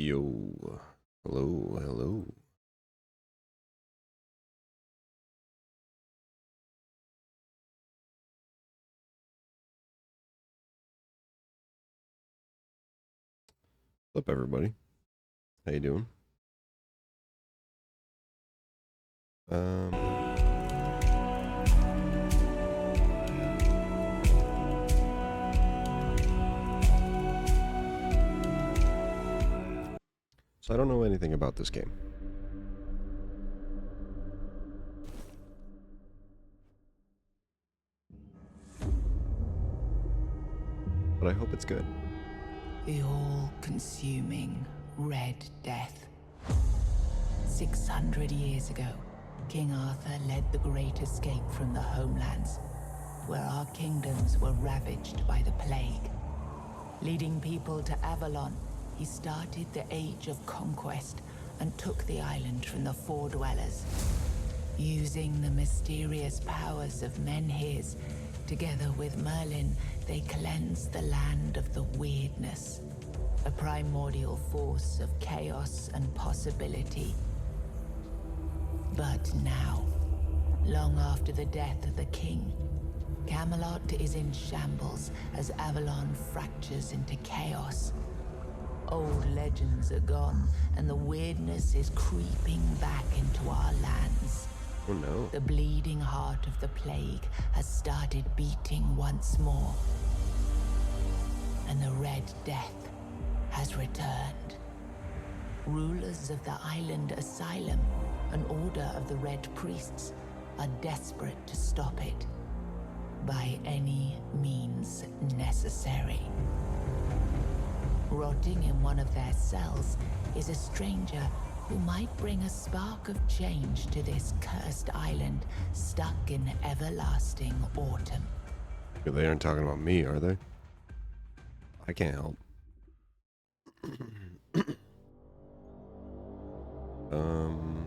Yo, hello, hello. What's up, everybody? How you doing? Um, so I don't know anything about this game, but I hope it's good. The all-consuming Red Death. 600 years ago, King Arthur led the Great Escape from the homelands, where our kingdoms were ravaged by the plague. Leading people to Avalon, he started the Age of Conquest and took the island from the Four Dwellers. Using the mysterious powers of Menhirs, together with Merlin, they cleansed the land of the weirdness, a primordial force of chaos and possibility. But now, long after the death of the king, Camelot is in shambles as Avalon fractures into chaos. Old legends are gone, and the weirdness is creeping back into our lands. Oh no. The bleeding heart of the plague has started beating once more. And the Red Death has returned. Rulers of the island asylum, an order of the Red Priests, are desperate to stop it. By any means necessary. Rotting in one of their cells is a stranger who might bring a spark of change to this cursed island stuck in everlasting autumn. They aren't talking about me, are they? I can't help.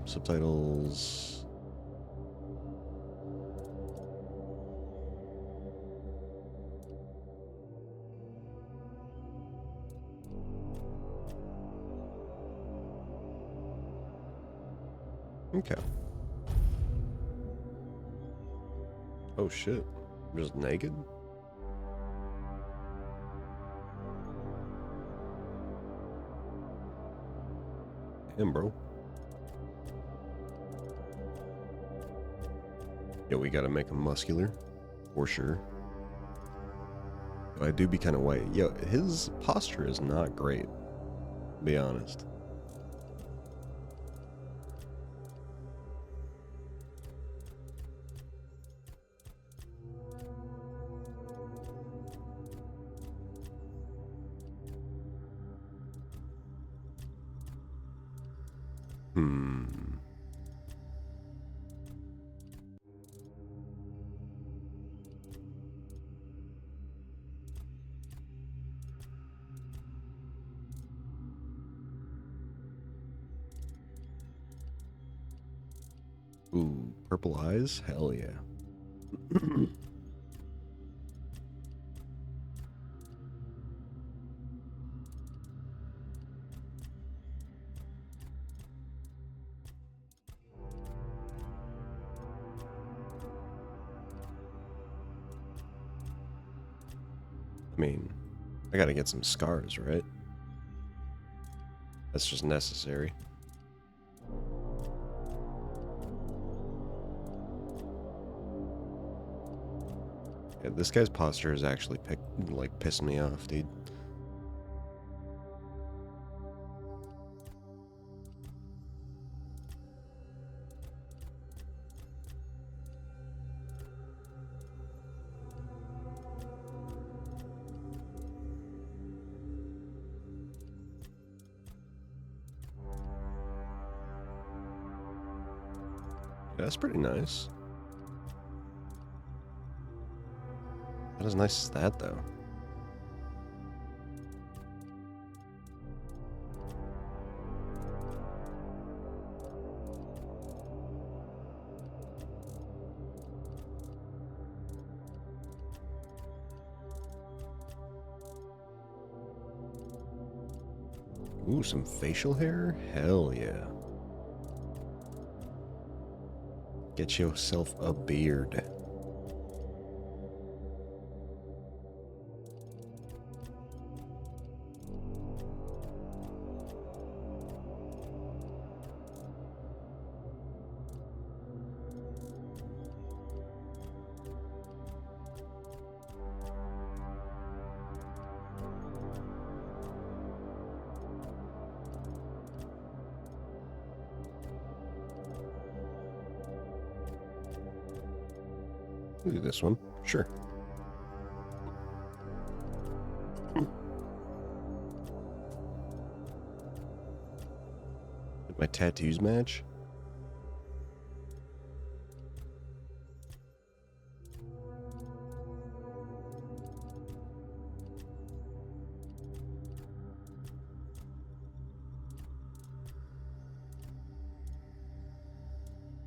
Subtitles. Okay. Oh shit. I'm just naked? Damn, bro. Yeah, we gotta make him muscular. For sure. But I do be kind of white. Yo, his posture is not great. To be honest. Ooh, purple eyes? Hell yeah. I mean, I gotta get some scars, right? That's just necessary. Yeah, this guy's posture is actually pissing me off, dude. Yeah, that's pretty nice. Not as nice as that, though. Ooh, some facial hair? Hell yeah. Get yourself a beard. We'll do this one. Sure. Did my tattoos match?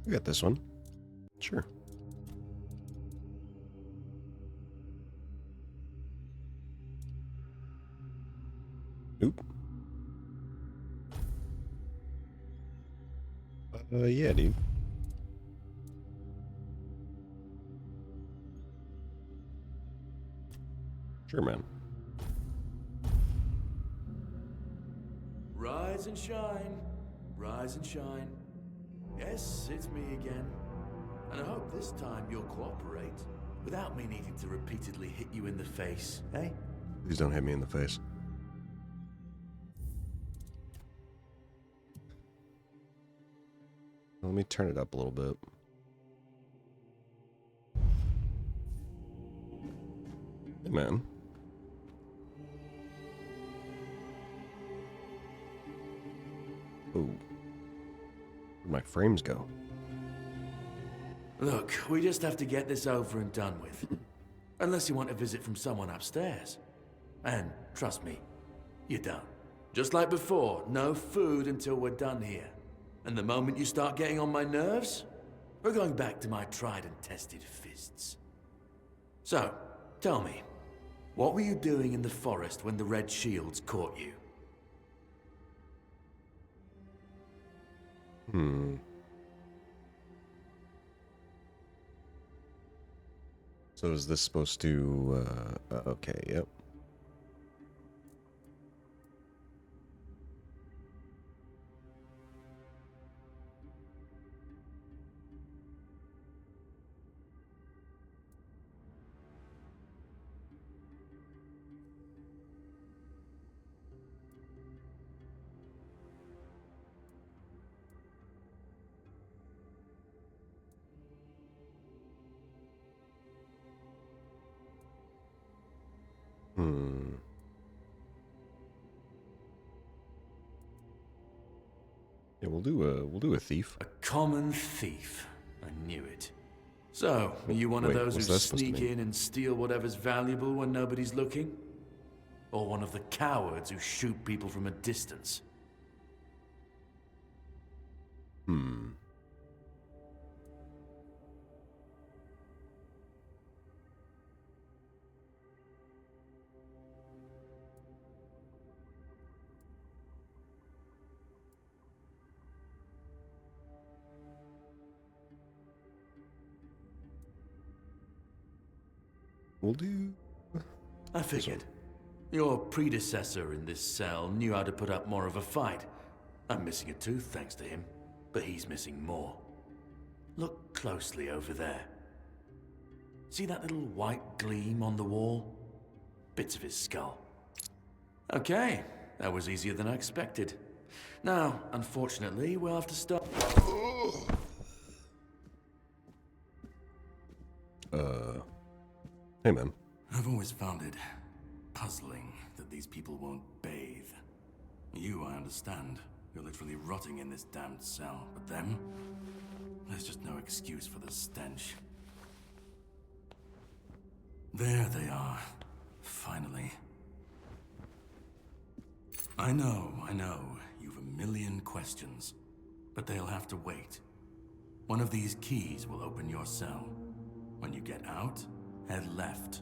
We got this one. Sure. Oop. Yeah, dude. Sure, man. Rise and shine, rise and shine. Yes, it's me again. And I hope this time you'll cooperate without me needing to repeatedly hit you in the face, eh? Please don't hit me in the face. Let me turn it up a little bit. Hey, man. Oh. Where'd my frames go? Look, we just have to get this over and done with. Unless you want a visit from someone upstairs. And trust me, you don't. Just like before, no food until we're done here. And the moment you start getting on my nerves, we're going back to my tried and tested fists. So, tell me, what were you doing in the forest when the Red Shields caught you? So is this supposed to, okay, yep. Yeah, we'll do a thief. A common thief. I knew it. So, are you one of Wait, those who what's that supposed to sneak mean? in and steal whatever's valuable when nobody's looking? Or one of the cowards who shoot people from a distance? We'll do... I figured. Your predecessor in this cell knew how to put up more of a fight. I'm missing a tooth thanks to him, but he's missing more. Look closely over there. See that little white gleam on the wall? Bits of his skull. Okay, that was easier than I expected. Now, unfortunately, we'll have to stop. Hey, man. I've always found it puzzling that these people won't bathe. You, I understand. You're literally rotting in this damned cell. But them? There's just no excuse for the stench. There they are. Finally. I know. You've a million questions. But they'll have to wait. One of these keys will open your cell. When you get out, head left.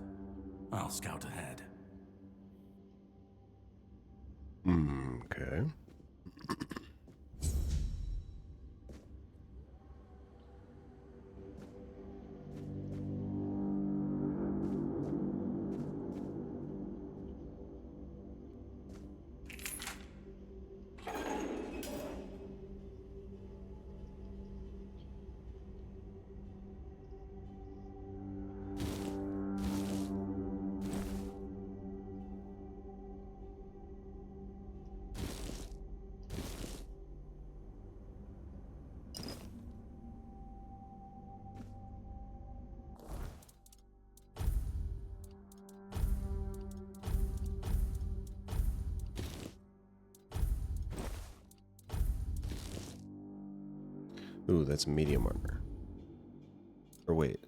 I'll scout ahead. Okay. Ooh, that's medium armor. Or wait.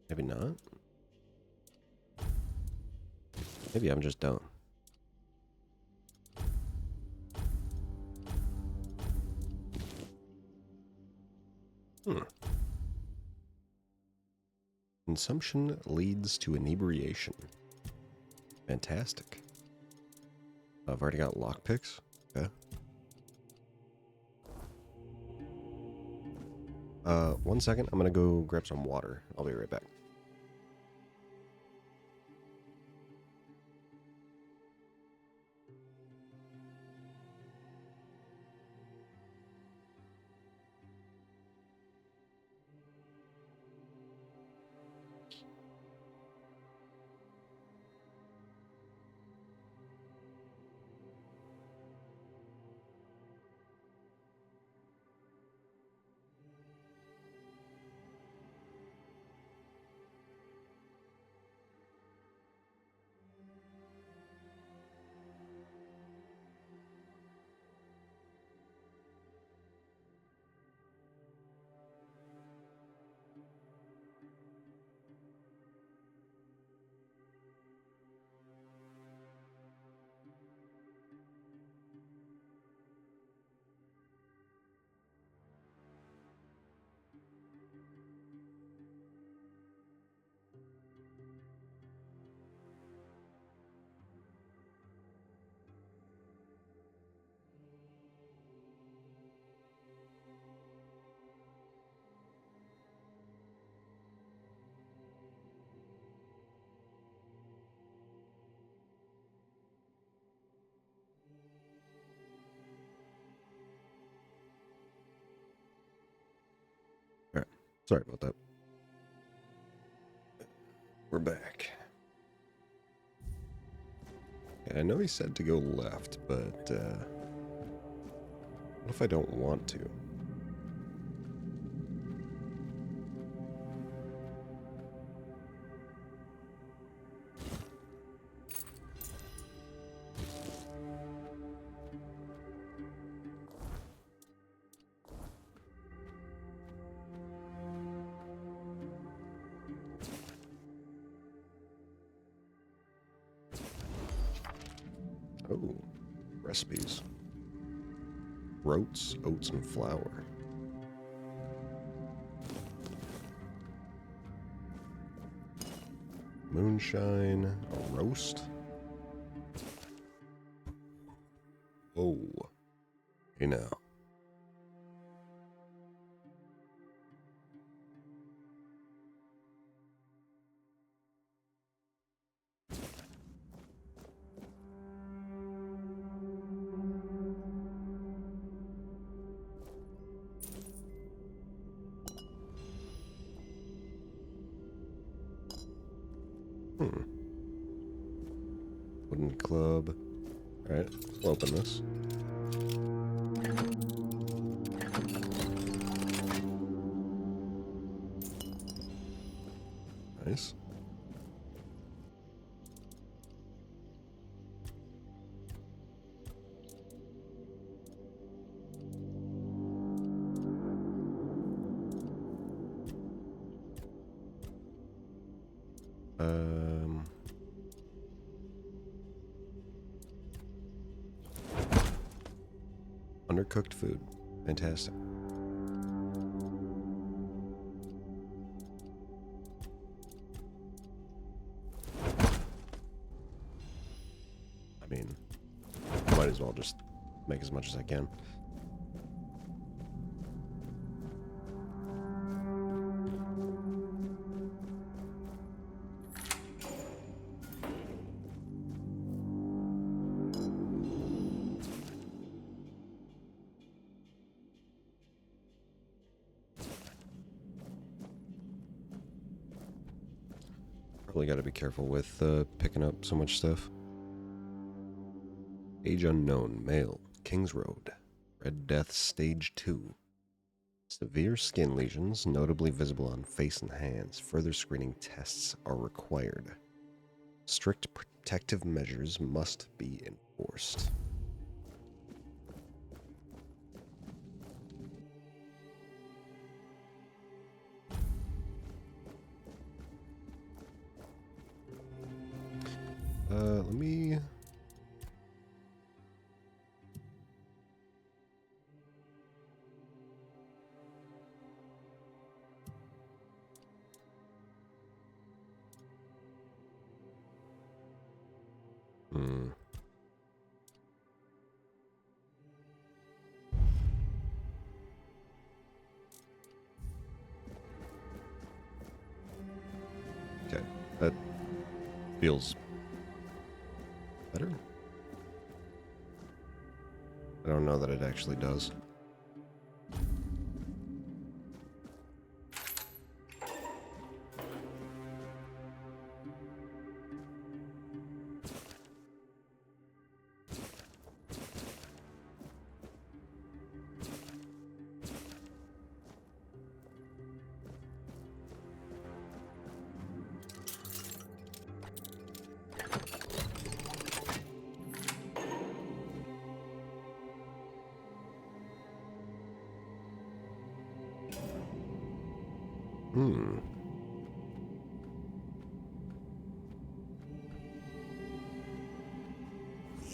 Maybe not? Maybe I'm just dumb. Consumption leads to inebriation. Fantastic. I've already got lockpicks. Okay. One second. I'm gonna go grab some water. I'll be right back. All right. Sorry about that. We're back. I know he said to go left, but what if I don't want to? Oh, recipes. Roats, oats, and flour. Moonshine, a roast. Oh, hey now. Wooden club. Alright, we'll open this. Nice. Undercooked food. Fantastic. I mean, Might as well just make as much as I can. Probably got to be careful with picking up so much stuff. Age unknown, male, Kings Road, Red Death Stage 2. Severe skin lesions, notably visible on face and hands. Further screening tests are required. Strict protective measures must be enforced. Let me... Okay, that feels better. I don't know that it actually does.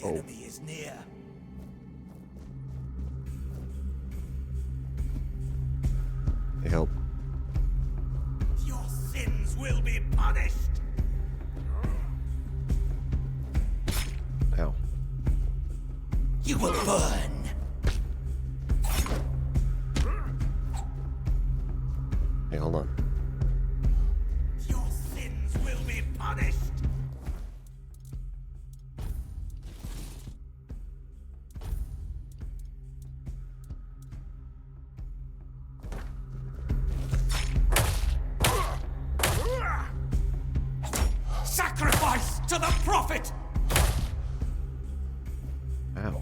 The enemy is near. They help. Your sins will be punished. Ow. You will burn. Hey, hold on. Your sins will be punished. Sacrifice to the prophet! Ow.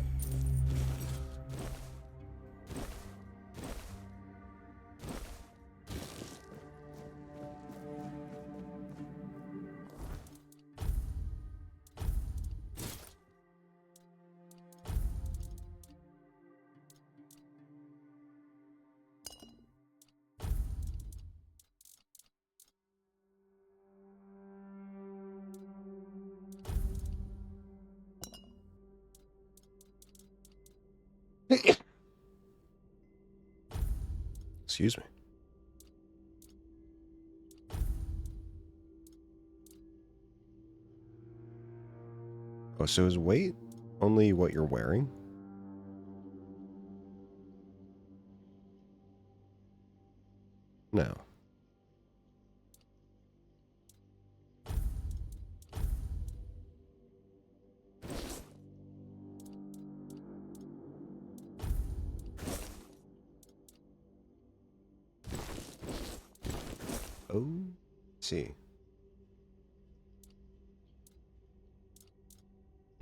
Excuse me. Oh, so is weight only what you're wearing? No. Oh, let's see.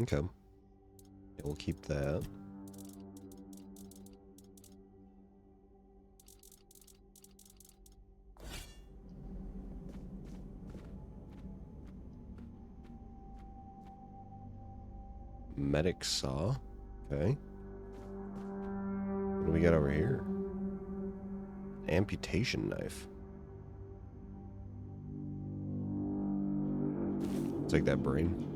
Okay. Yeah, we'll keep that. Medic saw. Okay. What do we got over here? Amputation knife. Take that brain.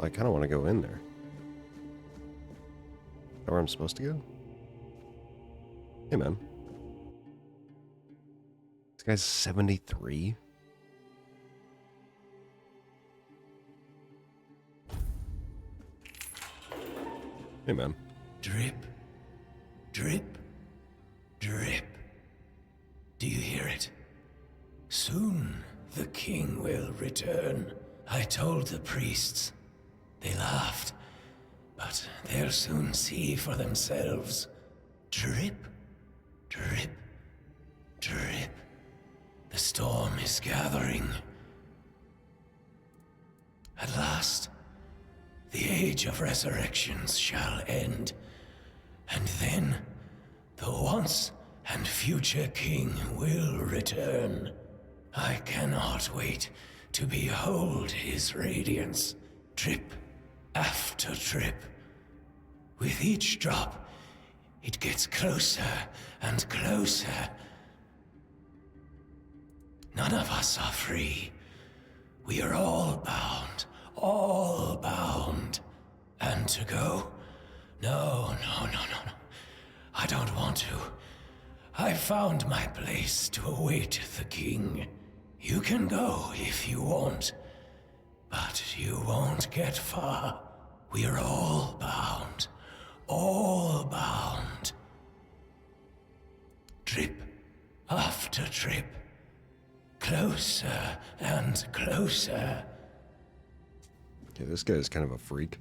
I kind of want to go in there. Is that where I'm supposed to go? Hey, man. This guy's 73? Hey, man. Drip, drip, drip. Do you hear it? Soon the king will return. I told the priests. They laughed, but they'll soon see for themselves. Drip, drip, drip. The storm is gathering. At last, the age of resurrections shall end, and then the once and future king will return. I cannot wait to behold his radiance, drip after drip. With each drop, it gets closer and closer. None of us are free. We are all bound, all bound. And to go? No. I don't want to. I found my place to await the king. You can go if you want, but you won't get far. We are all bound, all bound. Drip after drip. Closer and closer. Yeah, this guy's kind of a freak.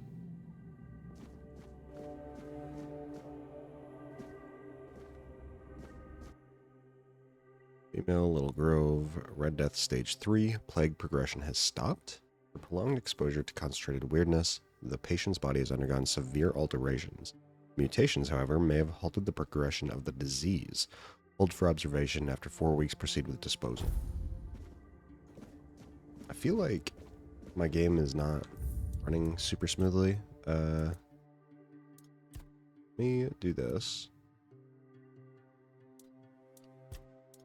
Female, Little Grove, Red Death Stage 3. Plague progression has stopped. For prolonged exposure to concentrated weirdness, the patient's body has undergone severe alterations. Mutations, however, may have halted the progression of the disease. Hold for observation. After 4 weeks, proceed with disposal. I feel like my game is not running super smoothly. Let me do this.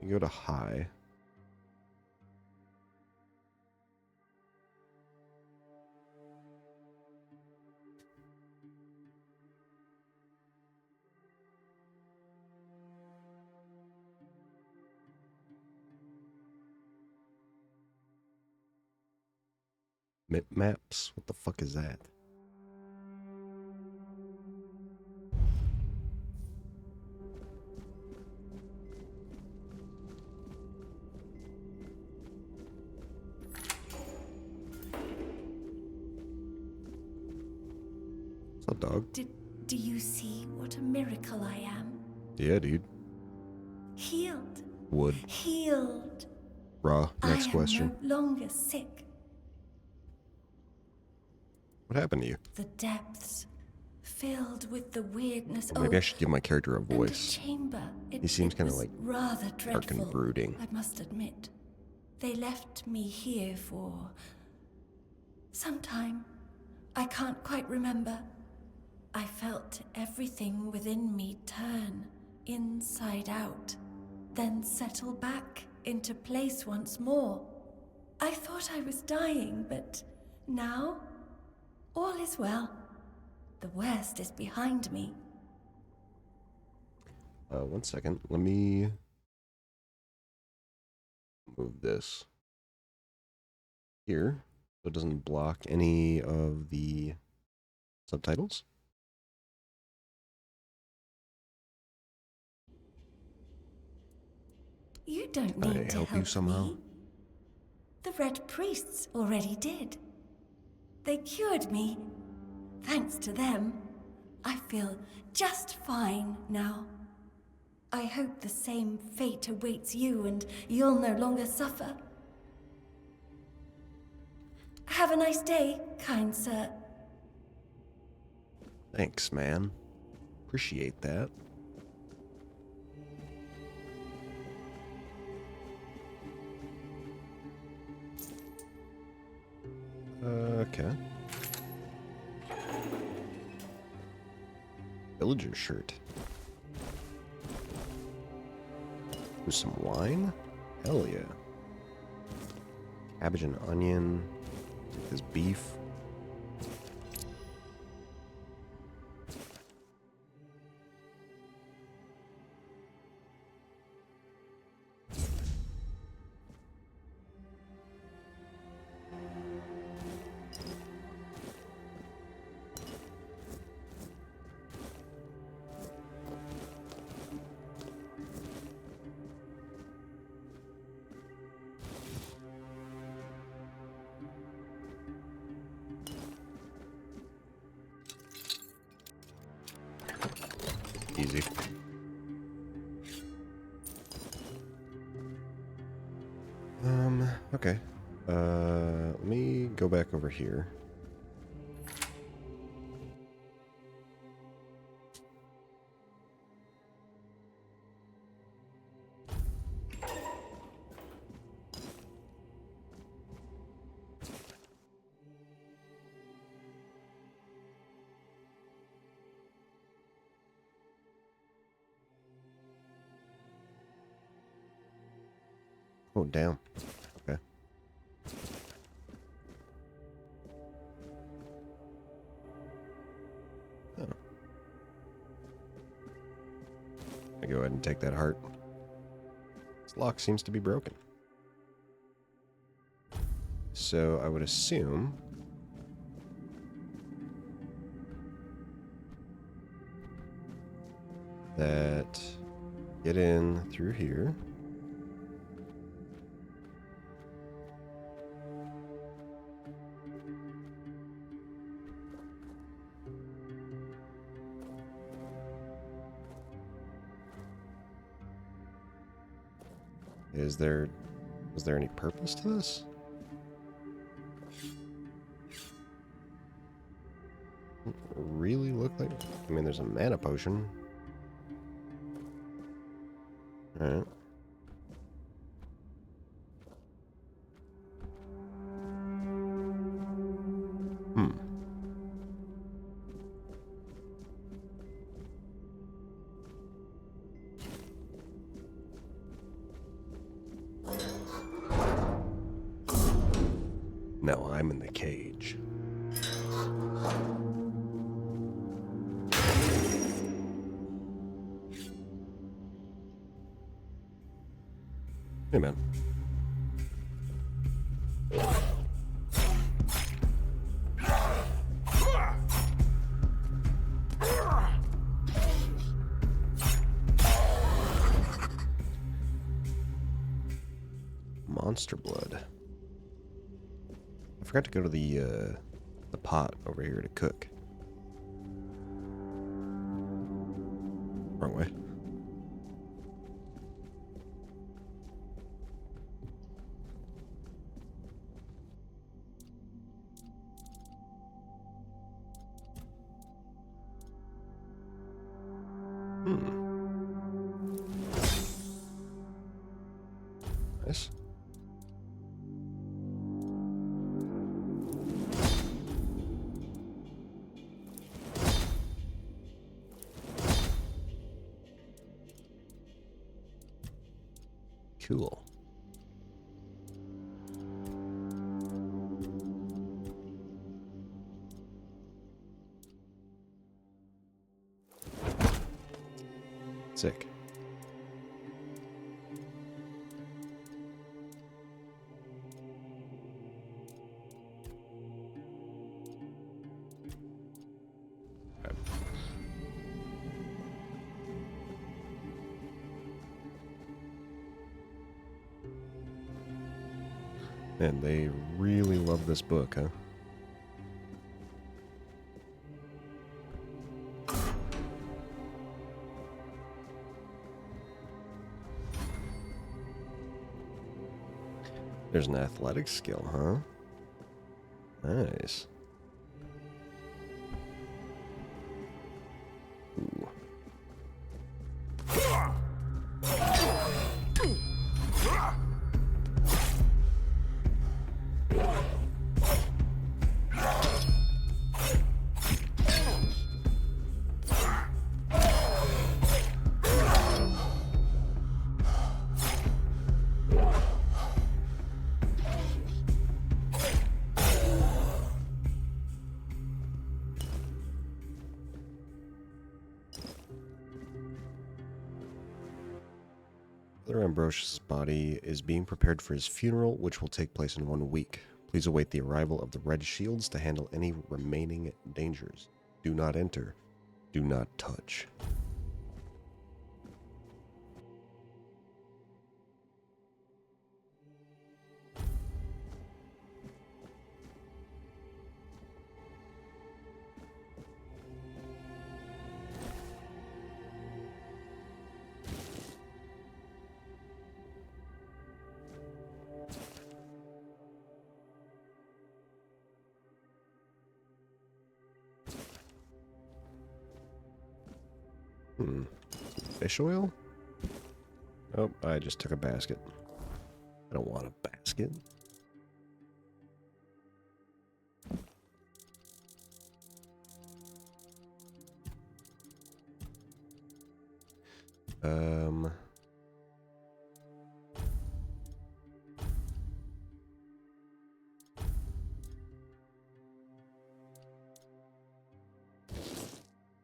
You go to high. Mip maps? What the fuck is that? What's up, dog? Do you see what a miracle I am? Yeah, dude. Healed. Wood. Healed. Raw. Next question. I am no longer sick. What happened to you? The depths, filled with the weirdness. Or maybe I should give my character a and a voice. chamber. He seems kind of like rather dreadful, dark and brooding. I must admit. They left me here for some time. I can't quite remember. I felt everything within me turn inside out, then settle back into place once more. I thought I was dying, but now all is well. The worst is behind me. 1 second. Let me move this here so it doesn't block any of the subtitles. You don't Can I need to help help you somehow? me. The Red Priests already did. They cured me. Thanks to them, I feel just fine now. I hope the same fate awaits you and you'll no longer suffer. Have a nice day, kind sir. Thanks, man. Appreciate that. Okay. Villager shirt. With some wine? Hell yeah. Cabbage and onion. This beef. crazy. Okay. Let me go back over here. Oh, damn. Okay. Oh. I go ahead and take that heart. This lock seems to be broken. So I would assume that get in through here. Is there any purpose to this? Doesn't really look like. I mean, there's a mana potion. All right. Now I'm in the cage. Hey, man. Monster blood. I forgot to go to the pot over here to cook. Wrong way. Nice. Cool. Sick. And they really love this book, huh? There's an athletic skill, huh? Nice. Ooh. Brother Ambrosius' body is being prepared for his funeral, which will take place in 1 week. Please await the arrival of the Red Shields to handle any remaining dangers. Do not enter. Do not touch. Fish oil? Oh, I just took a basket. I don't want a basket.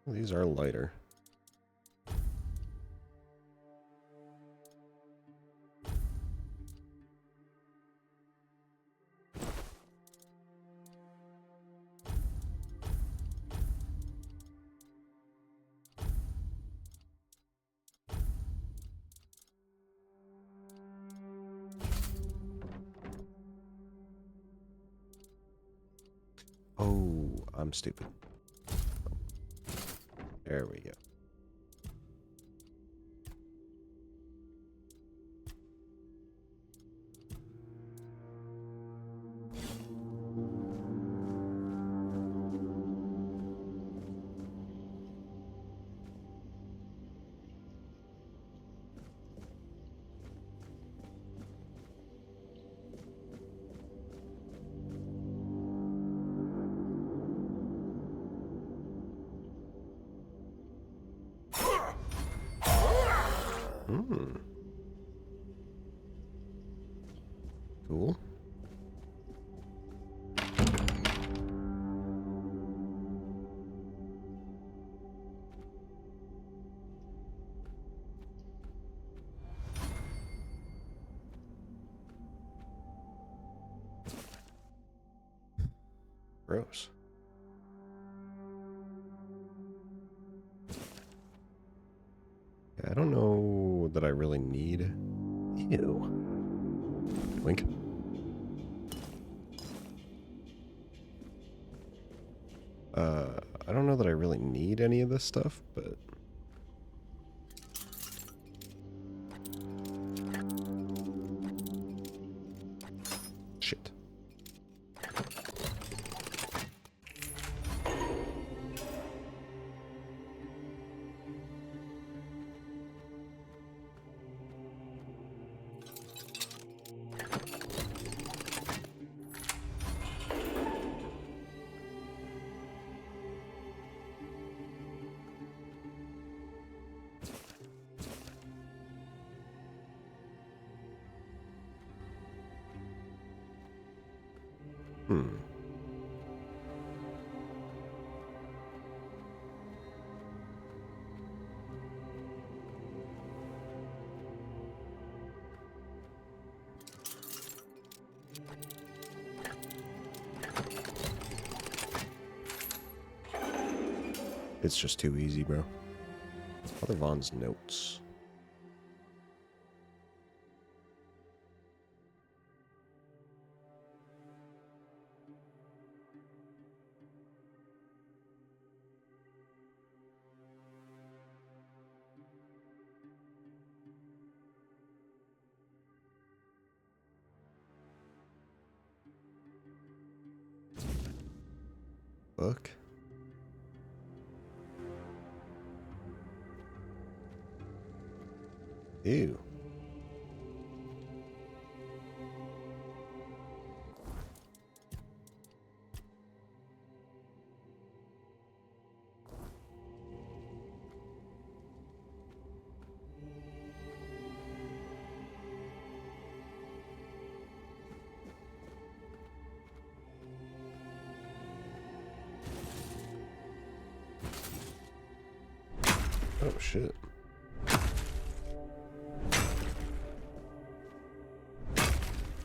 These are lighter. Oh, I'm stupid. There we go. Cool. Gross. I don't know that I really need. Ew. Wink. I don't know that I really need any of this stuff, but shit. It's just too easy, bro. Father Vaughn's notes. Book. Ew. Oh shit.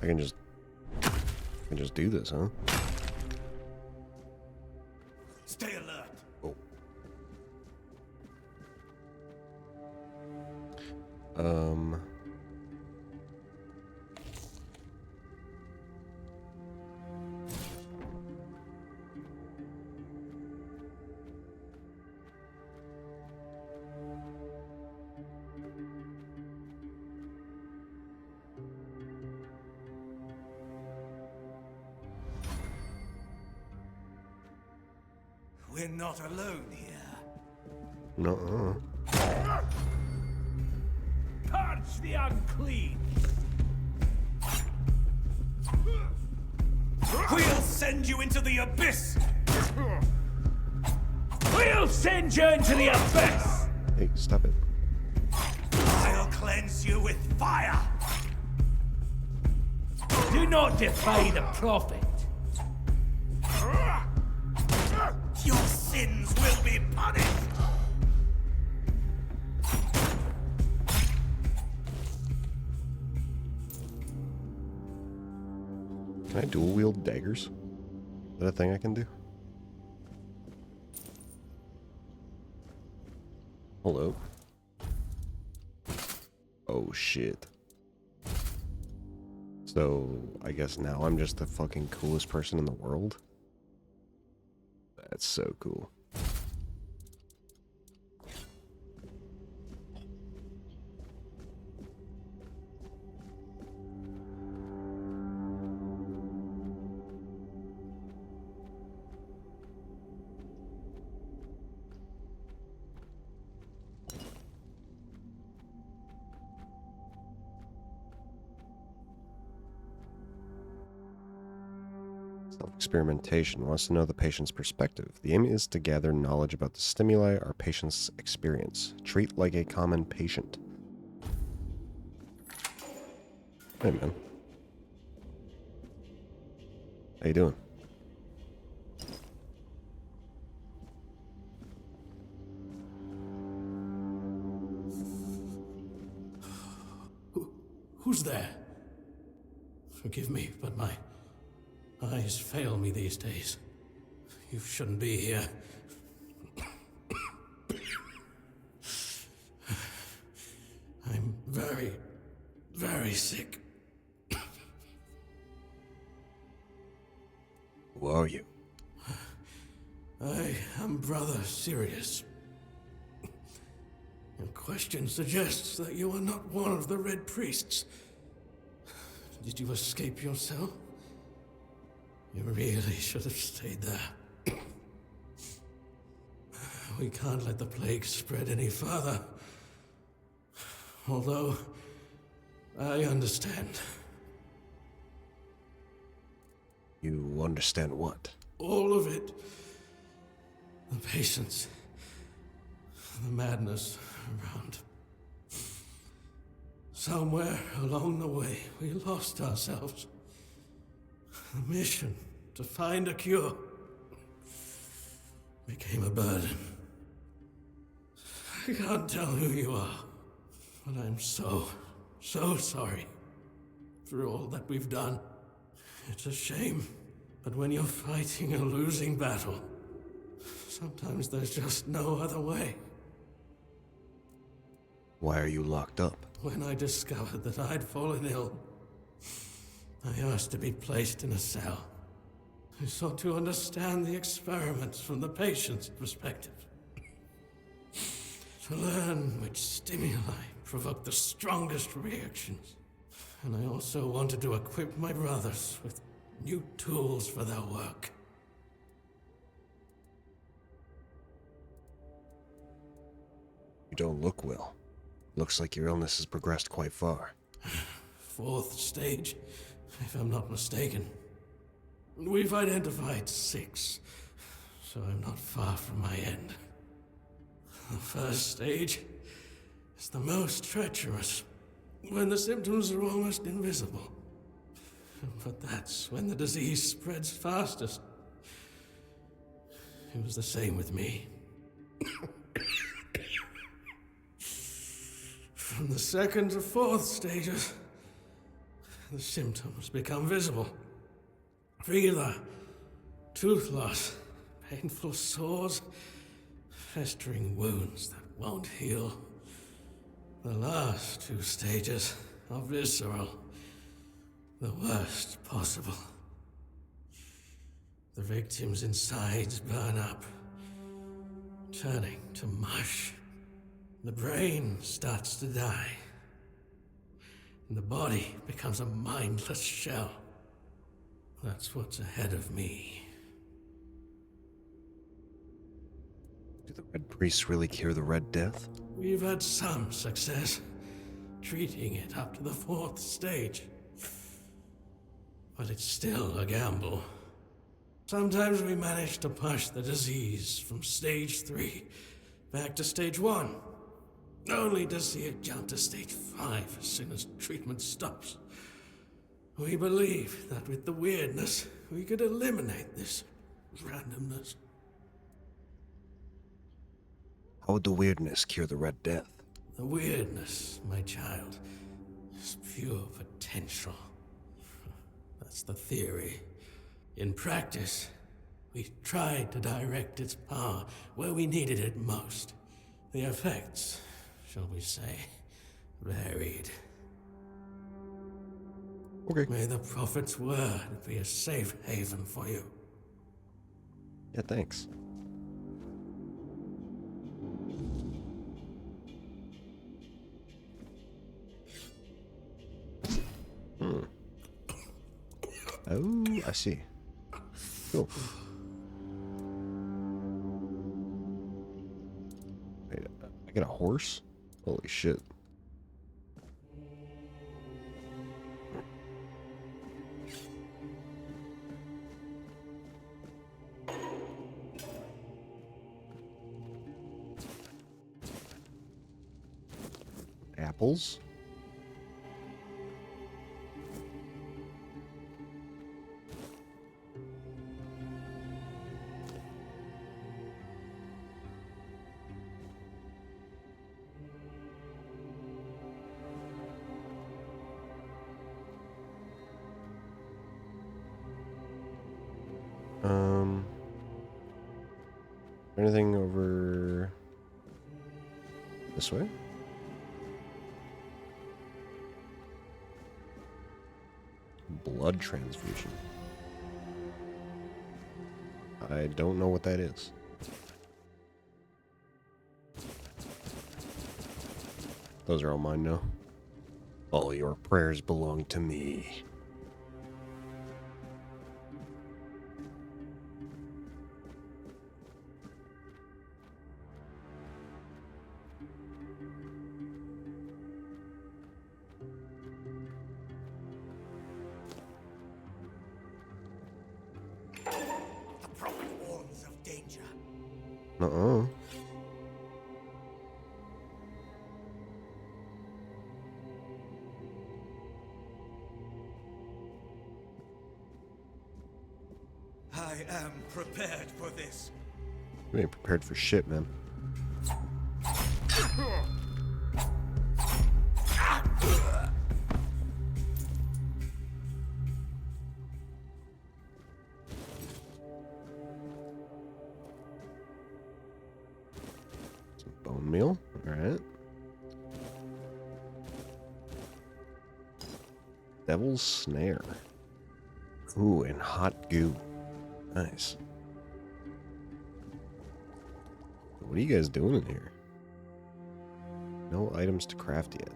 I can just do this, huh? Stay alert. Oh. We're not alone here. No. the unclean. We'll send you into the abyss! We'll send you into the abyss! Hey, stop it. I'll cleanse you with fire! Do not defy the prophet! Your sins will be punished! Can I dual wield daggers? Is that a thing I can do? Hello? Oh shit. So, I guess now I'm just the fucking coolest person in the world? That's so cool. Self-experimentation wants to know the patient's perspective. The aim is to gather knowledge about the stimuli our patients experience. Treat like a common patient. Hey, man. How you doing? Who's there? Forgive me, but my eyes fail me these days. You shouldn't be here. I'm very, very sick. Who are you? I am Brother Sirius. Your question suggests that you are not one of the Red Priests. Did you escape yourself? You really should have stayed there. We can't let the plague spread any further. Although, I understand. You understand what? All of it. The patience. The madness around. Somewhere along the way, we lost ourselves. The mission to find a cure became a burden. I can't tell who you are, but I'm so sorry for all that we've done. It's a shame, but when you're fighting a losing battle, sometimes there's just no other way. Why are you locked up? When I discovered that I'd fallen ill, I asked to be placed in a cell. I sought to understand the experiments from the patient's perspective. To learn which stimuli provoke the strongest reactions. And I also wanted to equip my brothers with new tools for their work. You don't look well. Looks like your illness has progressed quite far. 4th stage, if I'm not mistaken. We've identified 6, so I'm not far from my end. The 1st stage is the most treacherous, when the symptoms are almost invisible. But that's when the disease spreads fastest. It was the same with me. From the 2nd to 4th stages, the symptoms become visible. Fever, tooth loss, painful sores, festering wounds that won't heal. The last 2 stages are visceral, the worst possible. The victim's insides burn up, turning to mush. The brain starts to die, and the body becomes a mindless shell. That's what's ahead of me. Do the Red Priests really cure the Red Death? We've had some success. treating it up to the 4th stage. But it's still a gamble. Sometimes we manage to push the disease from stage 3 back to stage 1, only to see it jump to stage 5 as soon as treatment stops. We believe that with the weirdness, we could eliminate this randomness. How would the weirdness cure the Red Death? The weirdness, my child, is pure potential. That's the theory. In practice, we tried to direct its power where we needed it most. The effects, shall we say, varied. Okay. May the Prophet's word be a safe haven for you. Yeah, thanks. Oh, I see. Cool. Wait, I got a horse? Holy shit. Apples? Anything over this way? Blood transfusion. I don't know what that is. Those are all mine now. All your prayers belong to me. Uh-uh. I am prepared for this. We ain't prepared for shit, man. Some bone meal. Alright. Devil's Snare. Ooh, and hot goo. Nice. What are you guys doing in here? No items to craft yet.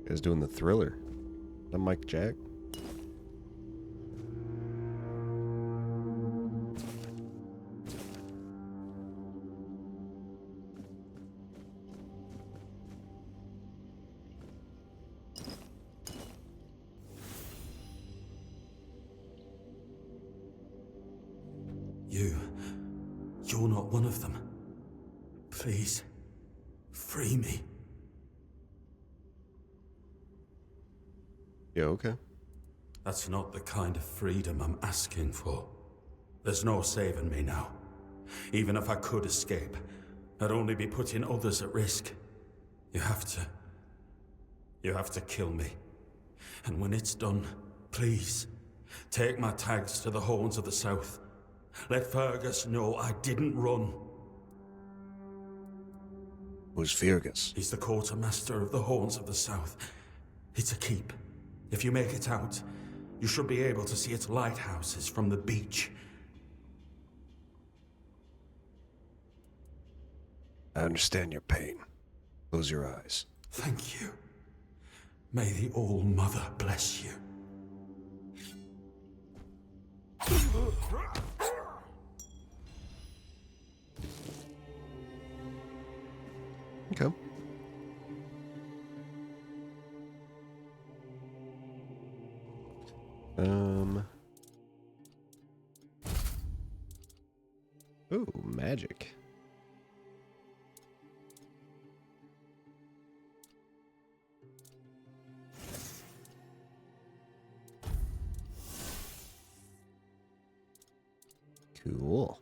Is doing the Thriller. The Mike Jack. You're not one of them. Please, free me. Yeah, okay. That's not the kind of freedom I'm asking for. There's no saving me now. Even if I could escape, I'd only be putting others at risk. You have to... You have to kill me. And when it's done, please, take my tags to the Horns of the South. Let Fergus know I didn't run. Who's Fergus? He's the quartermaster of the Horns of the South. It's a keep. If you make it out, you should be able to see its lighthouses from the beach. I understand your pain. Close your eyes. Thank you. May the All-Mother bless you. Okay. Ooh, magic. Cool.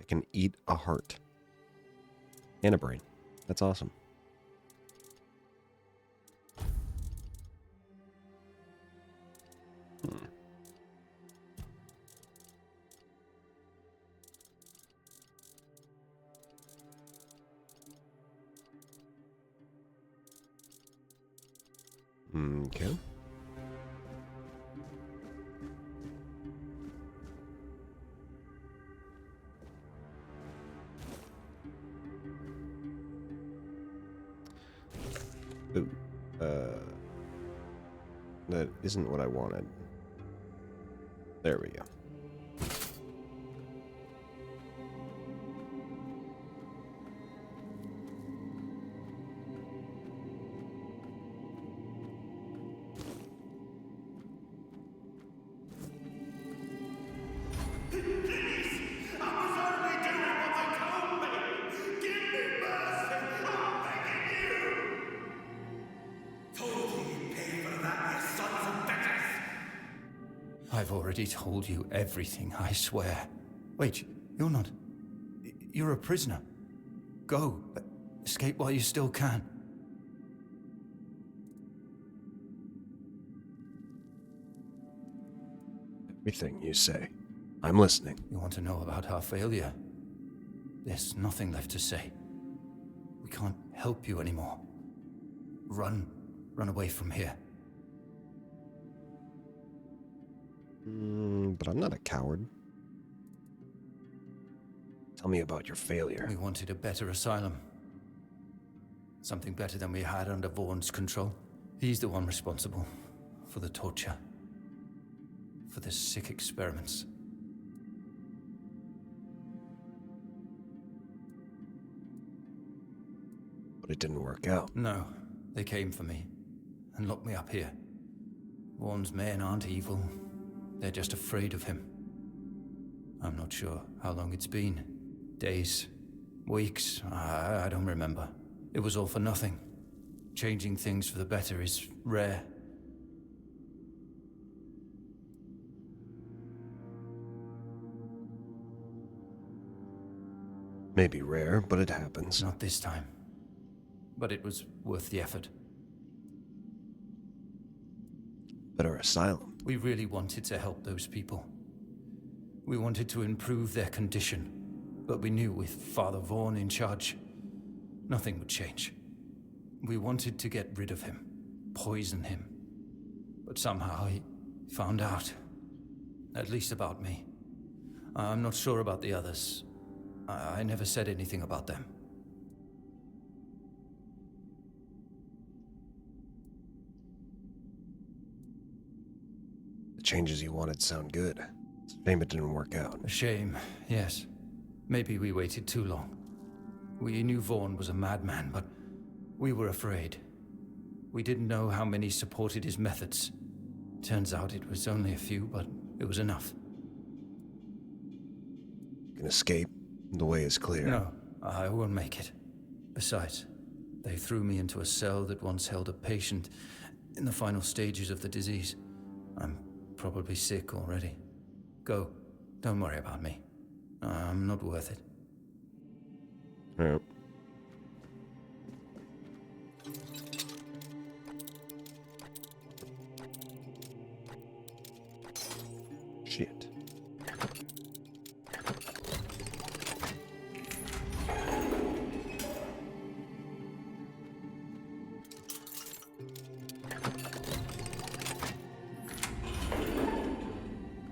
I can eat a heart and a brain. That's awesome. Okay. Ooh, that isn't what I wanted. There we go. I've already told you everything, I swear. Wait, you're not... You're a prisoner. Go. Escape while you still can. Everything you say. I'm listening. You want to know about our failure? There's nothing left to say. We can't help you anymore. Run. Run away from here. But I'm not a coward. Tell me about your failure. We wanted a better asylum. Something better than we had under Vaughn's control. He's the one responsible for the torture. For the sick experiments. But it didn't work out. No, they came for me and locked me up here. Vaughn's men aren't evil. They're just afraid of him. I'm not sure how long it's been. Days, weeks, I don't remember. It was all for nothing. Changing things for the better is rare. Maybe rare, but it happens. Not this time. But it was worth the effort. Better asylum. We really wanted to help those people. We wanted to improve their condition. But we knew with Father Vaughn in charge, nothing would change. We wanted to get rid of him, poison him. But somehow he found out. At least about me. I'm not sure about the others. I never said anything about them. The changes you wanted sound good. It's a shame it didn't work out. A shame, yes. Maybe we waited too long. We knew Vaughn was a madman, but we were afraid. We didn't know how many supported his methods. Turns out it was only a few, but it was enough. You can escape. The way is clear. No, I won't make it. Besides, they threw me into a cell that once held a patient. in the final stages of the disease. I'm probably sick already. Go. Don't worry about me. I'm not worth it. Alright. Shit.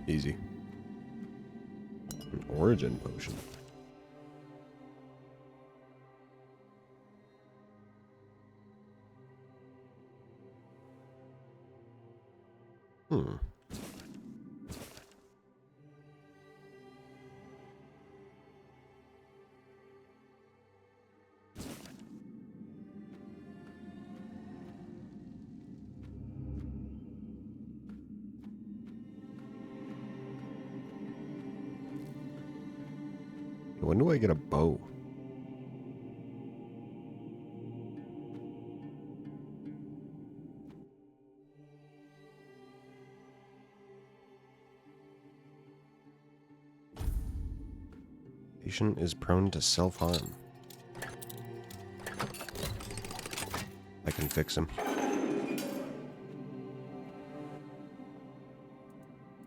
Easy. An origin potion. Hmm. When do I get a bow? Patient is prone to self-harm. I can fix him.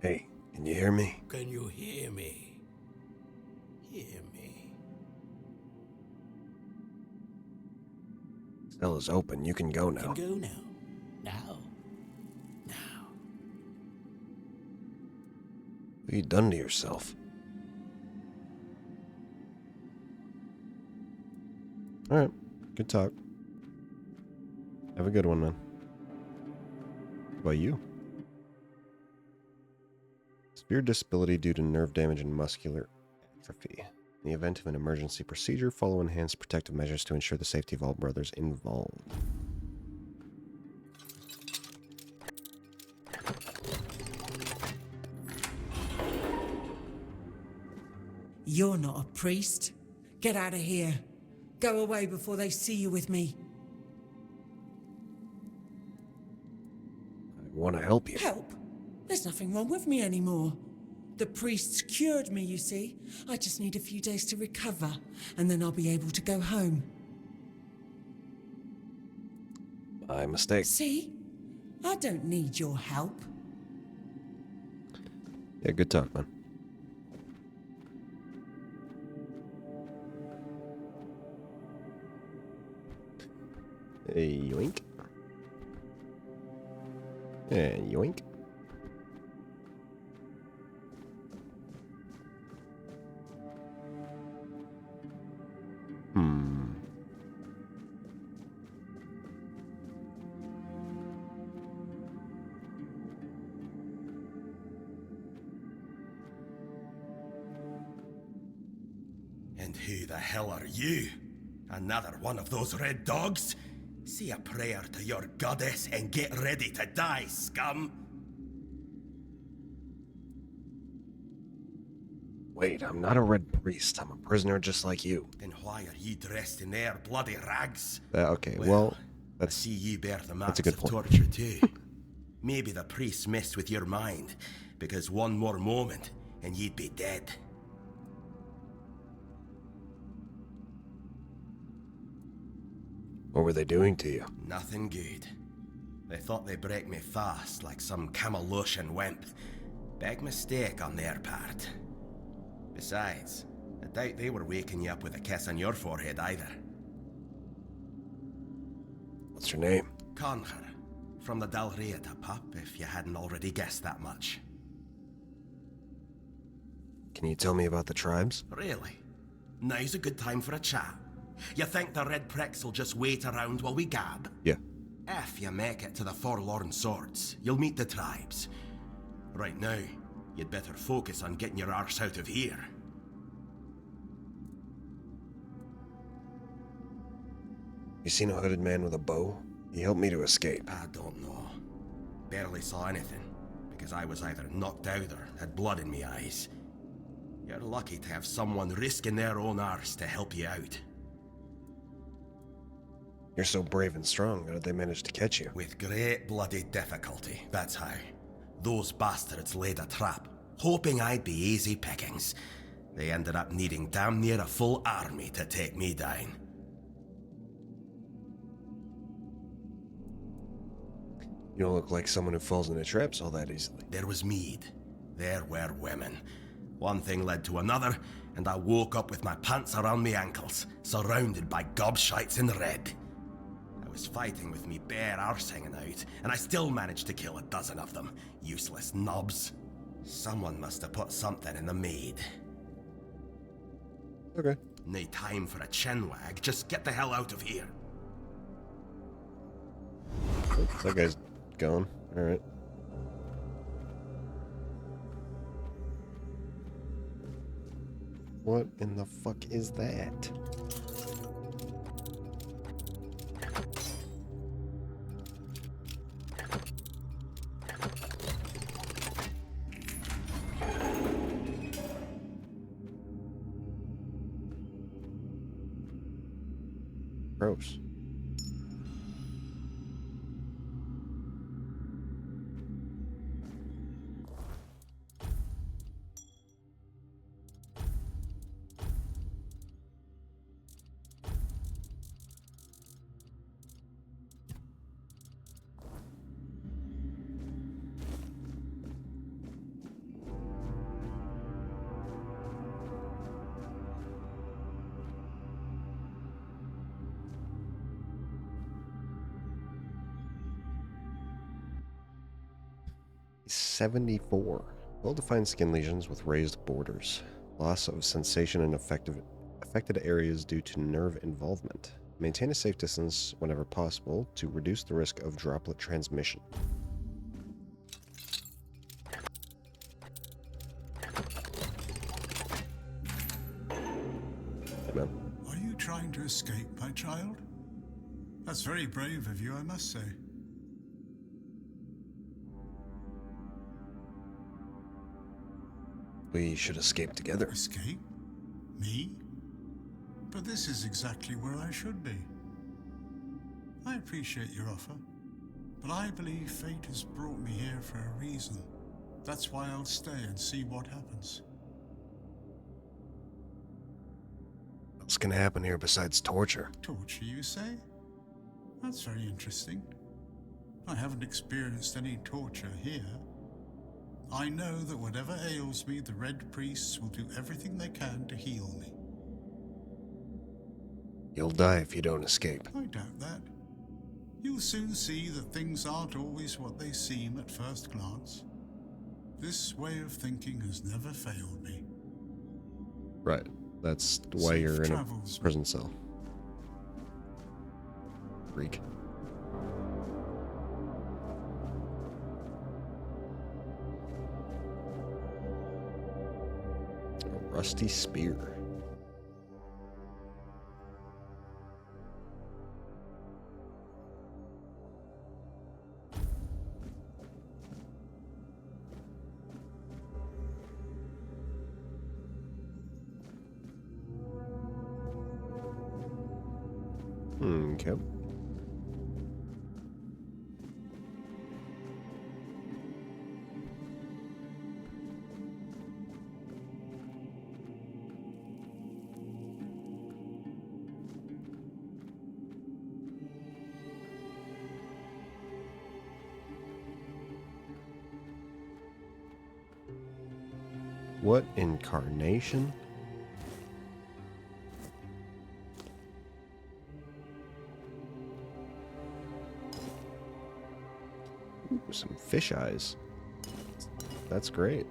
Hey, can you hear me? Can you hear me? Hear me. Cell is open. You can go now. Go now. Now. What have you done to yourself? Alright. Good talk. Have a good one, man. How about you? Severe disability due to nerve damage and muscular atrophy. In the event of an emergency procedure, follow enhanced protective measures to ensure the safety of all brothers involved. You're not a priest. Get out of here. Go away before they see you with me. I want to help you. Help? There's nothing wrong with me anymore. The priests cured me, you see. I just need a few days to recover, and then I'll be able to go home. My mistake. See? I don't need your help. Yeah, good talk, man. Hey, yoink. And yoink. And who the hell are you? Another one of those red dogs? Say a prayer to your goddess and get ready to die, scum! Wait, I'm not a red priest. I'm a prisoner just like you. Then why are you dressed in their bloody rags? Okay, well, I see you bear the marks a good of point. torture too. Maybe the priests messed with your mind, because one more moment and you'd be dead. What were they doing to you? Nothing good. They thought they'd break me fast, like some Camalosian wimp. Big mistake on their part. Besides, I doubt they were waking you up with a kiss on your forehead either. What's your name? Conher, from the Dalriata pup, if you hadn't already guessed that much. Can you tell me about the tribes? Really? Now's a good time for a chat. You think the red pricks will just wait around while we gab? Yeah. If you make it to the Forlorn Swords, you'll meet the tribes. Right now, you'd better focus on getting your arse out of here. You seen a hooded man with a bow? He helped me to escape. I don't know. Barely saw anything, because I was either knocked out or had blood in me eyes. You're lucky to have someone risking their own arse to help you out. You're so brave and strong. How did they manage to catch you? With great bloody difficulty, that's how. Those bastards laid a trap, hoping I'd be easy pickings. They ended up needing damn near a full army to take me down. You don't look like someone who falls into traps all that easily. There was mead. There were women. One thing led to another, and I woke up with my pants around my ankles, surrounded by gobshites in red. I was fighting with me bare arse hanging out, and I still managed to kill a dozen of them. Useless knobs. Someone must have put something in the mead. Okay. No time for a chinwag, just get the hell out of here. Oops, that guy's gone. Alright. What in the fuck is that? Gross. He's 74. Well-defined skin lesions with raised borders. Loss of sensation in affected areas due to nerve involvement. Maintain a safe distance whenever possible to reduce the risk of droplet transmission. Hey, man. Are you trying to escape, my child? That's very brave of you, I must say. We should escape together. Escape? Me? But this is exactly where I should be. I appreciate your offer, but I believe fate has brought me here for a reason. That's why I'll stay and see what happens. What's gonna happen here besides torture? Torture, you say? That's very interesting. I haven't experienced any torture here. I know that whatever ails me, the Red Priests will do everything they can to heal me. You'll die if you don't escape. I doubt that. You'll soon see that things aren't always what they seem at first glance. This way of thinking has never failed me. Right. That's why Safe you're in a travels. prison cell. Freak. A rusty spear. Okay. What incarnation? Ooh, some fish eyes. That's great.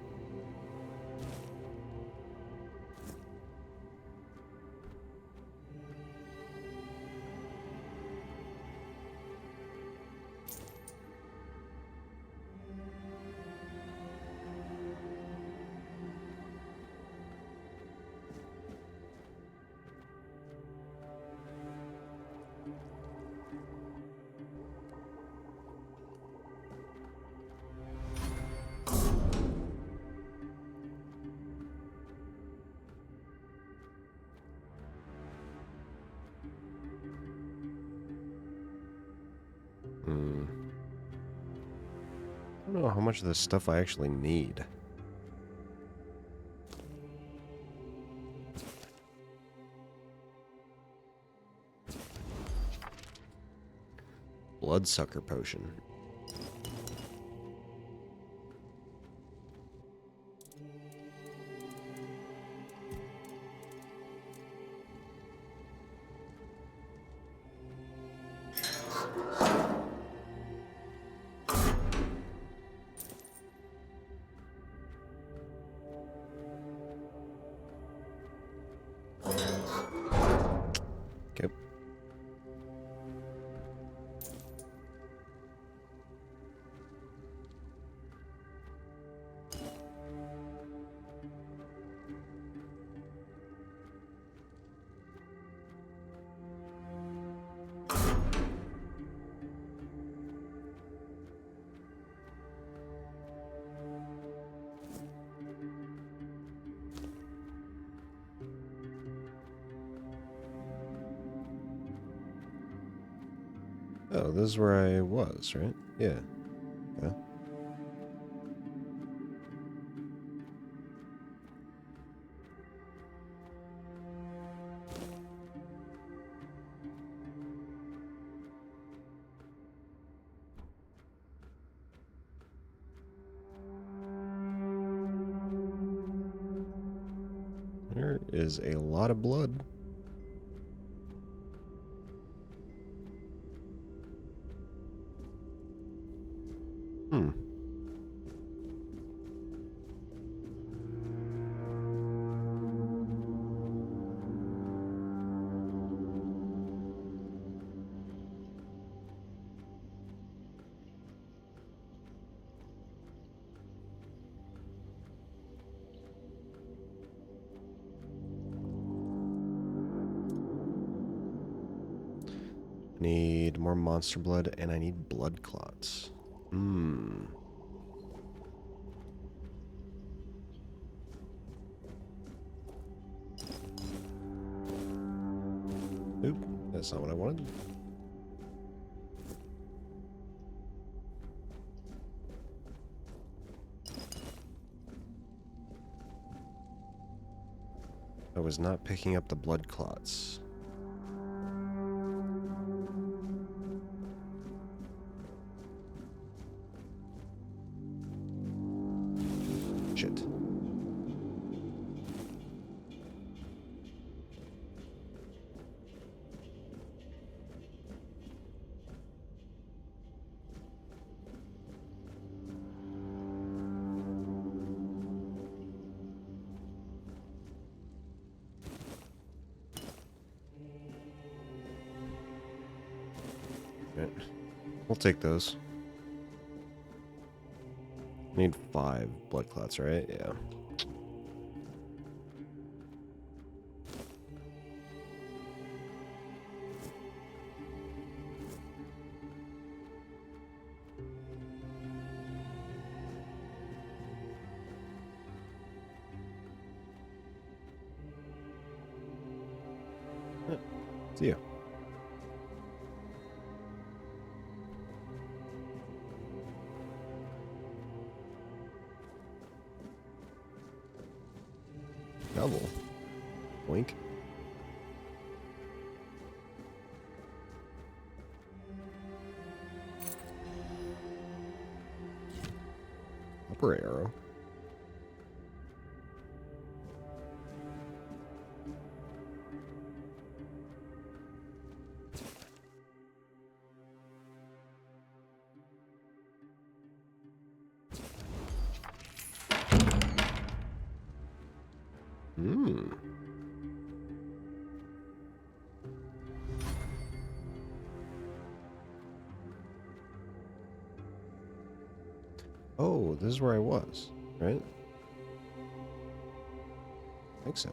I don't know how much of this stuff I actually need. Bloodsucker potion. Okay. Oh, this is where I was, right? Yeah. Okay. There is a lot of blood. Hmm. Need more monster blood, and I need blood clots. Hmm. Oop, that's not what I wanted. I was not picking up the blood clots. Shit. Right. We'll take those. Need 5 blood clots, right? Yeah. See ya. Double. Wink. Upper arrow. Hmm. Oh, this is where I was, right? I think so.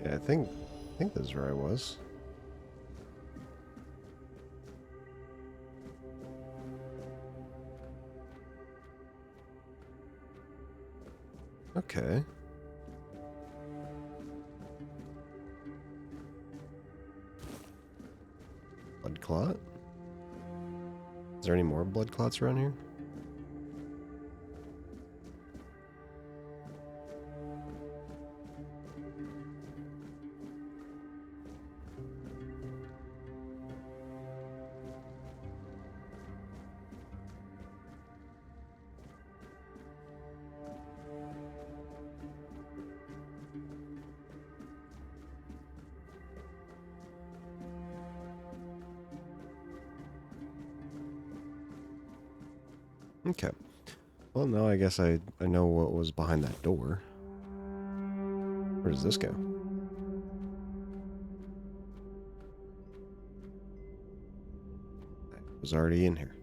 Yeah, I think this is where I was. Okay. Blood clot? Is there any more blood clots around here? Okay. Well, now I guess I know what was behind that door. Where does this go? I was already in here.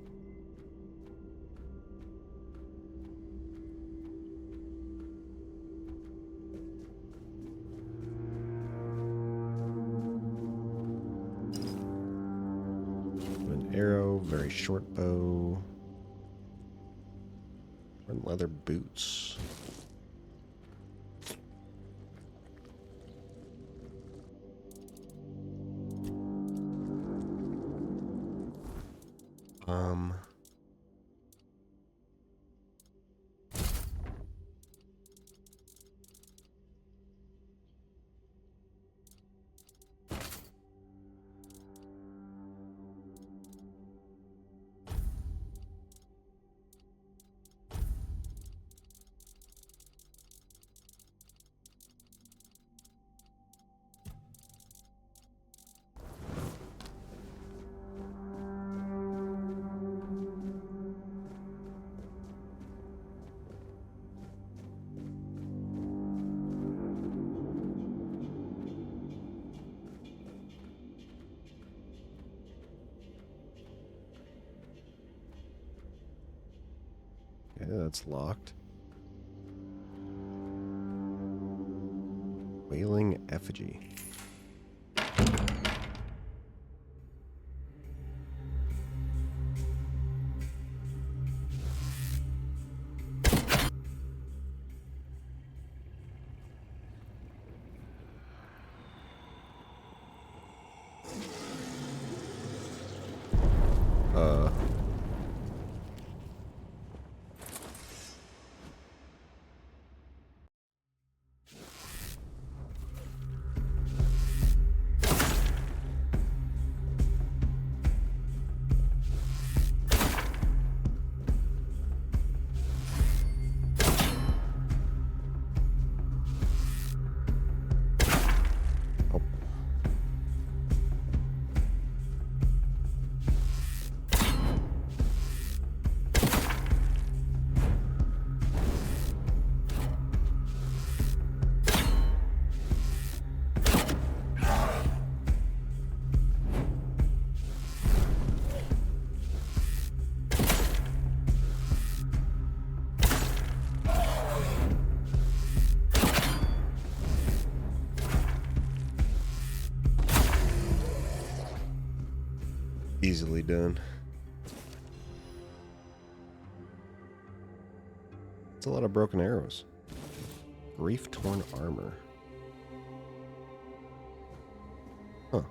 An arrow, very short bow. And leather boots. Okay, that's locked. Wailing effigy. Easily done. It's a lot of broken arrows. Grief-torn armor. Huh.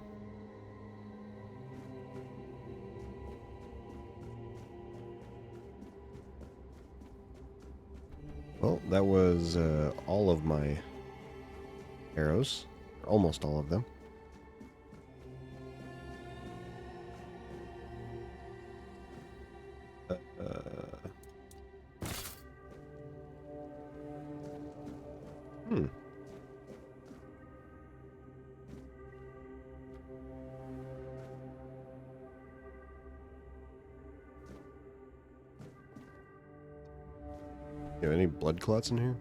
Well, that was all of my arrows. Almost all of them. You have any blood clots in here?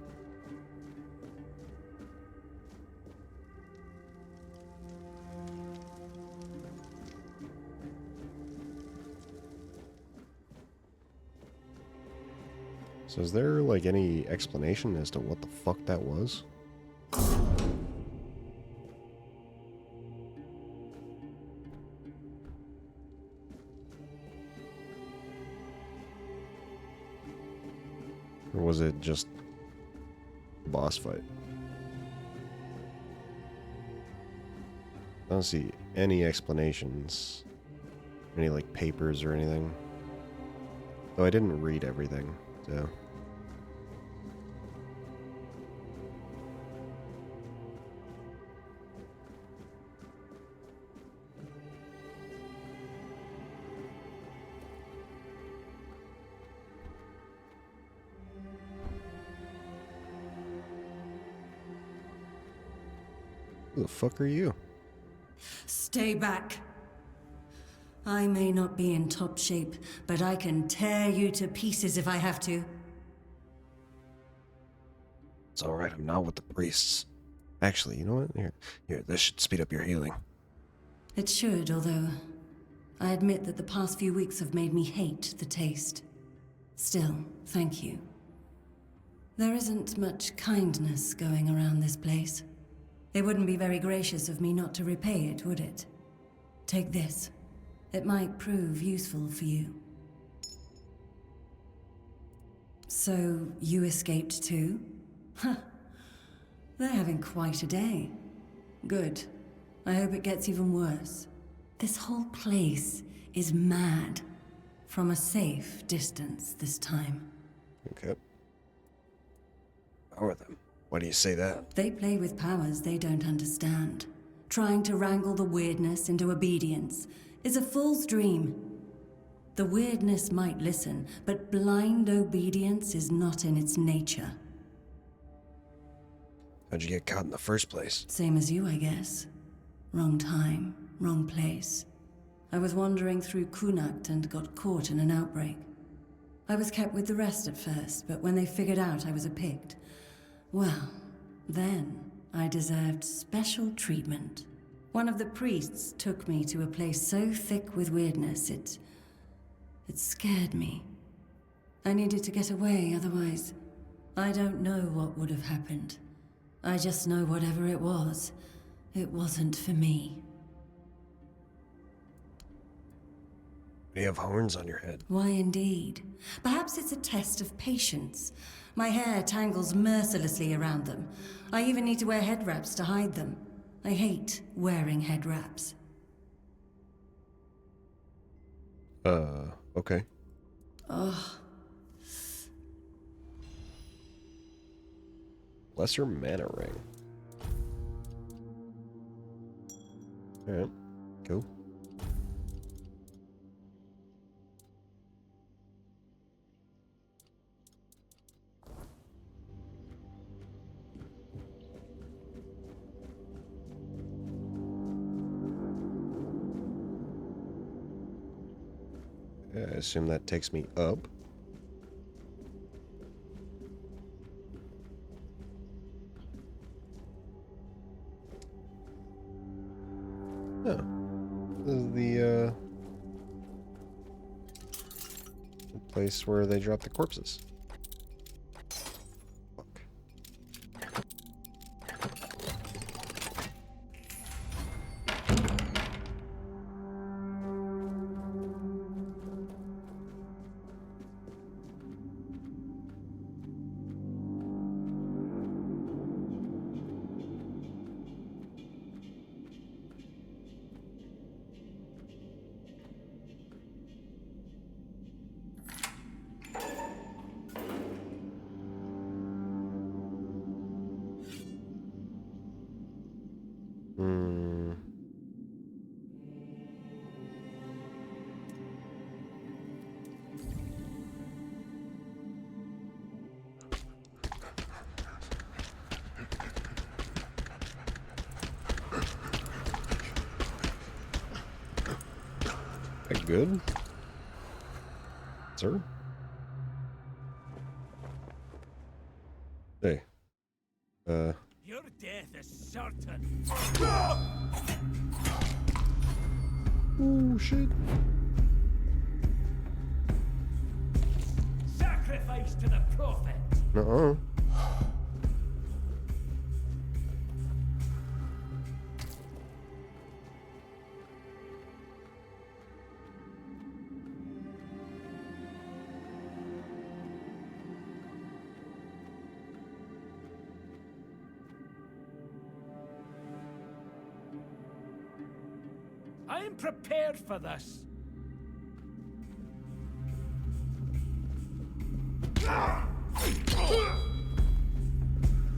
So is there like any explanation as to what the fuck that was? Or was it just a boss fight? I don't see any explanations. Any, like, papers or anything. Though I didn't read everything, so... Who the fuck are you? Stay back. I may not be in top shape, but I can tear you to pieces if I have to. It's alright, I'm not with the priests. Actually, you know what? Here, this should speed up your healing. It should, although I admit that the past few weeks have made me hate the taste. Still, thank you. There isn't much kindness going around this place. It wouldn't be very gracious of me not to repay it, would it? Take this. It might prove useful for you. So, you escaped too? Huh. They're having quite a day. Good. I hope it gets even worse. This whole place is mad. From a safe distance this time. Okay. How are them? Why do you say that? They play with powers they don't understand. Trying to wrangle the weirdness into obedience is a fool's dream. The weirdness might listen, but blind obedience is not in its nature. How'd you get caught in the first place? Same as you, I guess. Wrong time, wrong place. I was wandering through Kunakt and got caught in an outbreak. I was kept with the rest at first, but when they figured out I was a Pict, well, then I deserved special treatment. One of the priests took me to a place so thick with weirdness, it scared me. I needed to get away, otherwise, I don't know what would have happened. I just know whatever it wasn't for me. You have horns on your head. Why indeed? Perhaps it's a test of patience. My hair tangles mercilessly around them. I even need to wear head wraps to hide them. I hate wearing head wraps. Okay. Ugh. Lesser mana ring. Alright, cool. I assume that takes me up. Oh. This is the place where they drop the corpses. Fuck. That good? Sir? Hey. Your death is certain. Oh, shit. Sacrifice to the prophet. Uh-uh. I am prepared for this.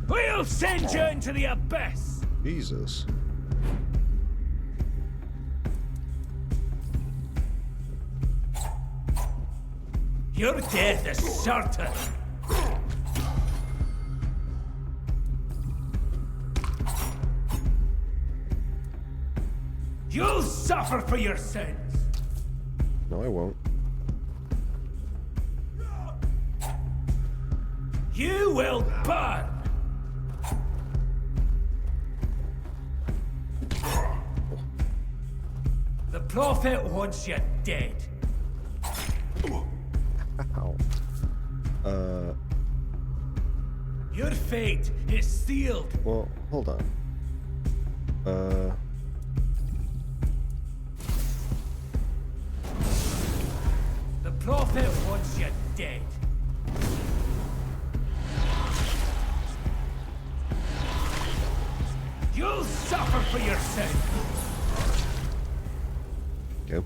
We'll send you into the abyss! Jesus. Your death is certain! You'll suffer for your sins! No, I won't. You will burn! The Prophet wants you dead. Ow. Your fate is sealed. Well, hold on. The Prophet wants you dead. You'll suffer for your sin. Okay.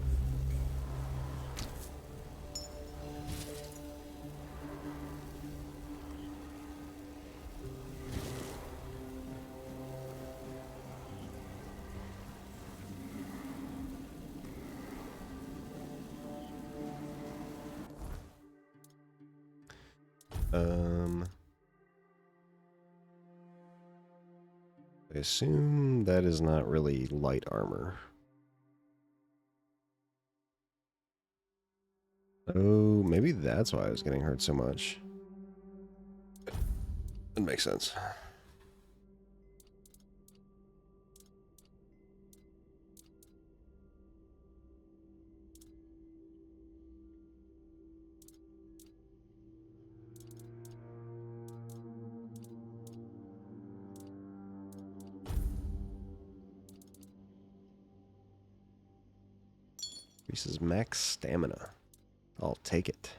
I assume that is not really light armor. Oh, maybe that's why I was getting hurt so much. That makes sense. Increases max stamina. I'll take it.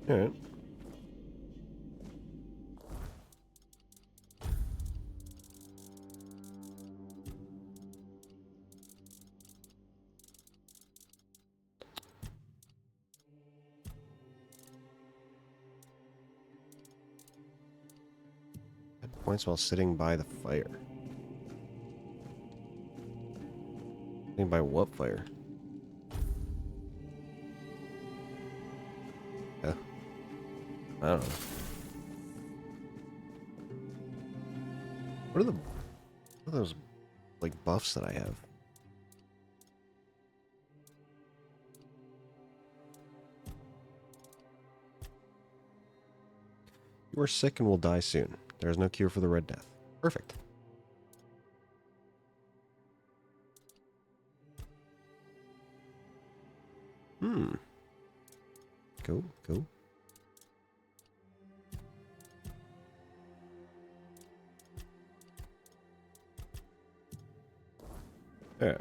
All right. Points while sitting by the fire. Sitting by what fire? Yeah. I don't know. What are those like buffs that I have? You are sick and will die soon. There is no cure for the Red Death. Perfect. Cool, cool. All right.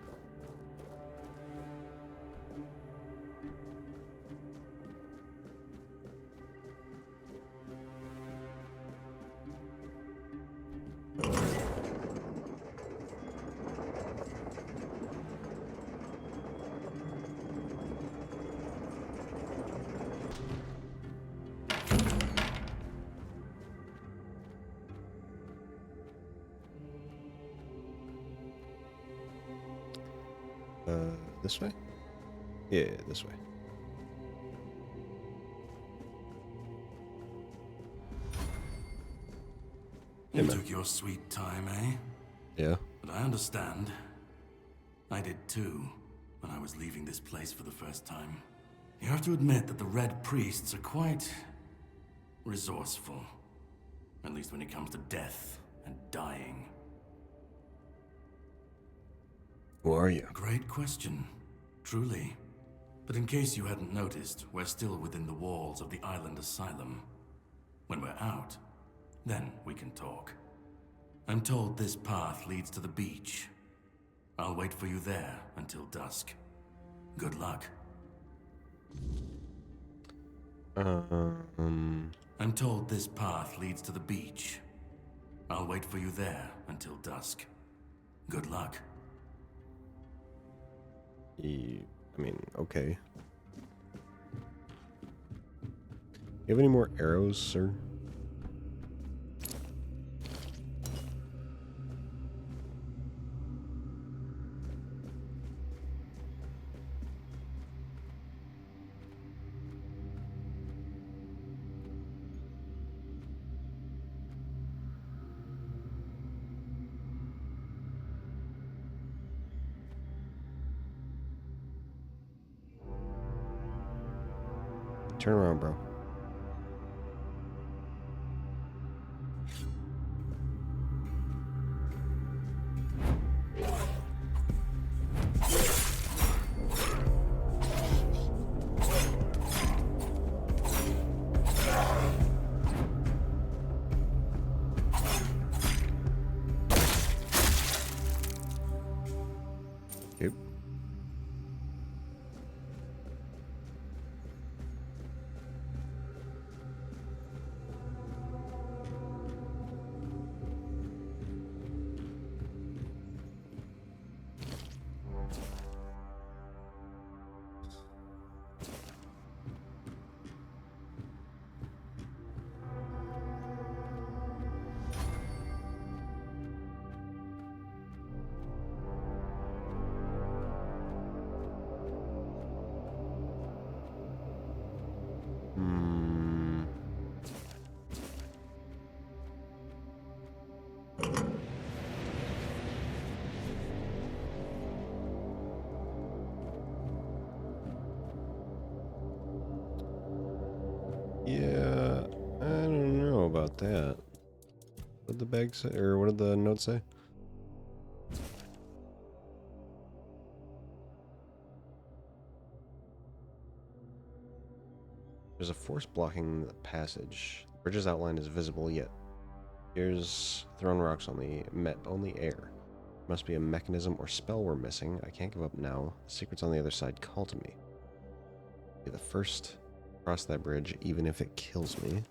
This way? Yeah, this way. You man. took your sweet time, eh? Yeah. But I understand. I did too, when I was leaving this place for the first time. You have to admit that the Red Priests are quite resourceful. At least when it comes to death and dying. Who are you? Great question, truly. But in case you hadn't noticed, we're still within the walls of the island asylum. When we're out, then we can talk. I'm told this path leads to the beach. I'll wait for you there until dusk. Good luck. I'm told this path leads to the beach. I'll wait for you there until dusk. Good luck. I mean, okay. You have any more arrows, sir? Turn around, bro. Yep. Yeah, I don't know about that. What did the bag say, or what did the note say? There's a force blocking the passage. The bridge's outline is visible, yet here's thrown rocks only air. Must be a mechanism or spell we're missing. I can't give up now. The secret's on the other side. Call to me. Be the first to cross that bridge, even if it kills me.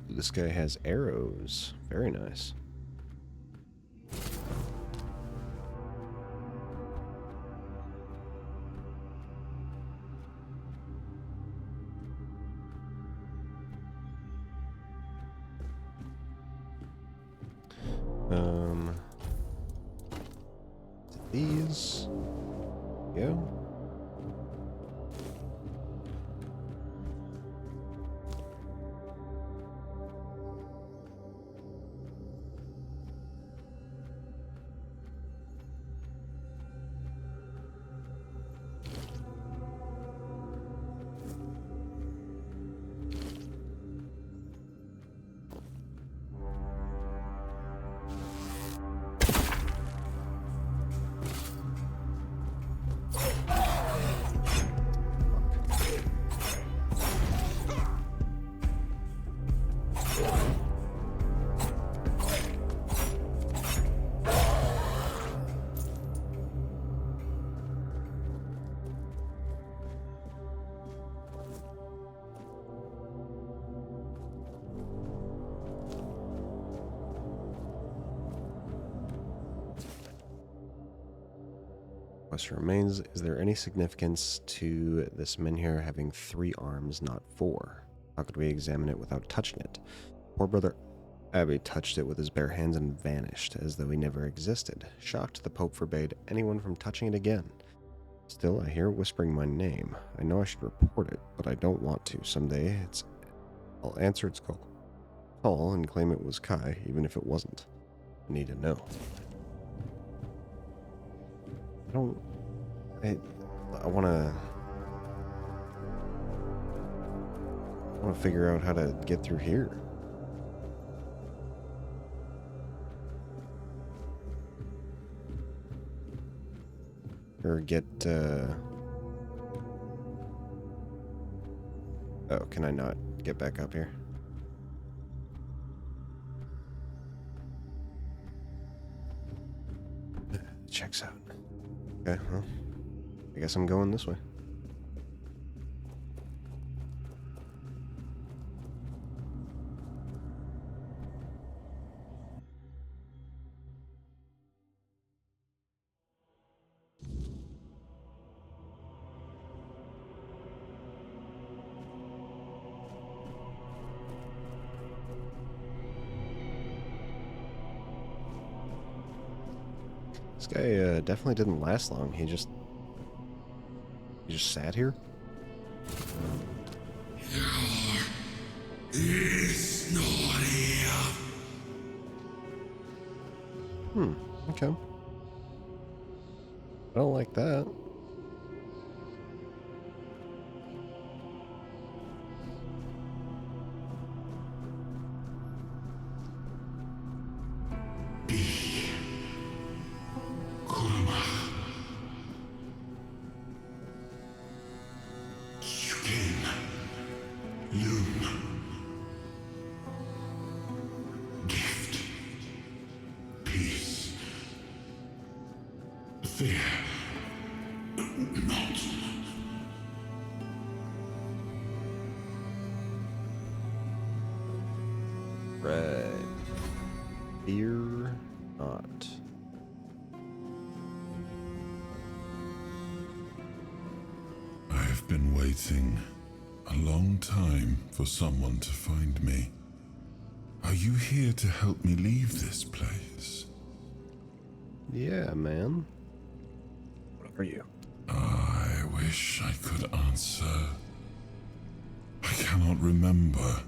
This guy has arrows. Very nice. These. Yeah. Question remains, is there any significance to this menhir having 3 arms, not 4? How could we examine it without touching it? Poor brother Abbey touched it with his bare hands and vanished, as though he never existed. Shocked, the Pope forbade anyone from touching it again. Still, I hear it whispering my name. I know I should report it, but I don't want to. Someday, I'll answer its call and claim it was Kai, even if it wasn't. I need to know. I want to figure out how to get through here. Or get, oh, can I not get back up here? Checks out. Okay, well, I guess I'm going this way. This guy definitely didn't last long. He just sat here. It's not here. Okay. I don't like that. Fear not. I've been waiting a long time for someone to find me. Are you here to help me leave this place? Yeah, man. What are you? I wish I could answer. I cannot remember.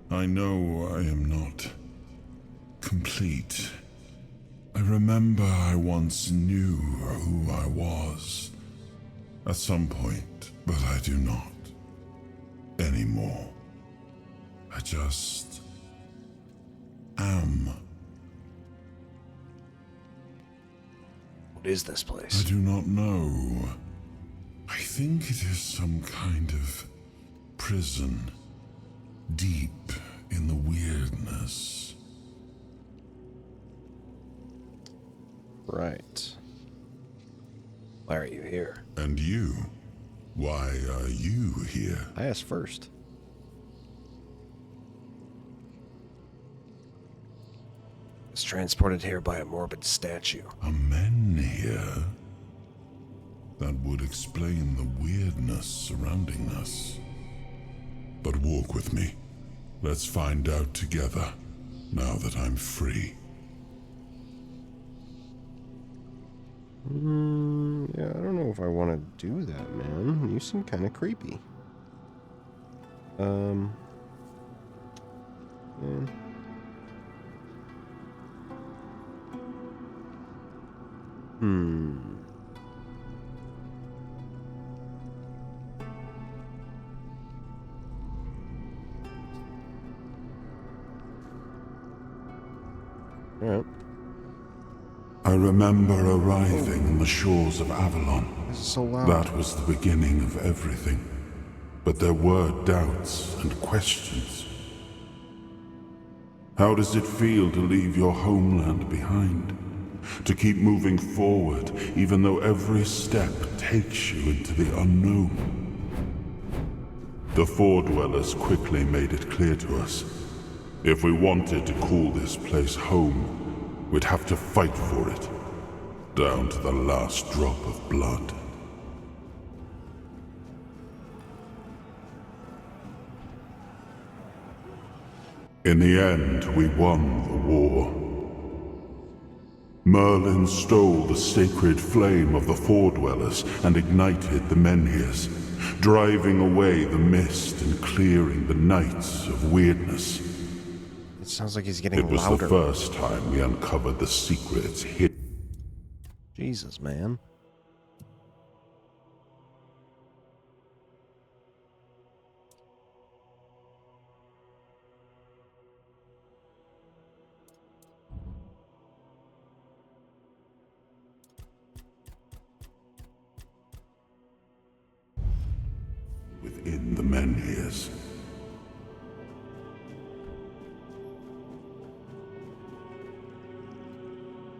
I know I am not complete. I remember I once knew who I was at some point, but I do not anymore. I just am. What is this place? I do not know. I think it is some kind of prison, deep in the weirdness. Right. Why are you here? And you? Why are you here? I asked first. I was transported here by a morbid statue. A menhir? That would explain the weirdness surrounding us. But walk with me. Let's find out together, now that I'm free. Yeah, I don't know if I want to do that, man. You seem kind of creepy. Yeah. All right. I remember arriving on the shores of Avalon. This is so loud. That was the beginning of everything. But there were doubts and questions. How does it feel to leave your homeland behind? To keep moving forward, even though every step takes you into the unknown? The Four Dwellers quickly made it clear to us. If we wanted to call this place home, we'd have to fight for it. down to the last drop of blood. In the end, we won the war. Merlin stole the sacred flame of the Foredwellers and ignited the Menhirs, driving away the mist and clearing the nights of weirdness. It sounds like he's getting louder. It was louder. the first time we uncovered the secrets hidden. Jesus, man. Within the Menhirs.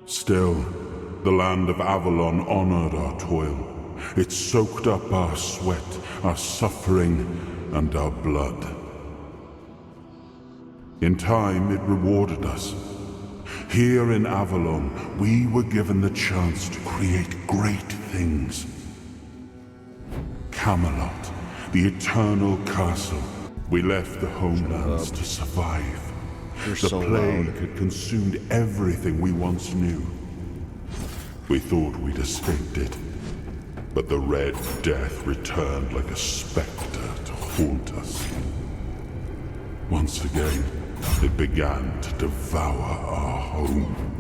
Still, the land of Avalon honored our toil. It soaked up our sweat, our suffering, and our blood. In time, it rewarded us. Here in Avalon, we were given the chance to create great things. Camelot, the eternal castle. We left the homelands to survive. The plague had consumed everything we once knew. We thought we'd escaped it, but the Red Death returned like a specter to haunt us. Once again, it began to devour our home.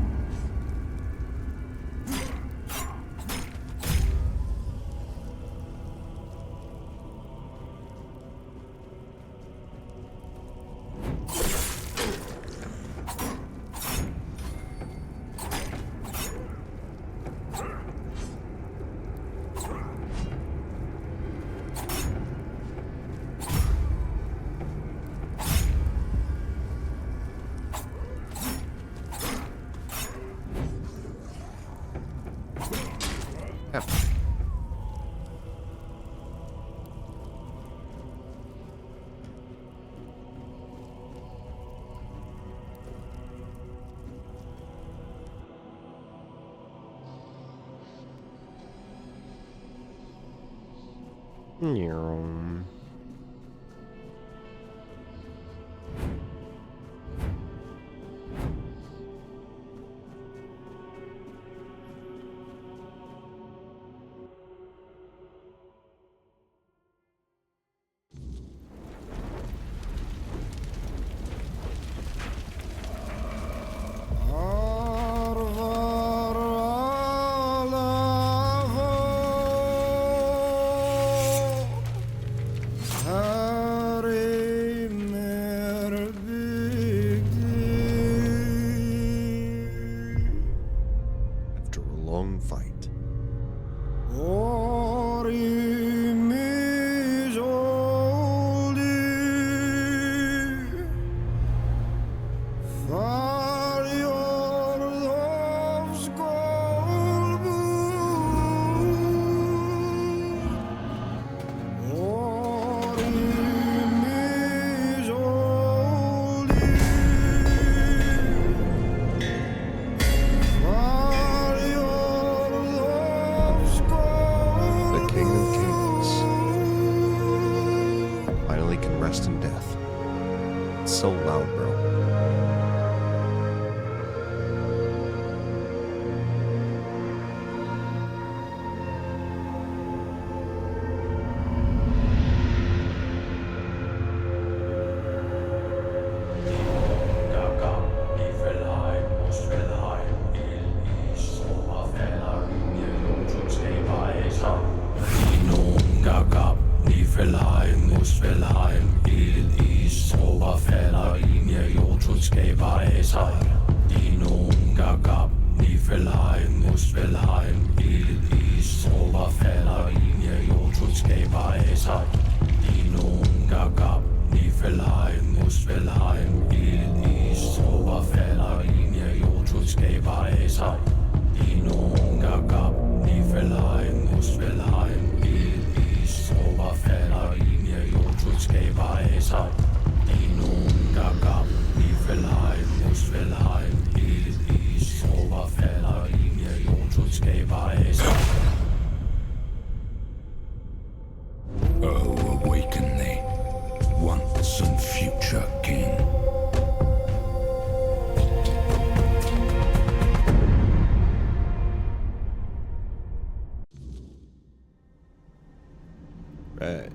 Right.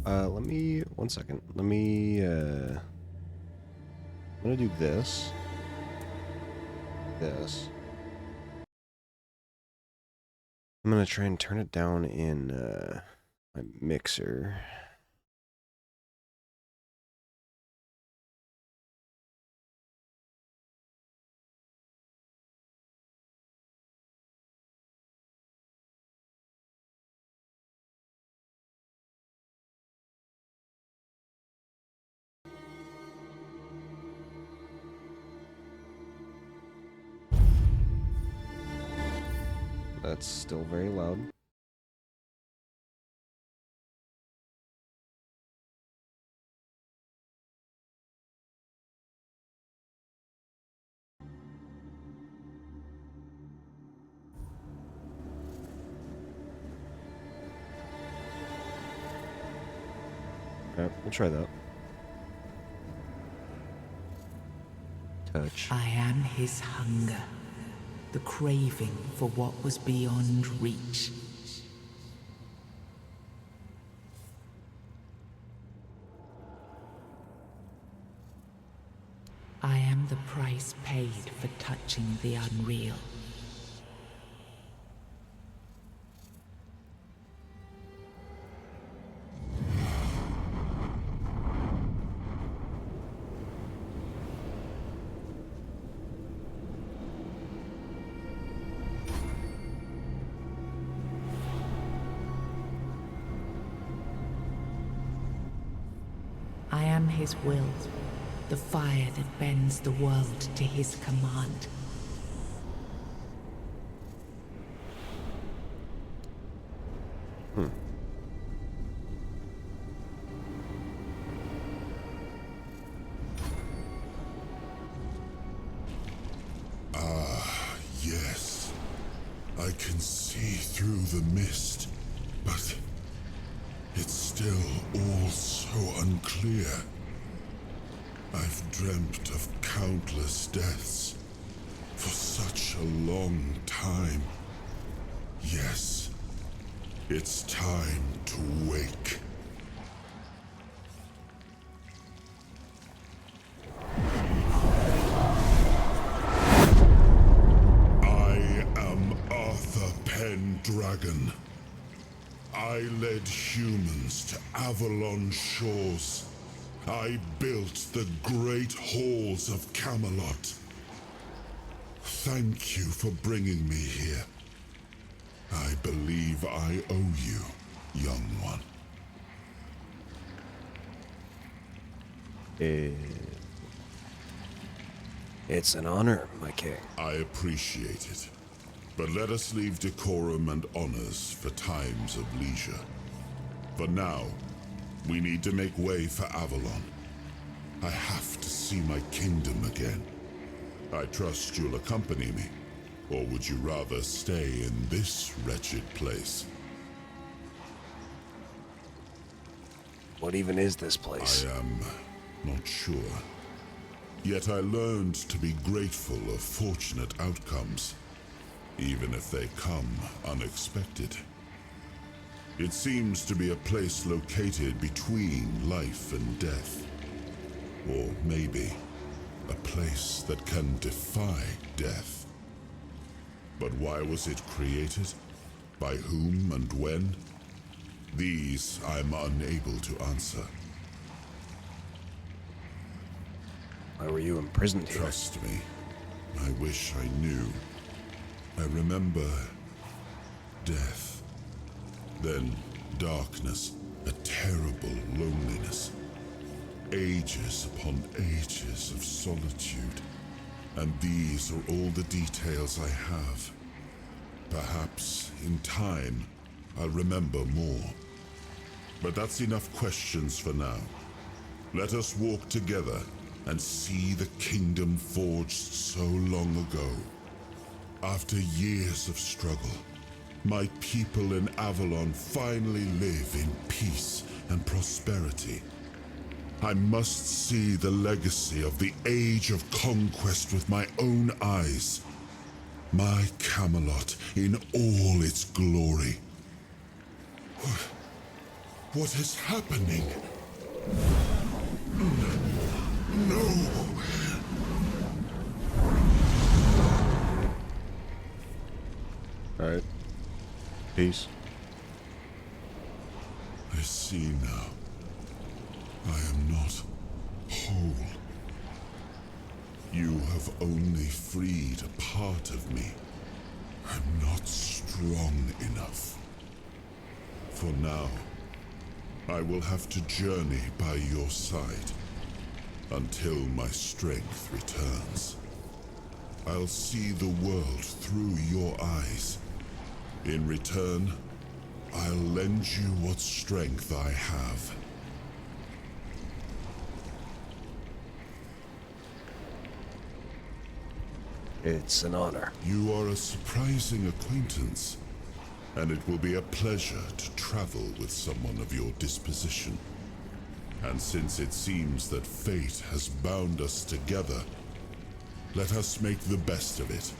Let me, one second. Let me, I'm gonna do this. This. I'm gonna try and turn it down in, my mixer. That's still very loud. Alright, we'll try that. Touch. I am his hunger, the craving for what was beyond reach. I am the price paid for touching the unreal. I am his will, the fire that bends the world to his command. Yes, I can see through the mist, but it's still all so unclear. I've dreamt of countless deaths for such a long time. Yes, it's time to wake. Dragon. I led humans to Avalon shores. I built the great halls of Camelot. Thank you for bringing me here. I believe I owe you, young one. It's an honor, my king. I appreciate it. But let us leave decorum and honors for times of leisure. For now, we need to make way for Avalon. I have to see my kingdom again. I trust you'll accompany me. Or would you rather stay in this wretched place? What even is this place? I am not sure. Yet I learned to be grateful of fortunate outcomes, even if they come unexpected. It seems to be a place located between life and death. Or maybe a place that can defy death. But why was it created? By whom and when? These I'm unable to answer. Why were you imprisoned here? Trust me, I wish I knew. I remember death, then darkness, a terrible loneliness, ages upon ages of solitude, and these are all the details I have. Perhaps, in time, I'll remember more. But that's enough questions for now. Let us walk together and see the kingdom forged so long ago. After years of struggle, my people in Avalon finally live in peace and prosperity. I must see the legacy of the Age of Conquest with my own eyes. My Camelot in all its glory. What is happening? No! Alright. Peace. I see now. I am not whole. You have only freed a part of me. I'm not strong enough. For now, I will have to journey by your side until my strength returns. I'll see the world through your eyes. In return, I'll lend you what strength I have. It's an honor. You are a surprising acquaintance, and it will be a pleasure to travel with someone of your disposition. And since it seems that fate has bound us together, let us make the best of it.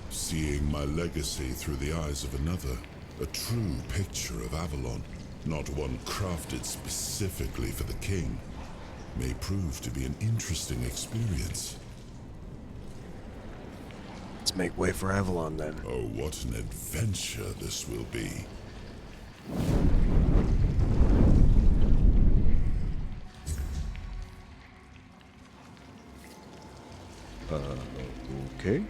Seeing my legacy through the eyes of another, a true picture of Avalon, not one crafted specifically for the king, may prove to be an interesting experience. Let's make way for Avalon then. Oh, what an adventure this will be. Okay.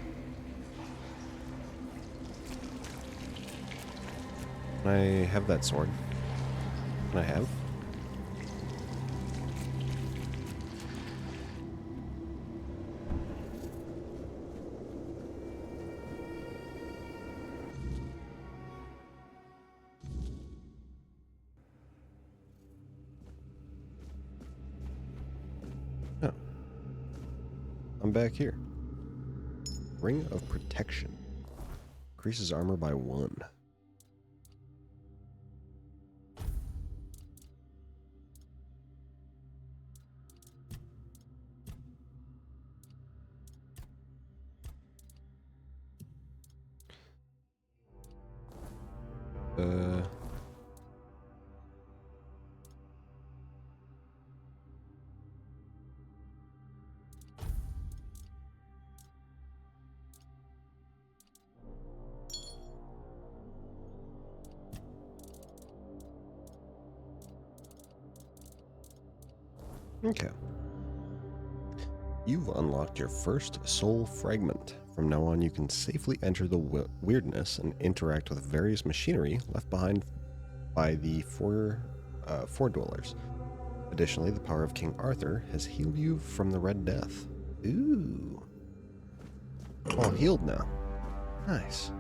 Can I have that sword? Can I have? Oh. I'm back here. Ring of Protection. Increases armor by 1. Okay. You've unlocked your first soul fragment. From now on, you can safely enter the weirdness and interact with various machinery left behind by the four dwellers. Additionally, the power of King Arthur has healed you from the Red Death. Ooh. All healed now. Nice.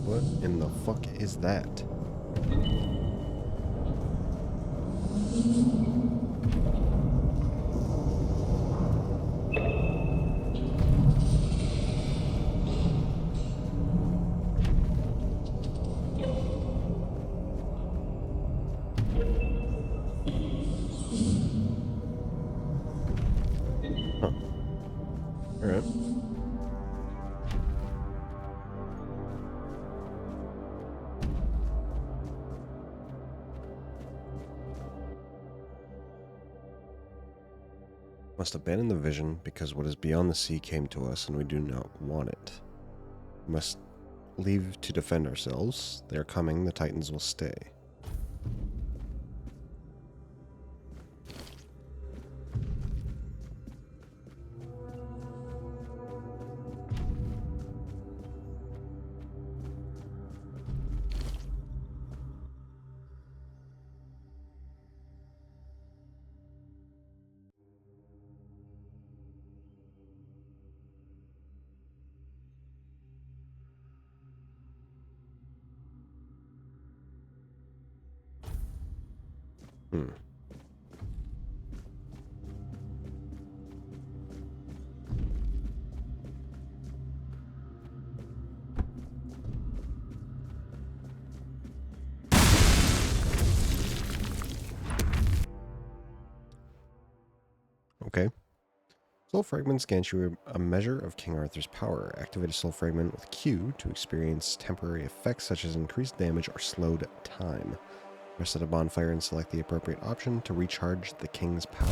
What in the fuck is that? Huh. Alright. Must abandon the vision because what is beyond the sea came to us and we do not want it. We must leave to defend ourselves. They are coming, the Titans will stay. Okay. Soul fragments grant you a measure of King Arthur's power. Activate a soul fragment with Q to experience temporary effects such as increased damage or slowed time. Press at a bonfire and select the appropriate option to recharge the king's power.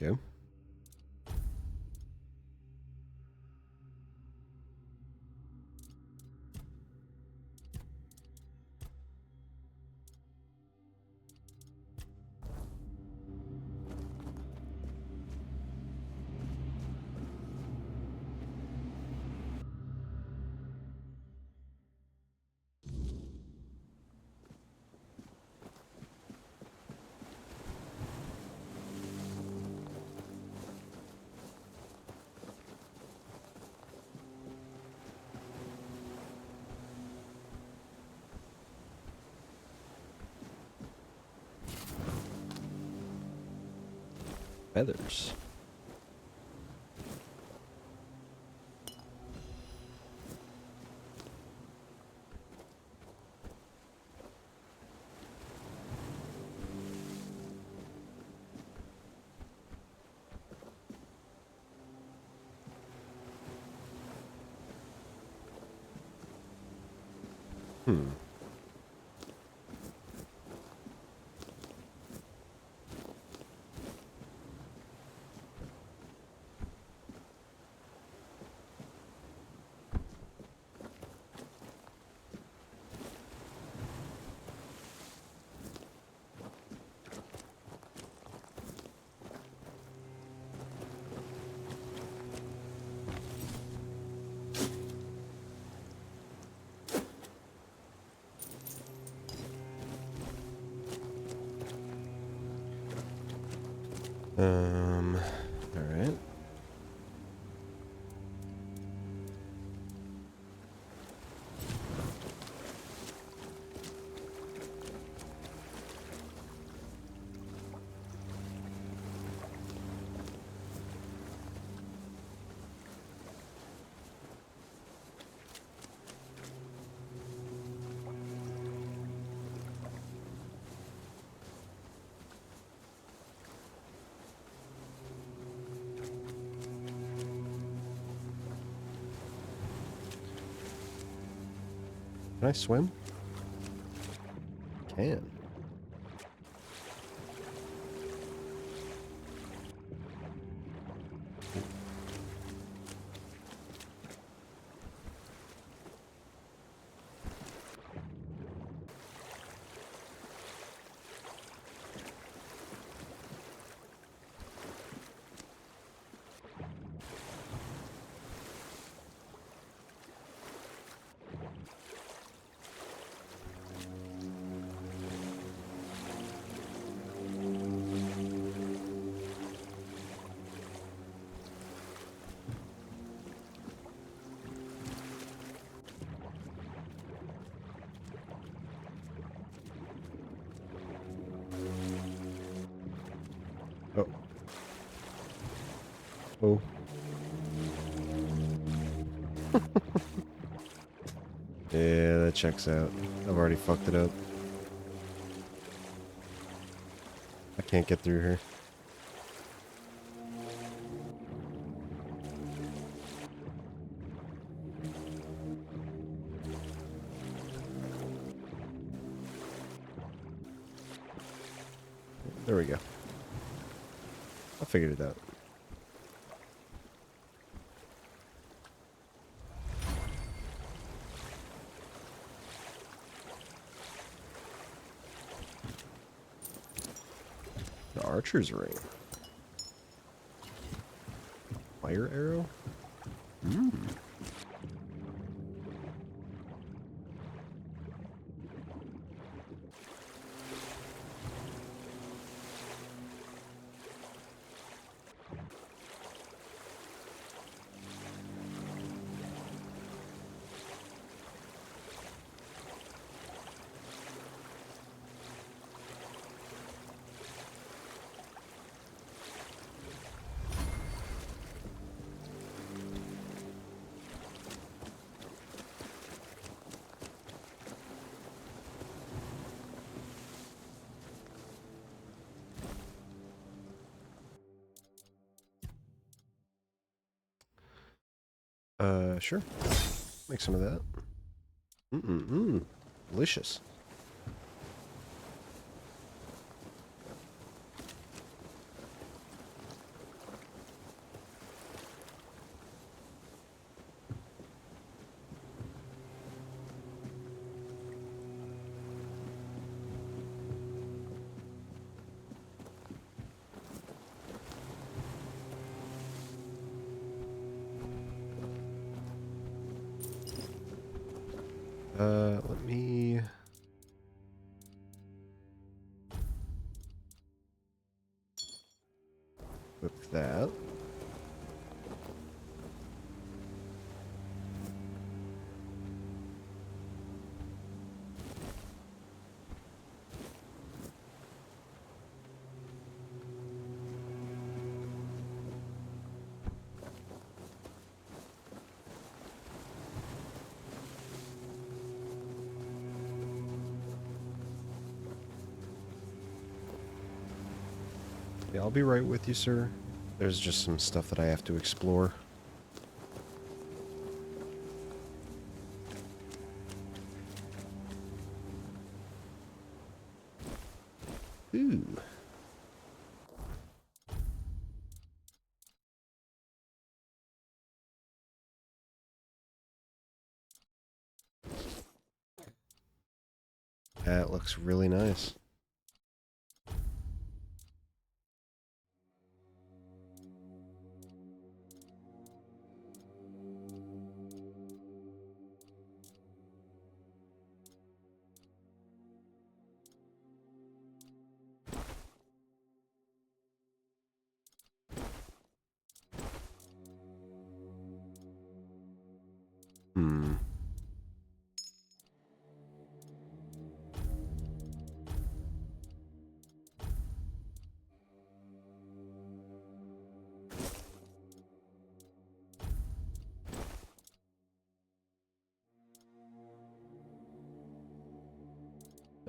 Okay. Feathers. All right. Can I swim? Can. Oh. Oh. Yeah, that checks out. I've already fucked it up. I can't get through here. There we go. I figured it out. The archer's ring. Fire arrow? Sure. Make some of that. Delicious. Let me... Equip that. Yeah, I'll be right with you, sir. There's just some stuff that I have to explore. Ooh. That looks really nice. Hmm.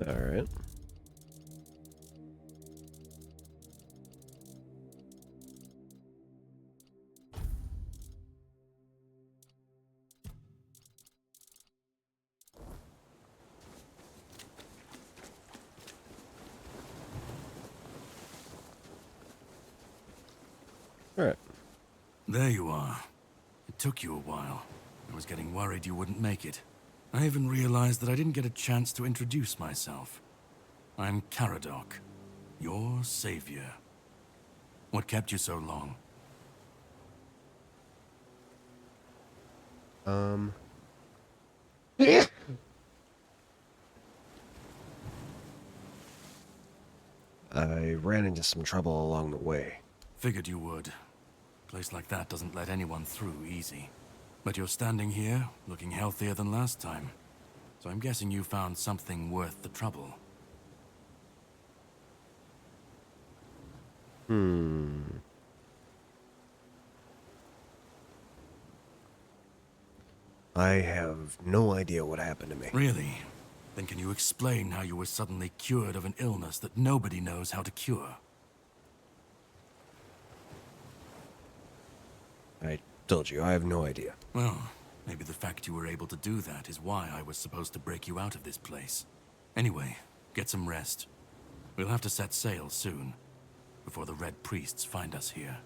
All right. All right. There you are. It took you a while. I was getting worried you wouldn't make it. I even realized that I didn't get a chance to introduce myself. I'm Caradoc, your savior. What kept you so long? I ran into some trouble along the way. Figured you would. A place like that doesn't let anyone through easy. But you're standing here, looking healthier than last time. So I'm guessing you found something worth the trouble. I have no idea what happened to me. Really? Then can you explain how you were suddenly cured of an illness that nobody knows how to cure? I told you, I have no idea. Well, maybe the fact you were able to do that is why I was supposed to break you out of this place. Anyway, get some rest. We'll have to set sail soon, before the Red Priests find us here.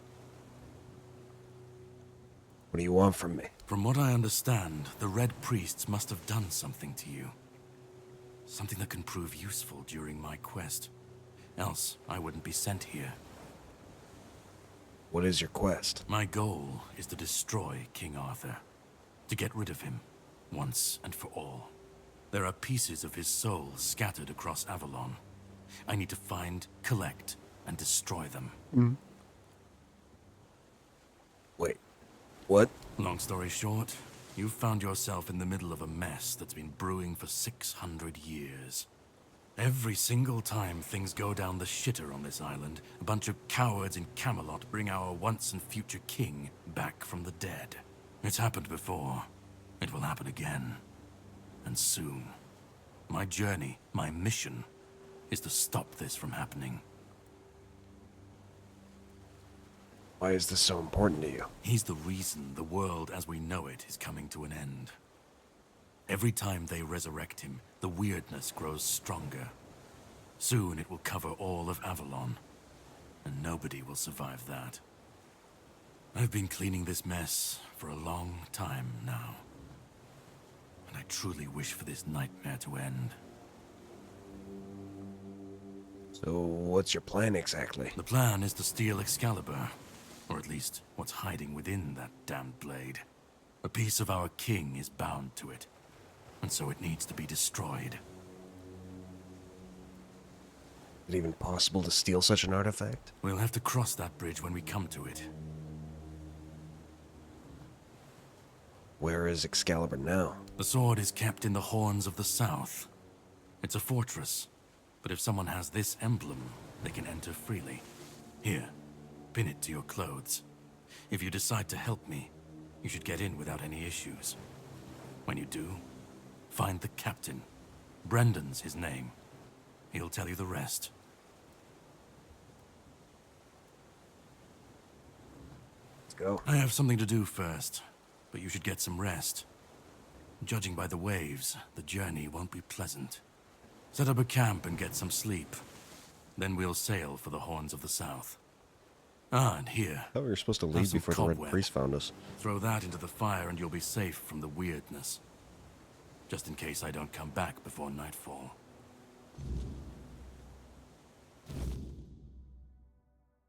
What do you want from me? From what I understand, the Red Priests must have done something to you. Something that can prove useful during my quest. Else, I wouldn't be sent here. What is your quest? My goal is to destroy King Arthur. To get rid of him, once and for all. There are pieces of his soul scattered across Avalon. I need to find, collect, and destroy them. Wait, what? Long story short, you've found yourself in the middle of a mess that's been brewing for 600 years. Every single time things go down the shitter on this island, a bunch of cowards in Camelot bring our once and future king back from the dead. It's happened before. It will happen again. And soon. My journey, my mission, is to stop this from happening. Why is this so important to you? He's the reason the world as we know it is coming to an end. Every time they resurrect him, the weirdness grows stronger. Soon it will cover all of Avalon, and nobody will survive that. I've been cleaning this mess for a long time now, and I truly wish for this nightmare to end. So, what's your plan exactly? The plan is to steal Excalibur, or at least what's hiding within that damned blade. A piece of our king is bound to it, and so it needs to be destroyed. Is it even possible to steal such an artifact? We'll have to cross that bridge when we come to it. Where is Excalibur now? The sword is kept in the Horns of the South. It's a fortress, but if someone has this emblem, they can enter freely. Here, pin it to your clothes. If you decide to help me, you should get in without any issues. When you do, find the captain. Brendan's his name. He'll tell you the rest. Let's go. I have something to do first, but you should get some rest. Judging by the waves, the journey won't be pleasant. Set up a camp and get some sleep. Then we'll sail for the Horns of the South. Ah, and here. I thought we were supposed to have leave some before the Red cobweb. Priest found us. Throw that into the fire and you'll be safe from the weirdness. Just in case I don't come back before nightfall.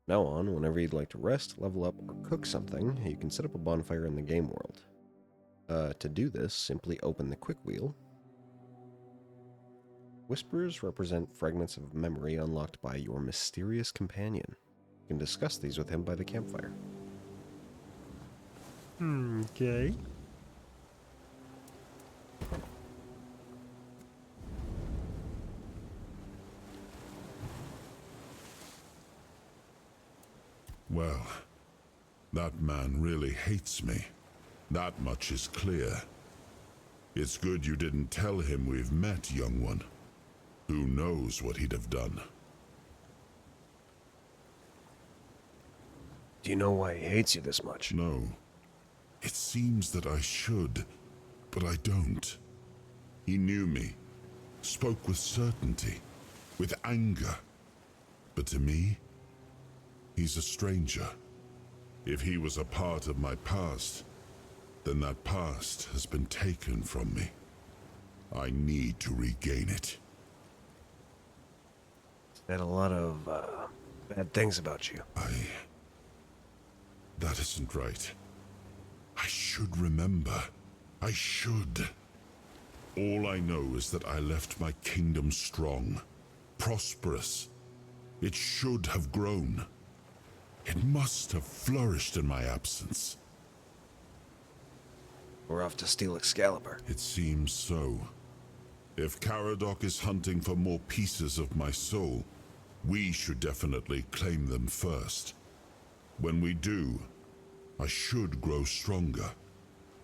Now on, whenever you'd like to rest, level up, or cook something, you can set up a bonfire in the game world. To do this, simply open the quick wheel. Whispers represent fragments of memory unlocked by your mysterious companion. You can discuss these with him by the campfire. Okay. Well, that man really hates me. That much is clear. It's good you didn't tell him we've met, young one. Who knows what he'd have done? Do you know why he hates you this much? No. It seems that I should, but I don't. He knew me, spoke with certainty, with anger. But to me, he's a stranger. If he was a part of my past, then that past has been taken from me. I need to regain it. Said a lot of bad things about you. That isn't right. I should remember. I should. All I know is that I left my kingdom strong, prosperous. It should have grown. It must have flourished in my absence. We're off to steal Excalibur. It seems so. If Caradoc is hunting for more pieces of my soul, we should definitely claim them first. When we do, I should grow stronger.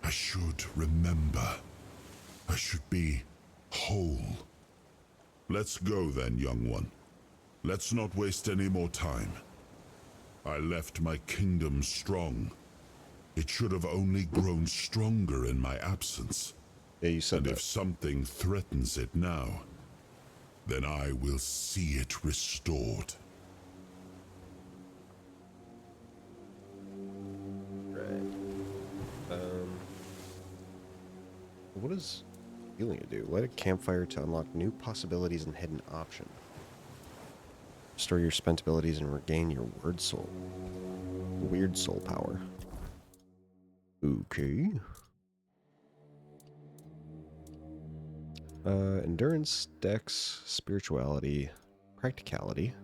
I should remember. I should be whole. Let's go then, young one. Let's not waste any more time. I left my kingdom strong. It should have only grown stronger in my absence. Yeah, you said and that. If something threatens it now, then I will see it restored. Right. What does healing do? Light a campfire to unlock new possibilities and hidden options. Restore your spent abilities and regain your weird soul power. Okay. Endurance, dex, spirituality, practicality.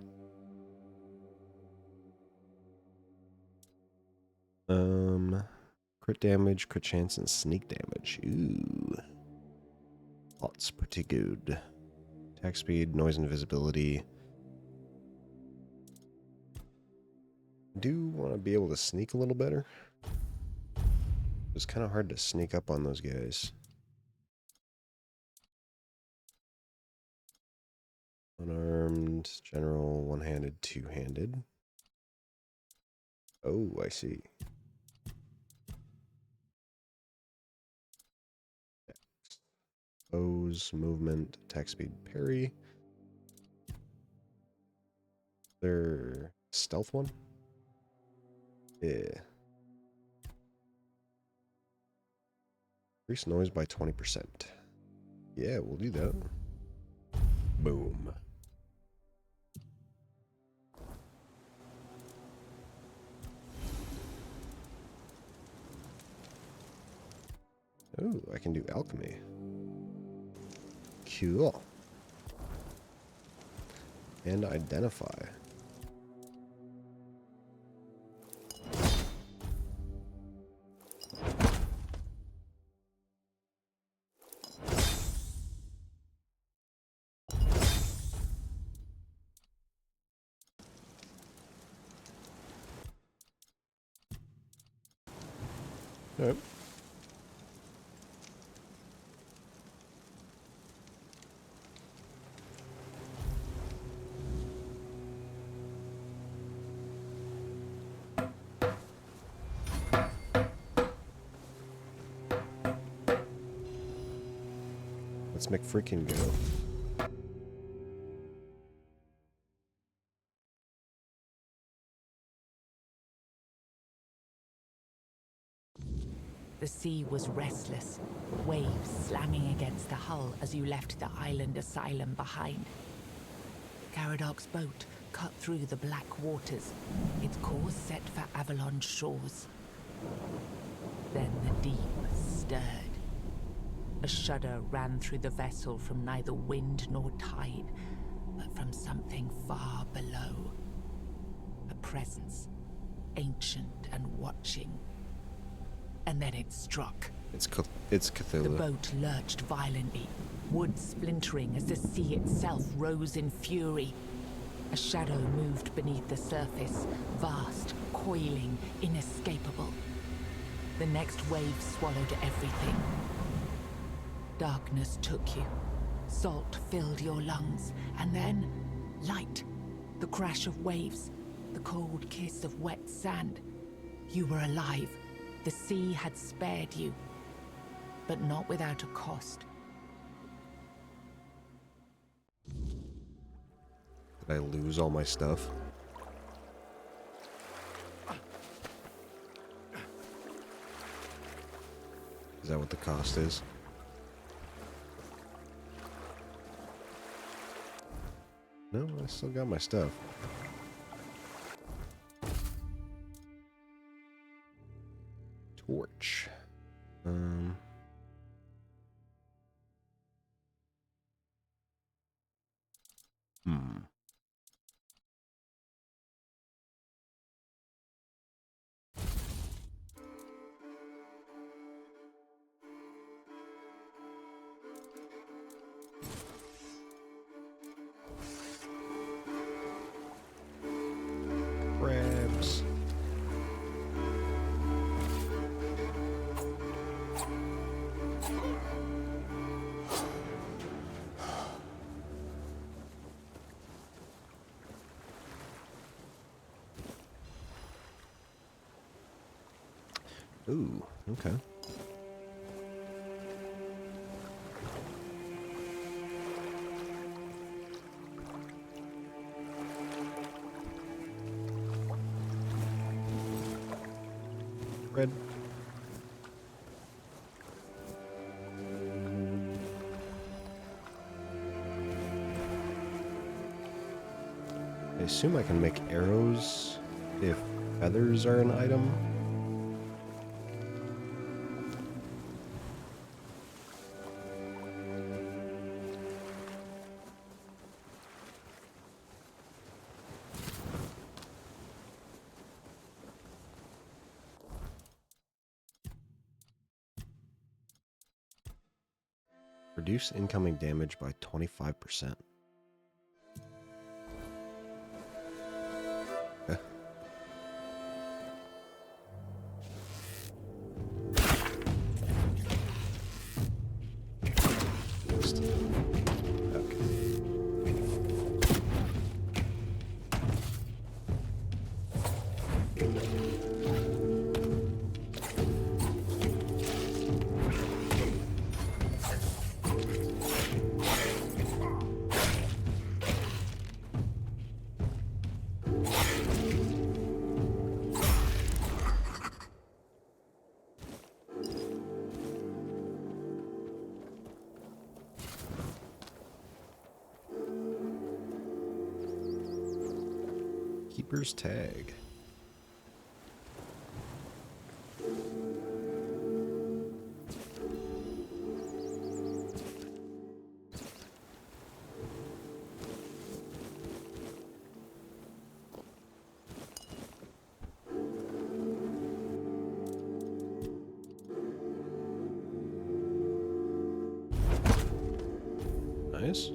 Crit damage, crit chance, and sneak damage. Ooh. That's pretty good. Attack speed, noise invisibility. Do want to be able to sneak a little better. It's kind of hard to sneak up on those guys. Unarmed, general, one-handed, two-handed. Oh, I see. Pose, movement, attack speed, parry. Their stealth one? Yeah. Increase noise by 20%. Yeah, we'll do that. Boom. Oh, I can do alchemy. Cool. And identify. Alright. Let's make freaking go. The sea was restless, waves slamming against the hull as you left the island asylum behind. Caradoc's boat cut through the black waters, its course set for Avalon's shores. Then the deep stirred. A shudder ran through the vessel from neither wind nor tide, but from something far below. A presence, ancient and watching. And then it struck. It's Cthulhu. The boat lurched violently, wood splintering as the sea itself rose in fury. A shadow moved beneath the surface, vast, coiling, inescapable. The next wave swallowed everything. Darkness took you. Salt filled your lungs, and then light. The crash of waves, the cold kiss of wet sand. You were alive. The sea had spared you, but not without a cost. Did I lose all my stuff? Is that what the cost is? No, I still got my stuff. Torch. Crabs. Ooh, okay. Red. I assume I can make arrows if feathers are an item. Reduce incoming damage by 25%. Okay. Okay. Keeper's Tag. Nice.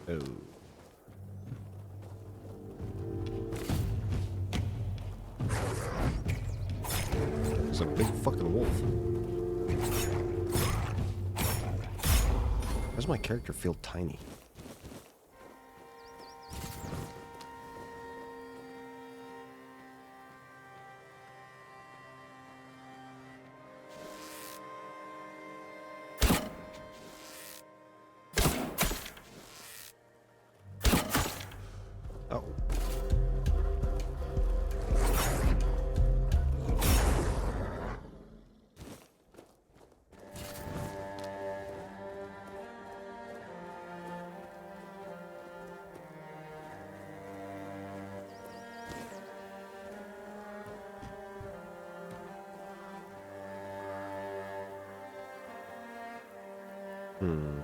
Oh. It's a big fucking wolf. Why does my character feel tiny? Oh. Hmm.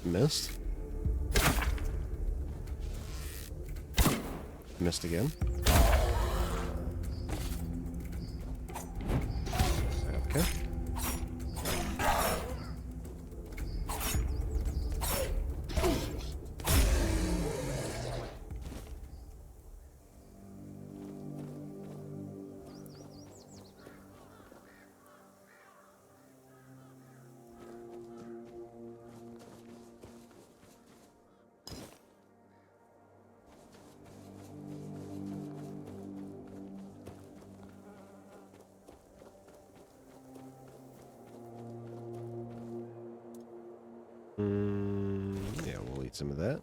Missed. Missed again. Okay. Yeah, we'll eat some of that.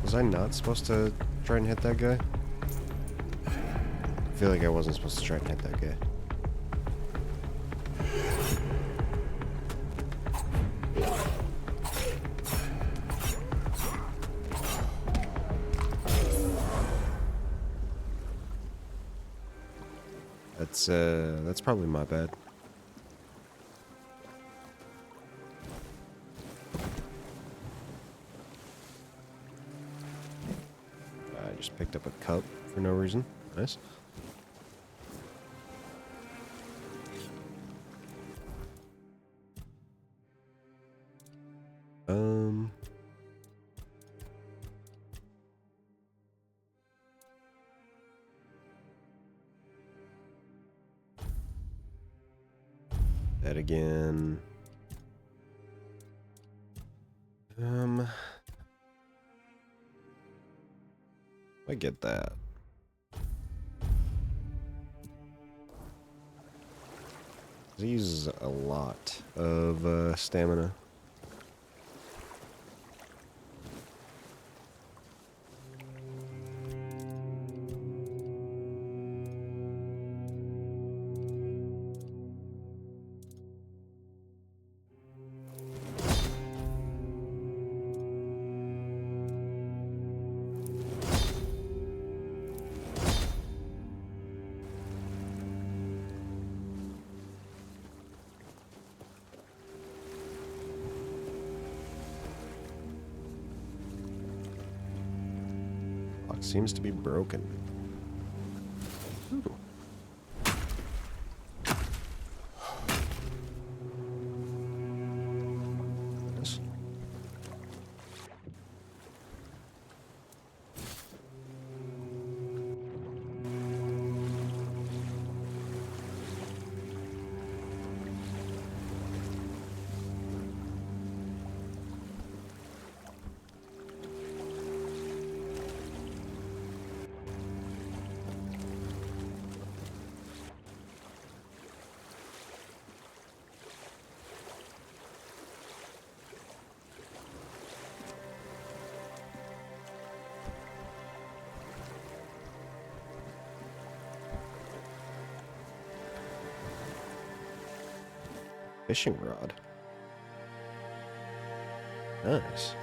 Was I not supposed to try and hit that guy? I feel like I wasn't supposed to try and hit that guy. That's probably my bad. I just picked up a cup for no reason. Nice. That again. I get that. He uses a lot of stamina. Lock seems to be broken. Ooh. Yes. Fishing rod. Nice.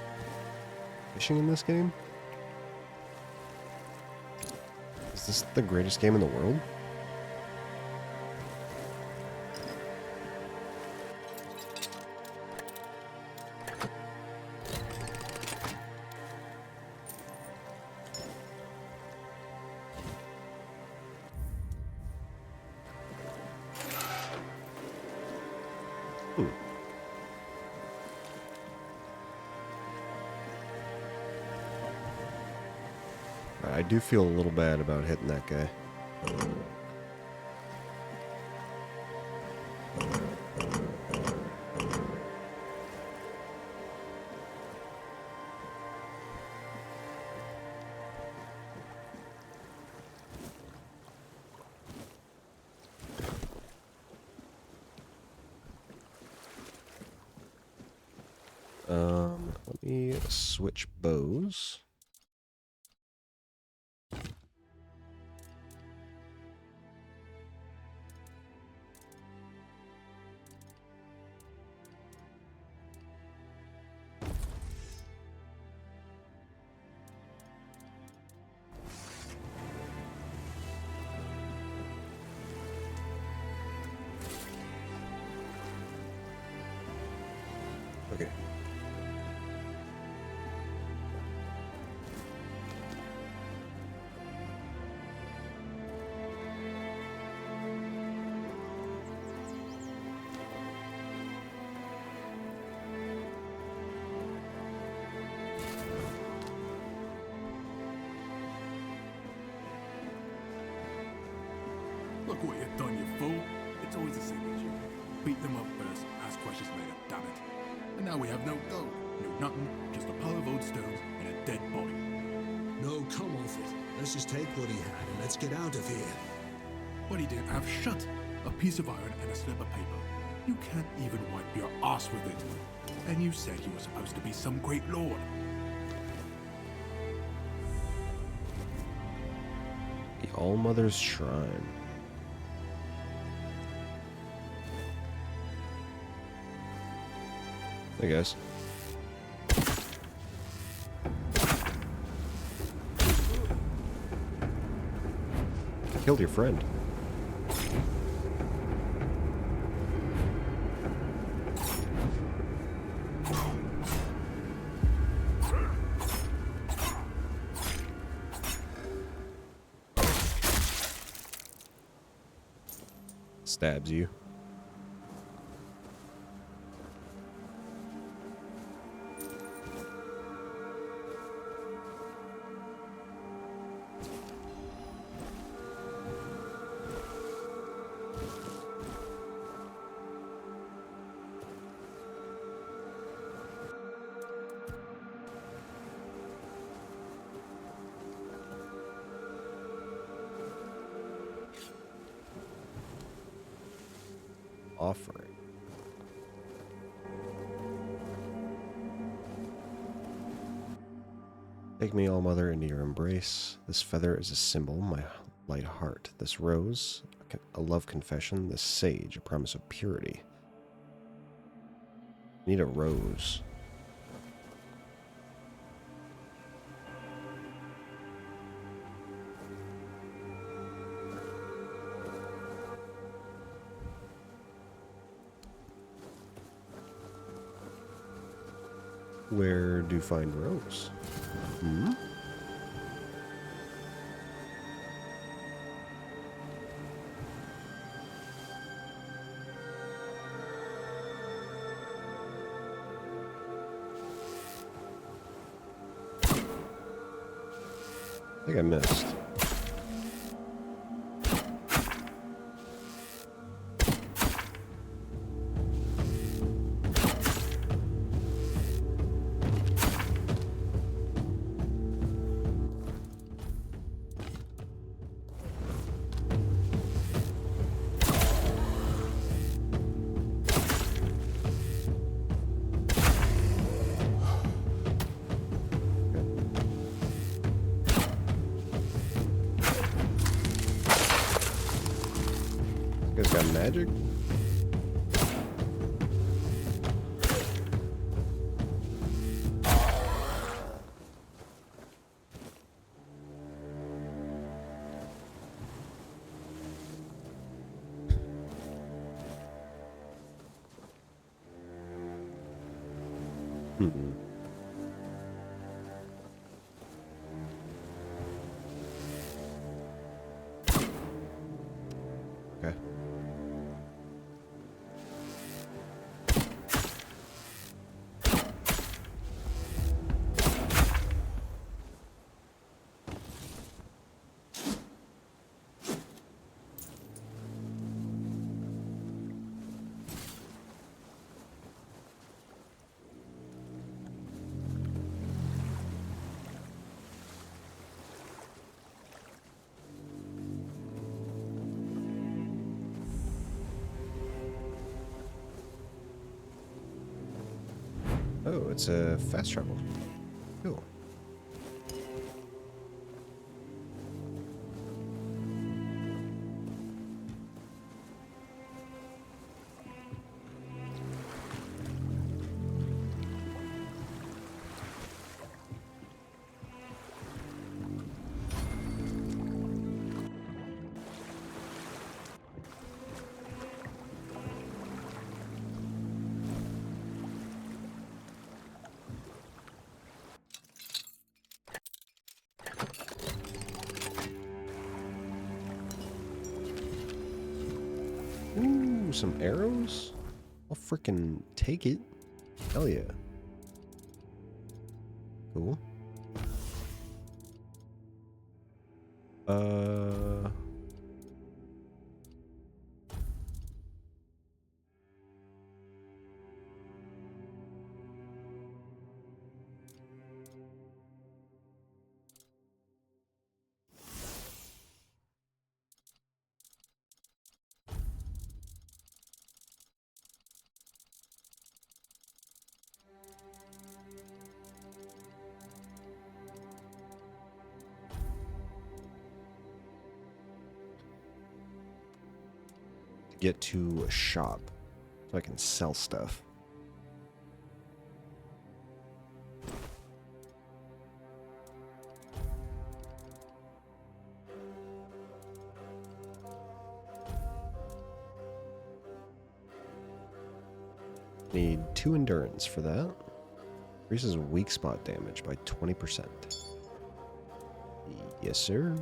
Fishing in this game? Is this the greatest game in the world? I do feel a little bad about hitting that guy. Let me switch bows. Okay. Look what you've done, you fool. It's always the same with you. Beat them up first, ask questions later, damn it. And now we have no gold, no nothing, just a pile of old stones and a dead body. No, come off it. Let's just take what he had and let's get out of here. What he didn't have shut. A piece of iron and a slip of paper. You can't even wipe your ass with it. And you said you were supposed to be some great lord. The All-Mother's Shrine. Hey guys. Killed your friend. Stabs you. offering. Take me, All Mother, into your embrace. This feather is a symbol, my light heart. This rose, a love confession. This sage, a promise of purity. Need a rose. Where do you find rose? Hmm? I think I missed. You guys got magic? Hmm. Okay. Oh, it's a fast travel. Cool. Ooh, some arrows? I'll freaking take it. Hell yeah. Cool. Get to a shop so I can sell stuff. Need 2 endurance for that. Increases weak spot damage by 20%. Yes, sir.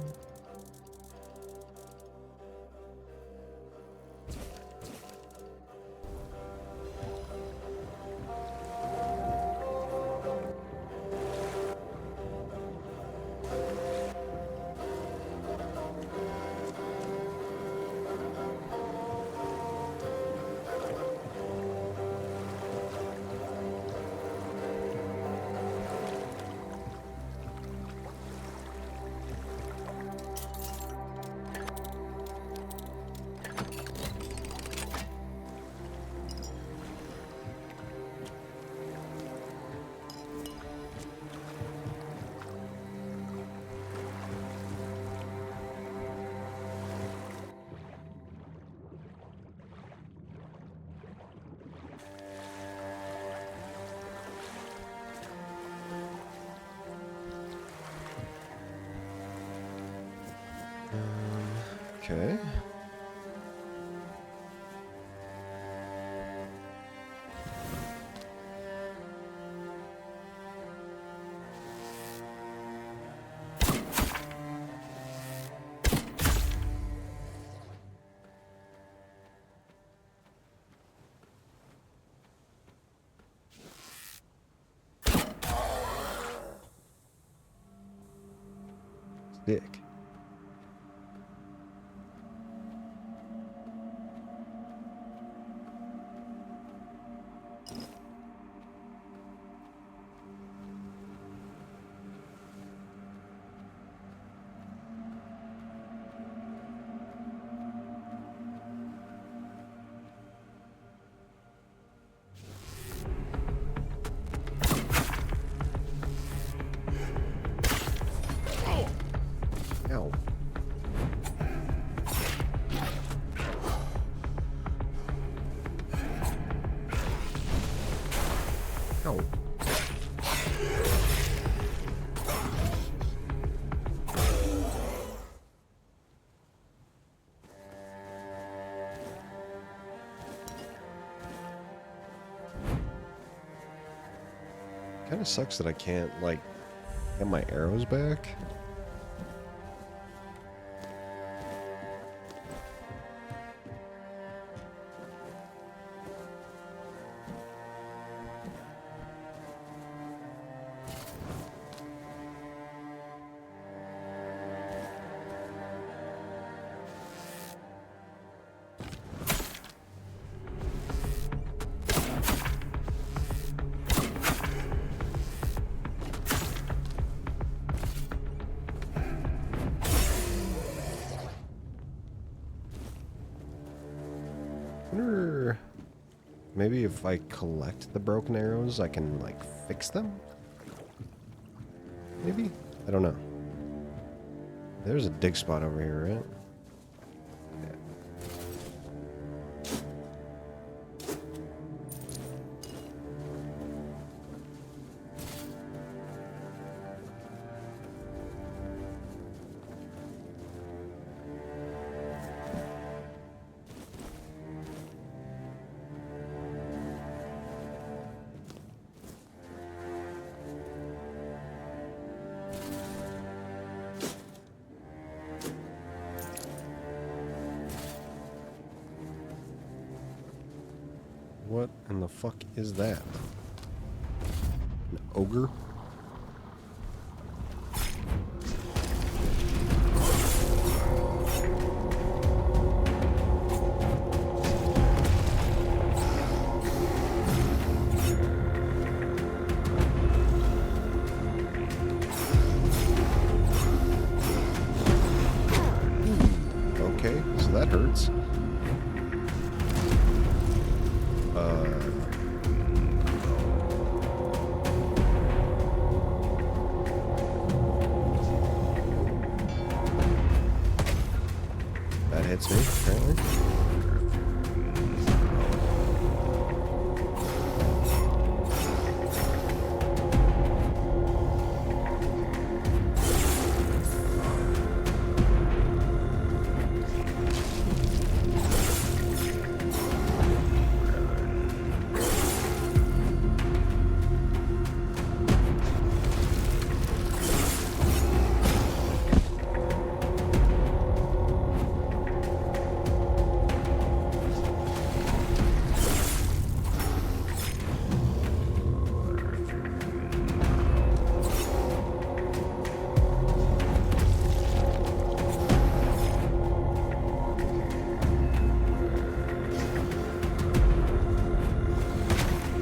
Okay. Dick. Ow. Ow. Kind of sucks that I can't, like, get my arrows back. Wonder, maybe if I collect the broken arrows, I can, like, fix them? Maybe? I don't know. There's a dig spot over here, right? What in the fuck is that? An ogre? Okay, so that hurts. That hits me, apparently.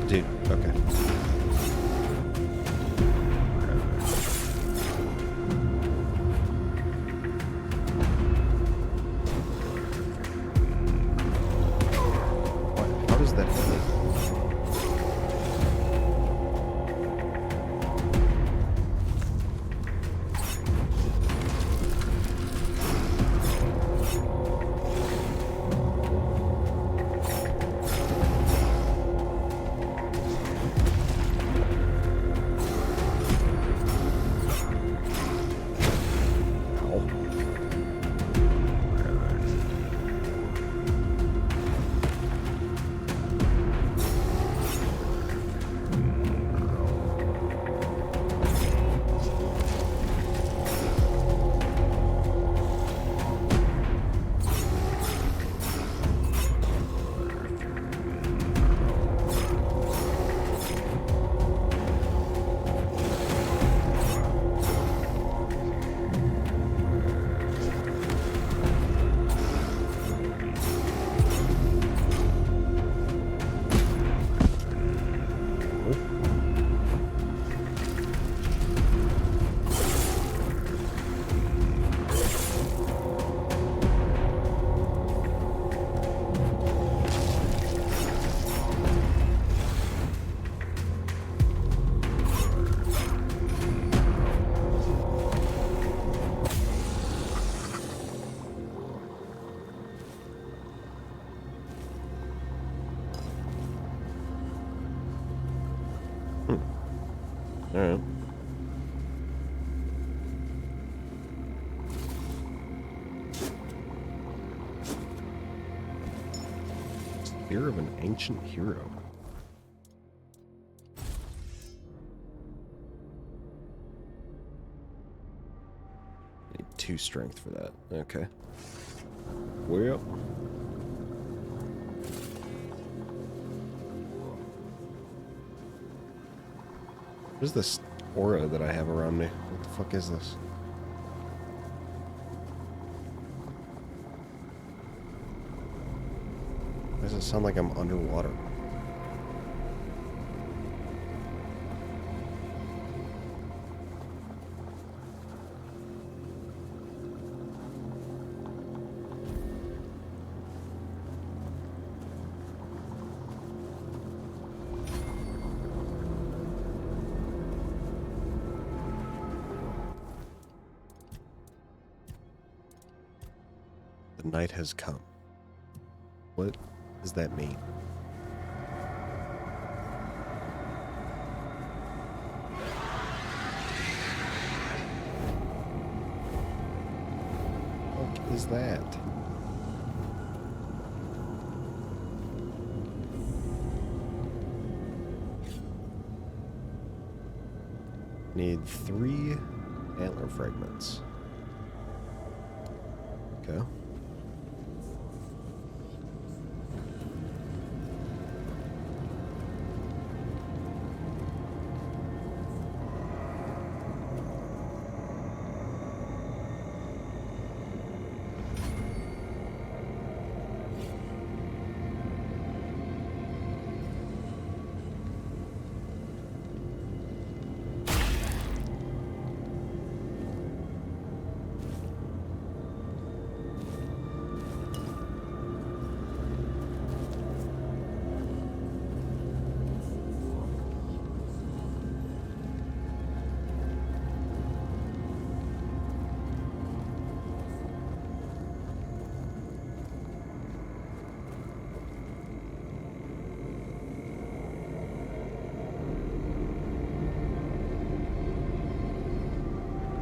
Dude, okay. What? How does that hit me? Alright. Spear of an ancient hero. Need 2 strength for that. Okay. Well. What is this aura that I have around me? What the fuck is this? Why does it sound like I'm underwater? The night has come. What does that mean? What is that? Need 3 antler fragments. Okay.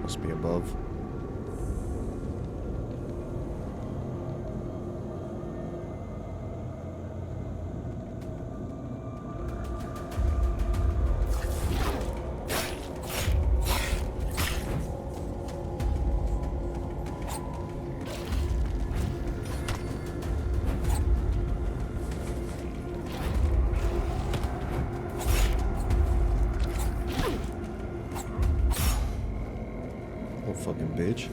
Must be above. Fucking bitch.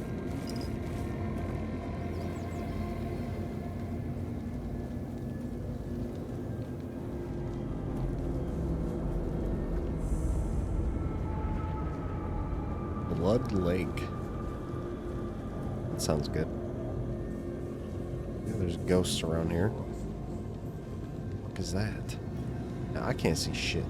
Blood Lake. That sounds good. Yeah, there's ghosts around here. What is that? I can't see shit.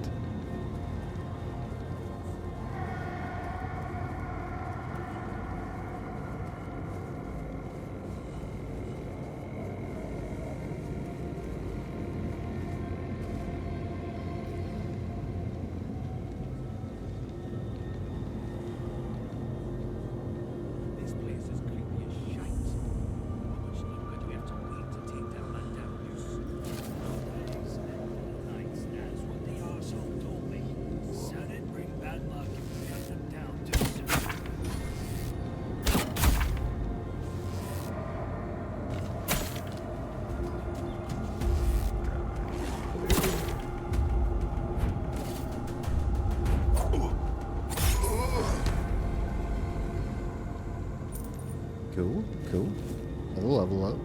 Cool, cool. Another level up.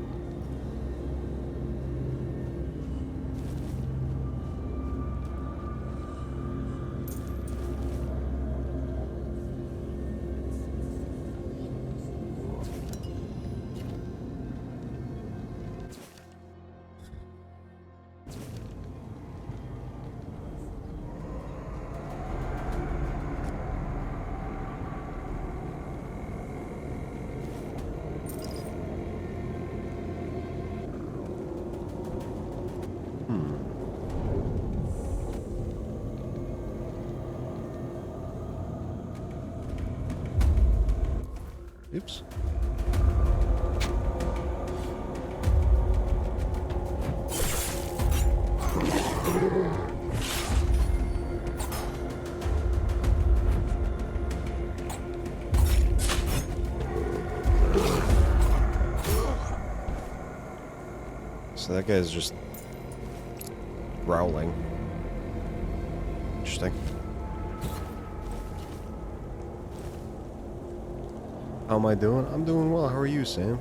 Oops. So that guy's just growling. Interesting. How am I doing? I'm doing well. How are you, Sam?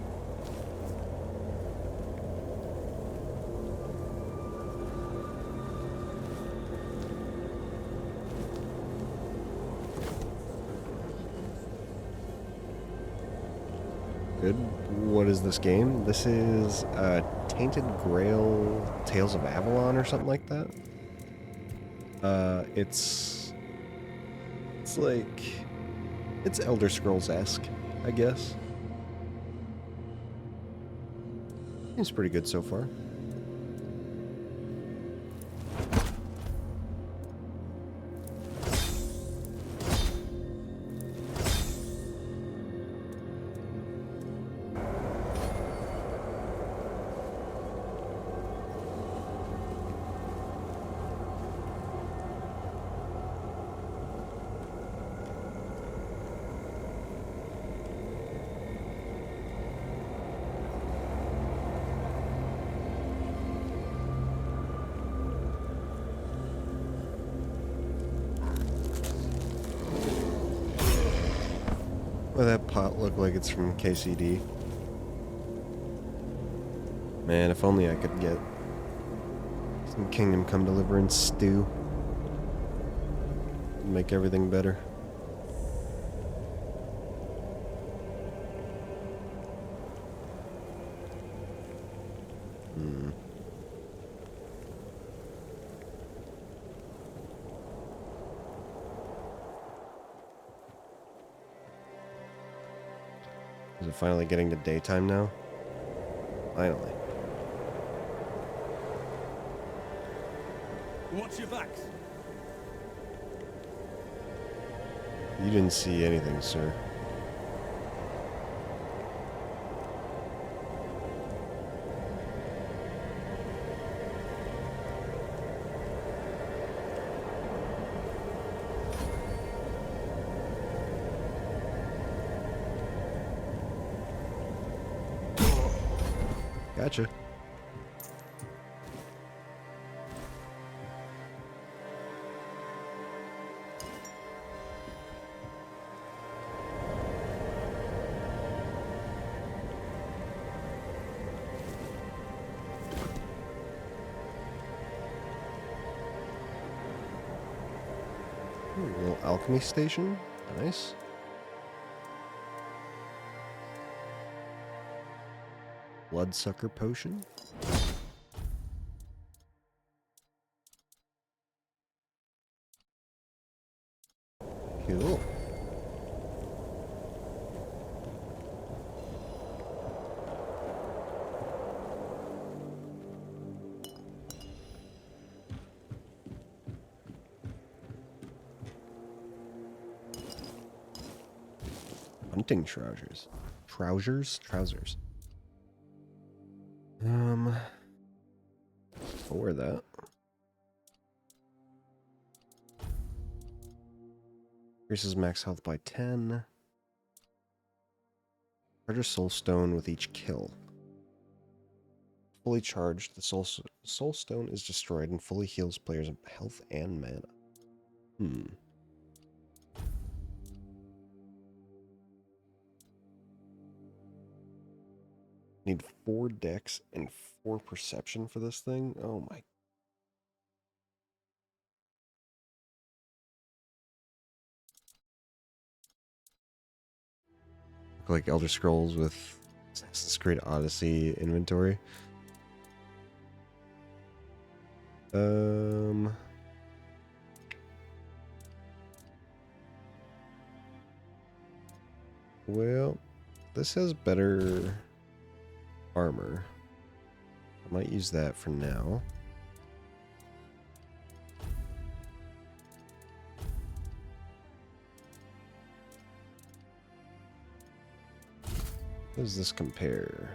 Good. What is this game? This is Tainted Grail Tales of Avalon or something like that. It's like it's Elder Scrolls-esque, I guess. Seems pretty good so far. Well, that pot looked like it's from KCD. Man, if only I could get some Kingdom Come Deliverance stew. Make everything better. Is it finally getting to daytime now? Finally. Watch your backs. You didn't see anything, sir. Gotcha. Ooh, a little alchemy station. Nice. Bloodsucker potion. Cool. Hunting trousers. Trousers. I'll wear that. Increases max health by 10. Charge a soul stone with each kill. Fully charged, the soul stone is destroyed and fully heals players' health and mana. Need 4 dex and 4 perception for this thing? Oh my. Look like Elder Scrolls with Assassin's Creed Odyssey inventory. Well, this has better armor. I might use that for now. How does this compare?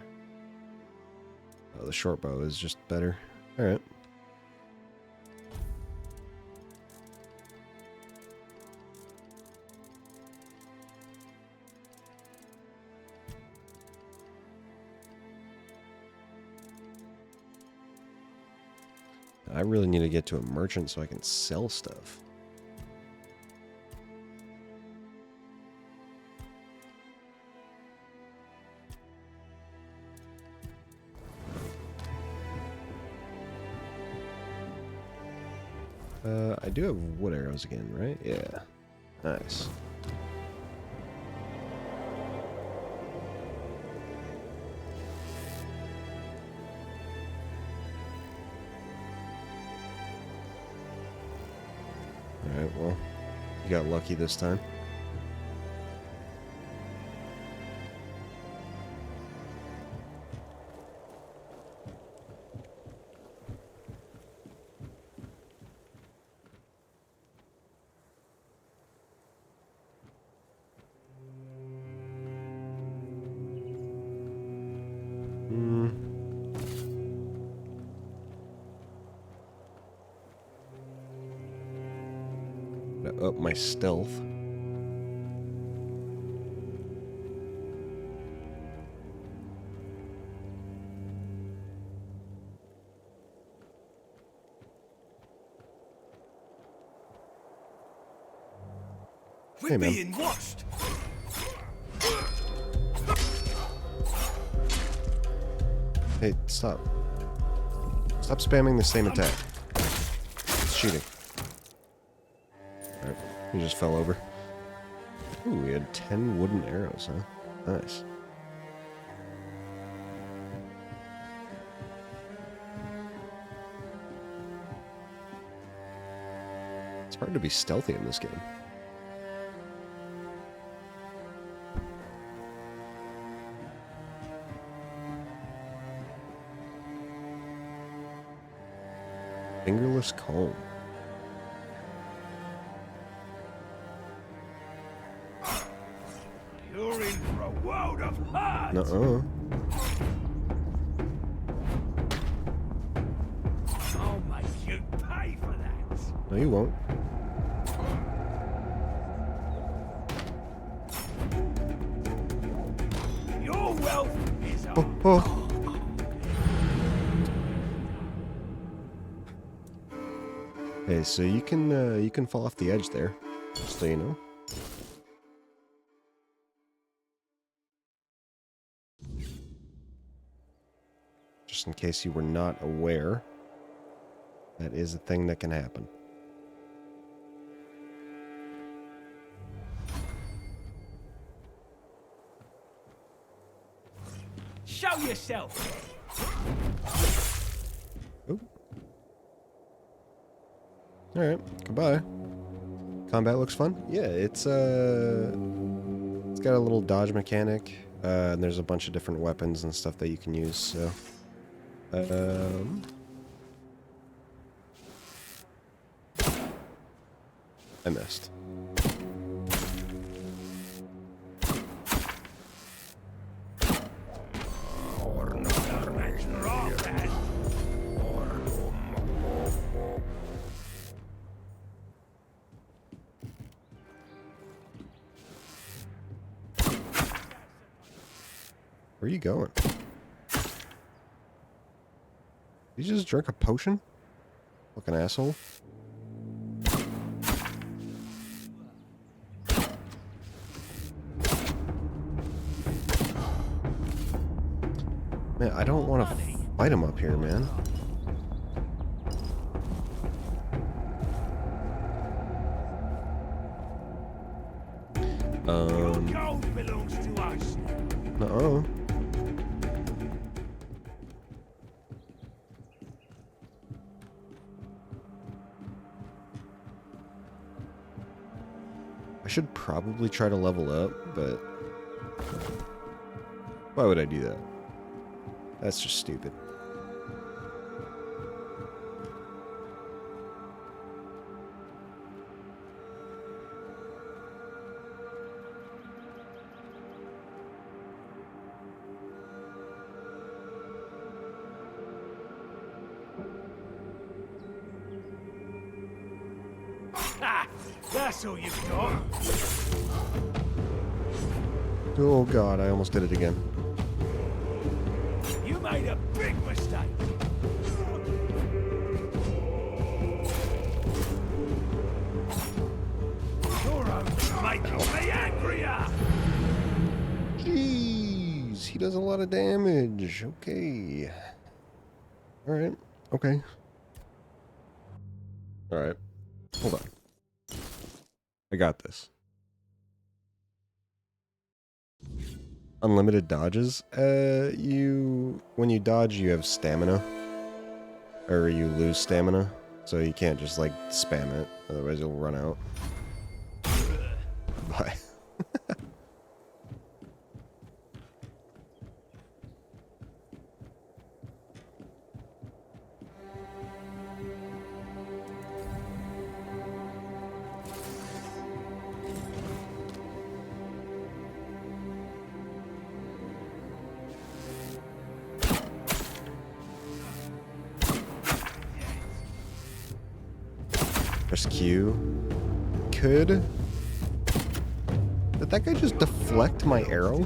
Oh, the short bow is just better. Alright. I really need to get to a merchant so I can sell stuff. I do have wood arrows again, right? Yeah. Nice. Alright, well, you got lucky this time. Up my stealth. We're being watched. Hey, stop. Stop spamming the same attack. It's cheating. Alright, he just fell over. Ooh, we had 10 wooden arrows, huh? Nice. It's hard to be stealthy in this game. Fingerless comb. You're in for a world of hurt. Nuh-uh. I'll make you pay for that. No, you won't. Your wealth is a Oh. Hey, so you can fall off the edge there, just so you know. Just in case you were not aware, that is a thing that can happen. show yourself. Ooh. Alright, goodbye. Combat looks fun. Yeah, it's got a little dodge mechanic, and there's a bunch of different weapons and stuff that you can use, so... I missed. Where are you going? Did you just drink a potion? Fucking asshole. Man, I don't want to fight him up here, man. Gold belongs to us. Nuh-uh. I should probably try to level up, but why would I do that? That's just stupid. Ha! That's all you've got. Oh god, I almost did it again. You made a big mistake. Your own's making me angrier. Jeez, he does a lot of damage. Okay. Alright, okay. Alright. Hold on. I got this. Unlimited dodges. When you dodge, you have stamina. Or you lose stamina. So you can't just, like, spam it. Otherwise you'll run out. Bye. Press Q. Did that guy just deflect my arrow?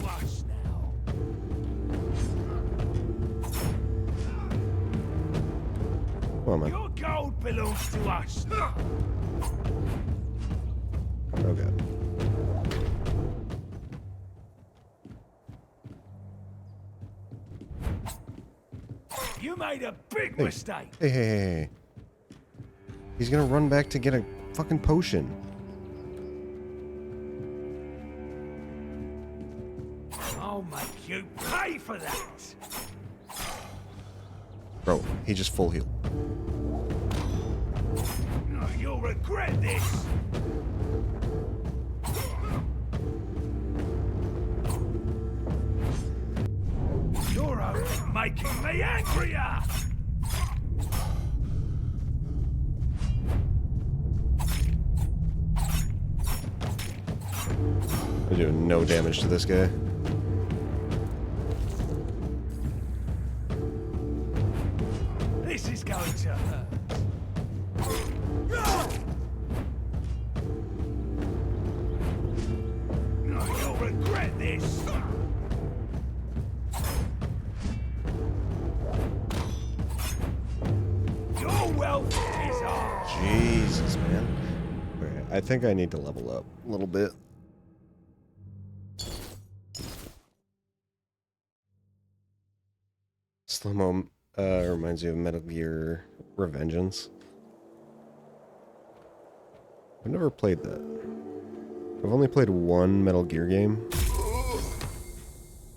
Come on, man. Your gold belongs to us. Oh god. You made a big mistake. Hey. He's gonna run back to get a fucking potion. I'll make you pay for that. Bro, he just full healed. Oh, you'll regret this. Your own's making me angrier. I'm doing no damage to this guy. This is going to hurt. No, you'll regret this. Your wealth is ours. Jesus, man. Okay, I think I need to level up a little bit. Slow-mo reminds you of Metal Gear Revengeance. I've never played that. I've only played one Metal Gear game.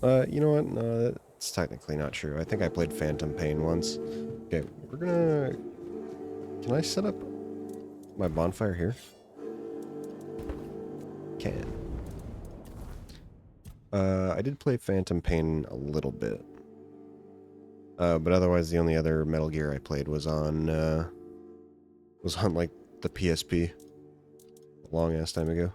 You know what? No, that's technically not true. I think I played Phantom Pain once. Okay, we're gonna... Can I set up my bonfire here? Can. I did play Phantom Pain a little bit. But otherwise, the only other Metal Gear I played was on like the PSP, a long ass time ago.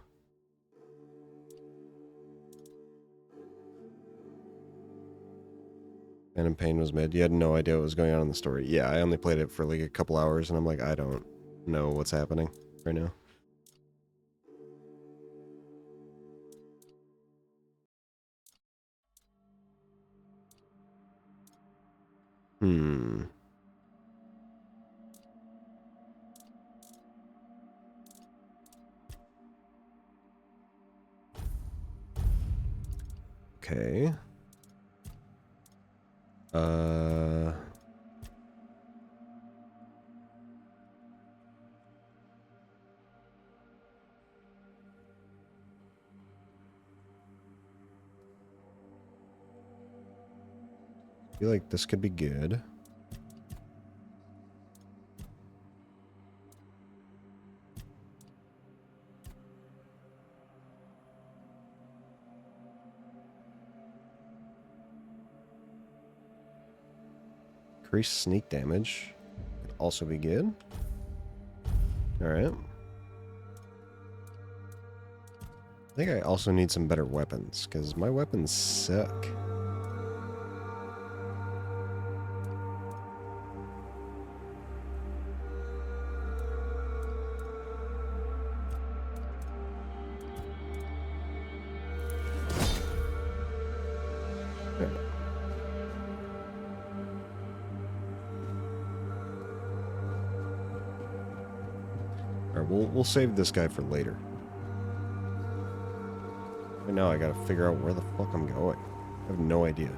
Phantom Pain was mid. You had no idea what was going on in the story. Yeah, I only played it for like a couple hours, and I'm like, I don't know what's happening right now. Okay. I feel like this could be good. Increase sneak damage. Could also be good. Alright. I think I also need some better weapons, because my weapons suck. Alright, we'll save this guy for later. Right now I gotta figure out where the fuck I'm going. I have no idea.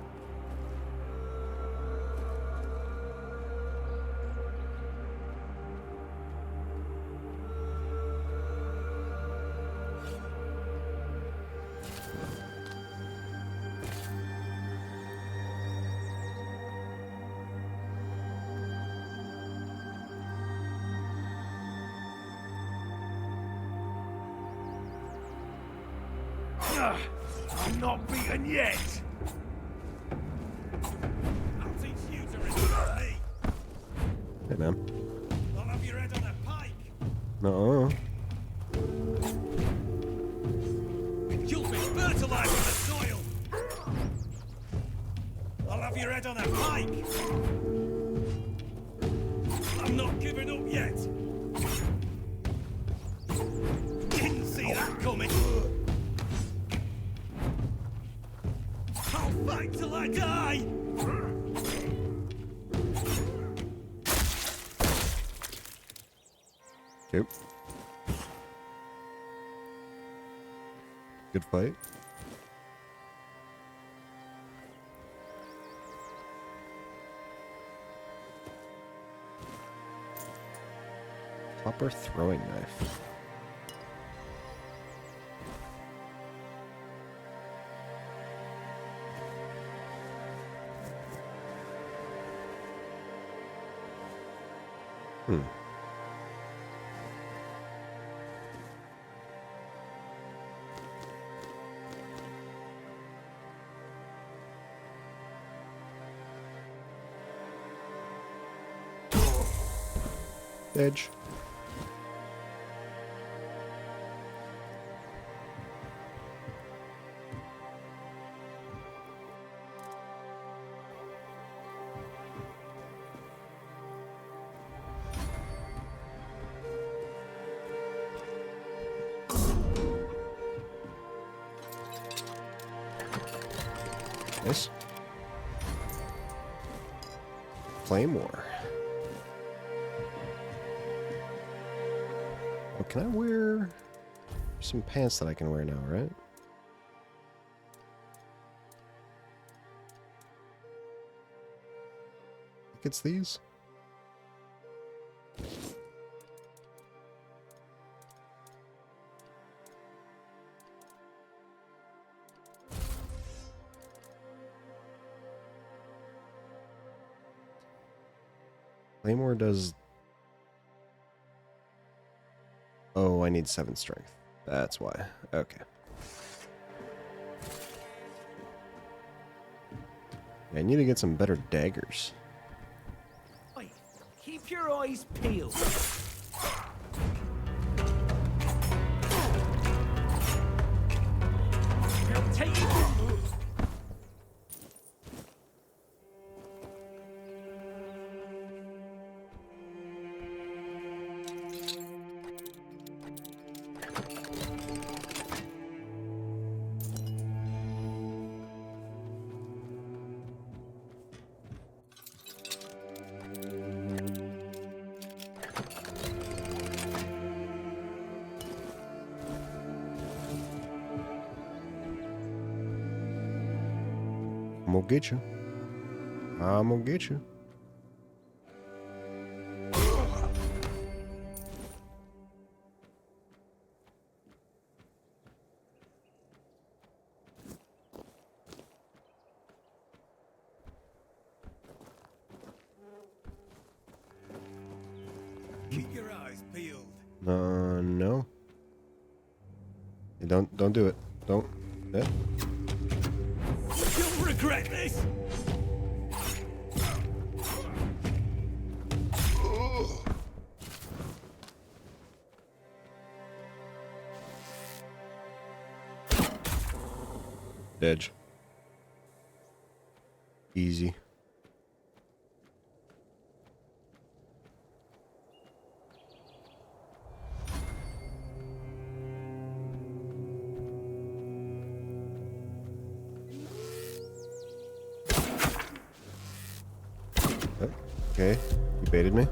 I'm not beaten yet! I'll teach you to resist me! Hey, man. I'll have your head on a pike! No. You'll be fertilized in the soil! I'll have your head on a pike! I'm not giving up yet! Didn't see that coming! I'll fight till I die! Yep. Good fight. Copper throwing knife. Edge. Nice. Claymore. Oh, can I wear some pants that I can wear now, right? I think it's these. Claymore does... Oh, I need 7 strength. That's why. Okay. Yeah, I need to get some better daggers. Wait, keep your eyes peeled. I'll take you. I'm gonna get you. I'm gonna get you. Keep your eyes peeled. No. Hey, don't do it. Don't. Yeah. You'll regret this. Edge. Easy. Okay, you baited me.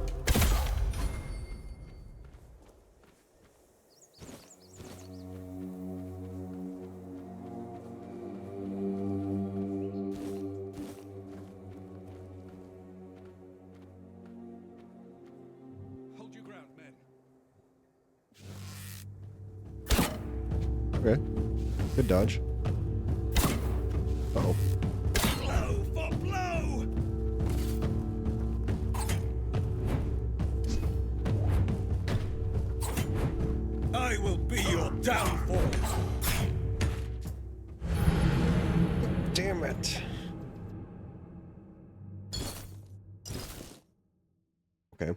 Okay. Good dodge. Uh-oh. Blow for blow! I will be your downfall! Damn it. Okay.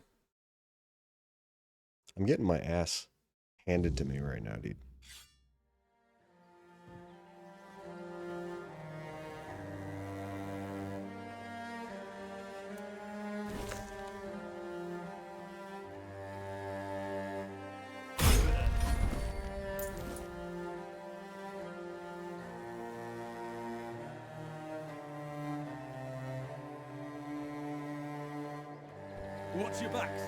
I'm getting my ass handed to me right now, dude. Watch your backs!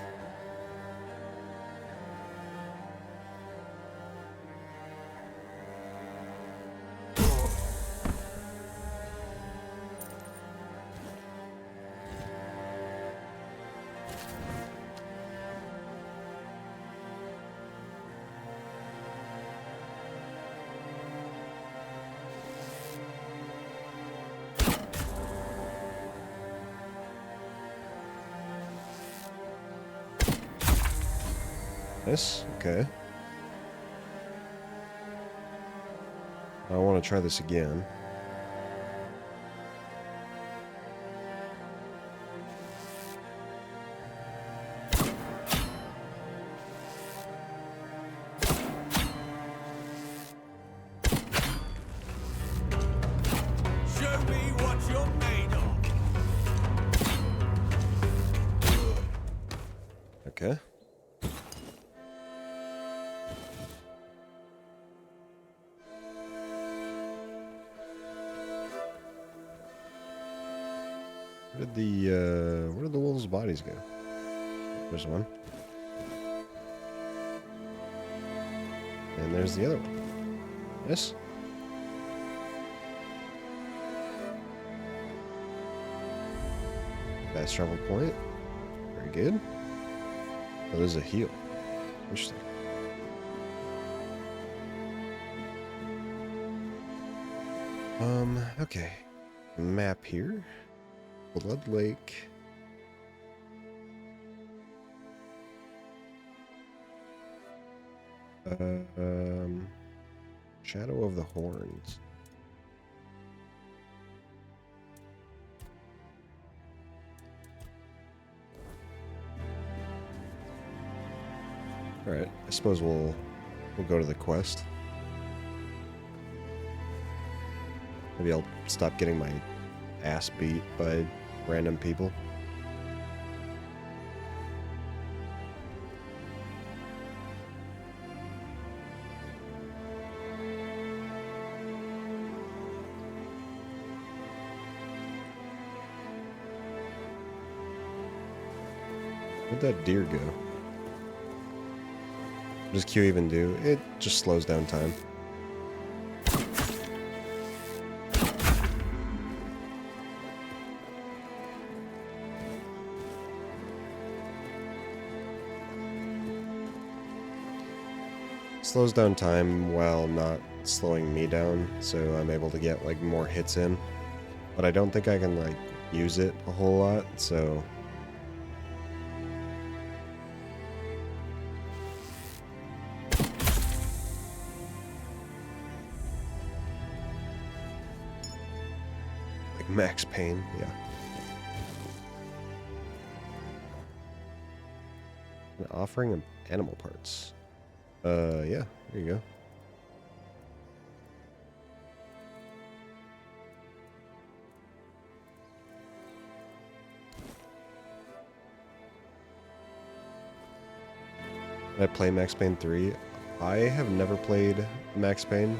This? Okay. I want to try this again. Show me what you're made of! Okay. Where did the wolves' bodies go? There's one. And there's the other one. Yes. Fast travel point. Very good. Oh, there's a heal. Interesting. Okay. Map here. Blood Lake. Shadow of the Horns. All right. I suppose we'll go to the quest. Maybe I'll stop getting my ass beat by random people. Where'd that deer go? What does Q even do? It just slows down time. Slows down time while not slowing me down, so I'm able to get like more hits in. But I don't think I can like use it a whole lot, so like max pain, yeah. An offering of animal parts. Yeah, there you go. Did I play Max Payne 3? I have never played Max Payne.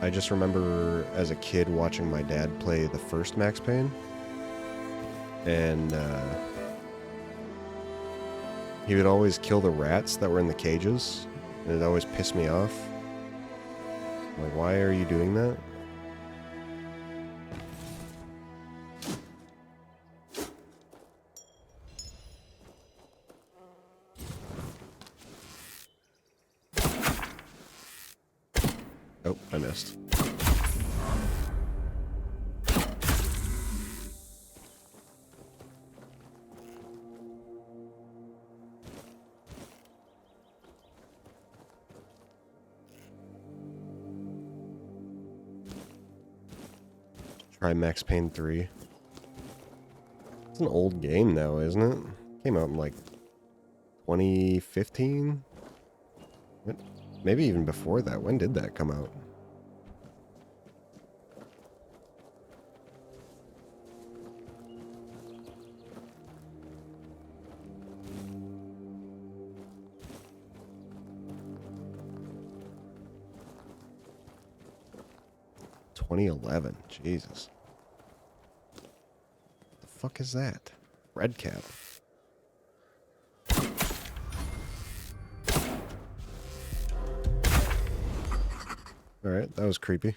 I just remember as a kid watching my dad play the first Max Payne. And, he would always kill the rats that were in the cages, and it always pissed me off. I'm like, why are you doing that? Oh, I missed. Try Max Payne 3. It's an old game now, isn't it? Came out in like 2015? What? Maybe even before that. When did that come out? $2011. Jesus. What the fuck is that? Red cap. Alright, that was creepy.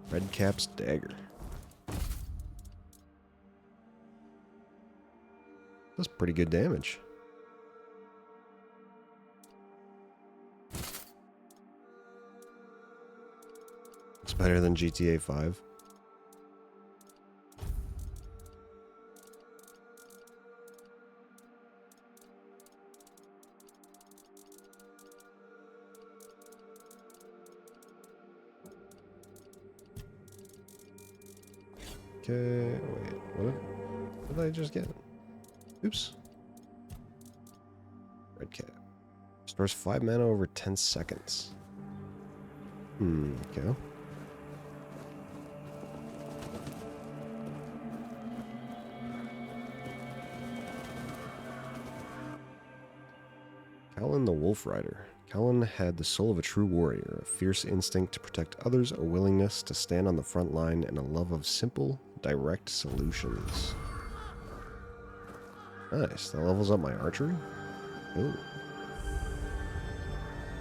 Red cap's dagger. That's pretty good damage. It's better than GTA 5. Okay, wait, what did I just get? Oops. Red cap. Stores 5 mana over 10 seconds. Okay. Callan the Wolf Rider. Callan had the soul of a true warrior, a fierce instinct to protect others, a willingness to stand on the front line, and a love of simple, direct solutions. Nice. That levels up my archery? Ooh.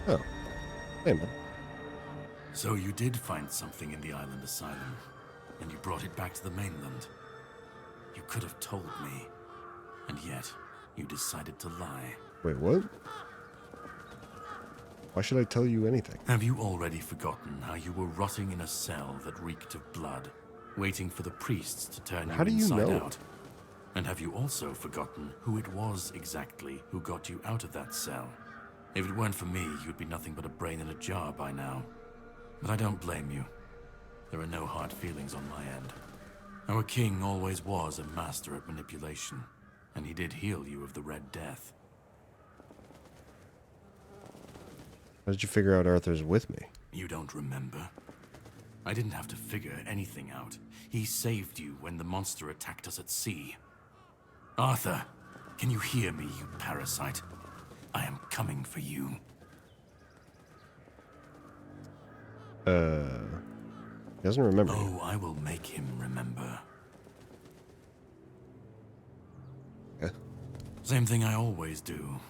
Oh. Hey, man. So you did find something in the island asylum, and you brought it back to the mainland. You could have told me, and yet you decided to lie. Wait, what? Why should I tell you anything? Have you already forgotten how you were rotting in a cell that reeked of blood, waiting for the priests to turn you inside out? And have you also forgotten who it was exactly who got you out of that cell? If it weren't for me, you'd be nothing but a brain in a jar by now. But I don't blame you. There are no hard feelings on my end. Our king always was a master at manipulation, and he did heal you of the Red Death. How did you figure out Arthur's with me? You don't remember? I didn't have to figure anything out. He saved you when the monster attacked us at sea. Arthur, can you hear me, you parasite? I am coming for you. He doesn't remember. Oh, I will make him remember. Yeah. Same thing I always do.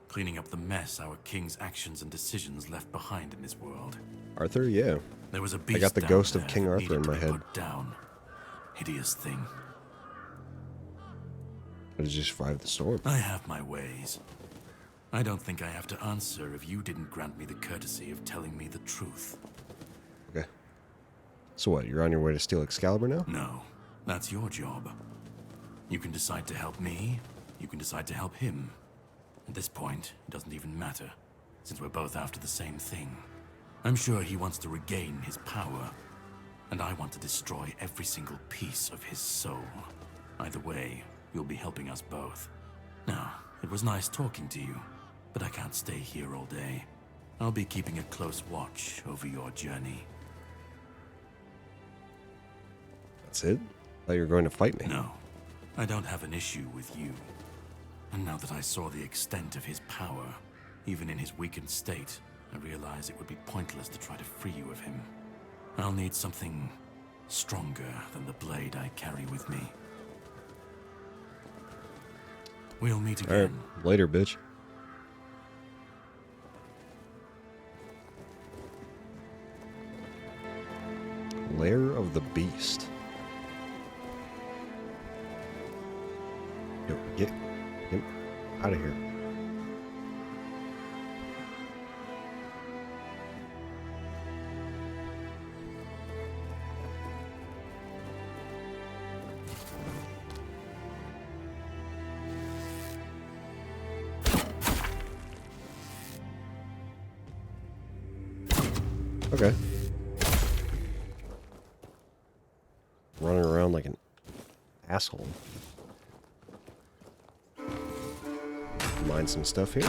Cleaning up the mess our king's actions and decisions left behind in this world. Arthur, yeah. There was a beast I got the down ghost of there King that Arthur in needed my to be head. put down. Hideous thing. How did you survive the storm? I have my ways. I don't think I have to answer if you didn't grant me the courtesy of telling me the truth. Okay. So what, you're on your way to steal Excalibur now? No, that's your job. You can decide to help me, you can decide to help him. At this point, it doesn't even matter, since we're both after the same thing. I'm sure he wants to regain his power, and I want to destroy every single piece of his soul. Either way, you'll be helping us both. Now, it was nice talking to you, but I can't stay here all day. I'll be keeping a close watch over your journey. That's it? Thought you were going to fight me. No, I don't have an issue with you. And now that I saw the extent of his power, even in his weakened state, I realize it would be pointless to try to free you of him. I'll need something stronger than the blade I carry with me. We'll meet again. Alright, later, bitch. Lair of the Beast. Yo, get Out of here. Okay. Running around like an asshole. Mine some stuff here.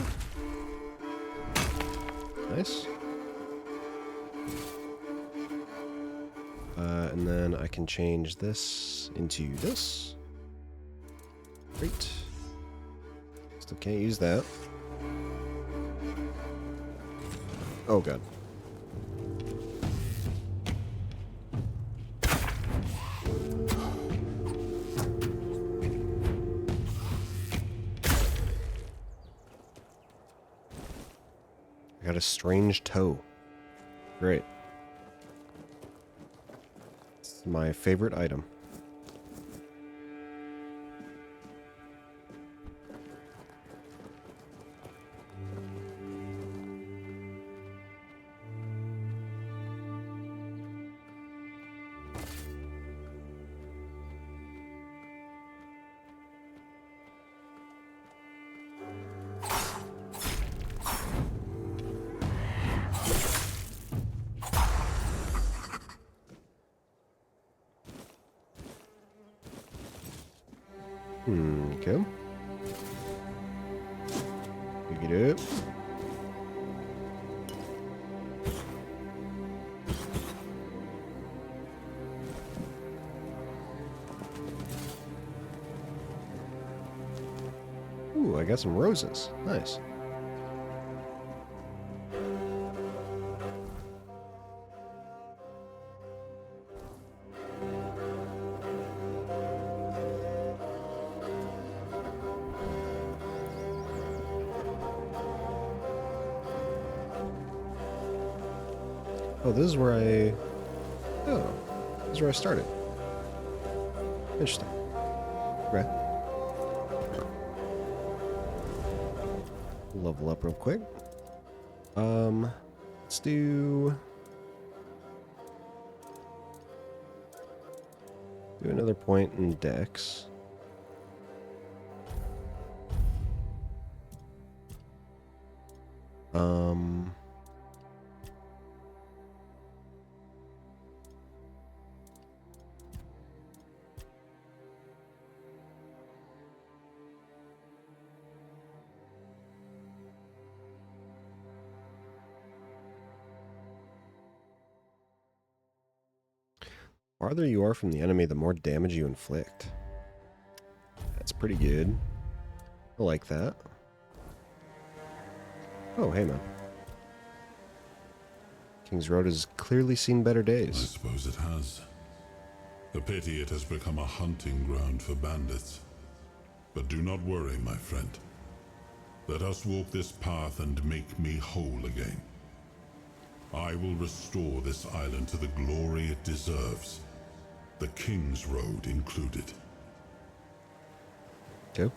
Nice. And then I can change this into this. Great. Still can't use that. Oh god. I got a strange toe. Great. It's my favorite item. Okay. Pick it up. Ooh, I got some roses. Nice. Oh, this is where oh, this is where I started. Interesting. Okay. Level up real quick. Let's do another point in Dex. Farther you are from the enemy, the more damage you inflict. That's pretty good. I like that. Oh, hey, man. King's Road has clearly seen better days. I suppose it has. A pity it has become a hunting ground for bandits. But do not worry, my friend. Let us walk this path and make me whole again. I will restore this island to the glory it deserves. The King's Road included. Okay.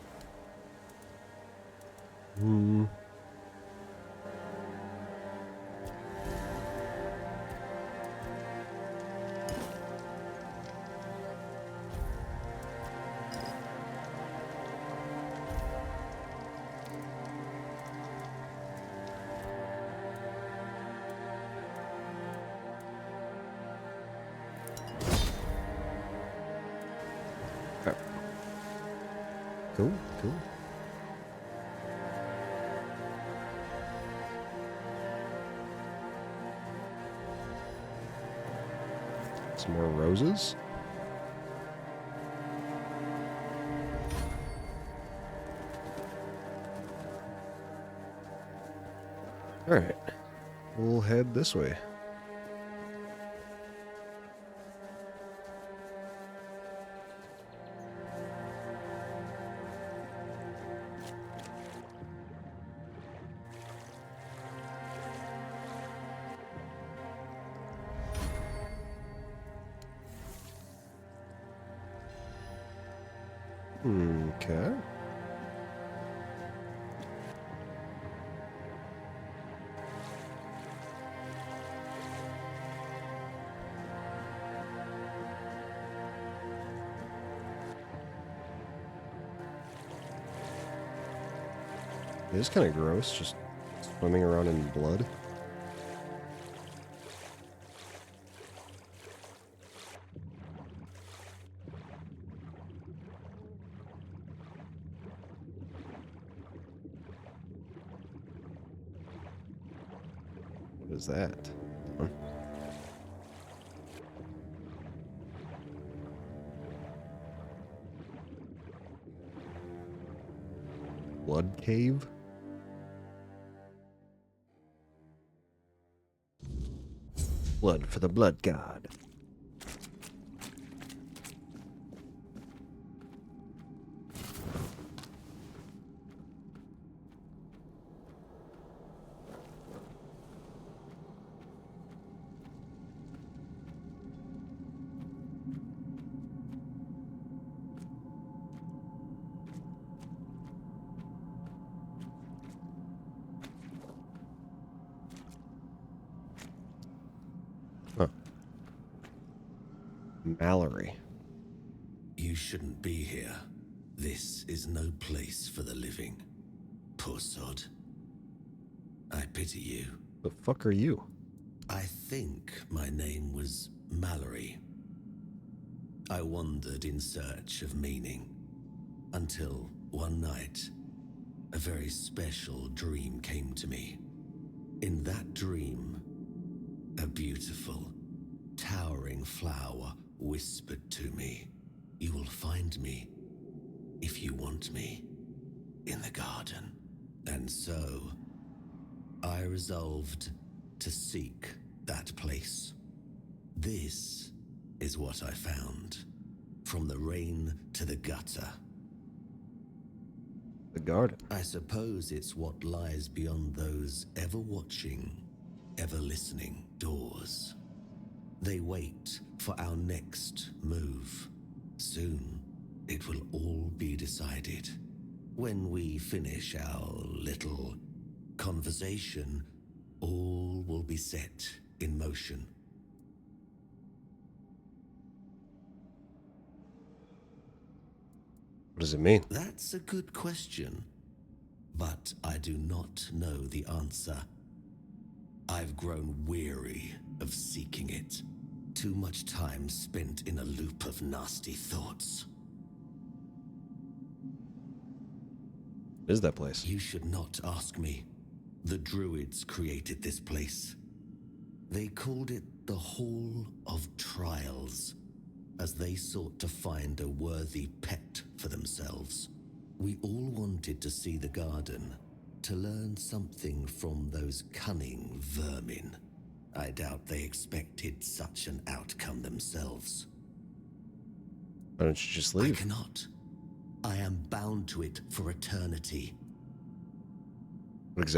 Cool, cool. Some more roses. All right, we'll head this way. Okay. It is kind of gross, just swimming around in blood. What is that? Huh? Blood cave? Blood for the blood god. Huh. Mallory. You shouldn't be here. This is no place for the living. Poor sod. I pity you. The fuck are you? I think my name was Mallory. I wandered in search of meaning, until one night, a very special dream came to me. In that dream, a beautiful, towering flower whispered to me, "You will find me, if you want me, in the garden." And so, I resolved to seek that place. This is what I found, from the rain to the gutter. The garden. I suppose it's what lies beyond those ever-watching, ever-listening doors. They wait for our next move. Soon, it will all be decided. When we finish our little conversation, all will be set in motion. What does it mean? That's a good question, but I do not know the answer. I've grown weary of seeking it. Too much time spent in a loop of nasty thoughts. What is that place? You should not ask me. The Druids created this place. They called it the Hall of Trials, as they sought to find a worthy pet for themselves. We all wanted to see the garden, to learn something from those cunning vermin. I doubt they expected such an outcome themselves. Why don't you just leave? I cannot. I am bound to it for eternity. What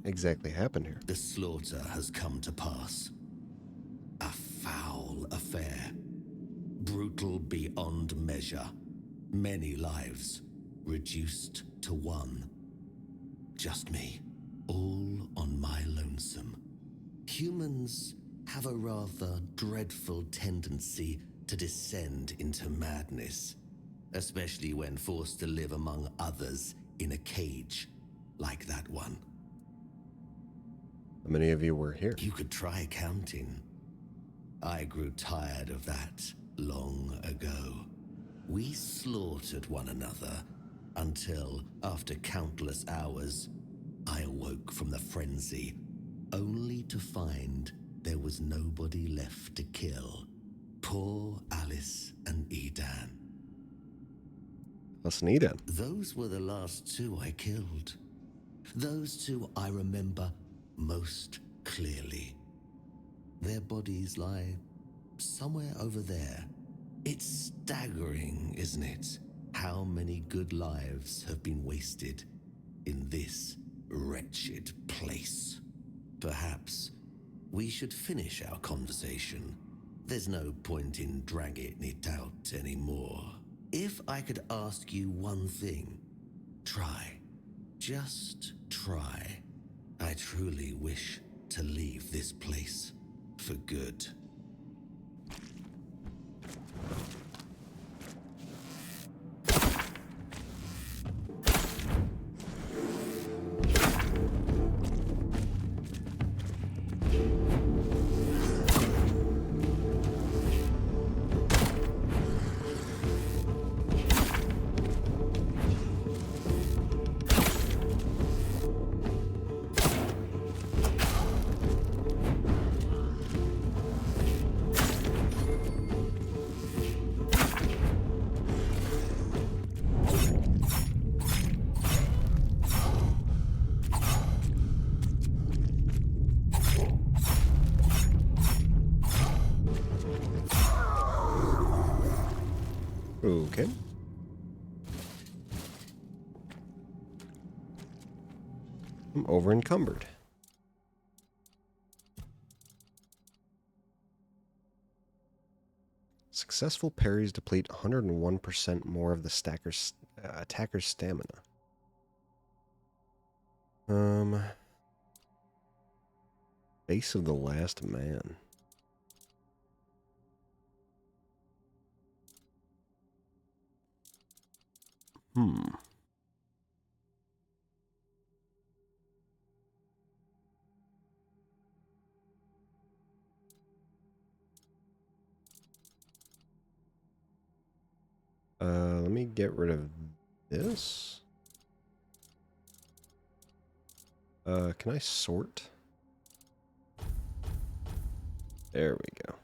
exactly happened here? The slaughter has come to pass. A foul affair. Brutal beyond measure. Many lives reduced to one. Just me, all on my lonesome. Humans have a rather dreadful tendency to descend into madness, especially when forced to live among others in a cage like that one. How many of you were here? You could try counting. I grew tired of that long ago. We slaughtered one another until, after countless hours, I awoke from the frenzy, only to find there was nobody left to kill. Poor Alice and Edan. Alice and Edan? Those were the last two I killed. Those two I remember most clearly. Their bodies lie somewhere over there. It's staggering, isn't it? How many good lives have been wasted in this wretched place. Perhaps we should finish our conversation. There's no point in dragging it out anymore. If I could ask you one thing, try. Just try. I truly wish to leave this place for good. Okay. I'm over encumbered. Successful parries deplete 101% more of the attacker's stamina. Face of the Last Man. Let me get rid of this. Can I sort? There we go.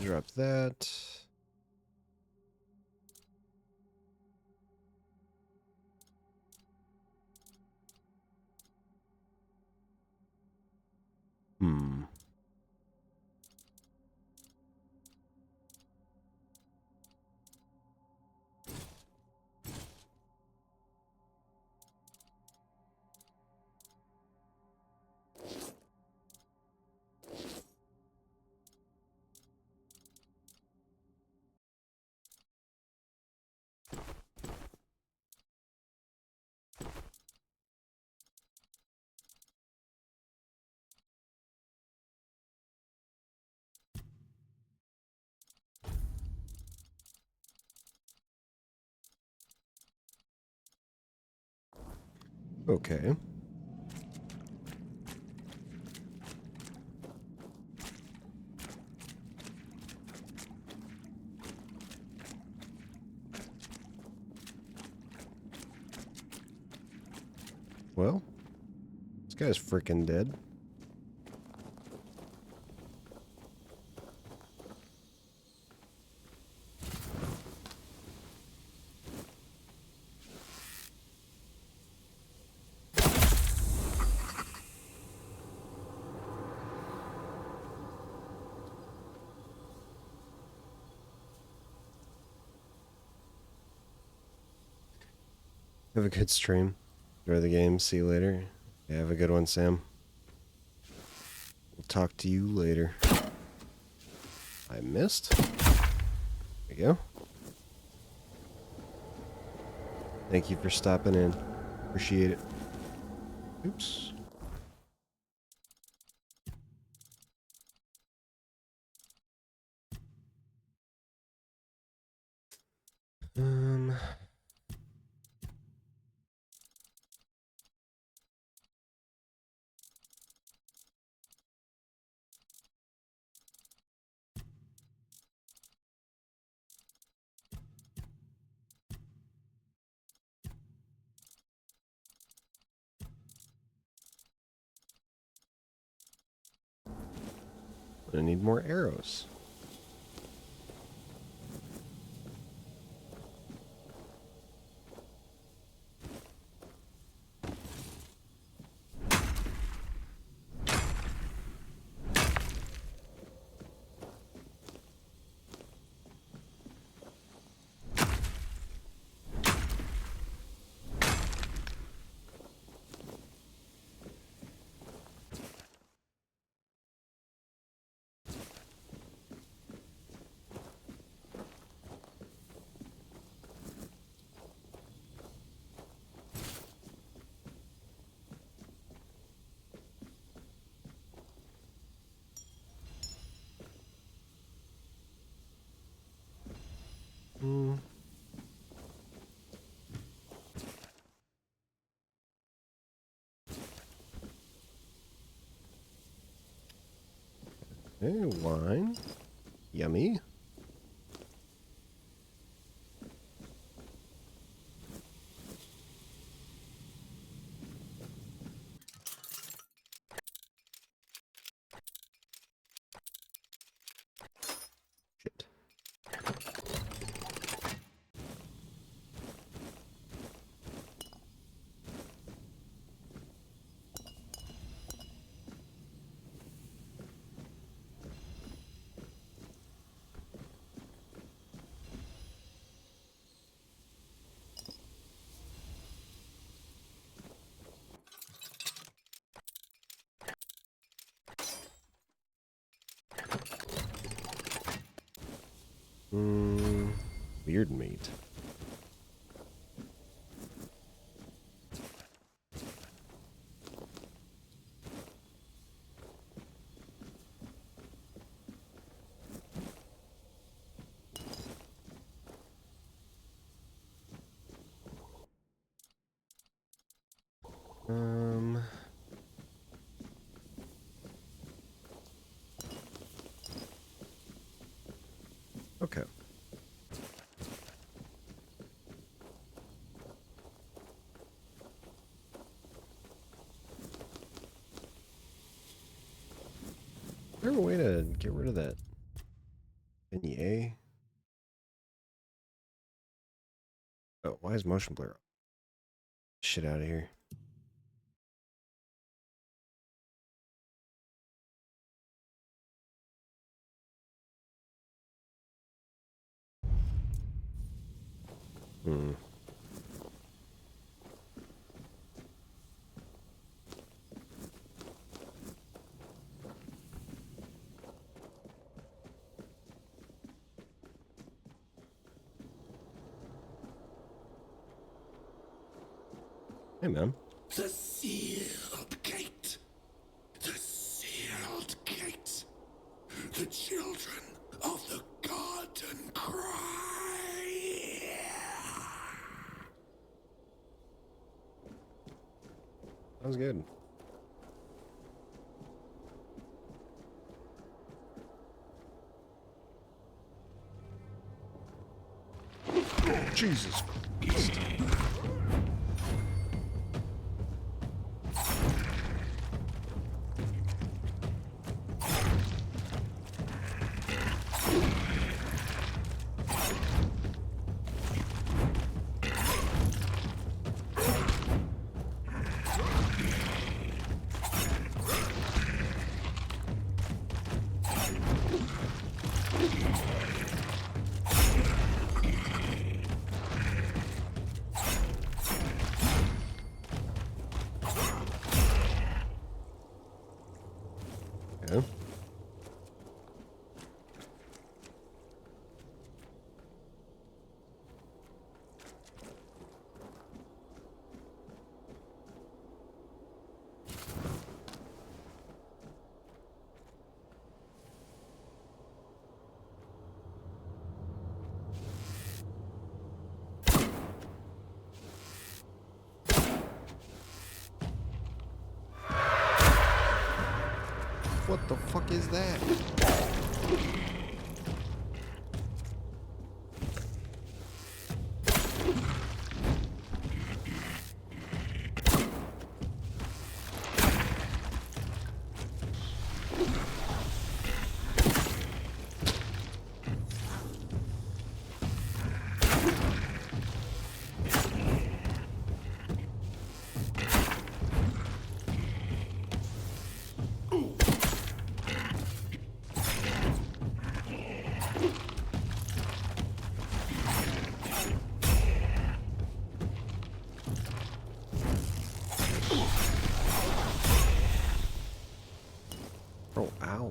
Drop that. Okay. Well, this guy's freaking dead. Have a good stream. Enjoy the game. See you later. Yeah, have a good one, Sam. We'll talk to you later. I missed. There we go. Thank you for stopping in. Appreciate it. Oops. I need more arrows. Okay, wine. Yummy. Shit. Weird meat. Okay. Is there a way to get rid of that beignet? Oh, why is motion blur up? Shit out of here. Hey, man. The sealed gate. The sealed gate. The children of the garden cry. That was good. Jesus Christ. Okay. What the fuck is that? Oh, ow.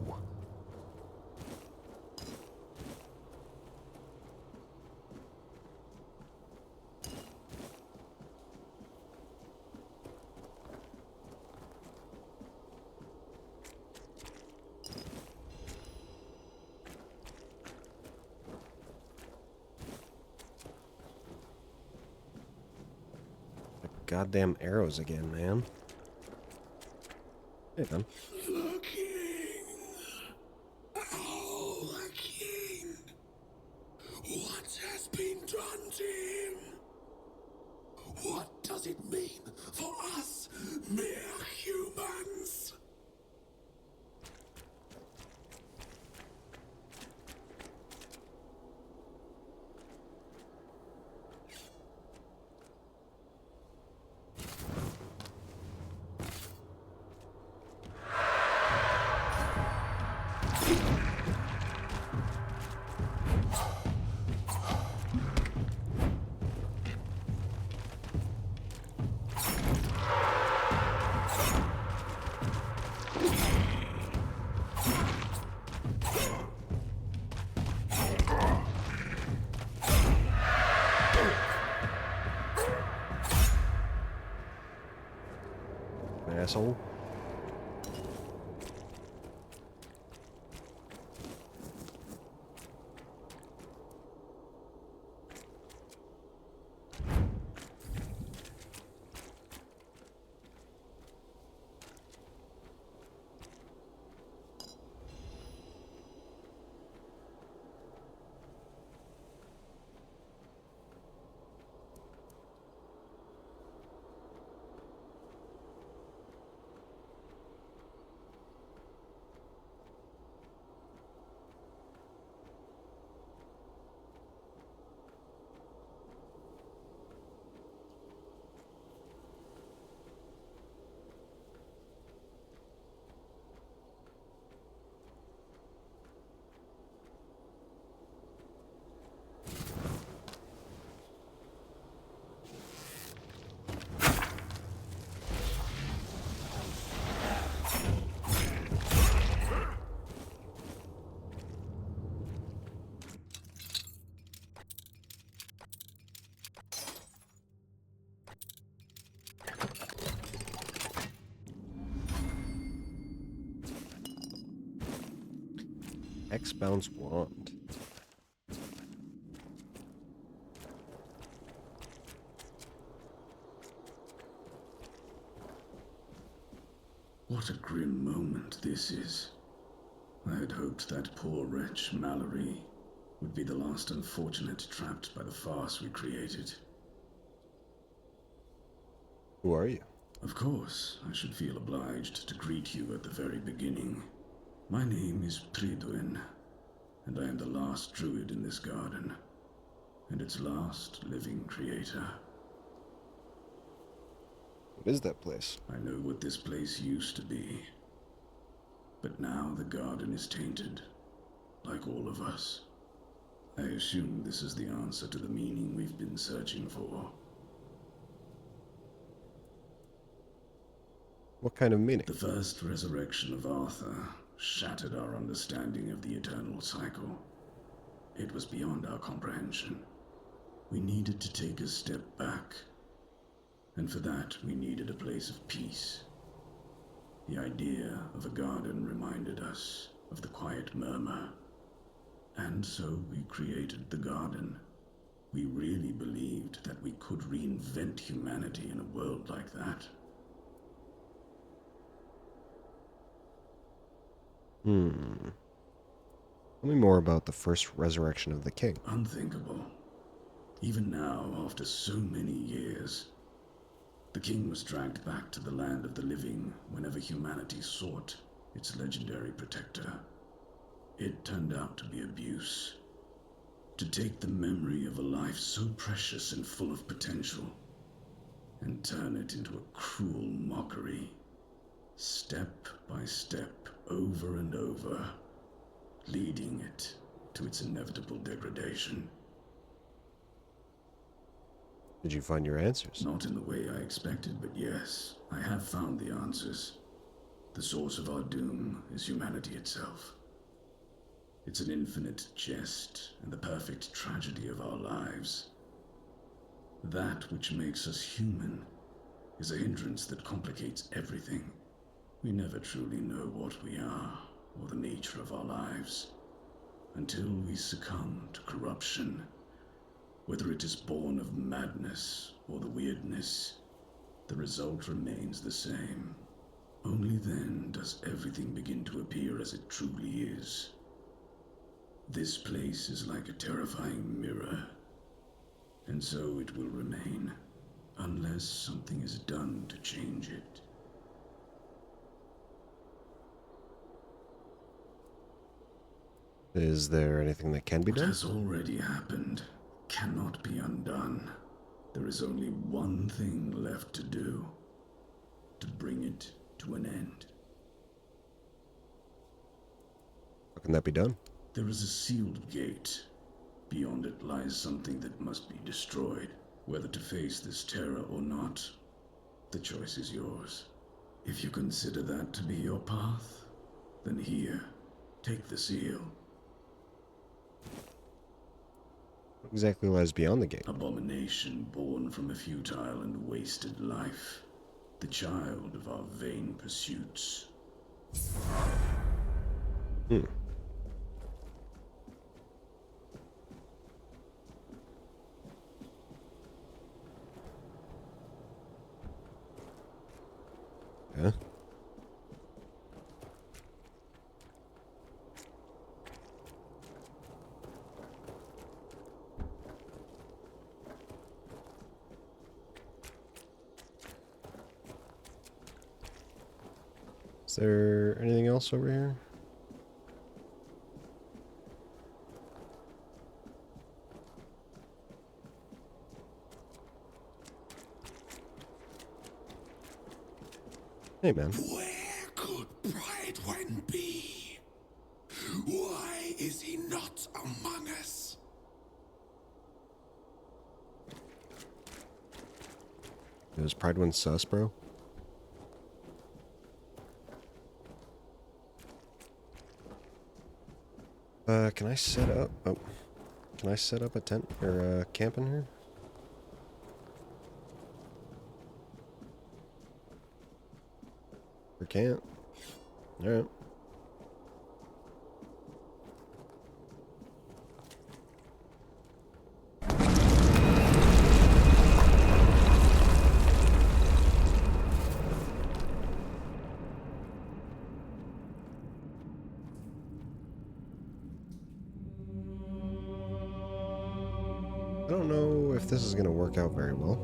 Goddamn arrows again, man. Hey, man. The king. Oh, the king. What has been done to him? What does it mean for us, mere humans? asshole. X-Bounce Wand. What a grim moment this is. I had hoped that poor wretch, Mallory, would be the last unfortunate trapped by the farce we created. Who are you? Of course, I should feel obliged to greet you at the very beginning. My name is Pridwen, and I am the last druid in this garden, and its last living creator. What is that place? I know what this place used to be, but now the garden is tainted, like all of us. I assume this is the answer to the meaning we've been searching for. What kind of meaning? The first resurrection of Arthur shattered our understanding of the eternal cycle. It was beyond our comprehension. We needed to take a step back, and for that we needed a place of peace. The idea of a garden reminded us of the quiet murmur, and so we created the garden. We really believed that we could reinvent humanity in a world like that. Tell me more about the first resurrection of the king. Unthinkable. Even now, after so many years, the king was dragged back to the land of the living whenever humanity sought its legendary protector. It turned out to be abuse. To take the memory of a life so precious and full of potential and turn it into a cruel mockery, step by step, over and over, leading it to its inevitable degradation. Did you find your answers? Not in the way I expected, but yes, I have found the answers. The source of our doom is humanity itself. It's an infinite jest and the perfect tragedy of our lives. That which makes us human is a hindrance that complicates everything. We never truly know what we are or the nature of our lives until we succumb to corruption. Whether it is born of madness or the weirdness, the result remains the same. Only then does everything begin to appear as it truly is. This place is like a terrifying mirror, and so it will remain, unless something is done to change it. Is there anything that can be done? What has already happened cannot be undone. There is only one thing left to do, to bring it to an end. How can that be done? There is a sealed gate. Beyond it lies something that must be destroyed. Whether to face this terror or not, the choice is yours. If you consider that to be your path, then here, take the seal. What exactly lies beyond the gate? Abomination born from a futile and wasted life. the child of our vain pursuits. Hmm. Yeah. Is there anything else over here? Hey, man. Where could Bridewine be? Why is he not among us? Is Pride One sus, bro? Can I set up? Oh, can I set up a tent or camp in here? Or can't? All right. I don't know if this is going to work out very well,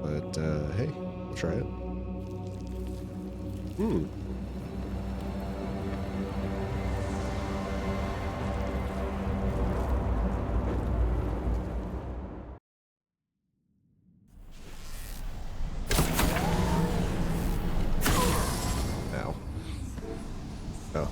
but hey, we'll try it. Hmm. Ow. Oh.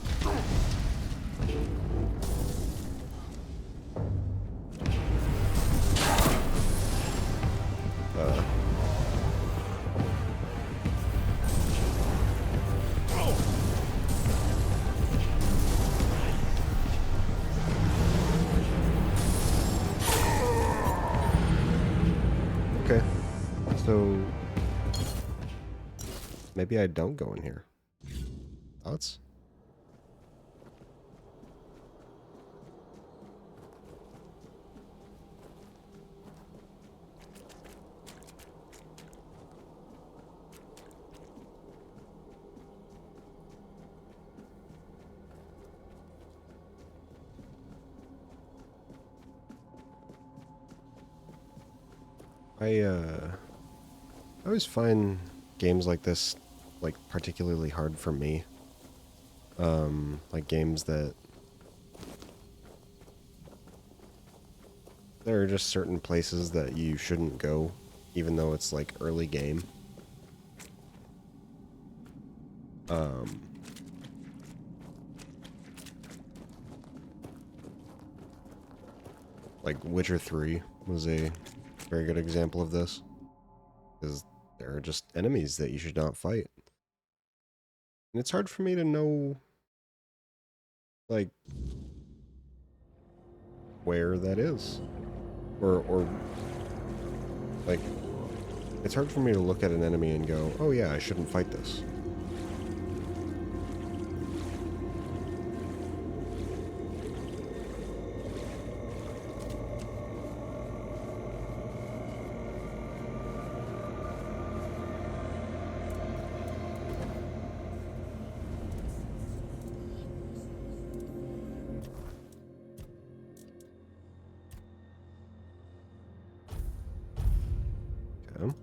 Okay. So maybe I don't go in here. Thoughts? I always find games like this like particularly hard for me. Like games that there are just certain places that you shouldn't go, even though it's like early game. Like Witcher 3 was a very good example of this. Because there are just enemies that you should not fight. And it's hard for me to know, like, where that is. Or like, it's hard for me to look at an enemy and go, oh yeah, I shouldn't fight this. Okay.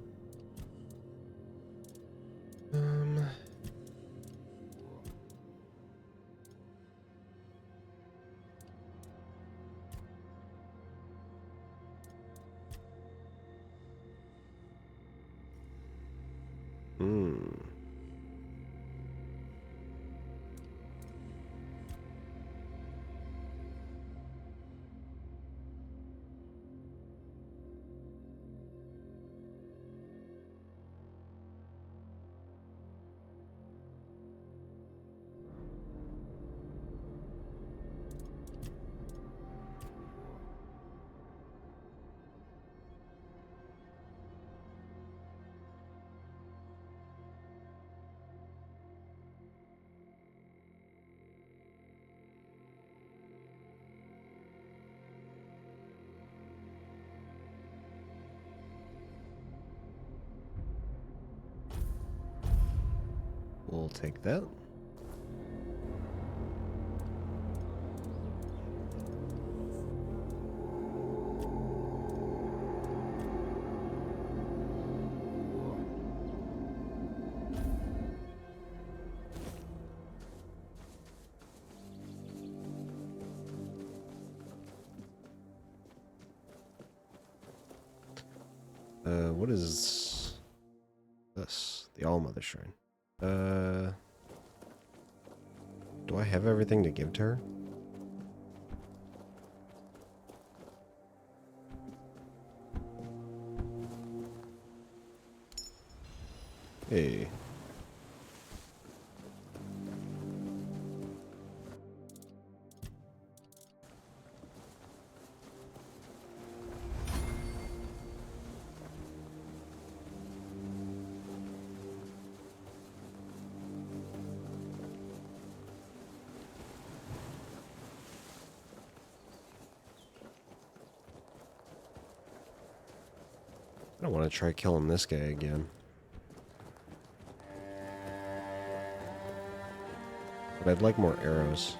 will take that. What is this? The All-Mother Shrine. Do I have everything to give to her? Hey. I don't want to try killing this guy again. But I'd like more arrows.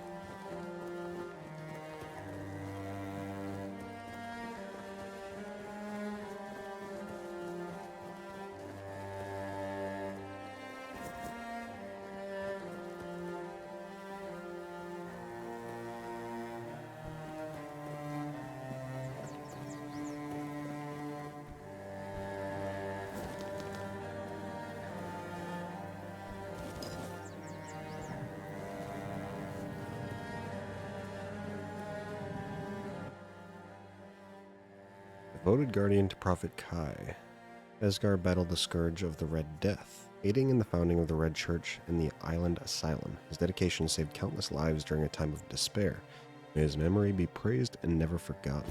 Devoted guardian to Prophet Kai. Esgar battled the scourge of the Red Death, aiding in the founding of the Red Church and the Island Asylum. His dedication saved countless lives during a time of despair. May his memory be praised and never forgotten.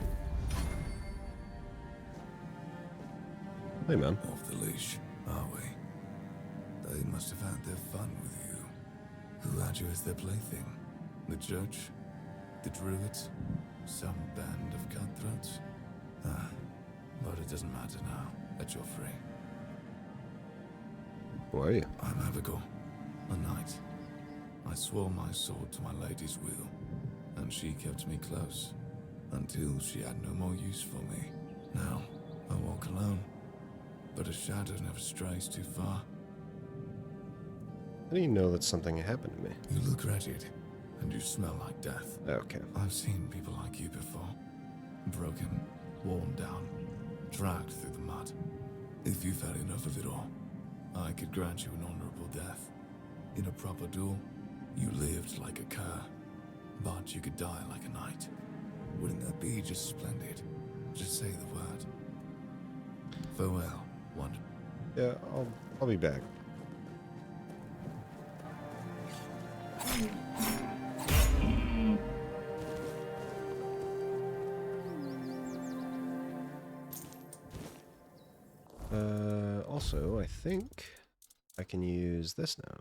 Hey, man. Off the leash, are we? They must have had their fun with you. Who had you as their plaything? The Church? The Druids? Some band of cutthroats? Ah, but it doesn't matter now that you're free. Who are you? I'm Abigail, a knight. I swore my sword to my lady's will, and she kept me close, until she had no more use for me. Now, I walk alone, but a shadow never strays too far. How do you know that something happened to me? You look wretched, and you smell like death. Okay. I've seen people like you before. Broken, worn down, dragged through the mud. If you've had enough of it all, I could grant you an honorable death. In a proper duel, you lived like a cur, but you could die like a knight. Wouldn't that be just splendid? Just say the word. Farewell, Wonder. Yeah, I'll be back. Also, I think I can use this now.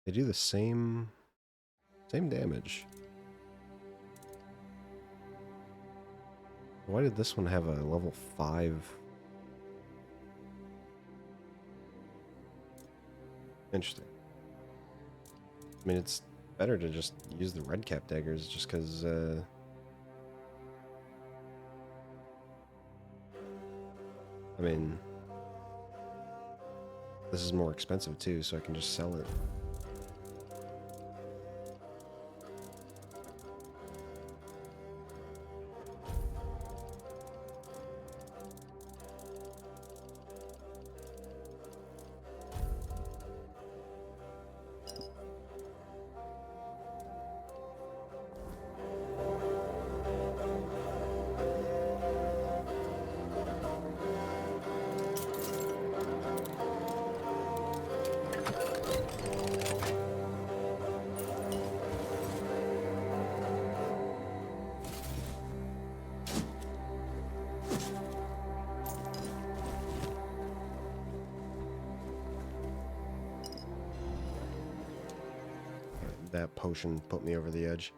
They do the same damage. Why did this one have a level 5? Interesting. I mean, it's better to just use the red cap daggers just because, I mean, this is more expensive too, so I can just sell it. That potion put me over the edge.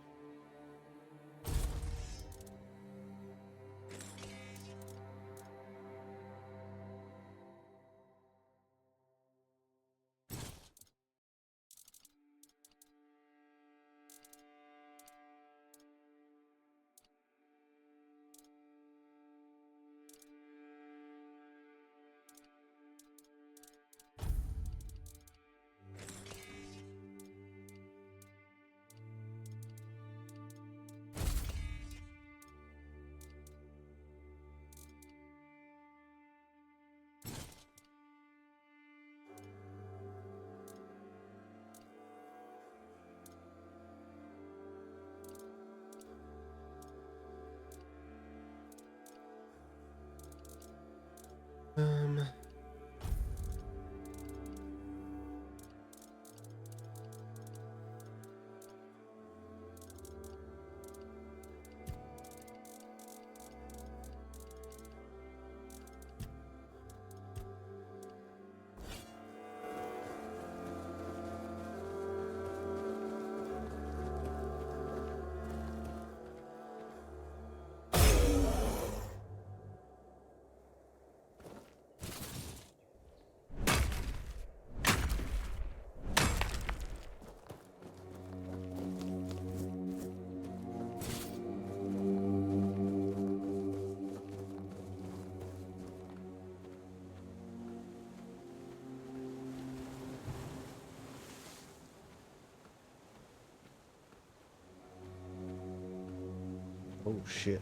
Oh, shit.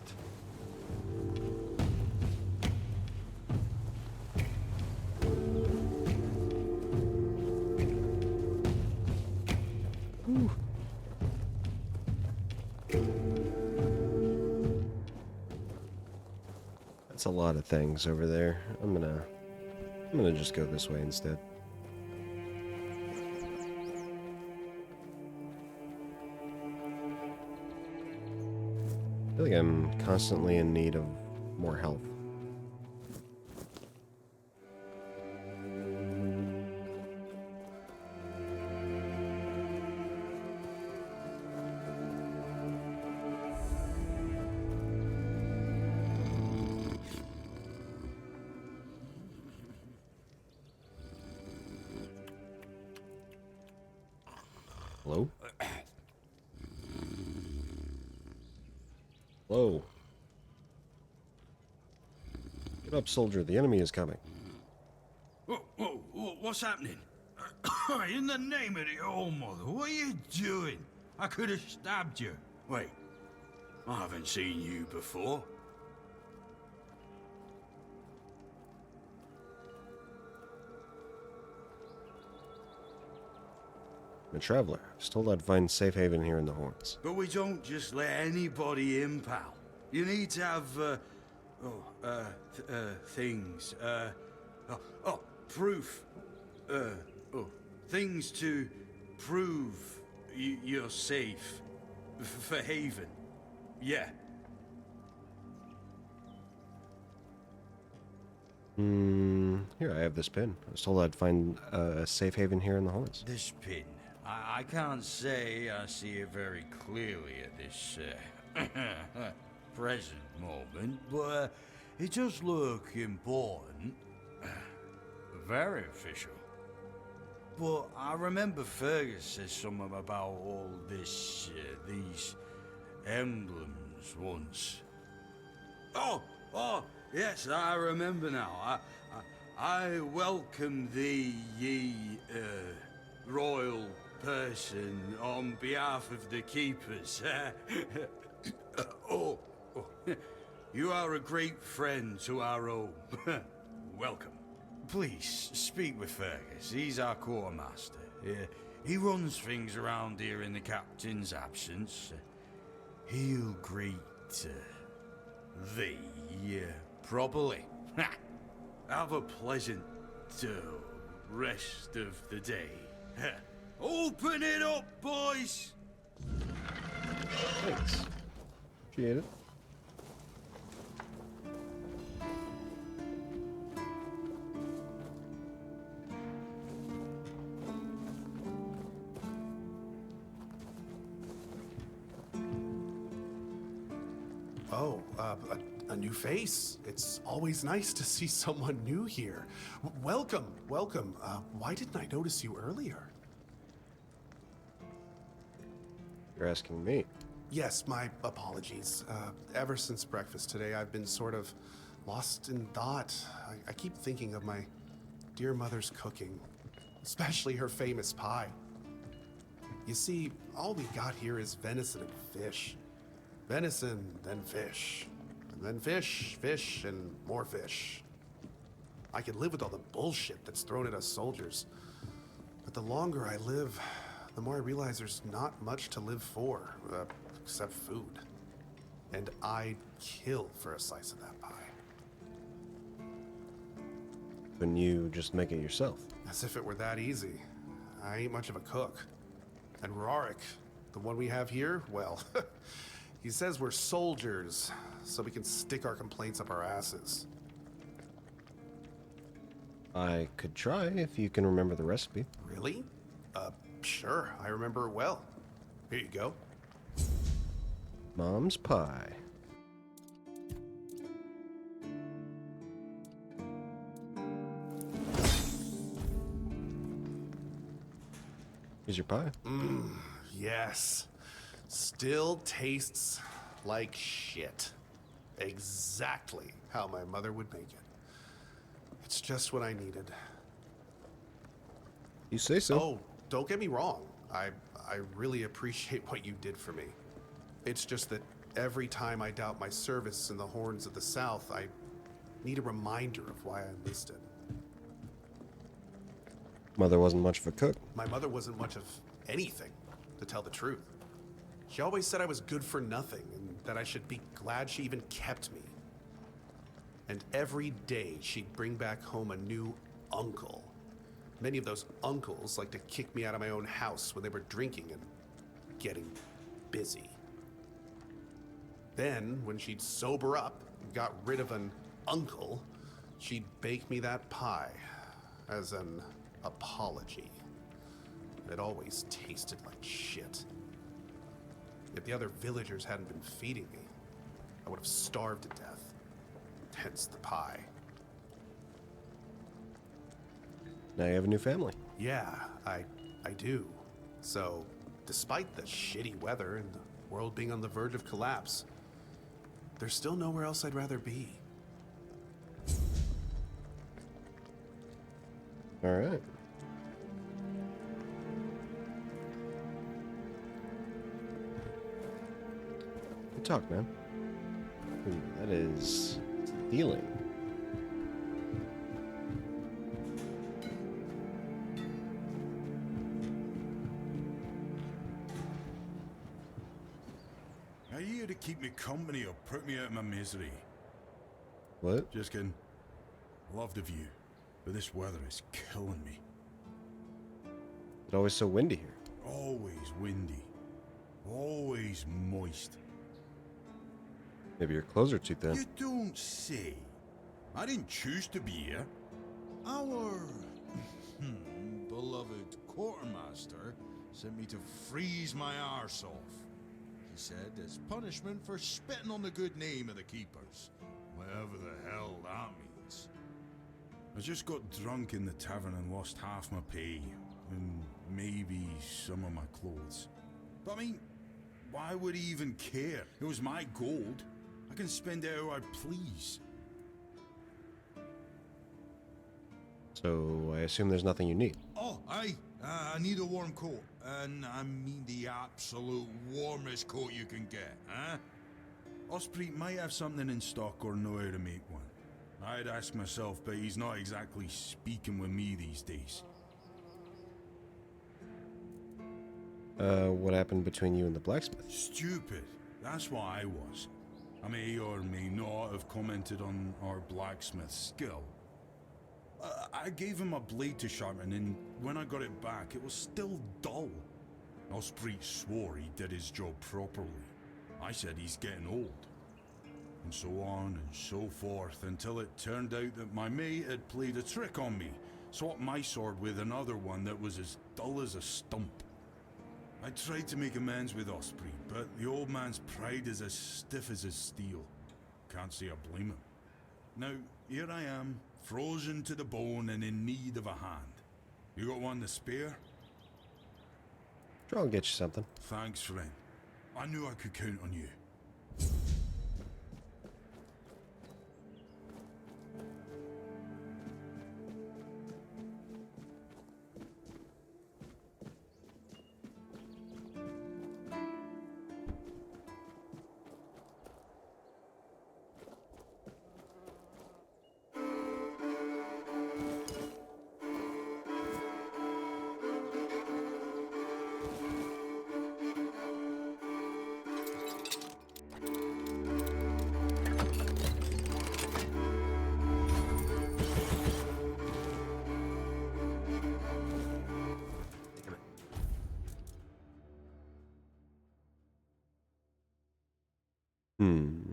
Ooh. That's a lot of things over there. I'm gonna just go this way instead. I feel like I'm constantly in need of more health. Hello? Hello. Get up, soldier. The enemy is coming. What's happening? In the name of the All Mother, what are you doing? I could have stabbed you. Wait, I haven't seen you before. I'm a traveler. I was told I'd find safe haven here in the Horns. But we don't just let anybody in, pal. You need to have, things, proof. Things to prove you're safe. For Haven. Yeah. Here, I have this pin. I was told I'd find a safe haven here in the Horns. This pin. I can't say I see it very clearly at this present moment, but it does look important. Very official. But I remember Fergus said something about all this, these emblems once. Oh, yes, I remember now. I welcome thee, ye, royal person, on behalf of the keepers. You are a great friend to our home. Welcome. Please, speak with Fergus. He's our quartermaster. He runs things around here in the captain's absence. He'll greet thee properly. Have a pleasant rest of the day. Open it up, boys! Thanks. Appreciate it. Oh, a new face. It's always nice to see someone new here. Welcome. Why didn't I notice you earlier? You're asking me. Yes, my apologies. Ever since breakfast today, I've been sort of lost in thought. I keep thinking of my dear mother's cooking, especially her famous pie. You see, all we got here is venison and fish. Venison, then fish. And then fish, and more fish. I can live with all the bullshit that's thrown at us soldiers. But the longer I live, the more I realize there's not much to live for, except food. And I'd kill for a slice of that pie. Couldn't you just make it yourself? As if it were that easy. I ain't much of a cook. And Rorik, the one we have here, well, he says we're soldiers, so we can stick our complaints up our asses. I could try if you can remember the recipe. Really? Sure, I remember it well. Here you go. Mom's pie. Here's your pie. Yes. Still tastes like shit. Exactly how my mother would make it. It's just what I needed. You say so. Oh, don't get me wrong. I really appreciate what you did for me. It's just that Every time I doubt my service in the Horns of the South, I need a reminder of why I enlisted. Mother wasn't much of a cook. My mother wasn't much of anything, to tell the truth. She always said I was good for nothing, and that I should be glad she even kept me. And every day she'd bring back home a new uncle. Many of those uncles like to kick me out of my own house when they were drinking and getting busy. Then, when she'd sober up and got rid of an uncle, she'd bake me that pie as an apology. It always tasted like shit. If the other villagers hadn't been feeding me, I would have starved to death. Hence the pie. Now you have a new family. Yeah, I do. So, despite the shitty weather and the world being on the verge of collapse, there's still nowhere else I'd rather be. All right. Good talk, man. Ooh, that is healing. Are you here to keep me company or put me out of my misery? What? Just kidding. Love the view, but this weather is killing me. It's always so windy here. Always windy. Always moist. Maybe your clothes are too thin. You don't say. I didn't choose to be here. Our beloved quartermaster sent me to freeze my arse off. He said as punishment for spitting on the good name of the keepers, whatever the hell that means. I just got drunk in the tavern and lost half my pay, and maybe some of my clothes. But I mean, why would he even care? It was my gold. I can spend it how I please. So I assume there's nothing you need. Oh, I need a warm coat. And I mean the absolute warmest coat you can get, huh? Osprey might have something in stock or know how to make one. I'd ask myself, but he's not exactly speaking with me these days. What happened between you and the blacksmith? Stupid. That's what I was. I may or may not have commented on our blacksmith's skill. I gave him a blade to sharpen, and when I got it back, it was still dull. Osprey swore he did his job properly. I said he's getting old. And so on and so forth, until it turned out that my mate had played a trick on me, swapped my sword with another one that was as dull as a stump. I tried to make amends with Osprey, but the old man's pride is as stiff as his steel. Can't say I blame him. Now, here I am, frozen to the bone and in need of a hand. You got one to spare? Sure, I'll get you something. Thanks, friend. I knew I could count on you. Hmm.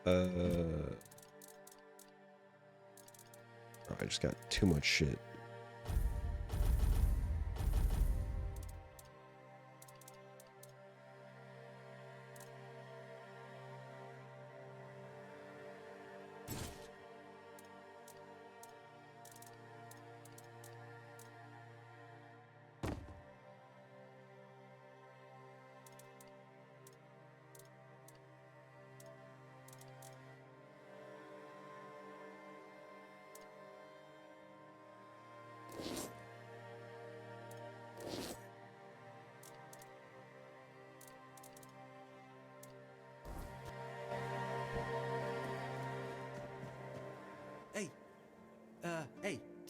I just got too much shit.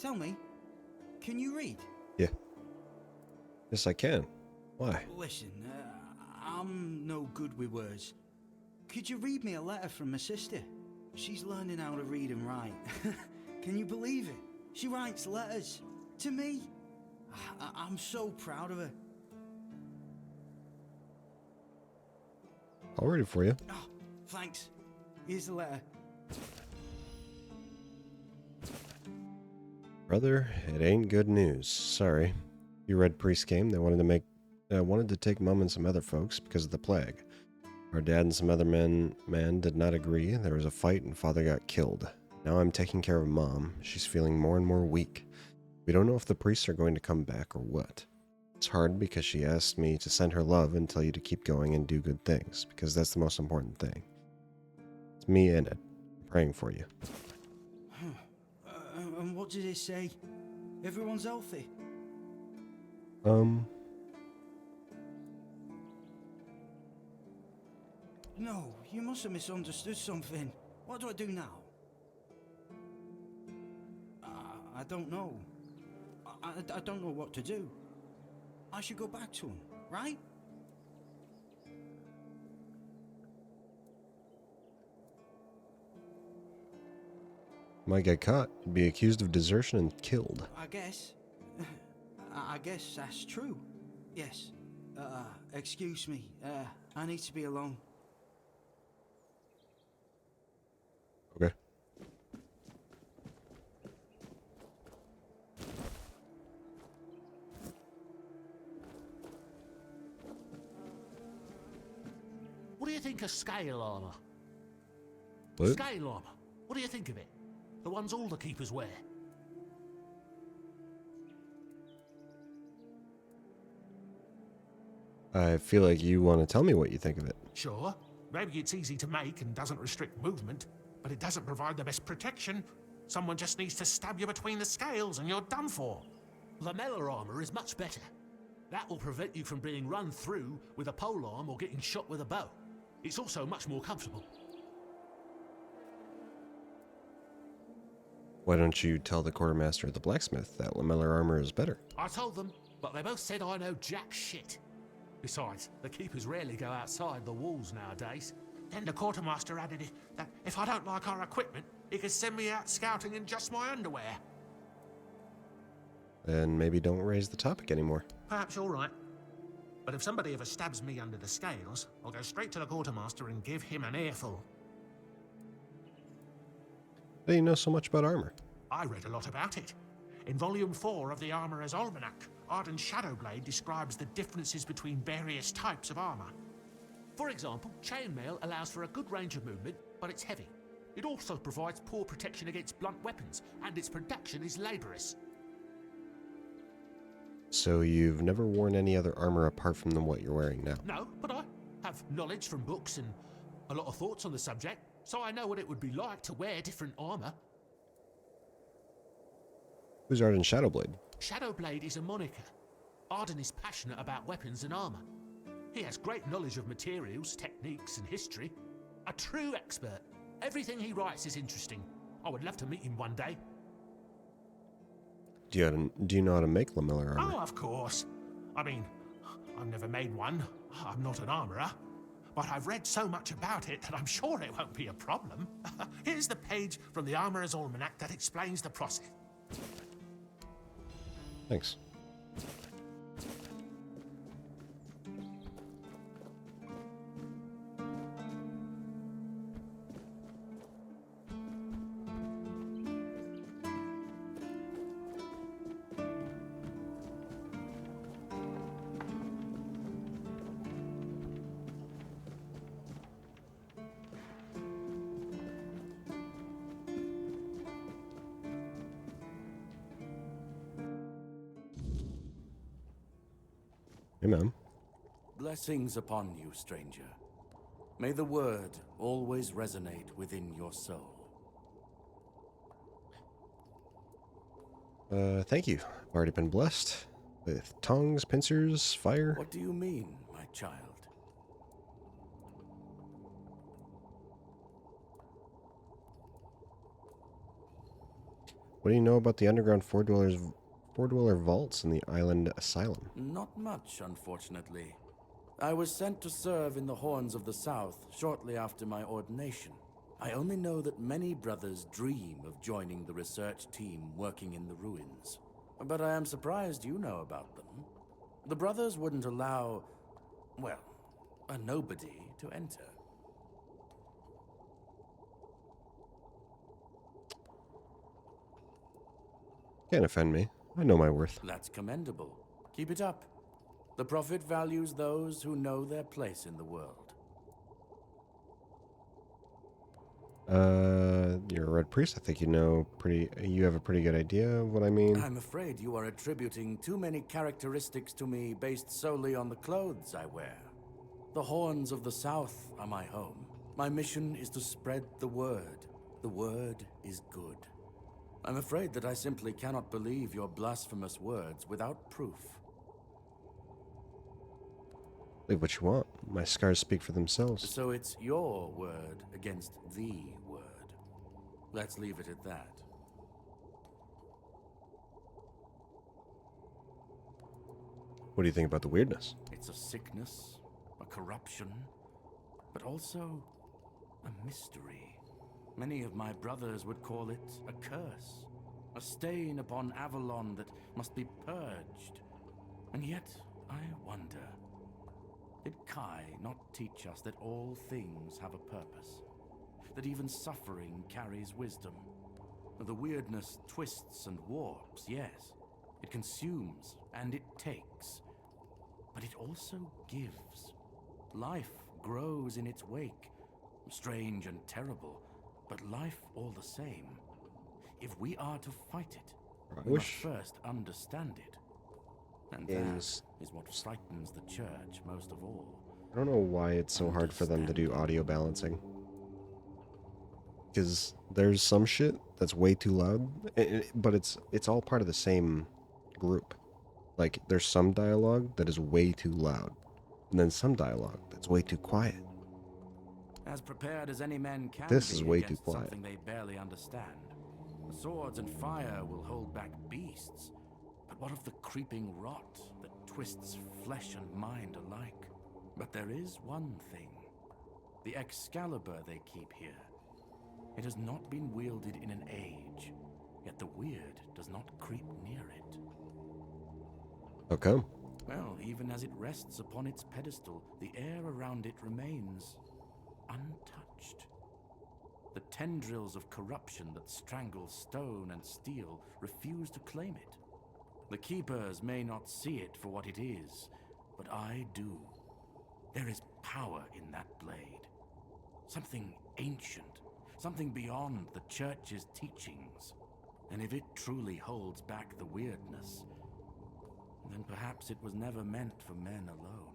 Tell me, can you read? Yeah. Yes, I can. Why? Listen, I'm no good with words. Could you read me a letter from my sister? She's learning how to read and write. Can you believe it? She writes letters to me. I'm so proud of her. I'll read it for you. Oh, thanks. Here's the letter. Brother, it ain't good news. Sorry. You Red Priest came. They wanted to take Mum and some other folks because of the plague. Our dad and some other man did not agree. There was a fight and Father got killed. Now I'm taking care of Mom. She's feeling more and more weak. We don't know if the priests are going to come back or what. It's hard because she asked me to send her love and tell you to keep going and do good things, because that's the most important thing. It's me and it. I'm praying for you. And what did it say? Everyone's healthy? No, you must have misunderstood something. What do I do now? I don't know. I don't know what to do. I should go back to him, right? Might get caught, be accused of desertion and killed. I guess that's true. Yes. Excuse me. I need to be alone. Okay. What do you think of scale armor? What? Scale armor. What do you think of it? The ones all the keepers wear. I feel like you want to tell me what you think of it. Sure. Maybe it's easy to make and doesn't restrict movement, but it doesn't provide the best protection. Someone just needs to stab you between the scales and you're done for. Lamellar armor is much better. That will prevent you from being run through with a polearm or getting shot with a bow. It's also much more comfortable. Why don't you tell the quartermaster of the blacksmith that lamellar armor is better? I told them, but they both said I know jack shit. Besides, the keepers rarely go outside the walls nowadays. Then the quartermaster added that if I don't like our equipment, he could send me out scouting in just my underwear. Then maybe don't raise the topic anymore. Perhaps you're right. But if somebody ever stabs me under the scales, I'll go straight to the quartermaster and give him an earful. How do you know so much about armor? I read a lot about it. In Volume 4 of the Armourer's Almanac, Arden Shadowblade describes the differences between various types of armor. For example, chainmail allows for a good range of movement, but it's heavy. It also provides poor protection against blunt weapons, and its production is laborious. So you've never worn any other armor apart from what you're wearing now? No, but I have knowledge from books and a lot of thoughts on the subject, so I know what it would be like to wear different armor. Who's Arden Shadowblade? Shadowblade is a moniker. Arden is passionate about weapons and armor. He has great knowledge of materials, techniques, and history. A true expert. Everything he writes is interesting. I would love to meet him one day. Do you know how to make lamellar armor? Oh, of course. I mean, I've never made one. I'm not an armorer. But I've read so much about it that I'm sure it won't be a problem. Here's the page from the Armourer's Almanac that explains the process. Thanks. Hey, ma'am. Blessings upon you, stranger. May the word always resonate within your soul. Thank you. I've already been blessed with tongues, pincers, fire. What do you mean, my child? What do you know about the underground four-dweller vaults in the island asylum? Not much, unfortunately. I was sent to serve in the Horns of the South shortly after my ordination. I only know that many brothers dream of joining the research team working in the ruins. But I am surprised you know about them. The brothers wouldn't allow, well, a nobody to enter. Can't offend me. I know my worth. That's commendable. Keep it up. The Prophet values those who know their place in the world. You're a red priest. I think you have a pretty good idea of what I mean. I'm afraid you are attributing too many characteristics to me based solely on the clothes I wear. The Horns of the South are my home. My mission is to spread the word. The word is good. I'm afraid that I simply cannot believe your blasphemous words without proof. Believe what you want. My scars speak for themselves. So it's your word against the word. Let's leave it at that. What do you think about the weirdness? It's a sickness, a corruption, but also a mystery. Many of my brothers would call it a curse, a stain upon Avalon that must be purged. And yet, I wonder, did Kai not teach us that all things have a purpose? That even suffering carries wisdom? The weirdness twists and warps, yes. It consumes and it takes. But it also gives. Life grows in its wake. Strange and terrible, but life all the same. If we are to fight it, we must first understand it. And that is what frightens the church most of all. I don't know why it's so hard for them to do audio balancing. Because there's some shit that's way too loud, but it's all part of the same group. Like, there's some dialogue that is way too loud, and then some dialogue that's way too quiet. As prepared as any man can This be is way too against quiet. something they barely understand. The swords and fire will hold back beasts, but what of the creeping rot that twists flesh and mind alike? But there is one thing. The Excalibur they keep here. It has not been wielded in an age, yet the weird does not creep near it. How come? Well, even as it rests upon its pedestal, the air around it remains untouched. The tendrils of corruption that strangle stone and steel refuse to claim it. The Keepers may not see it for what it is, but I do. There is power in that blade. Something ancient, something beyond the Church's teachings. And if it truly holds back the weirdness, then perhaps it was never meant for men alone.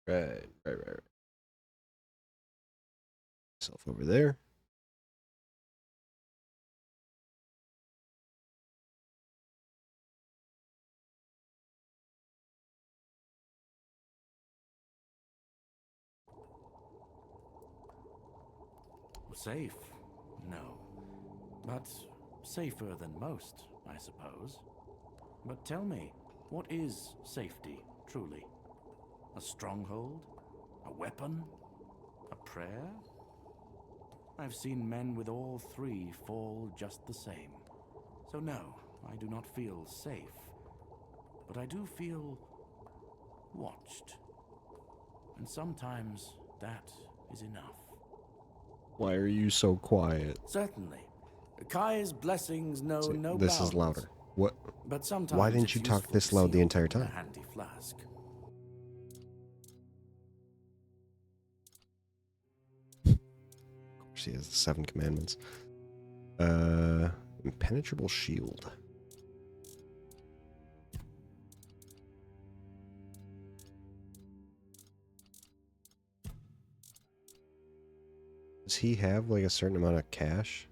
Right. Myself over there. Safe? No. But safer than most, I suppose. But tell me, what is safety, truly? A stronghold? A weapon? A prayer? I've seen men with all three fall just the same. So no, I do not feel safe. But I do feel watched. And sometimes that is enough. Why are you so quiet? Certainly. Kai's blessings know no This bounds. is louder. What? But sometimes Why didn't it's you talk useful this to loud the seal entire them with time? a handy flask. Of course, he has the 7 commandments. Impenetrable shield. Does he have like a certain amount of cash?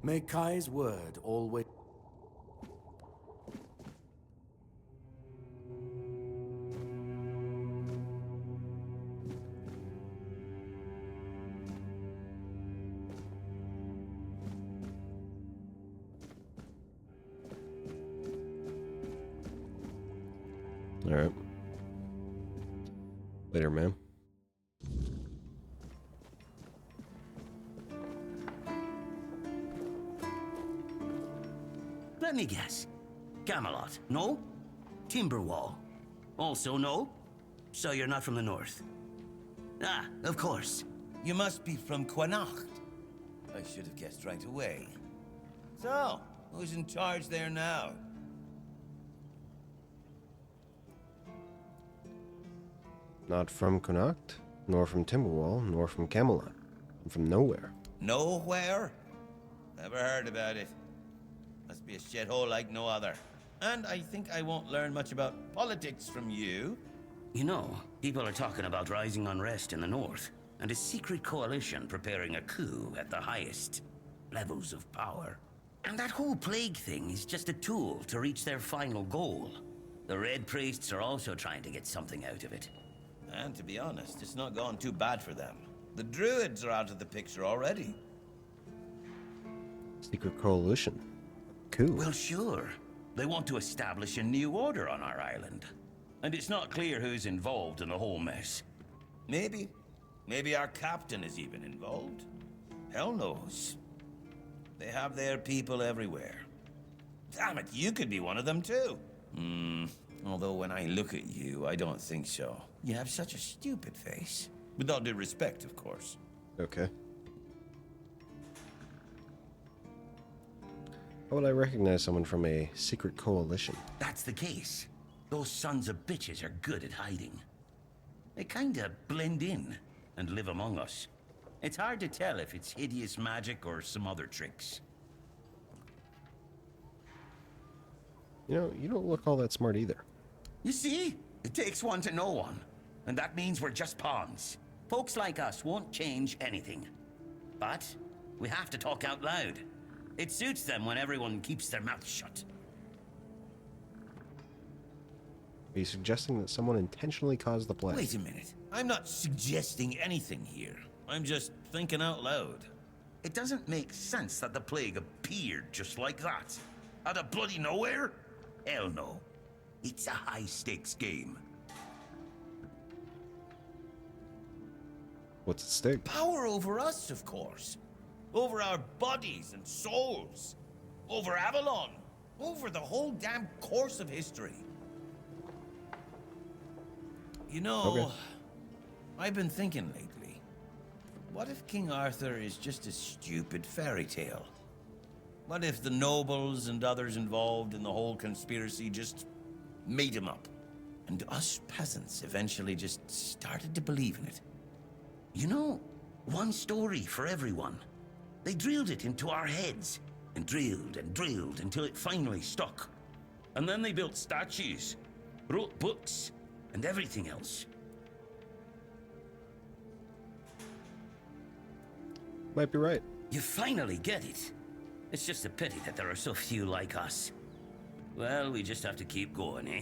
May Kai's word always... Alright. Later, man. Let me guess. Camelot, no? Timberwall, also no? So you're not from the north? Ah, of course. You must be from Connacht. I should have guessed right away. So, who's in charge there now? Not from Connacht, nor from Timberwall, nor from Camelot. I'm from nowhere. Nowhere? Never heard about it. Must be a shithole like no other. And I think I won't learn much about politics from you. You know, people are talking about rising unrest in the north, and a secret coalition preparing a coup at the highest levels of power. And that whole plague thing is just a tool to reach their final goal. The Red Priests are also trying to get something out of it. And to be honest, it's not gone too bad for them. The Druids are out of the picture already. Secret coalition. Coup. Well, sure. They want to establish a new order on our island. And it's not clear who's involved in the whole mess. Maybe. Maybe our captain is even involved. Hell knows. They have their people everywhere. Damn it, you could be one of them too. Although when I look at you, I don't think so. You have such a stupid face. With all due respect, of course. Okay. How would I recognize someone from a secret coalition? That's the case. Those sons of bitches are good at hiding. They kinda blend in and live among us. It's hard to tell if it's hideous magic or some other tricks. You know, you don't look all that smart either. You see? It takes one to know one. And that means we're just pawns. Folks like us won't change anything. But we have to talk out loud. It suits them when everyone keeps their mouth shut. Are you suggesting that someone intentionally caused the plague? Wait a minute. I'm not suggesting anything here. I'm just thinking out loud. It doesn't make sense that the plague appeared just like that. Out of bloody nowhere? Hell no. It's a high-stakes game. What's at stake? Power over us, of course. Over our bodies and souls. Over Avalon. Over the whole damn course of history. You know, I've been thinking lately. What if King Arthur is just a stupid fairy tale? What if the nobles and others involved in the whole conspiracy just made him up? And us peasants eventually just started to believe in it. You know, one story for everyone. They drilled it into our heads, and drilled until it finally stuck. And then they built statues, wrote books, and everything else. Might be right. You finally get it. It's just a pity that there are so few like us. Well, we just have to keep going, eh?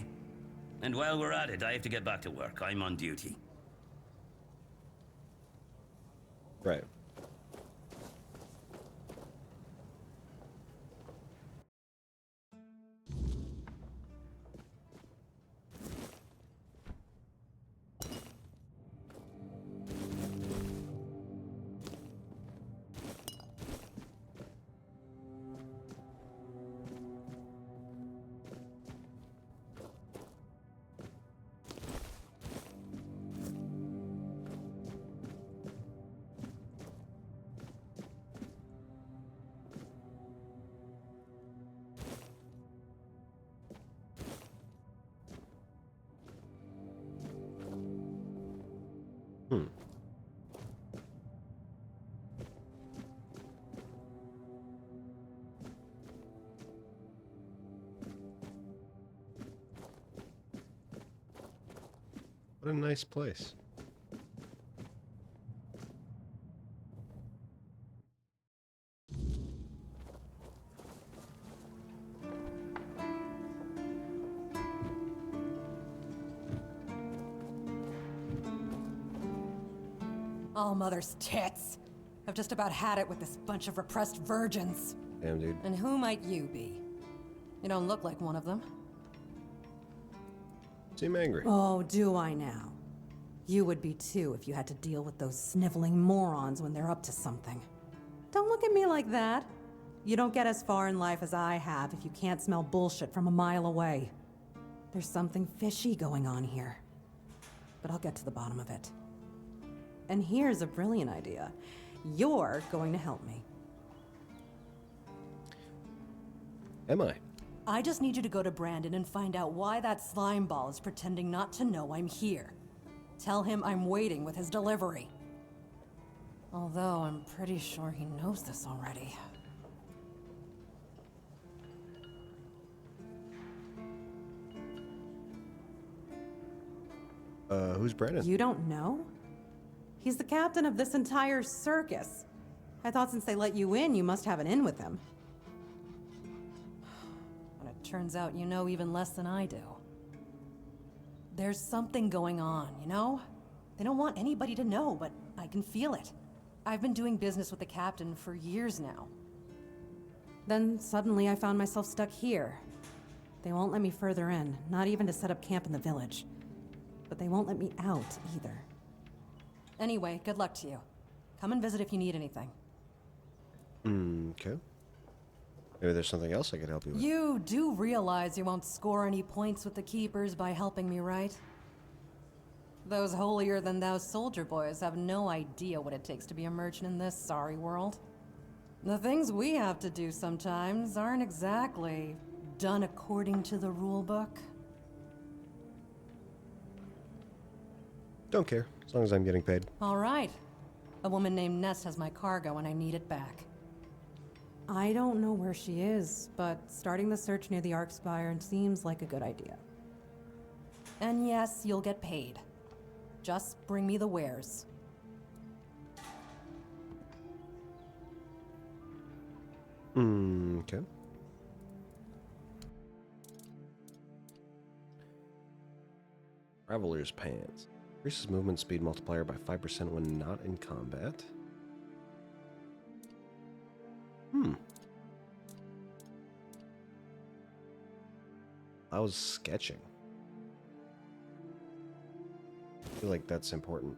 And while we're at it, I have to get back to work. I'm on duty. Right. What a nice place. All mother's tits. I've just about had it with this bunch of repressed virgins. Damn, dude. And who might you be? You don't look like one of them. Seem angry. Oh, do I now? You would be too if you had to deal with those sniveling morons when they're up to something. Don't look at me like that. You don't get as far in life as I have if you can't smell bullshit from a mile away. There's something fishy going on here. But I'll get to the bottom of it. And here's a brilliant idea. You're going to help me. Am I? I just need you to go to Brandon and find out why that slime ball is pretending not to know I'm here. Tell him I'm waiting with his delivery. Although I'm pretty sure he knows this already. Who's Brandon? You don't know? He's the captain of this entire circus. I thought since they let you in, you must have an in with him. And it turns out you know even less than I do. There's something going on, you know? They don't want anybody to know, but I can feel it. I've been doing business with the captain for years now. Then suddenly I found myself stuck here. They won't let me further in, not even to set up camp in the village. But they won't let me out either. Anyway, good luck to you. Come and visit if you need anything. Okay. Maybe there's something else I could help you with. You do realize you won't score any points with the Keepers by helping me, right? Those holier-than-thou soldier boys have no idea what it takes to be a merchant in this sorry world. The things we have to do sometimes aren't exactly done according to the rule book. Don't care, as long as I'm getting paid. All right. A woman named Ness has my cargo and I need it back. I don't know where she is, but starting the search near the Arkspire seems like a good idea. And yes, you'll get paid. Just bring me the wares. Okay. Traveler's Pants. Increases movement speed multiplier by 5% when not in combat. Allows sketching. I feel like that's important.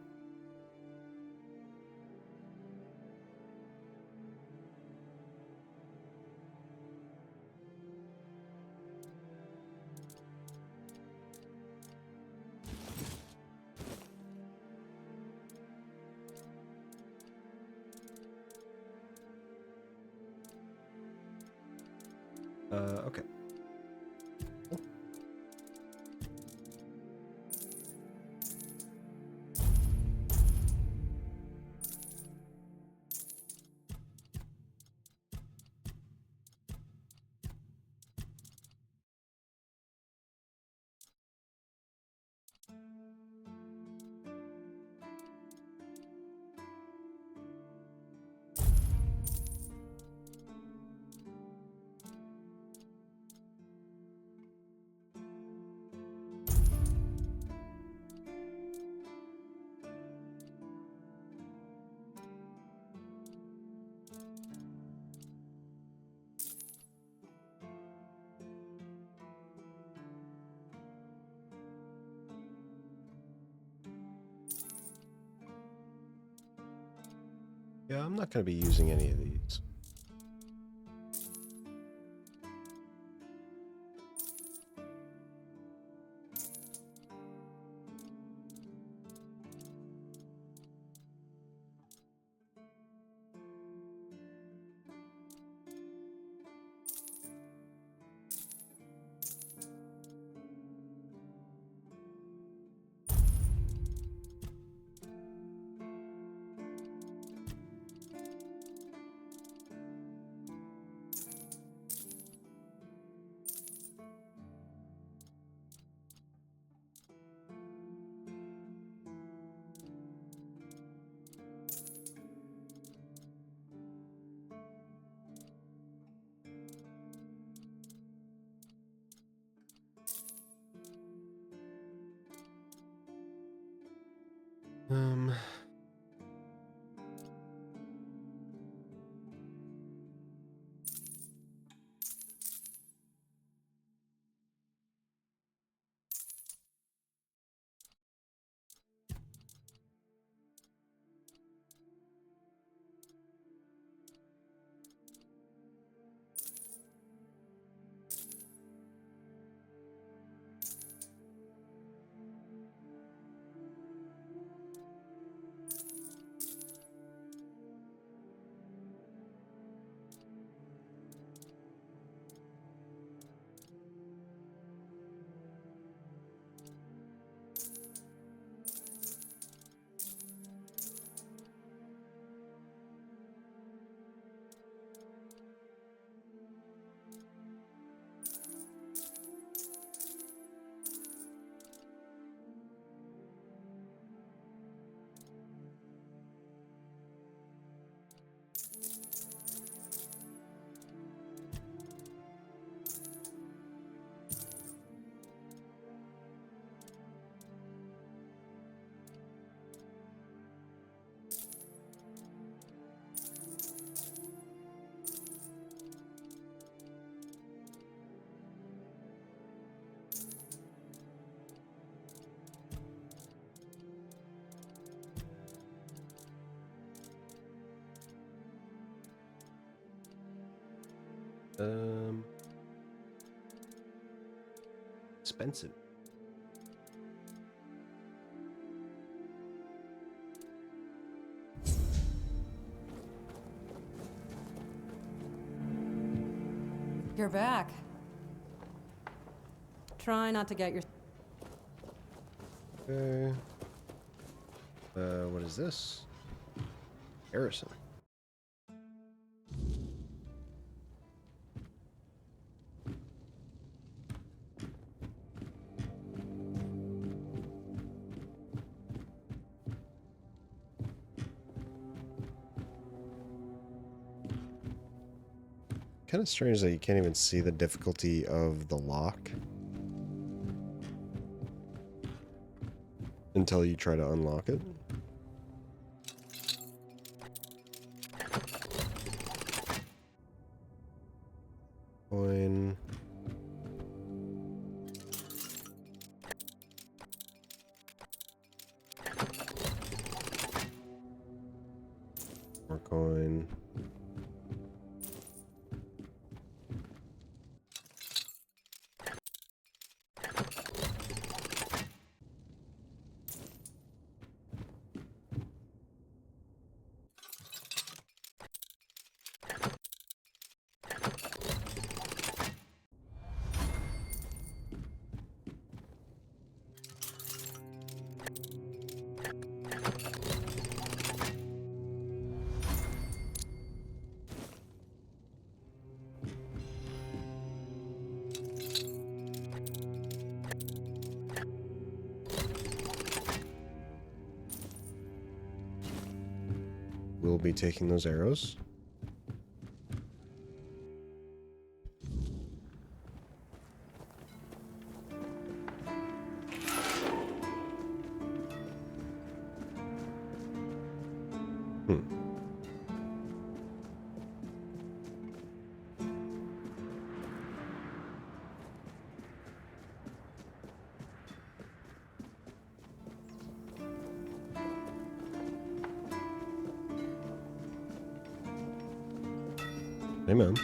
Okay. Yeah, I'm not going to be using any of these. Um, Expensive. You're back. Try not to get your... Okay. What is this? Harrison. Kind of strange that you can't even see the difficulty of the lock until you try to unlock it. Coin. More coin. We'll be taking those arrows. Hey, man.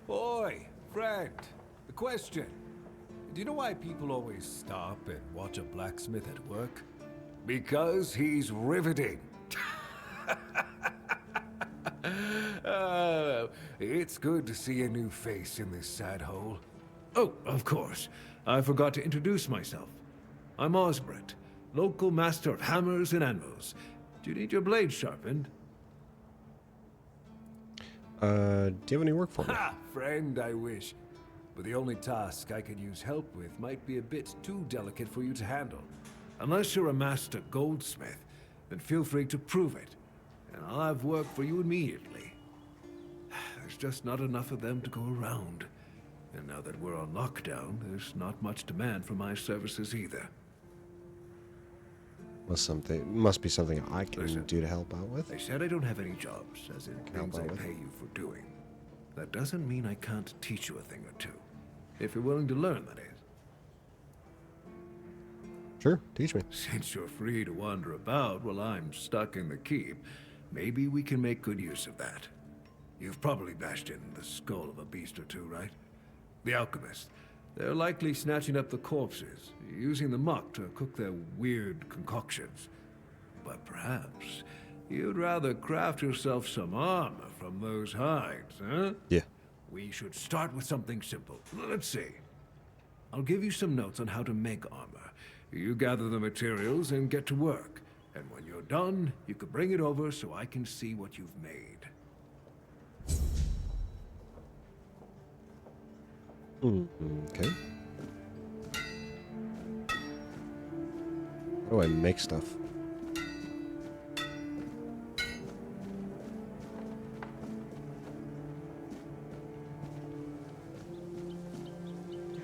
Boy, friend, a question. Do you know why people always stop and watch a blacksmith at work? Because he's riveting. It's good to see a new face in this sad hole. Oh, of course. I forgot to introduce myself. I'm Osbert, local master of hammers and anvils. Do you need your blade sharpened? Do you have any work for me? Ha! Friend, I wish. But the only task I could use help with might be a bit too delicate for you to handle. Unless you're a master goldsmith, then feel free to prove it. And I'll have work for you immediately. There's just not enough of them to go around. And now that we're on lockdown, there's not much demand for my services either. Must be something I can do to help out with. I said I don't have any jobs, as in things I pay you for doing. That doesn't mean I can't teach you a thing or two. If you're willing to learn, that is. Sure, teach me. Since you're free to wander about while I'm stuck in the keep, maybe we can make good use of that. You've probably bashed in the skull of a beast or two, right? The alchemists. They're likely snatching up the corpses, using the muck to cook their weird concoctions. But perhaps you'd rather craft yourself some armor from those hides, huh? Yeah. We should start with something simple. Let's see. I'll give you some notes on how to make armor. You gather the materials and get to work. And when you're done, you can bring it over so I can see what you've made. Okay. How do I make stuff?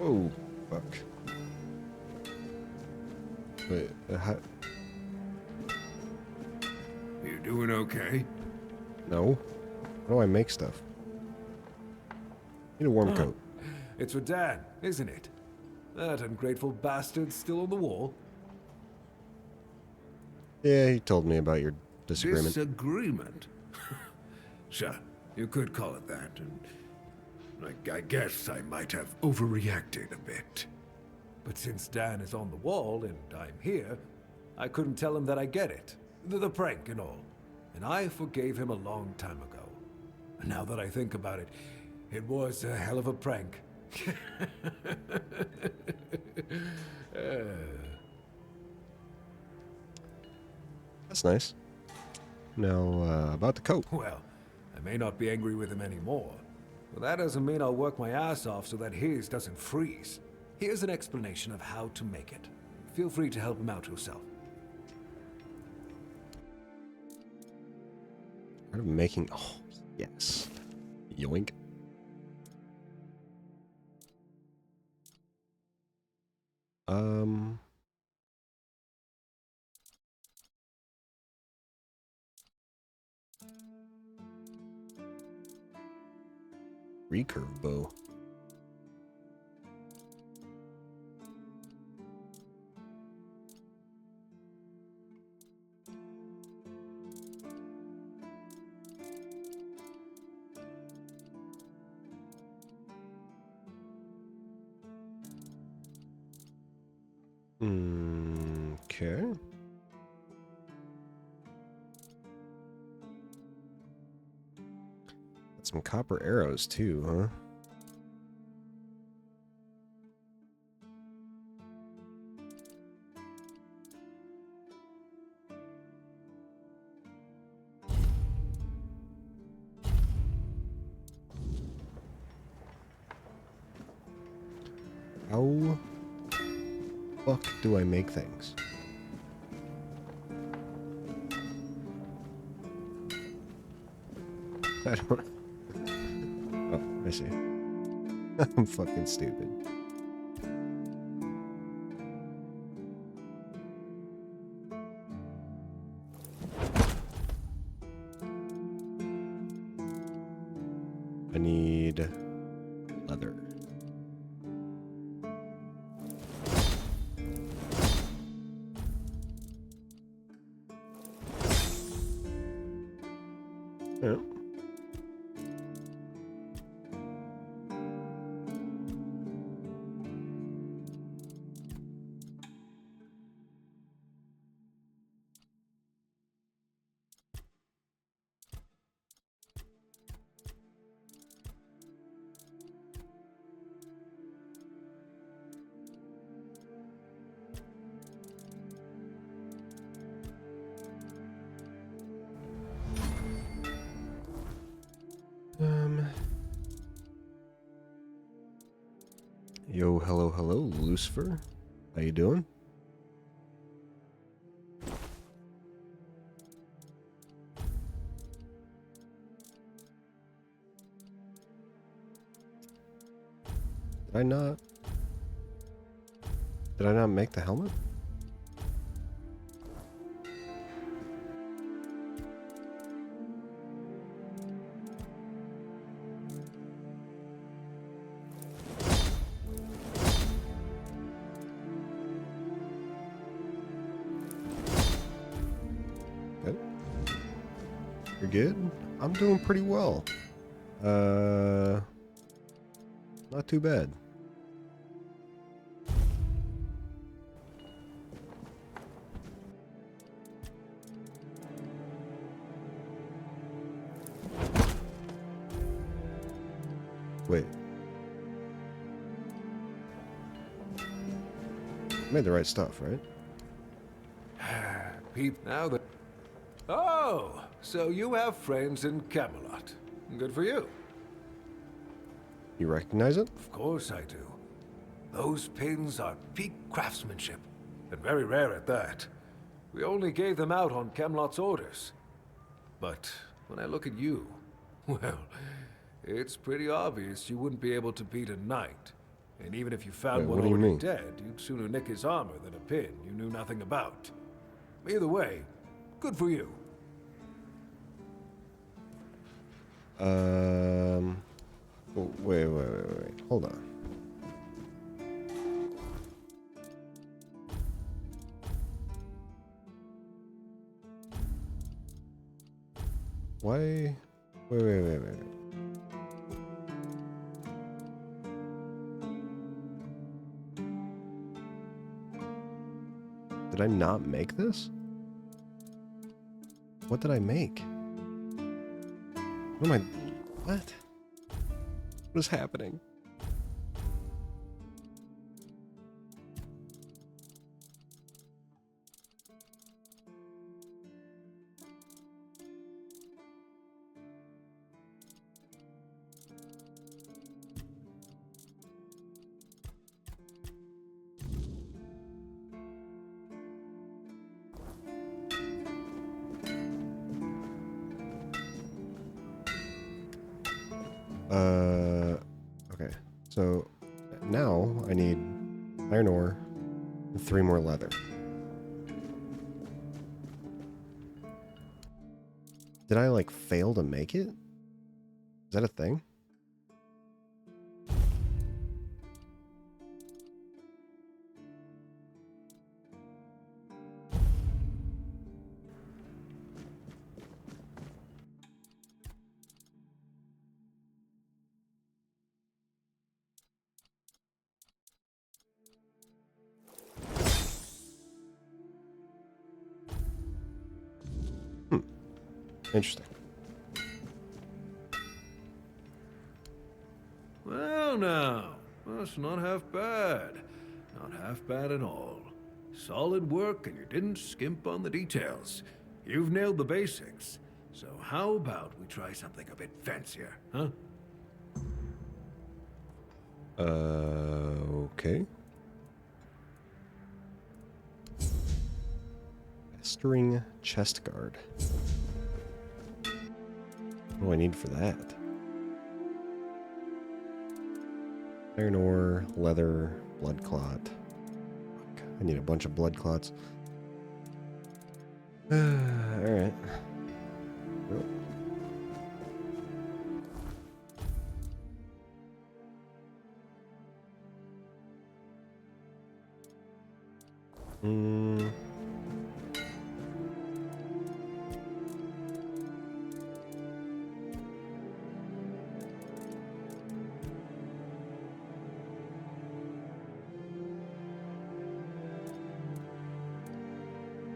Oh, fuck. Wait, how? You doing okay? No. How do I make stuff? Need a warm coat. It's for Dan, isn't it? That ungrateful bastard's still on the wall. Yeah, he told me about your disagreement. Disagreement? Sure. You could call it that, and I guess I might have overreacted a bit. But since Dan is on the wall and I'm here, I couldn't tell him that I get it. The prank and all. And I forgave him a long time ago. And now that I think about it, it was a hell of a prank. That's nice. Now, about the coat. Well, I may not be angry with him anymore. But that doesn't mean I'll work my ass off so that his doesn't freeze. Here's an explanation of how to make it. Feel free to help him out yourself. Part of making... Oh, yes. Yoink. Recurve bow. Okay. Got some copper arrows too, huh? How fuck do I make things? I don't... Oh, I see. I'm fucking stupid. I need leather. Yeah. Yo, hello, Lucifer. How you doing? Did I not make the helmet? Good. You're good? I'm doing pretty well. Not too bad. Wait. Made the right stuff, right? Peep now that... Oh, so you have friends in Camelot. Good for you. You recognize it? Of course I do. Those pins are peak craftsmanship, and very rare at that. We only gave them out on Camelot's orders. But when I look at you, well, it's pretty obvious you wouldn't be able to beat a knight. And even if you found one already dead, you'd sooner nick his armor than a pin you knew nothing about. Either way, good for you. Wait. Hold on. Why? Wait. Did I not make this? What did I make? What am I... What? What is happening? Okay. So now I need iron ore and 3 more leather. Did I like fail to make it? Is that a thing? Interesting. Well, now, that's not half bad. Not half bad at all. Solid work, and you didn't skimp on the details. You've nailed the basics. So how about we try something a bit fancier, huh? Okay. Festering chest guard. What do I need for that? Iron ore, leather, blood clot. Fuck, I need a bunch of blood clots. Alright. Well.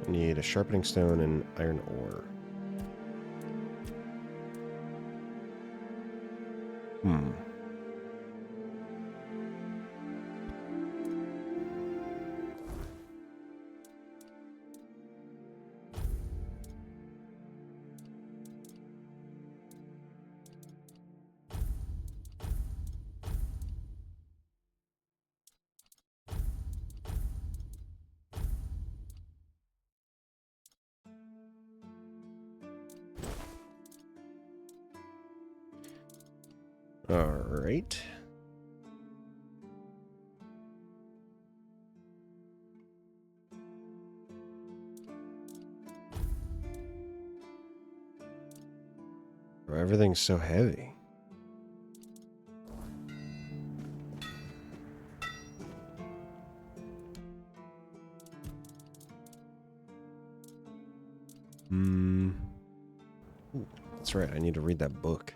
I need a sharpening stone and iron ore. All right. Oh, everything's so heavy. Ooh, that's right. I need to read that book.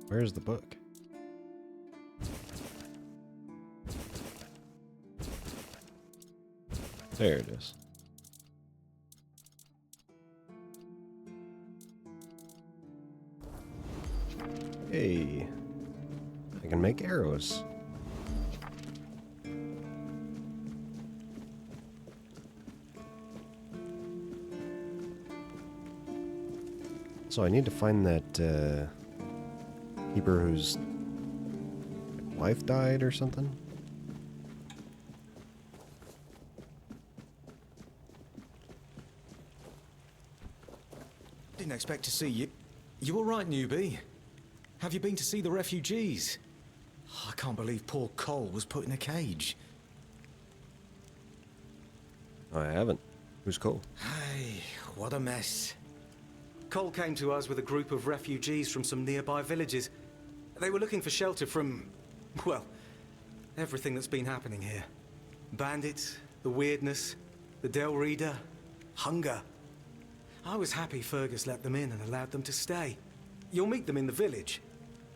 Where's the book? There it is. Hey, I can make arrows. So I need to find that keeper whose wife died or something. Didn't expect to see you. You all right, newbie? Have you been to see the refugees? I can't believe poor Cole was put in a cage. I haven't. Who's Cole? Hey, what a mess. Cole came to us with a group of refugees from some nearby villages. They were looking for shelter from, well, everything that's been happening here. Bandits, the weirdness, the Del Reader, hunger. I was happy Fergus let them in and allowed them to stay. You'll meet them in the village.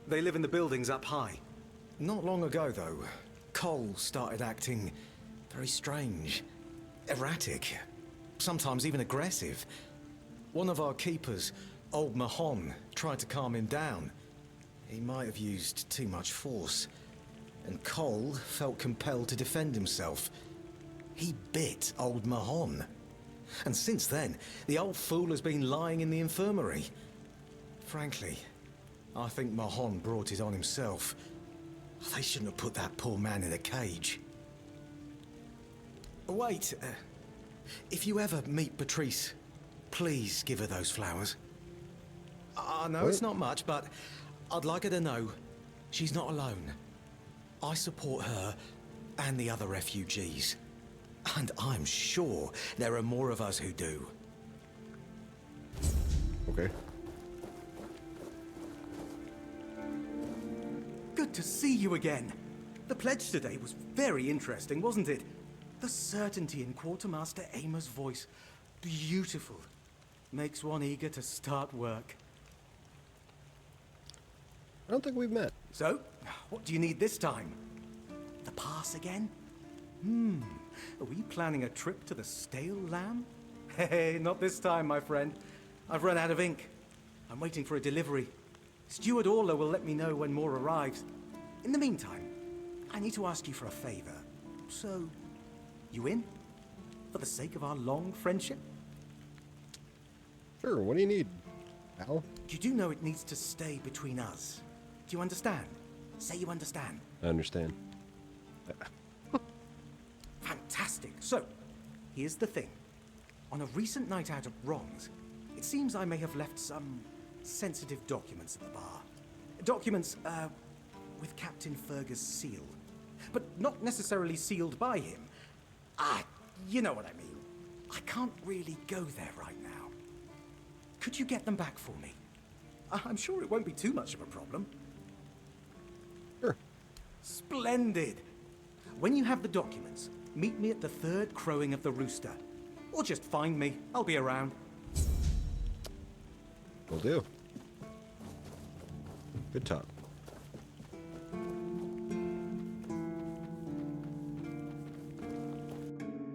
They live in the buildings up high. Not long ago, though, Cole started acting very strange. Erratic. Sometimes even aggressive. One of our keepers, old Mahon, tried to calm him down. He might have used too much force. And Cole felt compelled to defend himself. He bit old Mahon. And since then, the old fool has been lying in the infirmary. Frankly, I think Mahon brought it on himself. They shouldn't have put that poor man in a cage. Wait, if you ever meet Patrice, please give her those flowers. I know it's not much, but I'd like her to know she's not alone. I support her and the other refugees. And I'm sure there are more of us who do. Okay. Good to see you again. The pledge today was very interesting, wasn't it? The certainty in Quartermaster Aymer's voice. Beautiful. Makes one eager to start work. I don't think we've met. So, what do you need this time? The pass again? Are we planning a trip to the Stale Lamb? Hey, not this time, my friend. I've run out of ink. I'm waiting for a delivery. Steward Orla will let me know when more arrives. In the meantime, I need to ask you for a favor. So, you in? For the sake of our long friendship? Sure, what do you need, pal? You do know it needs to stay between us. Do you understand? Say you understand. I understand. Fantastic. So, here's the thing. On a recent night out at Wrongs, it seems I may have left some sensitive documents at the bar. Documents, with Captain Fergus' seal. But not necessarily sealed by him. You know what I mean. I can't really go there right now. Could you get them back for me? I'm sure it won't be too much of a problem. Sure. Splendid. When you have the documents, meet me at the third crowing of the rooster. Or just find me. I'll be around. Will do. Good talk.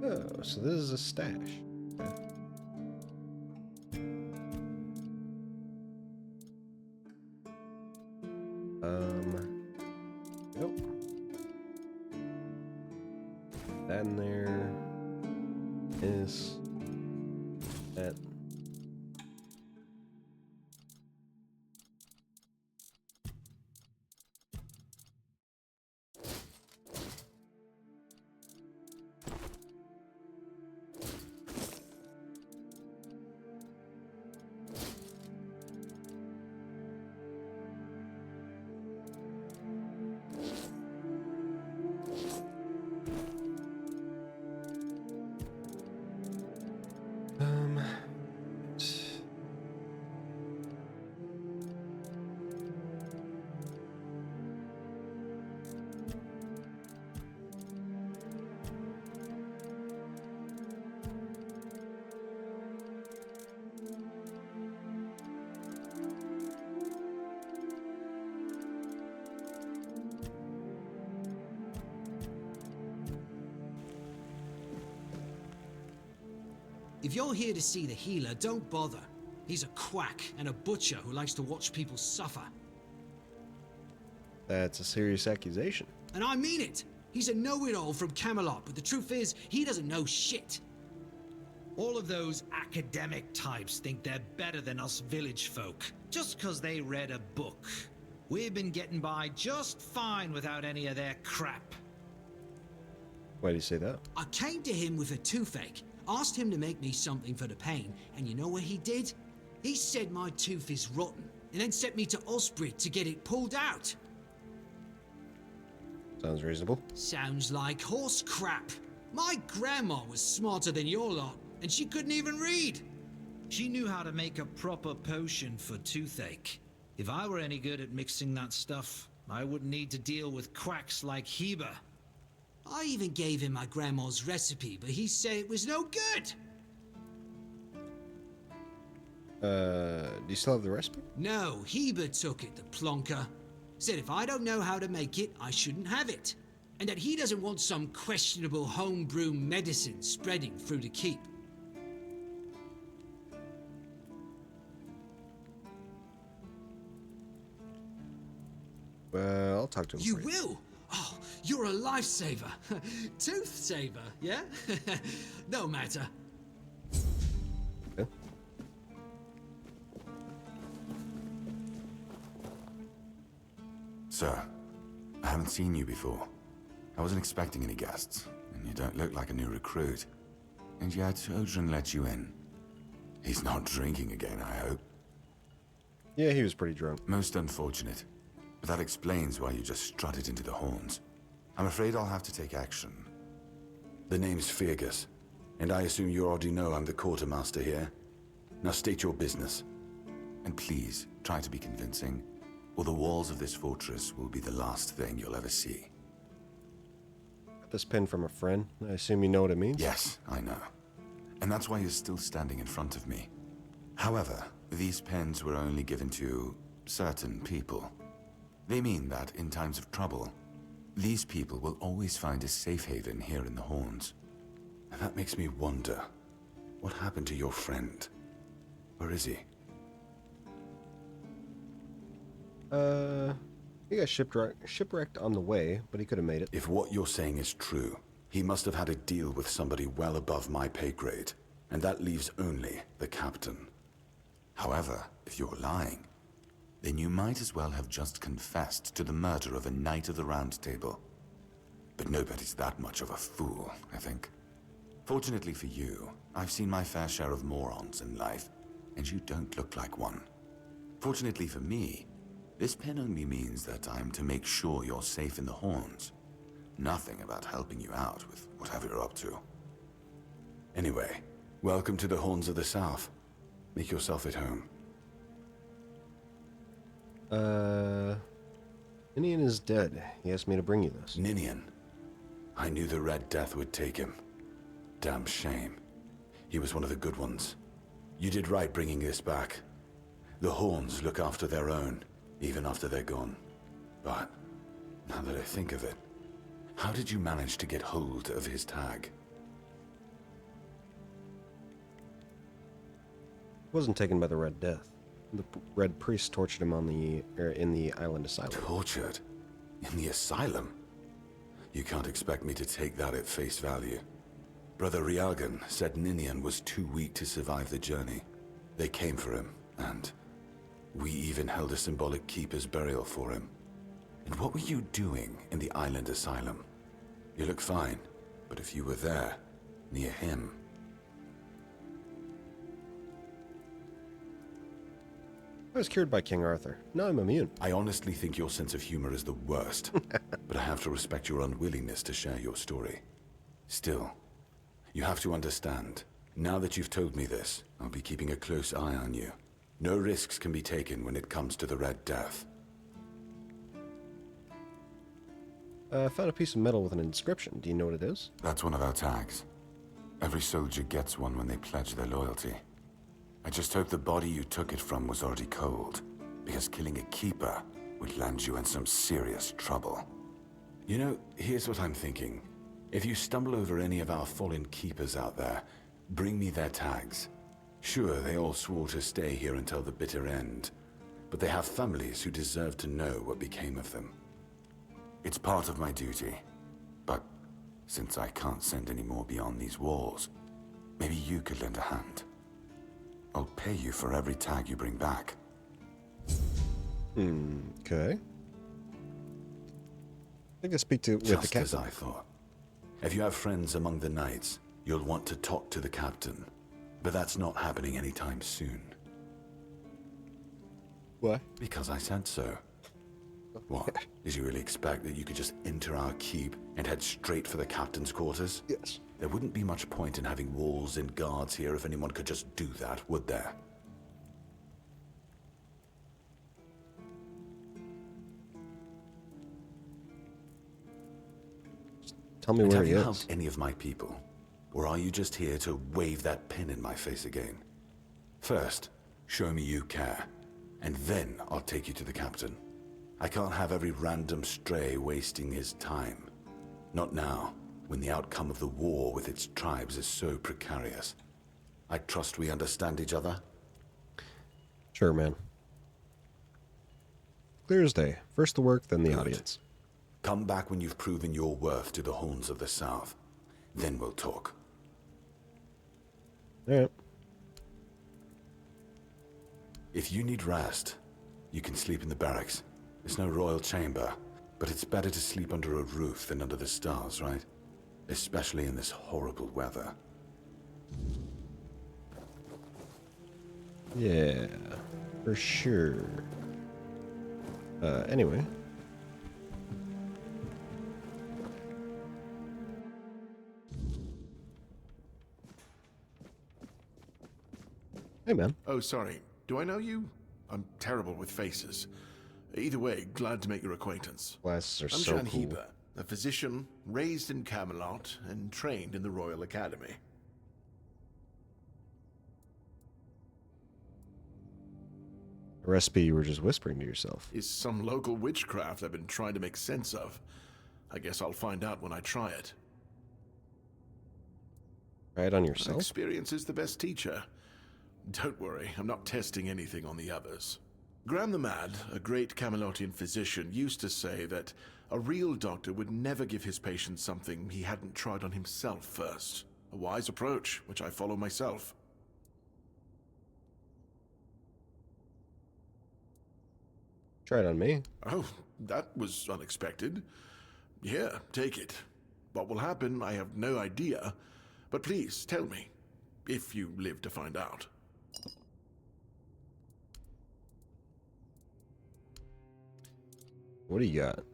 Oh, so this is a stash. Okay. Yep. That in there. This. That. If you're here to see the healer, don't bother. He's a quack and a butcher who likes to watch people suffer. That's a serious accusation. And I mean it! He's a know-it-all from Camelot, but the truth is, he doesn't know shit. All of those academic types think they're better than us village folk, just 'cause they read a book. We've been getting by just fine without any of their crap. Why do you say that? I came to him with a toothache, asked him to make me something for the pain, and you know what he did? He said my tooth is rotten, and then sent me to Osprey to get it pulled out. Sounds reasonable. Sounds like horse crap. My grandma was smarter than your lot, and she couldn't even read. She knew how to make a proper potion for toothache. If I were any good at mixing that stuff, I wouldn't need to deal with quacks like Heber. I even gave him my grandma's recipe, but he said it was no good. Do you still have the recipe? No, Heber took it, the plonker. Said if I don't know how to make it, I shouldn't have it. And that he doesn't want some questionable homebrew medicine spreading through the keep. Well, I'll talk to him. You will? Oh, you're a lifesaver. Tooth saver, yeah? No matter. Okay. Sir, I haven't seen you before. I wasn't expecting any guests, and you don't look like a new recruit. And yet, Odrin let you in. He's not drinking again, I hope. Yeah, he was pretty drunk. Most unfortunate. But that explains why you just strutted into the horns. I'm afraid I'll have to take action. The name's Fergus, and I assume you already know I'm the quartermaster here. Now state your business. And please, try to be convincing, or the walls of this fortress will be the last thing you'll ever see. Got this pin from a friend. I assume you know what it means? Yes, I know. And that's why you're still standing in front of me. However, these pens were only given to certain people. They mean that in times of trouble, these people will always find a safe haven here in the Horns. And that makes me wonder, what happened to your friend? Where is he? He got shipwrecked on the way, but he could have made it. If what you're saying is true, he must have had a deal with somebody well above my pay grade, and that leaves only the captain. However, if you're lying, then you might as well have just confessed to the murder of a Knight of the Round Table. But nobody's that much of a fool, I think. Fortunately for you, I've seen my fair share of morons in life, and you don't look like one. Fortunately for me, this pen only means that I'm to make sure you're safe in the Horns. Nothing about helping you out with whatever you're up to. Anyway, welcome to the Horns of the South. Make yourself at home. Ninian is dead. He asked me to bring you this. Ninian? I knew the Red Death would take him. Damn shame. He was one of the good ones. You did right bringing this back. The Horns look after their own, even after they're gone. But, now that I think of it, how did you manage to get hold of his tag? He wasn't taken by the Red Death. The Red Priest tortured him on in the island asylum. Tortured? In the asylum? You can't expect me to take that at face value. Brother Rialgan said Ninian was too weak to survive the journey. They came for him, and we even held a symbolic keeper's burial for him. And what were you doing in the island asylum? You look fine, but if you were there, near him... I was cured by King Arthur. Now I'm immune. I honestly think your sense of humor is the worst, but I have to respect your unwillingness to share your story. Still, you have to understand, now that you've told me this, I'll be keeping a close eye on you. No risks can be taken when it comes to the Red Death. I found a piece of metal with an inscription. Do you know what it is? That's one of our tags. Every soldier gets one when they pledge their loyalty. I just hope the body you took it from was already cold, because killing a keeper would land you in some serious trouble. You know, here's what I'm thinking. If you stumble over any of our fallen keepers out there, bring me their tags. Sure, they all swore to stay here until the bitter end, but they have families who deserve to know what became of them. It's part of my duty, but since I can't send any more beyond these walls, maybe you could lend a hand. I'll pay you for every tag you bring back. Okay. I think I speak to with the captain. Just as I thought. If you have friends among the knights, you'll want to talk to the captain. But that's not happening anytime soon. Why? Because I said so. What? Did you really expect that you could just enter our keep and head straight for the captain's quarters? Yes. There wouldn't be much point in having walls and guards here if anyone could just do that, would there? Tell me And where have he you is. helped any of my people? Or are you just here to wave that pin in my face again? First, show me you care, and then I'll take you to the captain. I can't have every random stray wasting his time. Not now, when the outcome of the war with its tribes is so precarious. I trust we understand each other? Sure, man. Clear as day. First the work, then the audience. Come back when you've proven your worth to the Horns of the South. Then we'll talk. Alright. If you need rest, you can sleep in the barracks. It's no royal chamber, but it's better to sleep under a roof than under the stars, right? Especially in this horrible weather. Yeah, for sure. Anyway. Hey, man. Oh, sorry. Do I know you? I'm terrible with faces. Either way, glad to make your acquaintance. Glasses are I'm so Jan cool. Heber, a physician raised in Camelot and trained in the Royal Academy. A recipe you were just whispering to yourself. Is some local witchcraft I've been trying to make sense of. I guess I'll find out when I try it. Try it on yourself? Experience is the best teacher. Don't worry, I'm not testing anything on the others. Graham the Mad, a great Camelotian physician, used to say that a real doctor would never give his patient something he hadn't tried on himself first. A wise approach, which I follow myself. Try it on me. Oh, that was unexpected. Here, take it. What will happen, I have no idea. But please, tell me, if you live to find out. What do you got?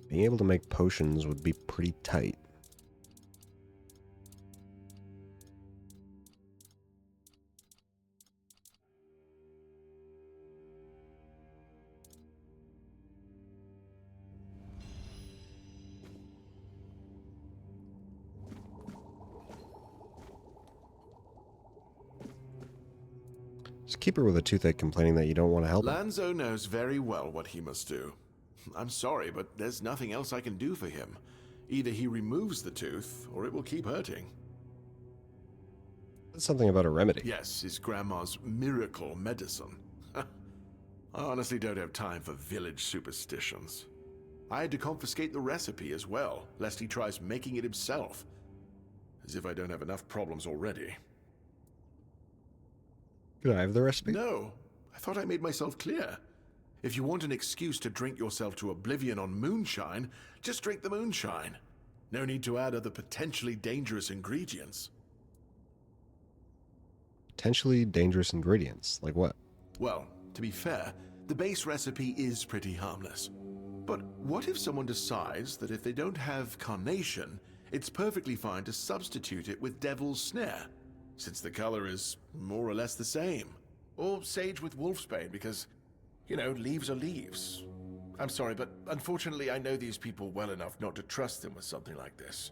Being able to make potions would be pretty tight. Just keep her with a toothache complaining that you don't want to help him. Lanzo knows very well what he must do. I'm sorry, but there's nothing else I can do for him. Either he removes the tooth, or it will keep hurting. That's something about a remedy. Yes, his grandma's miracle medicine. I honestly don't have time for village superstitions. I had to confiscate the recipe as well, lest he tries making it himself. As if I don't have enough problems already. Could I have the recipe? No, I thought I made myself clear. If you want an excuse to drink yourself to oblivion on moonshine, just drink the moonshine. No need to add other potentially dangerous ingredients. Potentially dangerous ingredients. Like what? Well, to be fair, the base recipe is pretty harmless. But what if someone decides that if they don't have carnation, it's perfectly fine to substitute it with devil's snare, since the color is more or less the same? Or sage with wolfsbane, because, you know, leaves are leaves. I'm sorry, but unfortunately I know these people well enough not to trust them with something like this.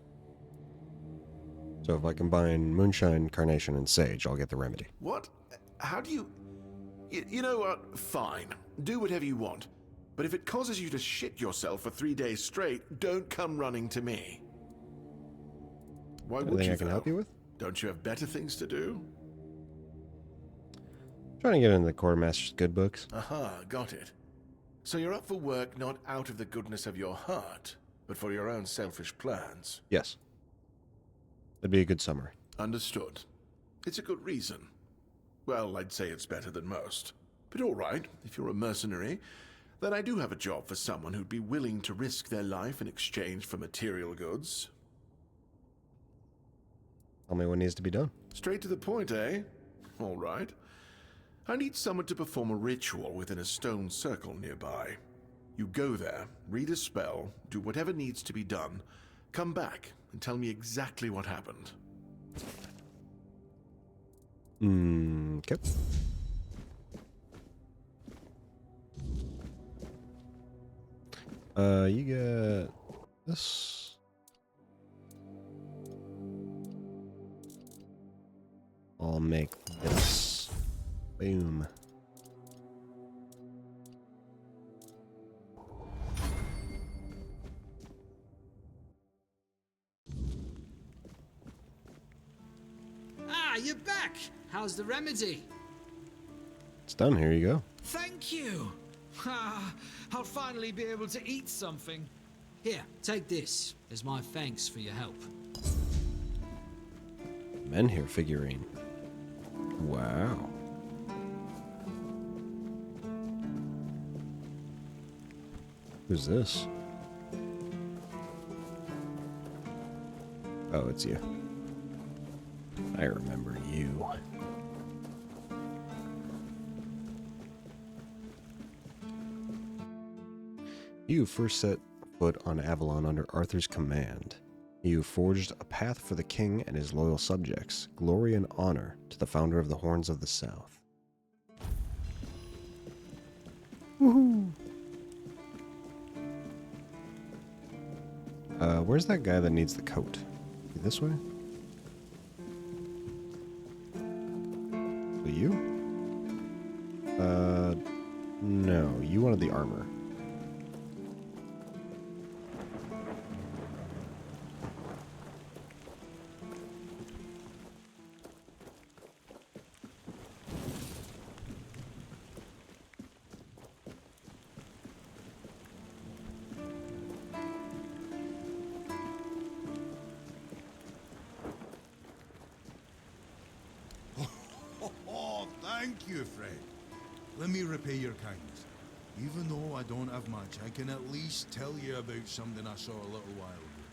So if I combine moonshine, carnation, and sage, I'll get the remedy. What? How do you... You know what? Fine. Do whatever you want. But if it causes you to shit yourself for 3 days straight, don't come running to me. Why would Anything you, I can though? help you with? Don't you have better things to do? Trying to get into the Quartermaster's good books. Aha, got it. So you're up for work not out of the goodness of your heart, but for your own selfish plans. Yes. That'd be a good summary. Understood. It's a good reason. Well, I'd say it's better than most. But all right, if you're a mercenary, then I do have a job for someone who'd be willing to risk their life in exchange for material goods. Tell me what needs to be done. Straight to the point, eh? All right. I need someone to perform a ritual within a stone circle nearby. You go there, read a spell, do whatever needs to be done, come back and tell me exactly what happened. Okay. You got this. I'll make this. Boom. Ah, you're back! How's the remedy? It's done. Here you go. Thank you! Ah, I'll finally be able to eat something. Here, take this as my thanks for your help. Menhir figurine. Wow. Who's this? Oh, it's you. I remember you. You first set foot on Avalon under Arthur's command. You forged a path for the king and his loyal subjects, glory and honor to the founder of the Horns of the South. Woohoo! Where's that guy that needs the coat? This way? You? No. You wanted the armor. Thank you, Fred. Let me repay your kindness. Even though I don't have much, I can at least tell you about something I saw a little while ago.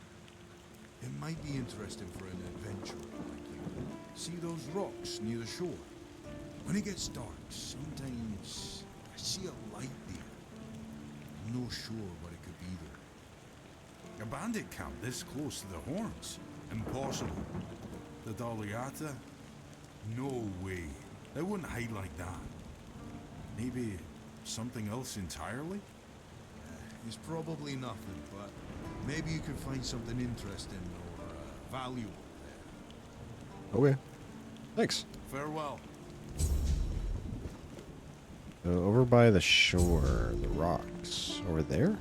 It might be interesting for an adventurer like you. See those rocks near the shore? When it gets dark, sometimes I see a light there. I'm not sure what it could be though. A bandit camp this close to the Horns? Impossible. The Daliata? No way. They wouldn't hide like that. Maybe something else entirely? It's probably nothing, but maybe you could find something interesting or valuable there. Okay. Thanks. Farewell. So over by the shore, the rocks. Over there?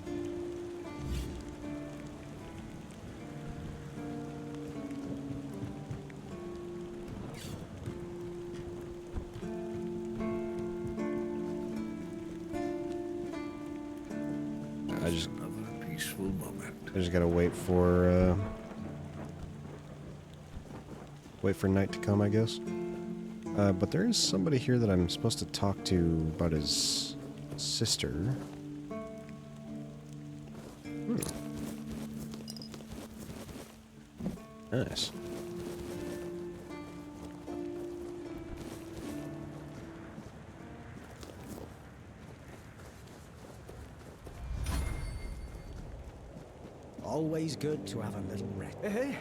Another peaceful moment. I just gotta wait for night to come, I guess. But there is somebody here that I'm supposed to talk to about his sister. Nice. Always good to have a little rest. Hey.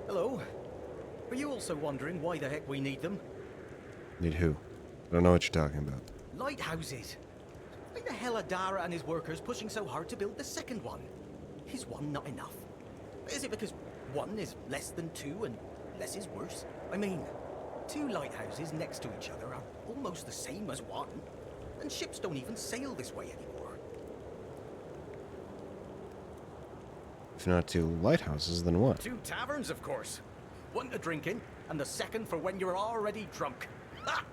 Hello. Are you also wondering why the heck we need them? Need who? I don't know what you're talking about. Lighthouses. Why the hell are Dara and his workers pushing so hard to build the second one? Is one not enough? Is it because one is less than two and less is worse? I mean, two lighthouses next to each other are almost the same as one, and ships don't even sail this way anymore. If not two lighthouses, then what? Two taverns, of course. One to drink in, and the second for when you're already drunk. Ha!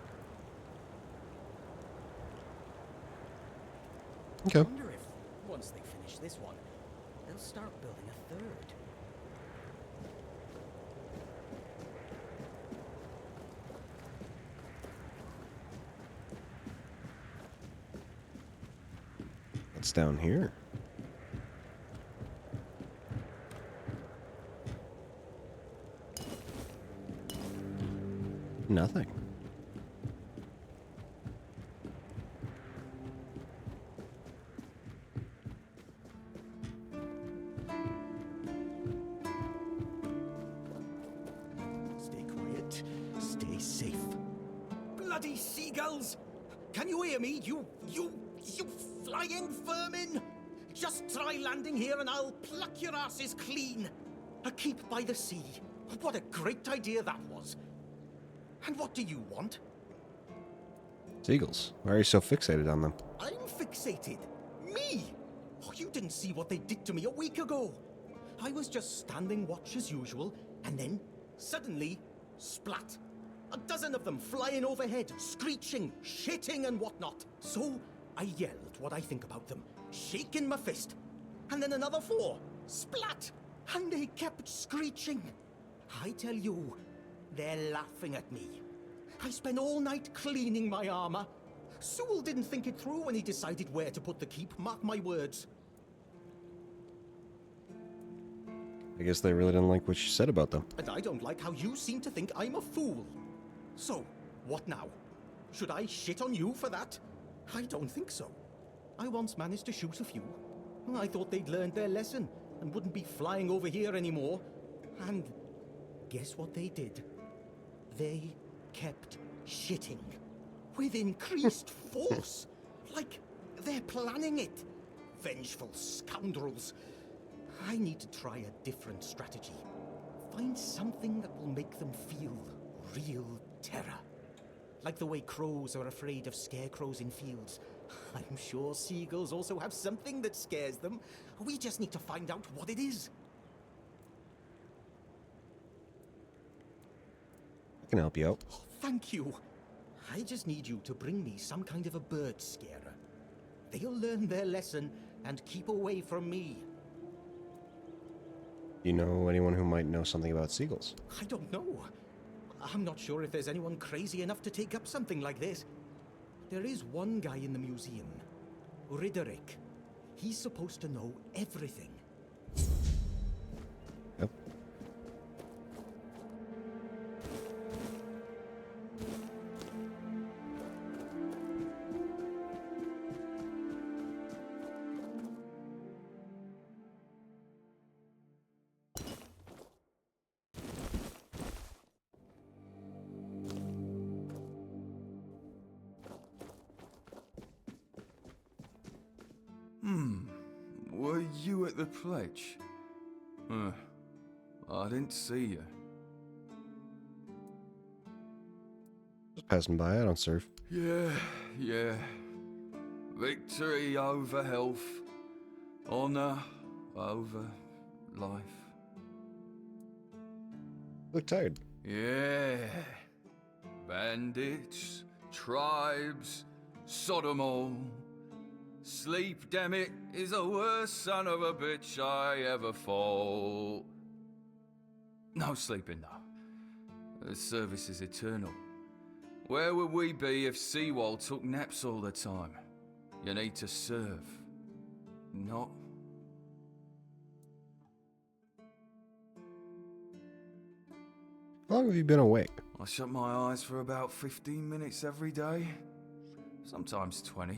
Okay. I wonder if, once they finish this one, they'll start building a third. What's down here? Nothing. Stay quiet. Stay safe. Bloody seagulls! Can you hear me? You flying vermin! Just try landing here and I'll pluck your asses clean. A keep by the sea. What a great idea that was. And what do you want? Seagulls. Why are you so fixated on them? I'm fixated. Me? Oh, you didn't see what they did to me a week ago. I was just standing watch as usual, and then, suddenly, splat. A dozen of them flying overhead, screeching, shitting and whatnot. So, I yelled what I think about them, shaking my fist. And then another 4, splat. And they kept screeching. I tell you, they're laughing at me. I spent all night cleaning my armor. Sewell didn't think it through when he decided where to put the keep, mark my words. I guess they really didn't like what you said about them. And I don't like how you seem to think I'm a fool. So, what now? Should I shit on you for that? I don't think so. I once managed to shoot a few. I thought they'd learned their lesson and wouldn't be flying over here anymore. And guess what they did? They kept shitting. With increased force. Like they're planning it. Vengeful scoundrels. I need to try a different strategy. Find something that will make them feel real terror. Like the way crows are afraid of scarecrows in fields. I'm sure seagulls also have something that scares them. We just need to find out what it is. I can help you out. Oh, thank you. I just need you to bring me some kind of a bird scarer. They'll learn their lesson and keep away from me. You know anyone who might know something about seagulls? I don't know. I'm not sure if there's anyone crazy enough to take up something like this. There is one guy in the museum, Riderick. He's supposed to know everything. Yep. Were you at the pledge? I didn't see you. Just passing by, I don't serve. Yeah. Victory over health. Honor over life. Look tired. Yeah. Bandits, tribes, Sodom all. Sleep, damn it, is the worst son of a bitch I ever fought. No sleeping, though. The service is eternal. Where would we be if Seawall took naps all the time? You need to serve, not... How long have you been awake? I shut my eyes for about 15 minutes every day. Sometimes 20.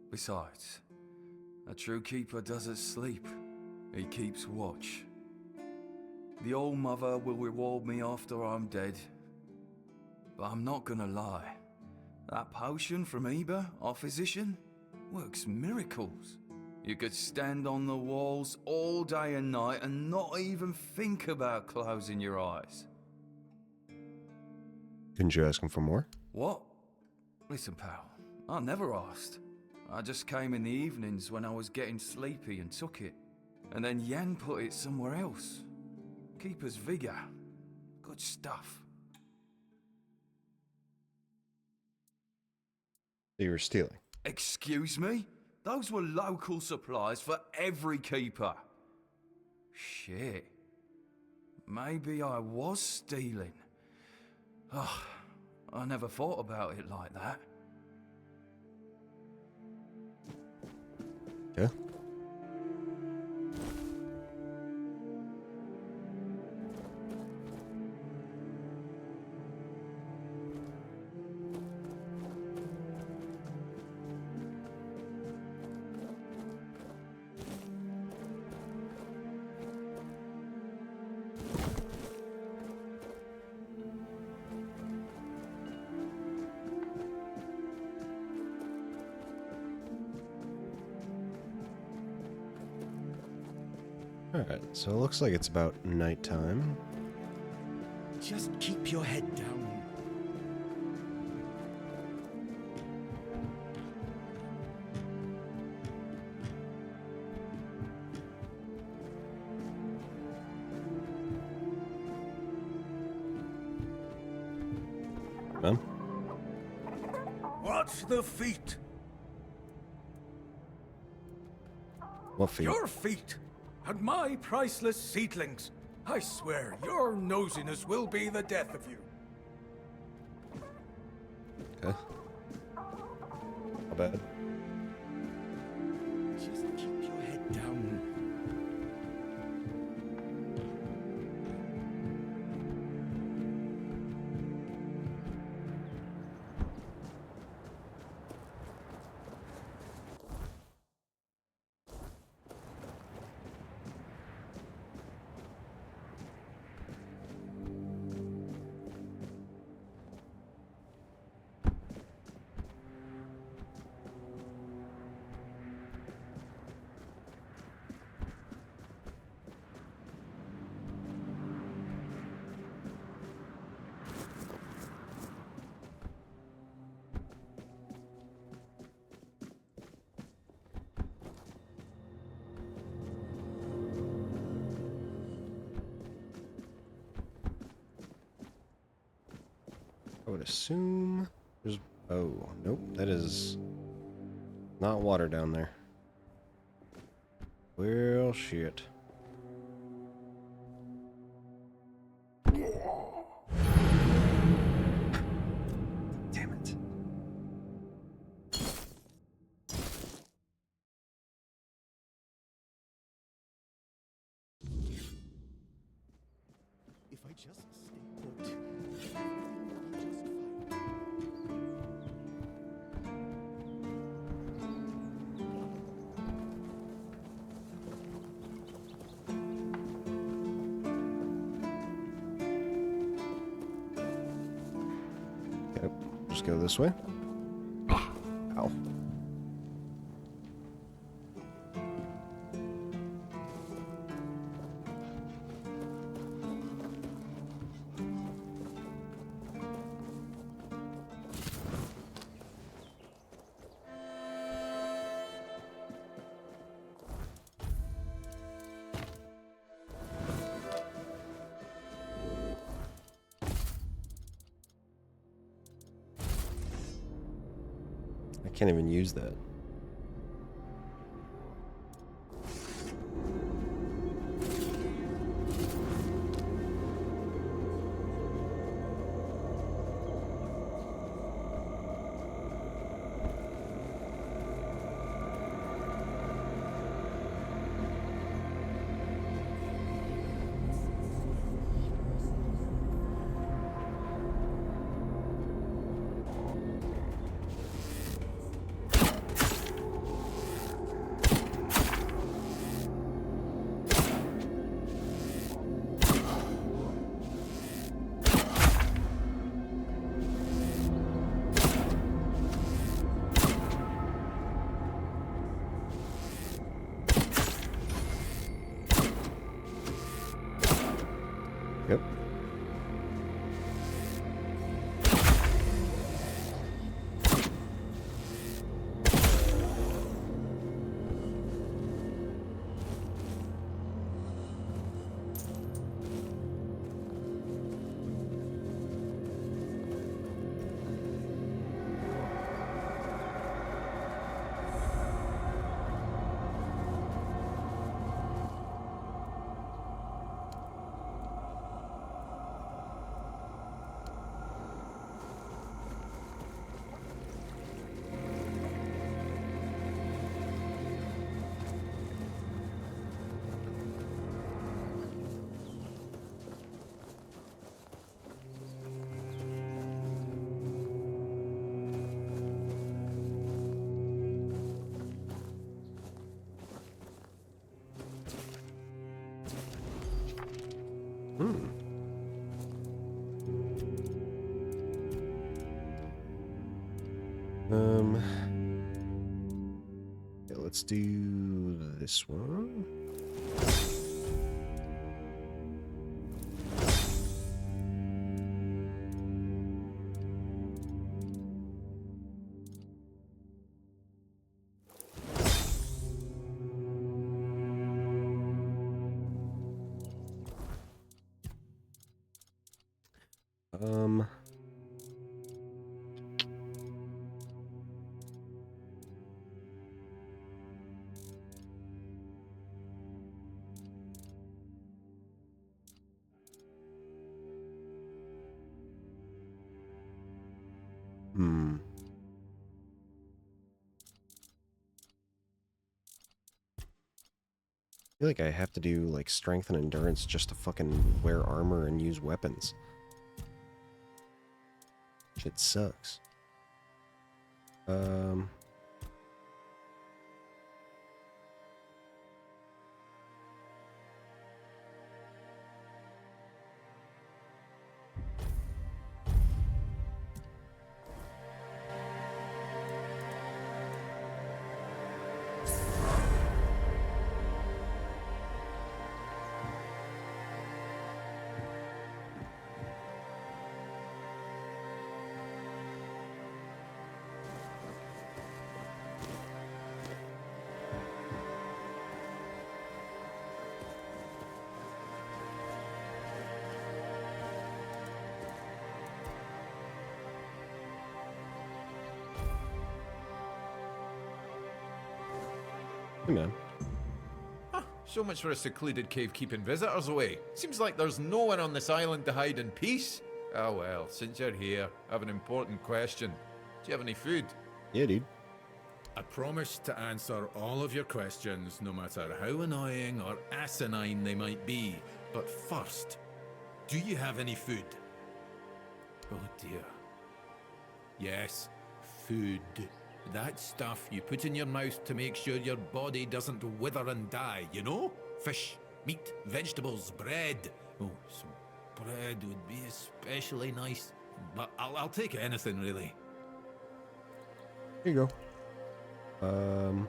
Besides, a true keeper doesn't sleep. He keeps watch. The Old Mother will reward me after I'm dead. But I'm not gonna lie. That potion from Eber, our physician, works miracles. You could stand on the walls all day and night and not even think about closing your eyes. Couldn't you ask him for more? What? Listen, pal, I never asked. I just came in the evenings when I was getting sleepy and took it. And then Yan put it somewhere else. Keeper's vigor. Good stuff. You were stealing. Excuse me? Those were local supplies for every keeper. Shit. Maybe I was stealing. Oh, I never thought about it like that. Yeah. Alright, so it looks like it's about nighttime. Just keep your head down. Man? What's the feat? What feet? Your feet and my priceless seedlings. I swear, your nosiness will be the death of you. Okay. Not bad. Just keep your head down. I would assume there's... Oh, nope, that is not water down there. Well, shit. Damn it. If I just stay put. Okay, just go this way. Ow. I can't even use that. let's do this one. Um, I feel like I have to do like strength and endurance just to fucking wear armor and use weapons. Shit sucks. Hey man. So much for a secluded cave keeping visitors away. Seems like there's no one on this island to hide in peace. Oh well, since you're here, I have an important question. Do you have any food? Yeah, dude. I promise to answer all of your questions, no matter how annoying or asinine they might be. But first, do you have any food? Oh dear. Yes, food. That stuff you put in your mouth to make sure your body doesn't wither and die, you know? Fish, meat, vegetables, bread. Oh, some bread would be especially nice. But I'll take anything, really. Here you go.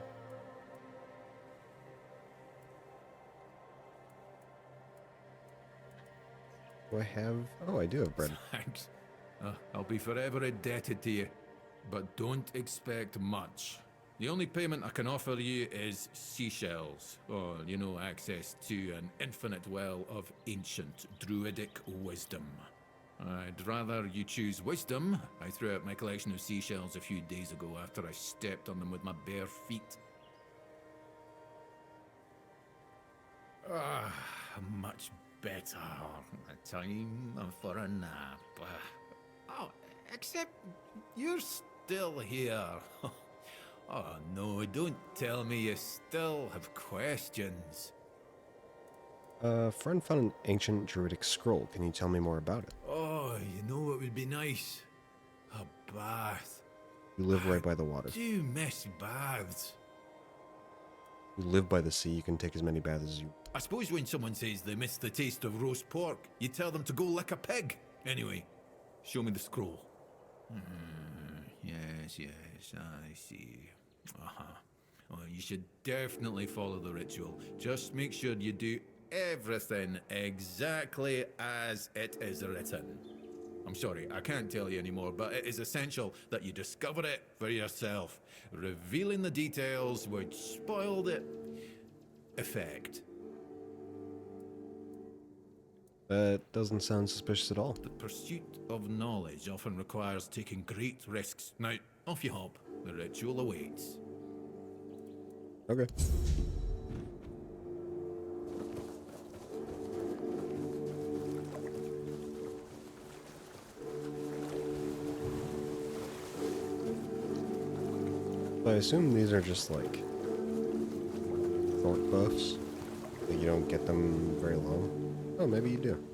Do I have... Oh, I do have bread. Thanks. I'll be forever indebted to you. But don't expect much. The only payment I can offer you is seashells, or, you know, access to an infinite well of ancient druidic wisdom. I'd rather you choose wisdom. I threw out my collection of seashells a few days ago after I stepped on them with my bare feet. Much better. A time for a nap. Oh, except you're still here. Oh no, don't tell me you still have questions. Friend found an ancient druidic scroll. Can you tell me more about it? Oh, you know what would be nice? A bath. You live right by the water. Do you miss baths? You live by the sea. You can take as many baths as you... I suppose when someone says they miss the taste of roast pork, you tell them to go lick a pig. Anyway, show me the scroll. Yes, I see. Well, you should definitely follow the ritual. Just make sure you do everything exactly as it is written. I'm sorry, I can't tell you anymore, but it is essential that you discover it for yourself. Revealing the details would spoil the effect. That doesn't sound suspicious at all. The pursuit of knowledge often requires taking great risks. Now, off you hop. The ritual awaits. Okay. I assume these are just like short buffs, that you don't get them very long. Oh, maybe you do.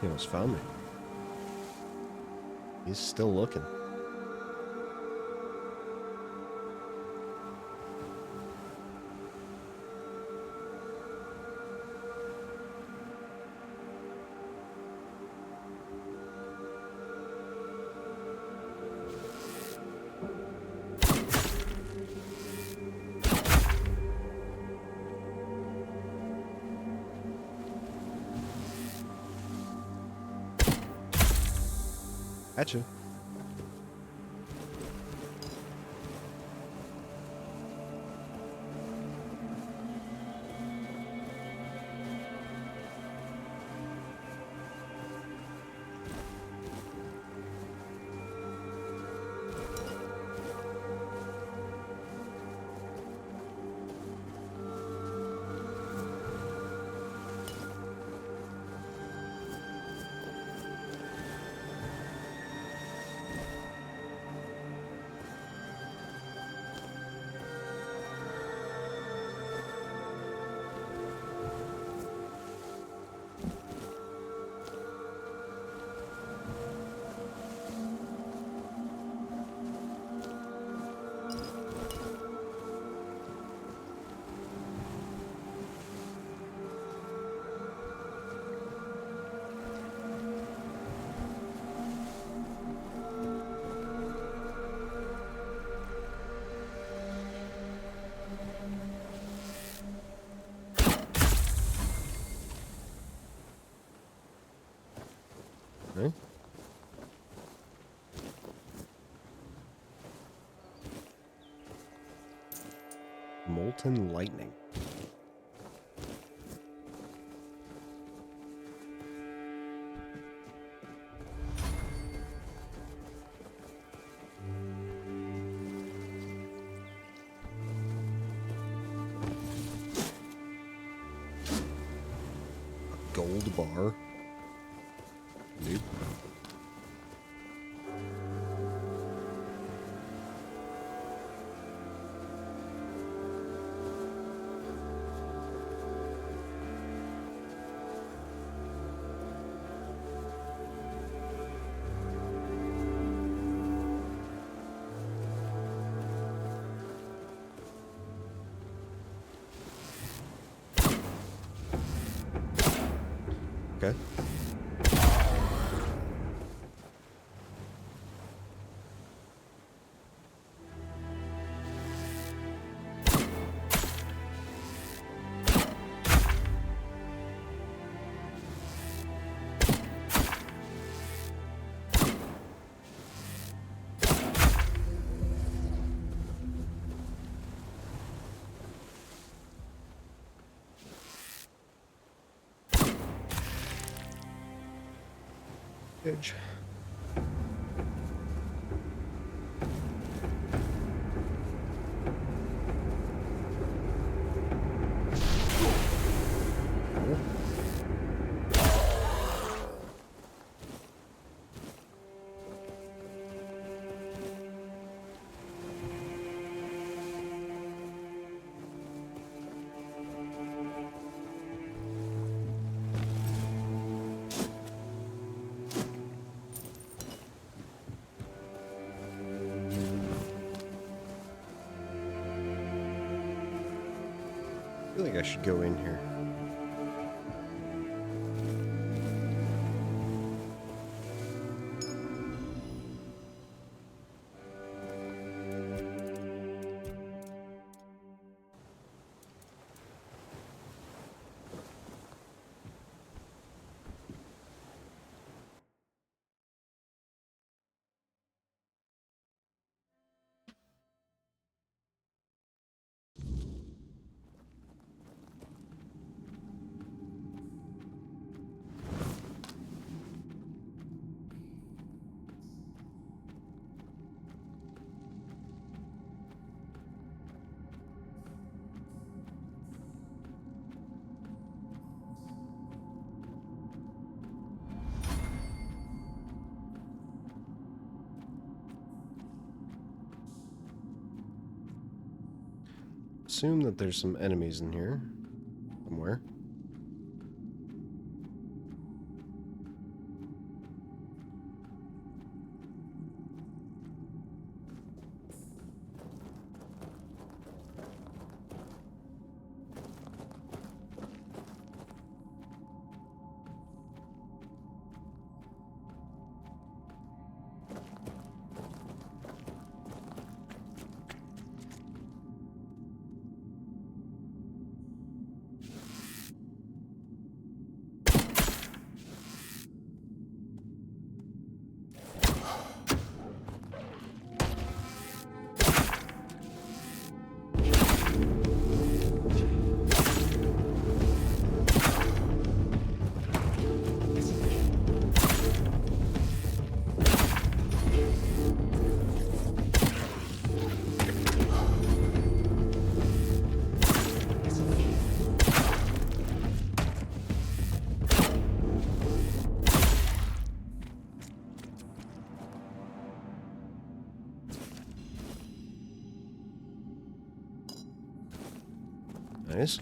He almost found me. He's still looking. At you. Okay. Molten lightning. A gold bar. Dude. Okay. Edge. I feel like I should go in here. Assume that there's some enemies in here somewhere. Nice.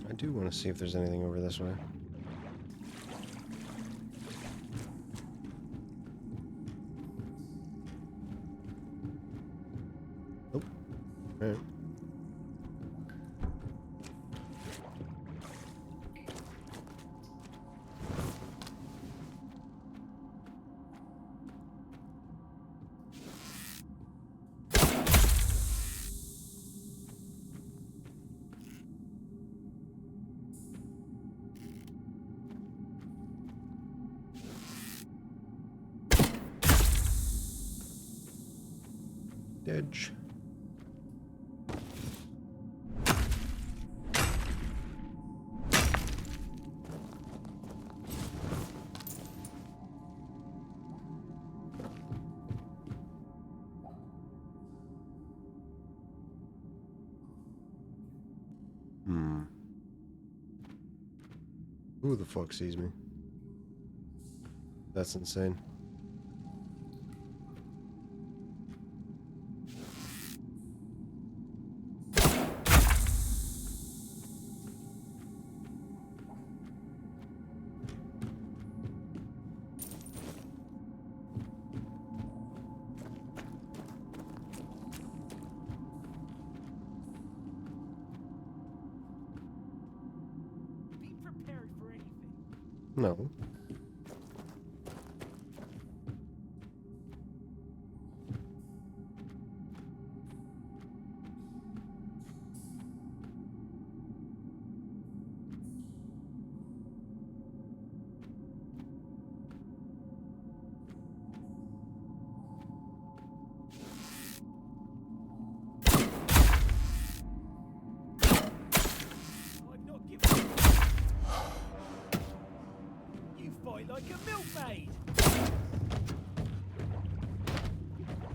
I do want to see if there's anything over this way. Oh, alright. Edge. Who the fuck sees me? That's insane. No. You fight like a milkmaid!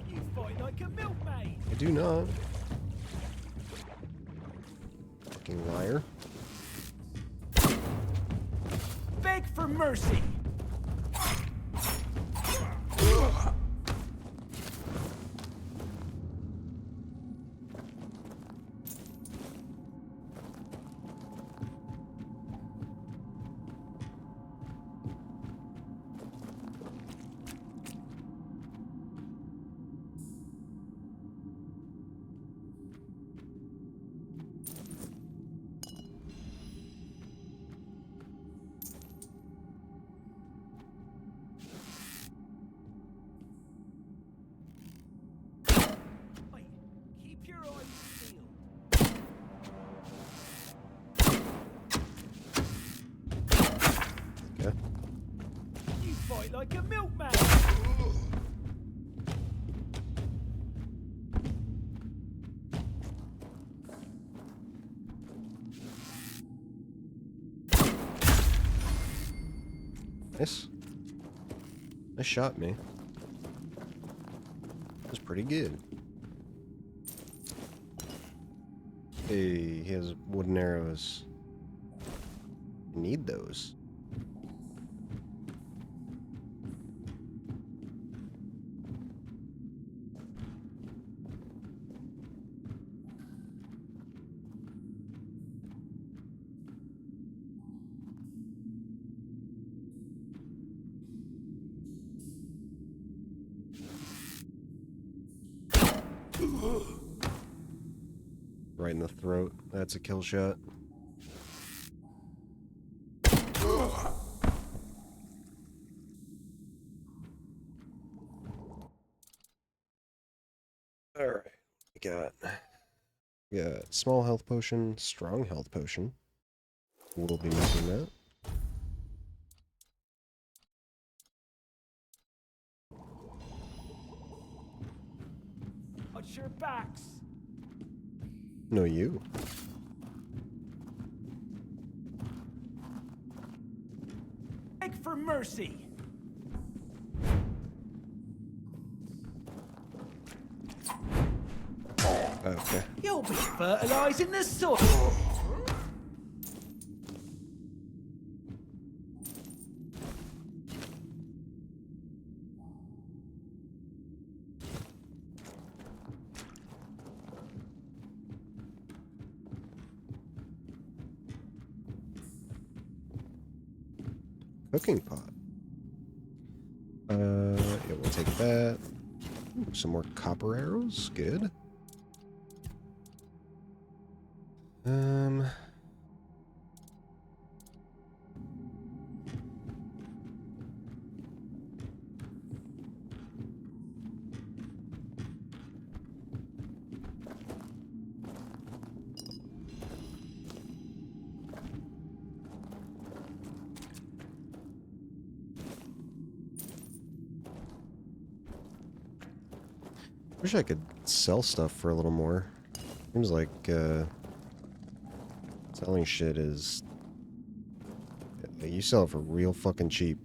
You fight like a milkmaid! I do not. Fucking liar. Beg for mercy! Keep your eyes peeled. Okay. You fight like a milkman. Nice. Nice shot, me. That's pretty good. Hey, he has wooden arrows. I need those. Right in the throat. That's a kill shot. Alright. We got small health potion, strong health potion. We'll be making that. Watch your backs. No, you. Beg for mercy. Okay. You'll be fertilizing the soil. Cooking pot. Yeah, we'll take that. Ooh, some more copper arrows. Good. Wish I could sell stuff for a little more. Seems like selling shit is... You sell it for real fucking cheap.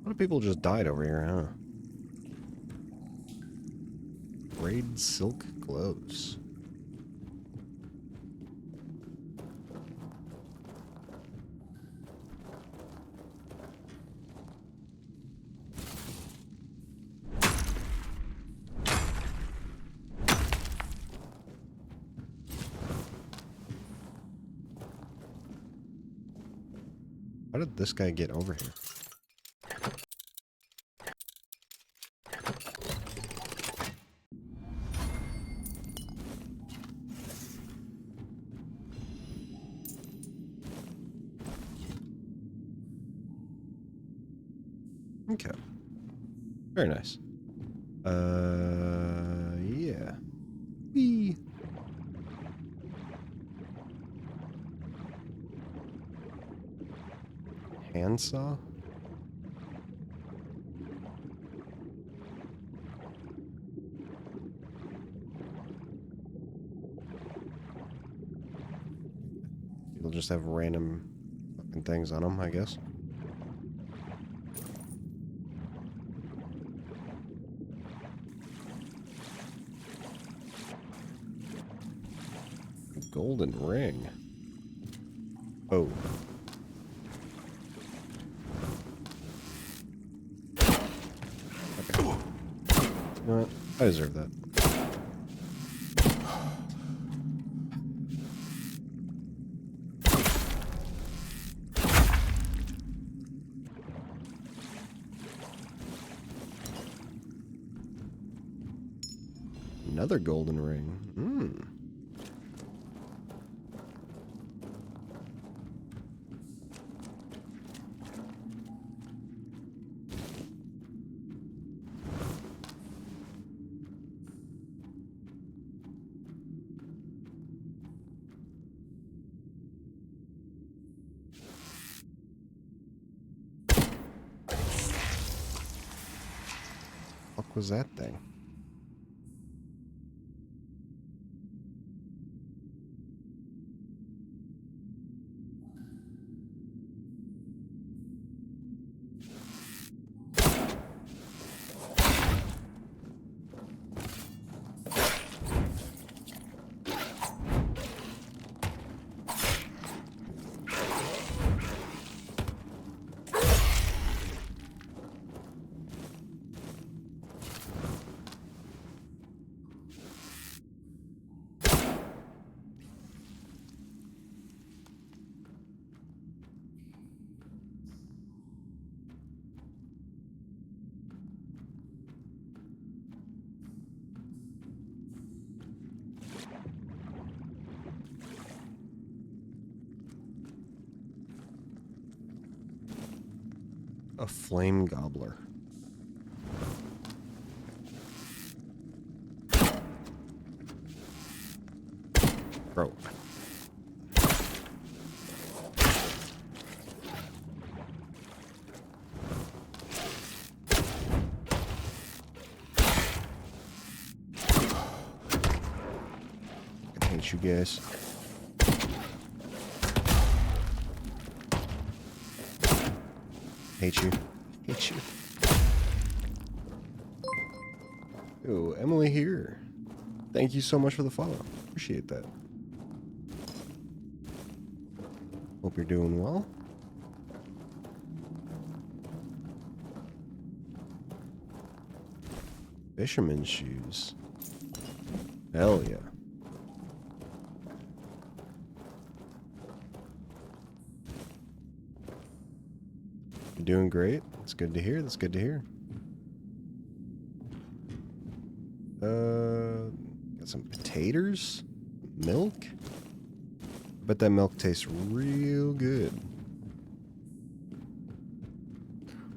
A lot of people just died over here, huh? Braid silk gloves. How did this guy get over here? Okay. Very nice. Yeah. Whee! Handsaw? You'll just have random fucking things on them, I guess. Golden ring. Oh. Okay. You know what? I deserve that. Another golden ring. Hmm. What was that thing? A flame gobbler. Bro. hate you guys. Hate you. Hate you. Yo, Emily here. Thank you so much for the follow. Appreciate that. Hope you're doing well. Fisherman's shoes. Hell yeah. You're doing great. That's good to hear. That's good to hear. Got some potatoes, milk. Bet that milk tastes real good.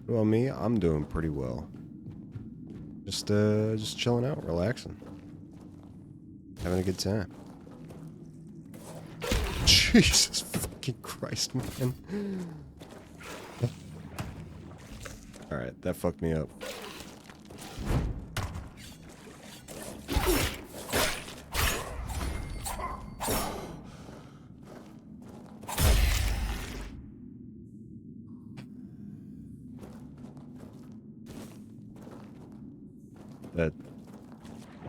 Well, me, I'm doing pretty well. Just chilling out, relaxing, having a good time. Jesus fucking Christ, man. All right, that fucked me up.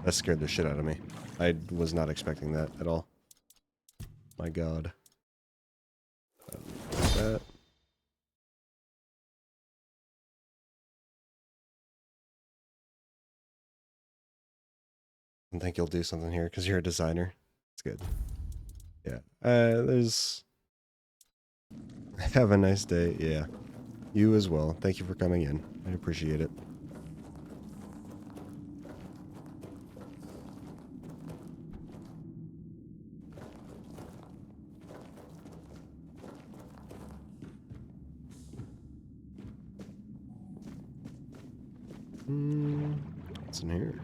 That scared the shit out of me. I was not expecting that at all. My God. That. I think you'll do something here because you're a designer. It's good. Yeah. There's. Have a nice day. Yeah. You as well. Thank you for coming in. I appreciate it. What's in here?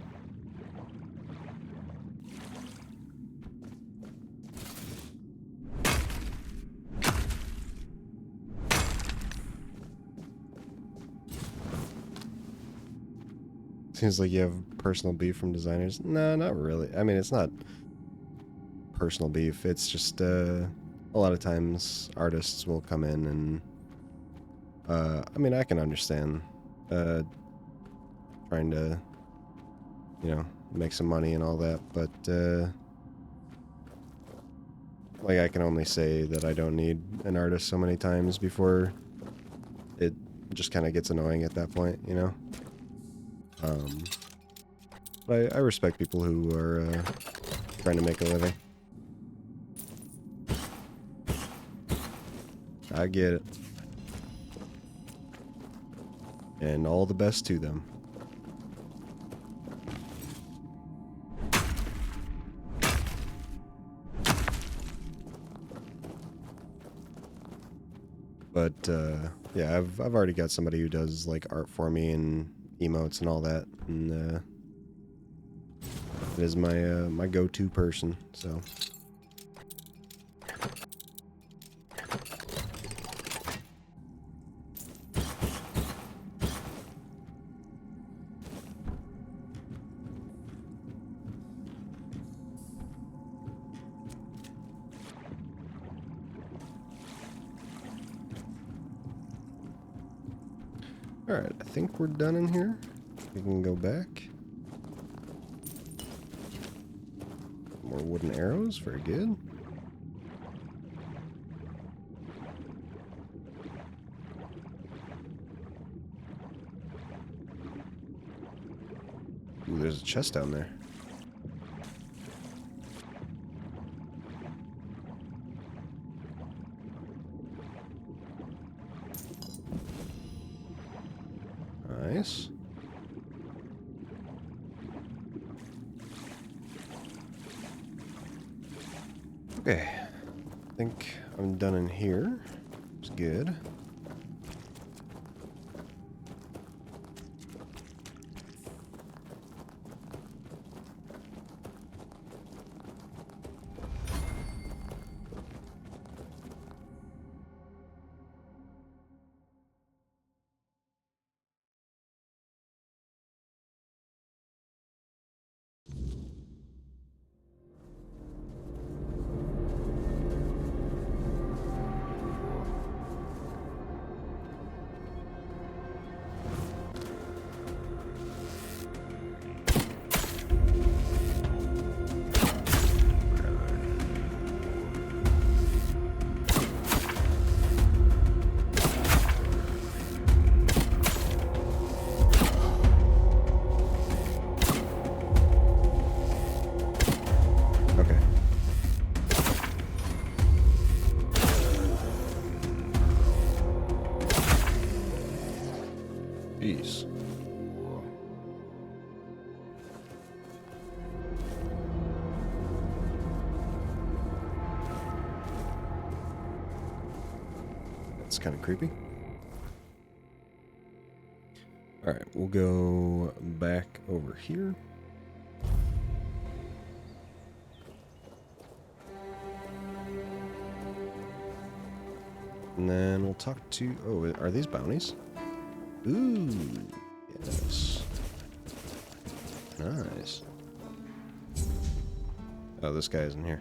Seems like you have personal beef from designers. No, not really. I mean, it's not personal beef. It's just a lot of times artists will come in and I mean, I can understand trying to, you know, make some money and all that, but like I can only say that I don't need an artist so many times before it just kind of gets annoying at that point, you know. But I respect people who are trying to make a living. I get it. And all the best to them. But yeah, I've already got somebody who does like art for me and emotes and all that, and it is my my go-to person. So. Alright, I think we're done in here. We can go back. More wooden arrows, very good. Ooh, there's a chest down there. Nice. Okay. I think I'm done in here. It's good. Jeez. That's kind of creepy. Alright, we'll go back over here. And then we'll talk to... Oh, are these bounties? Ooh, yes. Nice. Oh, this guy isn't here.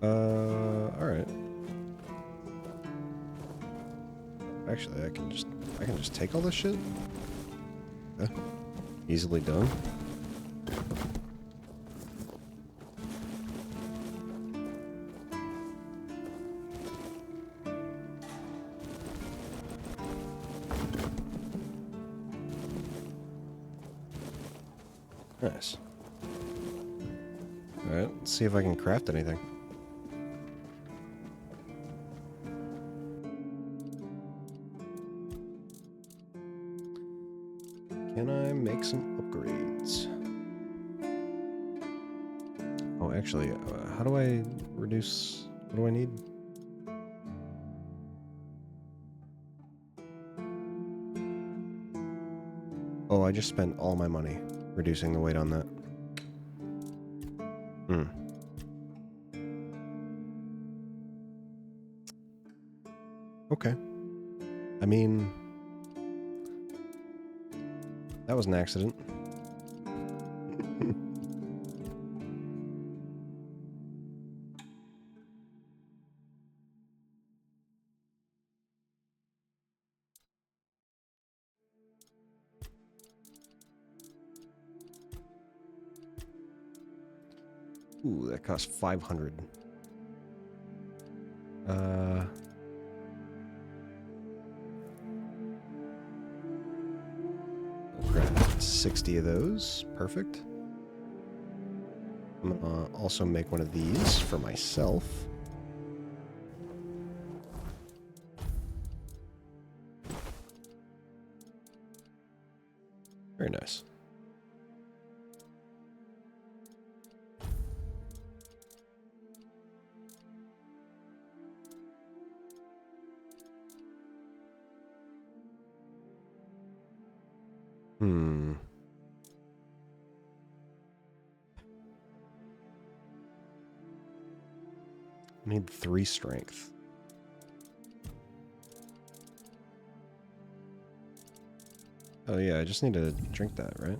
Alright. Actually, I can just take all this shit? Yeah. Easily done. Nice. Alright, let's see if I can craft anything. Can I make some upgrades? Oh, actually, how do I reduce... What do I need? Oh, I just spent all my money reducing the weight on that. Okay. I mean... That was an accident. Ooh, that cost 500. We'll grab 60 of those. Perfect. I'm gonna also make one of these for myself. Very nice. I need 3 strength. Oh yeah, I just need to drink that, right?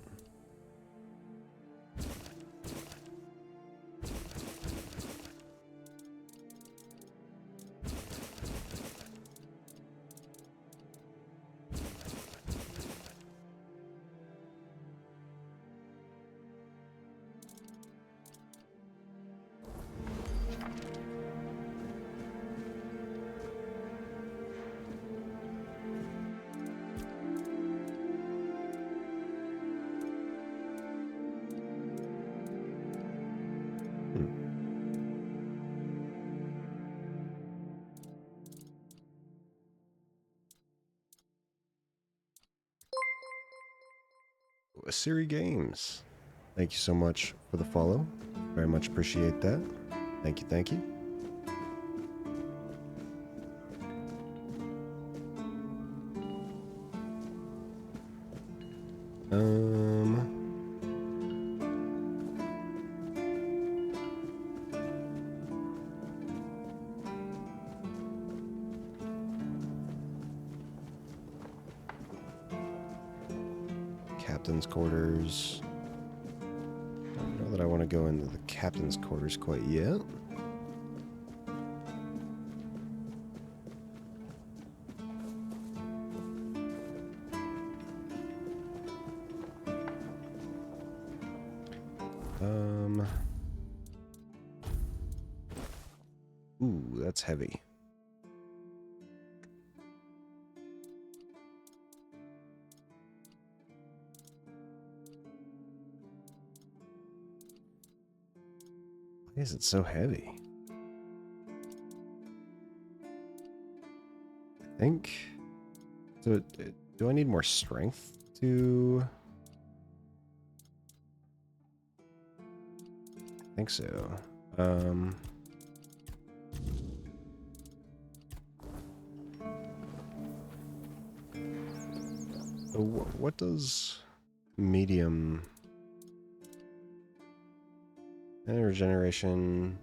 Siri Games. Thank you so much for the follow. Very much appreciate that. Thank you, thank you. Captain's quarters. Don't know that I want to go into the captain's quarters quite yet. Ooh, that's heavy. Why is it so heavy? I think... So, do I need more strength to... I think so. So what does medium... Energy regeneration,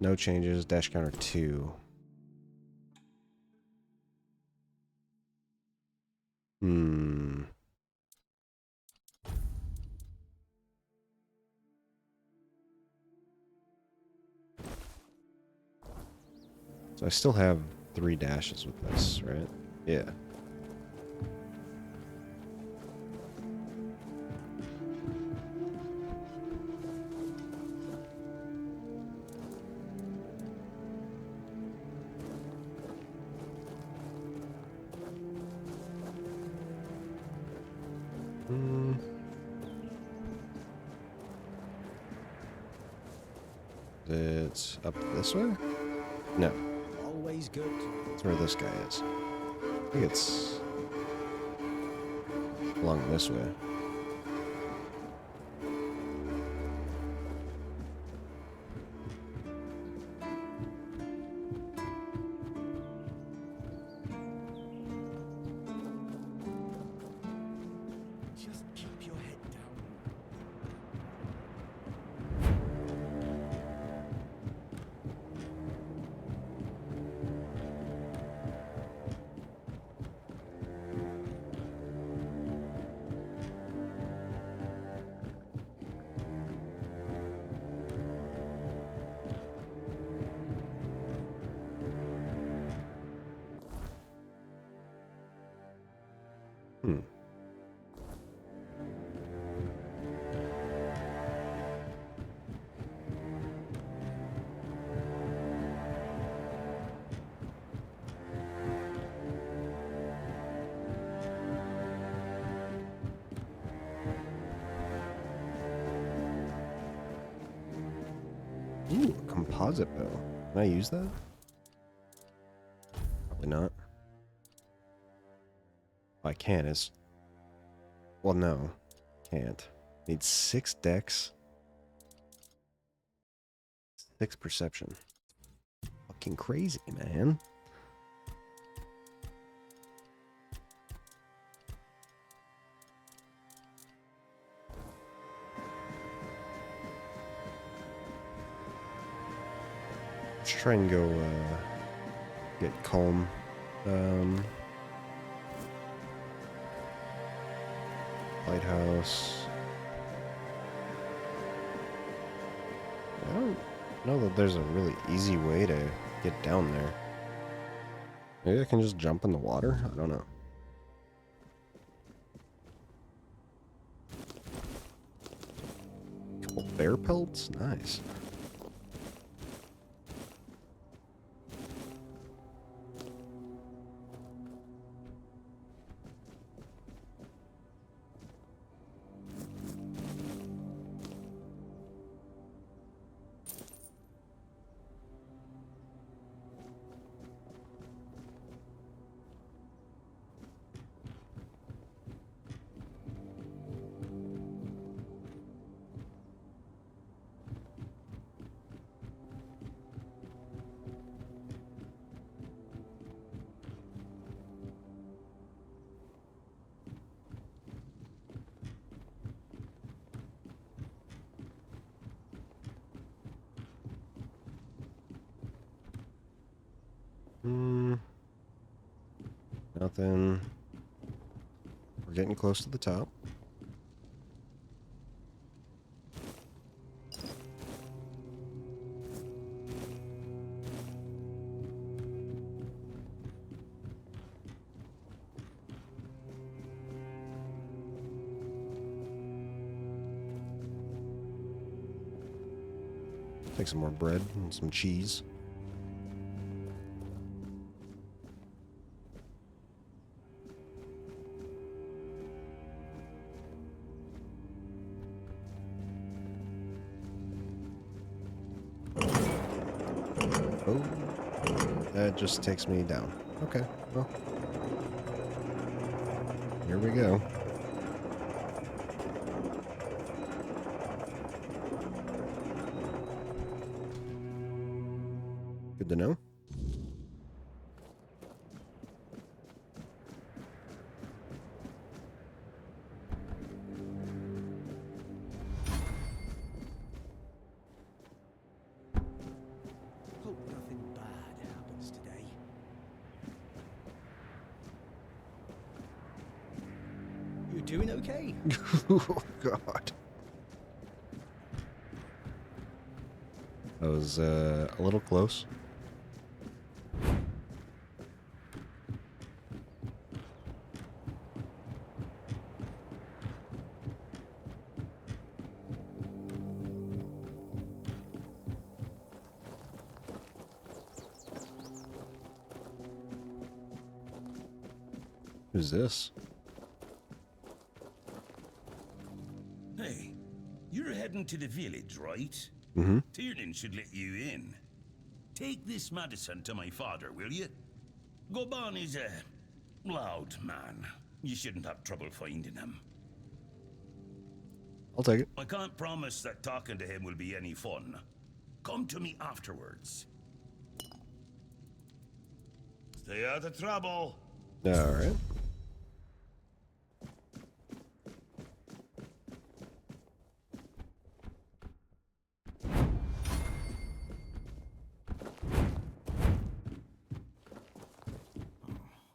no changes, dash counter 2. So I still have 3 dashes with this, right? Yeah. It's up this way? No. Always good. That's where this guy is. I think it's along this way. Just keep your head down. Ooh, a composite bow. Can I use that? Probably not. Oh, I can. It's... Well, no. Can't. Need 6 dex. 6 perception. Fucking crazy, man. Let's try and go, get calm. Lighthouse. I don't know that there's a really easy way to get down there. Maybe I can just jump in the water? I don't know. Couple bear pelts? Nice. Nothing. We're getting close to the top. Take some more bread and some cheese. Oh, that just takes me down. Okay, well. Here we go. Good to know. Hope nothing bad happens today. You doing okay? Oh, God. That was a little close. Who's this? Hey, you're heading to the village, right? Mm-hmm. Tiernan should let you in. Take this medicine to my father, will you? Goban is a loud man. You shouldn't have trouble finding him. I'll take it. I can't promise that talking to him will be any fun. Come to me afterwards. Stay out of trouble. All right.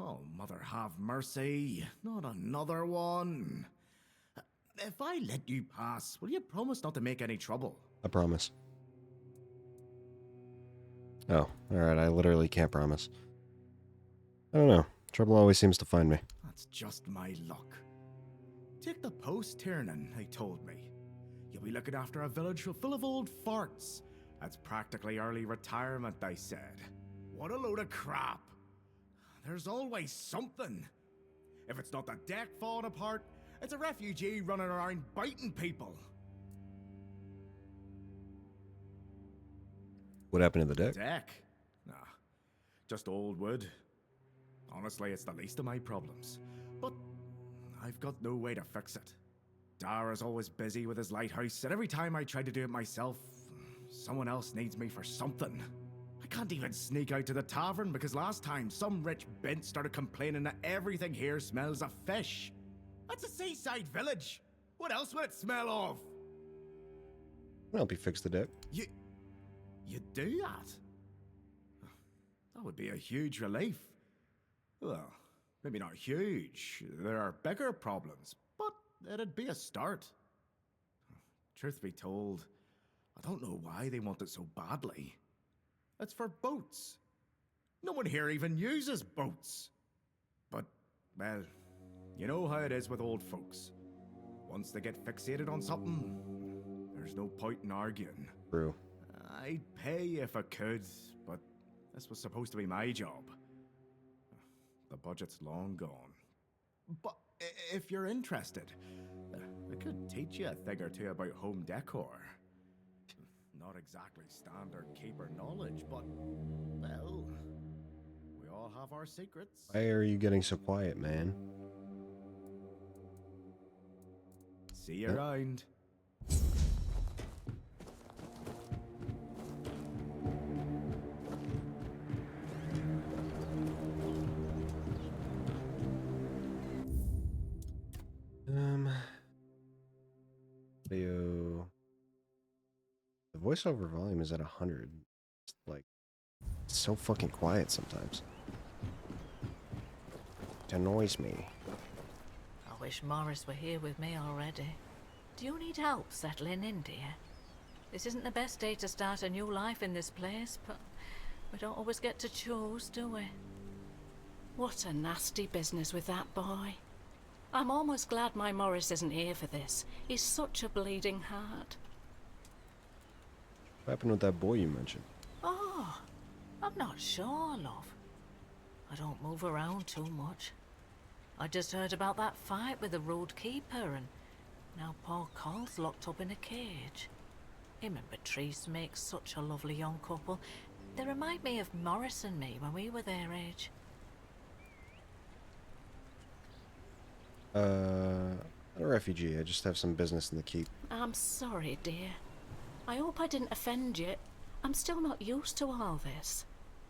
Oh, Mother have mercy. Not another one. If I let you pass, will you promise not to make any trouble? I promise. Oh, alright, I literally can't promise. I don't know. Trouble always seems to find me. That's just my luck. Take the post, Tiernan, they told me. You'll be looking after a village full of old farts. That's practically early retirement, they said. What a load of crap. There's always something. If it's not the deck falling apart, it's a refugee running around biting people. What happened to the deck? Deck? Nah, just old wood. Honestly, it's the least of my problems. But I've got no way to fix it. Dara's always busy with his lighthouse, and every time I try to do it myself, someone else needs me for something. I can't even sneak out to the tavern because last time some rich bint started complaining that everything here smells of fish. That's a seaside village. What else would it smell of? I'll help you fix the deck. You do that? That would be a huge relief. Well, maybe not huge. There are bigger problems, but it'd be a start. Truth be told, I don't know why they want it so badly. It's for boats. No one here even uses boats. But, well, you know how it is with old folks. Once they get fixated on something, there's no point in arguing. True. I'd pay if I could, but this was supposed to be my job. The budget's long gone. But if you're interested, I could teach you a thing or two about home decor. Not exactly standard keeper knowledge, but, well, we all have our secrets. Why are you getting so quiet, man? See you around. Video. The voiceover volume is at 100. It's like, it's so fucking quiet sometimes. It annoys me. I wish Morris were here with me already. Do you need help settling in, dear? This isn't the best day to start a new life in this place, but we don't always get to choose, do we? What a nasty business with that boy. I'm almost glad my Morris isn't here for this. He's such a bleeding heart. What happened with that boy you mentioned? Oh, I'm not sure, love. I don't move around too much. I just heard about that fight with the road keeper, and now poor Cole's locked up in a cage. Him and Patrice make such a lovely young couple. They remind me of Morris and me when we were their age. Not a refugee. I just have some business in the keep. I'm sorry, dear. I hope I didn't offend you. I'm still not used to all this.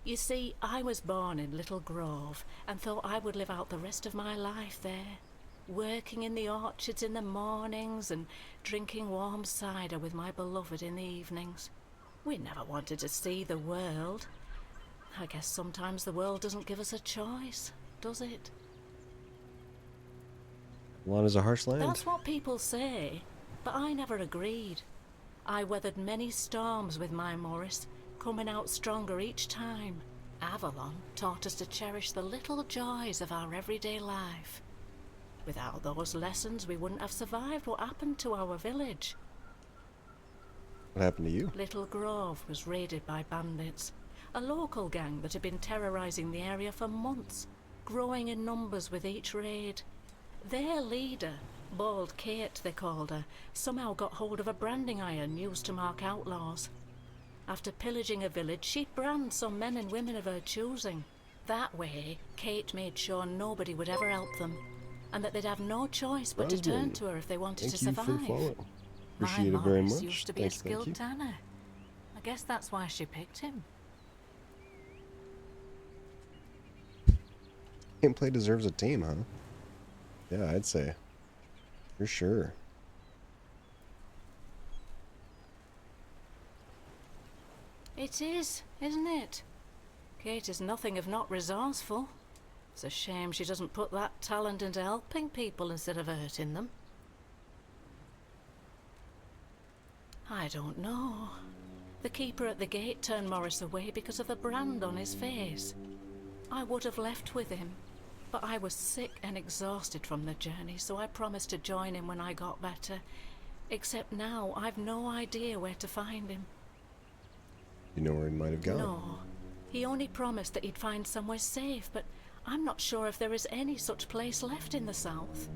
You see, I was born in Little Grove and thought I would live out the rest of my life there, working in the orchards in the mornings and drinking warm cider with my beloved in the evenings. We never wanted to see the world. I guess sometimes the world doesn't give us a choice, does it? Avalon is a harsh land. That's what people say, but I never agreed. I weathered many storms with my Morris, coming out stronger each time. Avalon taught us to cherish the little joys of our everyday life. Without those lessons, we wouldn't have survived what happened to our village. What happened to you? Little Grove was raided by bandits, a local gang that had been terrorizing the area for months, growing in numbers with each raid. Their leader, Bald Kate they called her, somehow got hold of a branding iron used to mark outlaws. After pillaging a village, she'd brand some men and women of her choosing. That way, Kate made sure nobody would ever help them, and that they'd have no choice but to turn to her if they wanted to survive. Appreciate it very much. Used to be a skilled tanner. I guess that's why she picked him. Gameplay deserves a team, huh? Yeah, I'd say. For sure. It is, isn't it? Kate is nothing if not resourceful. It's a shame she doesn't put that talent into helping people instead of hurting them. I don't know. The keeper at the gate turned Morris away because of the brand on his face. I would have left with him, but I was sick and exhausted from the journey, so I promised to join him when I got better. Except now, I've no idea where to find him. You know where he might have gone? No. He only promised that he'd find somewhere safe, but I'm not sure if there is any such place left in the south.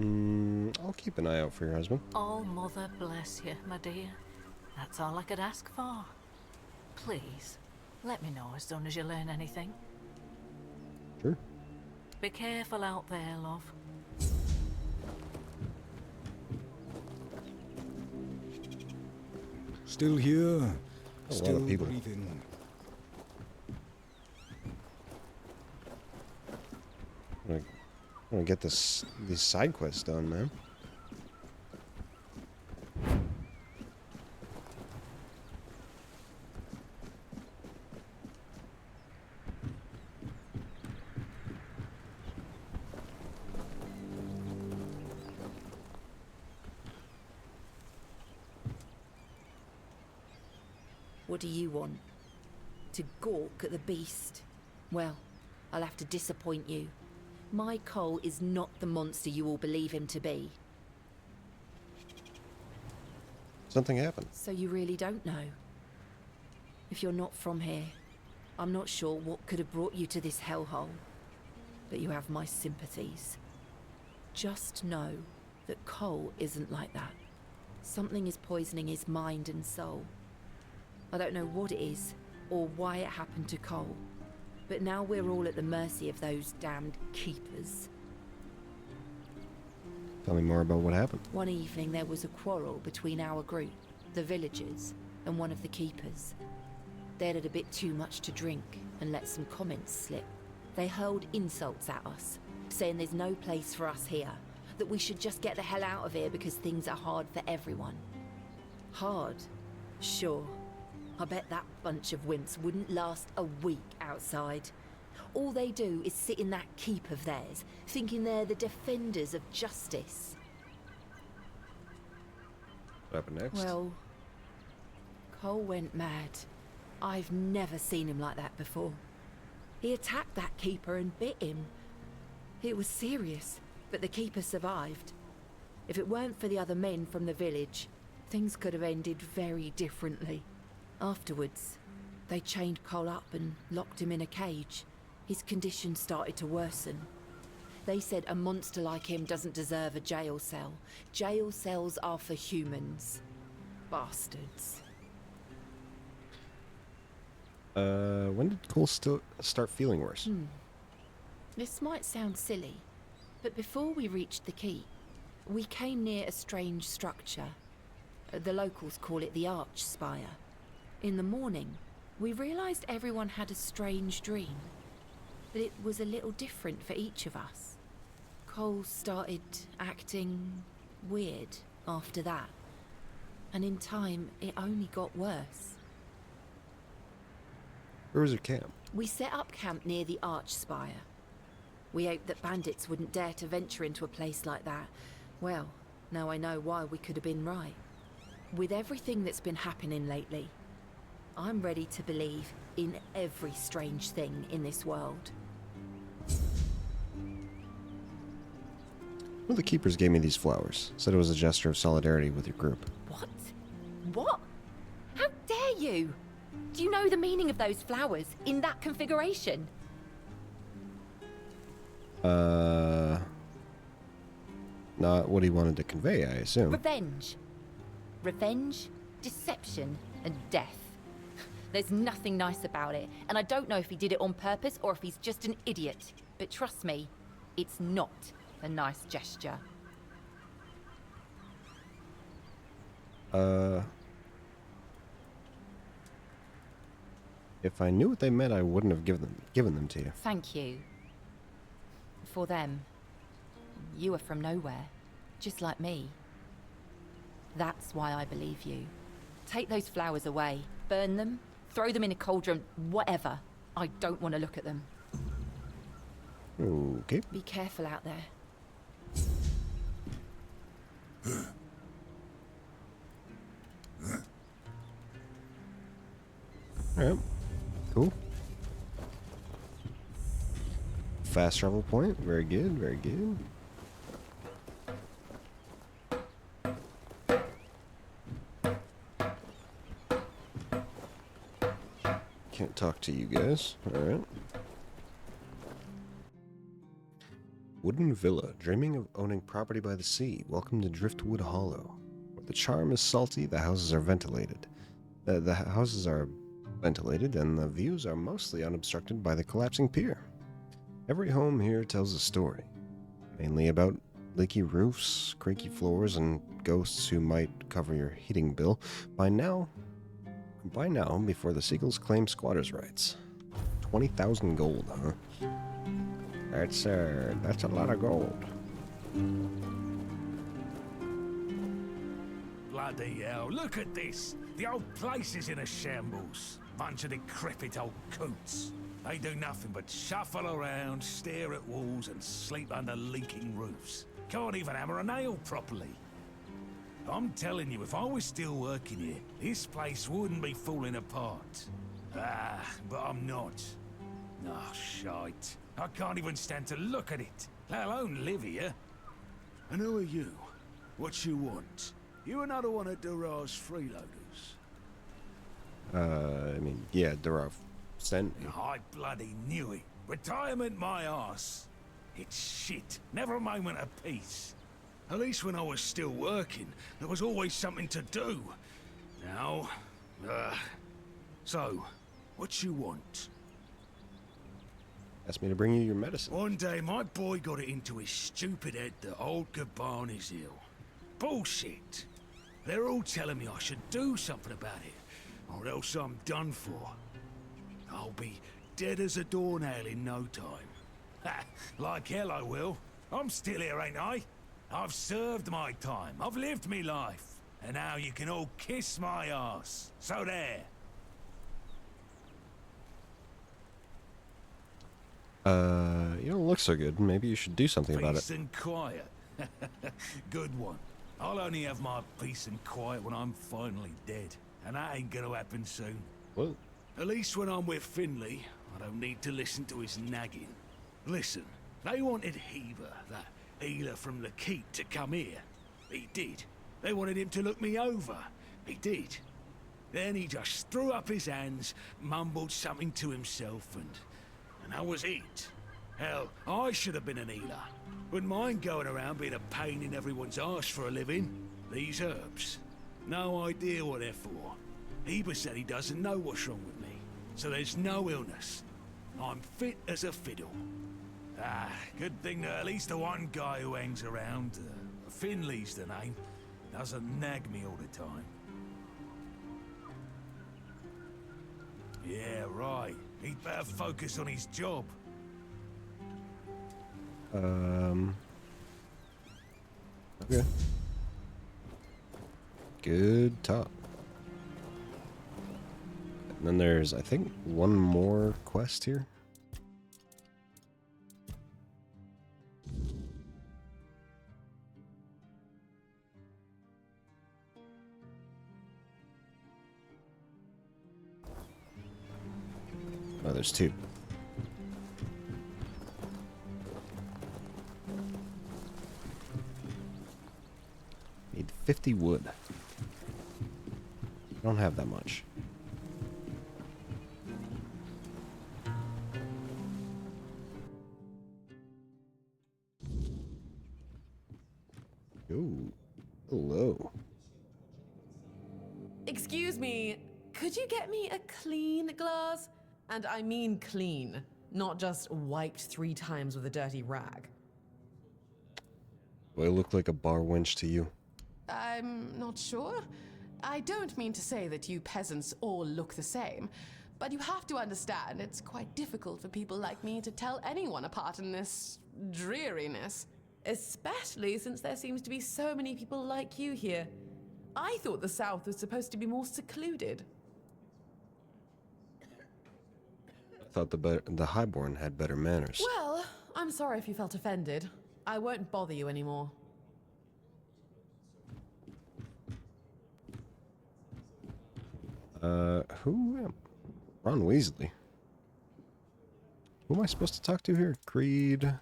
I'll keep an eye out for your husband. Oh, Mother bless you, my dear. That's all I could ask for. Please, let me know as soon as you learn anything. Sure. Be careful out there, love. Still here. A lot of people. Breathing. I'm gonna get these side quests done, man. What do you want? To gawk at the beast? Well, I'll have to disappoint you. My Cole is not the monster you all believe him to be. Something happened. So you really don't know? If you're not from here, I'm not sure what could have brought you to this hellhole. But you have my sympathies. Just know that Cole isn't like that. Something is poisoning his mind and soul. I don't know what it is, or why it happened to Cole. But now we're all at the mercy of those damned keepers. Tell me more about what happened. One evening there was a quarrel between our group, the villagers, and one of the keepers. They'd had a bit too much to drink and let some comments slip. They hurled insults at us, saying there's no place for us here, that we should just get the hell out of here because things are hard for everyone. Hard? Sure. I bet that bunch of wimps wouldn't last a week outside. All they do is sit in that keep of theirs, thinking they're the defenders of justice. What happened next? Well, Cole went mad. I've never seen him like that before. He attacked that keeper and bit him. It was serious, but the keeper survived. If it weren't for the other men from the village, things could have ended very differently. Afterwards, they chained Cole up and locked him in a cage. His condition started to worsen. They said a monster like him doesn't deserve a jail cell. Jail cells are for humans. Bastards. When did Cole start feeling worse? This might sound silly, but before we reached the keep, we came near a strange structure. The locals call it the Arch Spire. In the morning, we realized everyone had a strange dream, but it was a little different for each of us. Cole started acting weird after that, and in time, it only got worse. Where was your camp? We set up camp near the Arch Spire. We hoped that bandits wouldn't dare to venture into a place like that. Well, now I know why we could have been right. With everything that's been happening lately, I'm ready to believe in every strange thing in this world. Well, the keepers gave me these flowers. Said it was a gesture of solidarity with your group. What? What? How dare you? Do you know the meaning of those flowers in that configuration? Not what he wanted to convey, I assume. Revenge. Revenge, deception, and death. There's nothing nice about it, and I don't know if he did it on purpose or if he's just an idiot. But trust me, it's not a nice gesture. If I knew what they meant, I wouldn't have given them to you. Thank you. For them, you are from nowhere, just like me. That's why I believe you. Take those flowers away, burn them, throw them in a cauldron, whatever. I don't want to look at them. Okay. Be careful out there. Alright. Cool. Fast travel point. Very good, very good. Can't talk to you guys. Alright. Wooden villa. Dreaming of owning property by the sea. Welcome to Driftwood Hollow. Where the charm is salty, the houses are ventilated. The houses are ventilated, and the views are mostly unobstructed by the collapsing pier. Every home here tells a story, mainly about leaky roofs, creaky floors, and ghosts who might cover your heating bill. By now, before the Seagulls claim squatters' rights. 20,000 gold, huh? That's a lot of gold. Bloody hell, look at this! The old place is in a shambles. Bunch of decrepit old coots. They do nothing but shuffle around, stare at walls, and sleep under leaking roofs. Can't even hammer a nail properly. I'm telling you, if I was still working here, this place wouldn't be falling apart. Ah, but I'm not. Oh, shite. I can't even stand to look at it, let alone live here. And who are you? What you want? You another one of Durar's freeloaders? I mean, yeah, Durar sent me. I bloody knew it. Retirement my arse. It's shit. Never a moment of peace. At least when I was still working, there was always something to do. Now, so, what you want? Asked me to bring you your medicine. One day, my boy got it into his stupid head that old Gaban is ill. Bullshit. They're all telling me I should do something about it, or else I'm done for. I'll be dead as a doornail in no time. Ha! Like hell I will. I'm still here, ain't I? I've served my time. I've lived me life. And now you can all kiss my arse. So there. You don't look so good. Maybe you should do something about it. Peace and quiet. Good one. I'll only have my peace and quiet when I'm finally dead. And that ain't gonna happen soon. What? At least when I'm with Finley, I don't need to listen to his nagging. Listen, they wanted Heber, that healer from the keep, to come here. He did. They wanted him to look me over. He did. Then he just threw up his hands, mumbled something to himself, and that was it. Hell, I should have been an healer. Wouldn't mind going around being a pain in everyone's arse for a living. These herbs. No idea what they're for. Heber said he doesn't know what's wrong with me. so there's no illness. I'm fit as a fiddle. Ah, good thing that at least the one guy who hangs around, Finley's the name, doesn't nag me all the time. Yeah, right. He'd better focus on his job. Okay. Good talk. And then there's, I think, one more quest here. Oh, there's two. Need 50 wood. I don't have that much. Ooh, hello. Excuse me, could you get me a clean glass? And I mean clean, not just wiped 3 times with a dirty rag. Do I look like a bar wench to you? I'm not sure. I don't mean to say that you peasants all look the same, but you have to understand it's quite difficult for people like me to tell anyone apart in this dreariness. Especially since there seems to be so many people like you here. I thought the South was supposed to be more secluded. I thought the Highborn had better manners. Well, I'm sorry if you felt offended. I won't bother you anymore. Who am Ron Weasley? Who am I supposed to talk to here? Creed.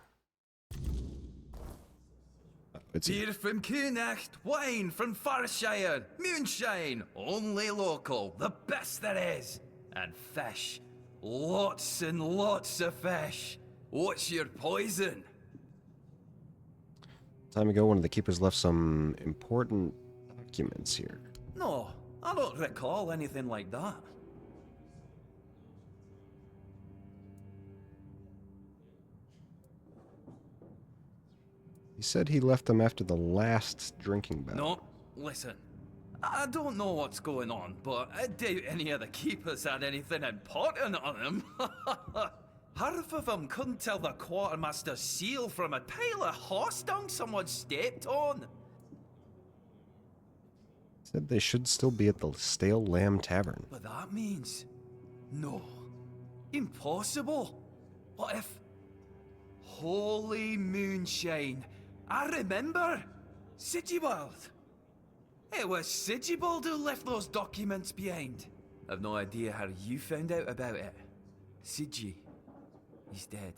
Beer from Kunacht, wine from Farshire, moonshine, only local, the best there is. And fish, lots and lots of fish. What's your poison? Time ago, one of the keepers left some important documents here. No, I don't recall anything like that. He said he left them after the last drinking bout. No, listen. I don't know what's going on, but I doubt any of the keepers had anything important on them. Half of them couldn't tell the quartermaster's seal from a pile of horse dung someone stepped on. Said they should still be at the Stale Lamb Tavern. But that means... no. Impossible. What if... Holy moonshine. I remember. Sigibald. It was Sigibald who left those documents behind. I've no idea how you found out about it. Sigi. He's dead.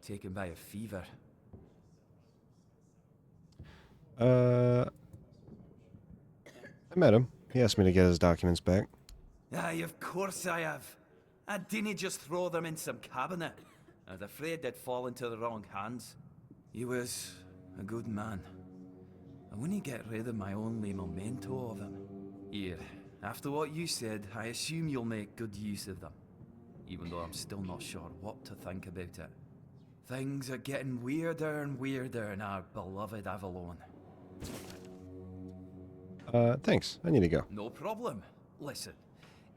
Taken by a fever. I met him. He asked me to get his documents back. Aye, of course I have. I didn't just throw them in some cabinet. I was afraid they'd fall into the wrong hands. He was a good man. I wouldn't get rid of my only memento of him. Here, after what you said, I assume you'll make good use of them. Even though I'm still not sure what to think about it. Things are getting weirder and weirder in our beloved Avalon. Thanks. I need to go. No problem. Listen,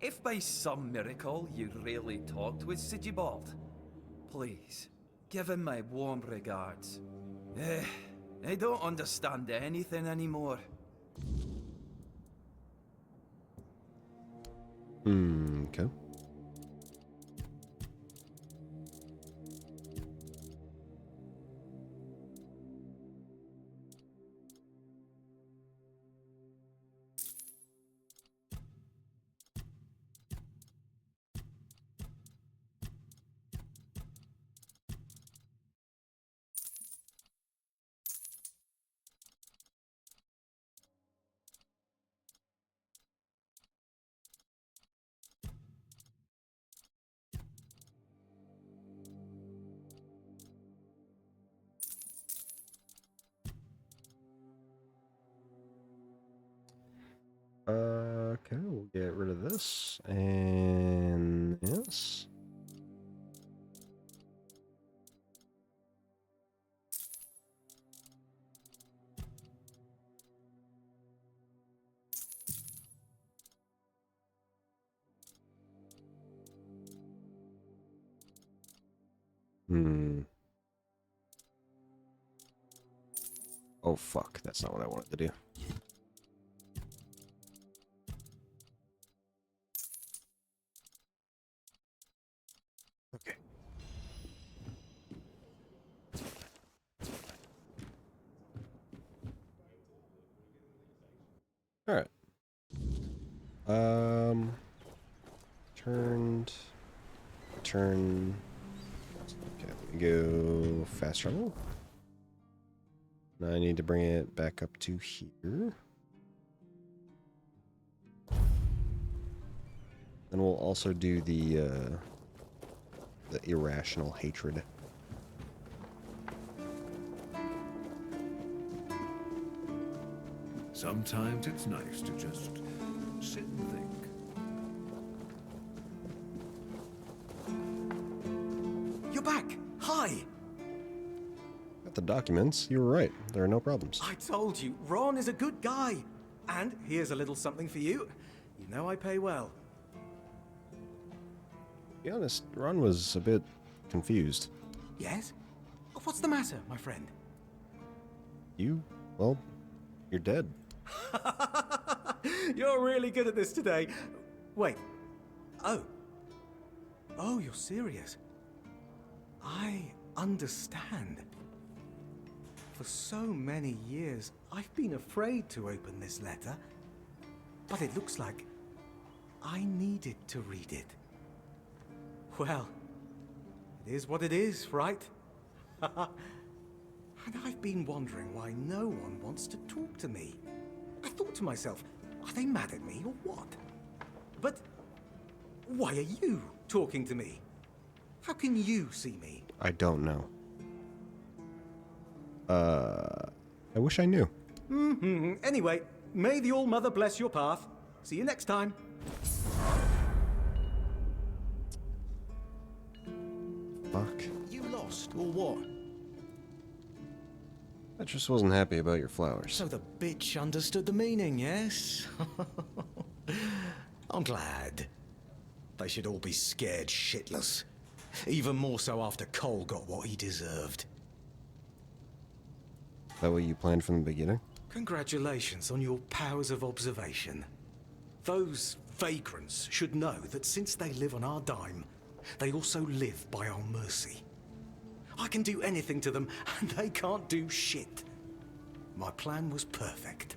if by some miracle you really talked with Sigibald, please, give him my warm regards. I don't understand anything anymore. Okay. Okay, we'll get rid of this. And this. Oh fuck, that's not what I wanted to do. Okay. All right. Turn. Okay, we go fast travel. Now I need to bring it back up to here. And we'll also do the irrational hatred. Sometimes it's nice to just sit and think. You're back! Hi! Got the documents. You were right. There are no problems. I told you, Ron is a good guy. And here's a little something for you. You know I pay well. To be honest, Ron was a bit confused. Yes? What's the matter, my friend? Well, you're dead. You're really good at this today. Wait. Oh, you're serious. I understand. For so many years, I've been afraid to open this letter. But it looks like I needed to read it. Well, it is what it is, right? And I've been wondering why no one wants to talk to me. I thought to myself, are they mad at me or what? But why are you talking to me? How can you see me? I don't know. I wish I knew. Anyway, may the All-Mother bless your path. See you next time. Fuck. You lost, or what? I just wasn't happy about your flowers. So the bitch understood the meaning, yes? I'm glad. They should all be scared shitless. Even more so after Cole got what he deserved. Is that what you planned from the beginning? Congratulations on your powers of observation. Those vagrants should know that since they live on our dime, they also live by our mercy. I can do anything to them, and they can't do shit. My plan was perfect.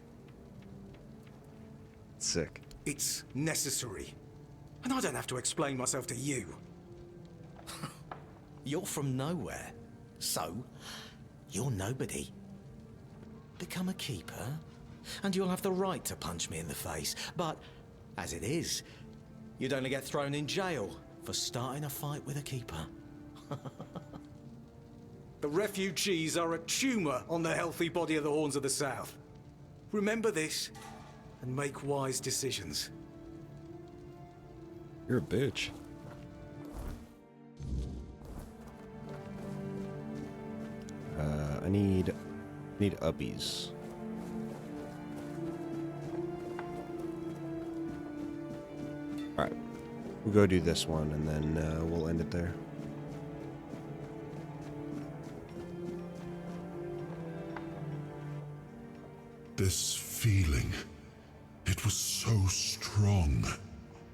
Sick. It's necessary. And I don't have to explain myself to you. You're from nowhere. So, you're nobody. Become a keeper, and you'll have the right to punch me in the face. But, as it is, you'd only get thrown in jail for starting a fight with a keeper. The refugees are a tumor on the healthy body of the Horns of the South. Remember this, and make wise decisions. You're a bitch. I need uppies. Alright. We'll go do this one, and then we'll end it there. This feeling, it was so strong,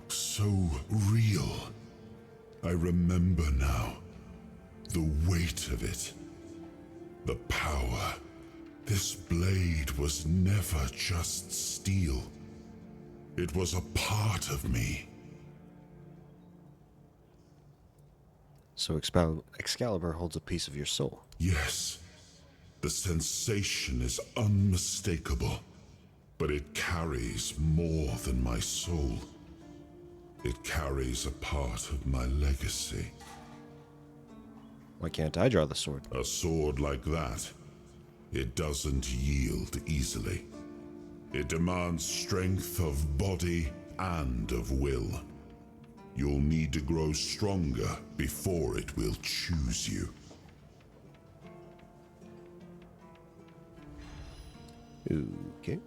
so real. I remember now, the weight of it, the power. This blade was never just steel. It was a part of me. So Excalibur holds a piece of your soul. Yes. The sensation is unmistakable, but it carries more than my soul. It carries a part of my legacy. Why can't I draw the sword? A sword like that, it doesn't yield easily. It demands strength of body and of will. You'll need to grow stronger before it will choose you. Okay.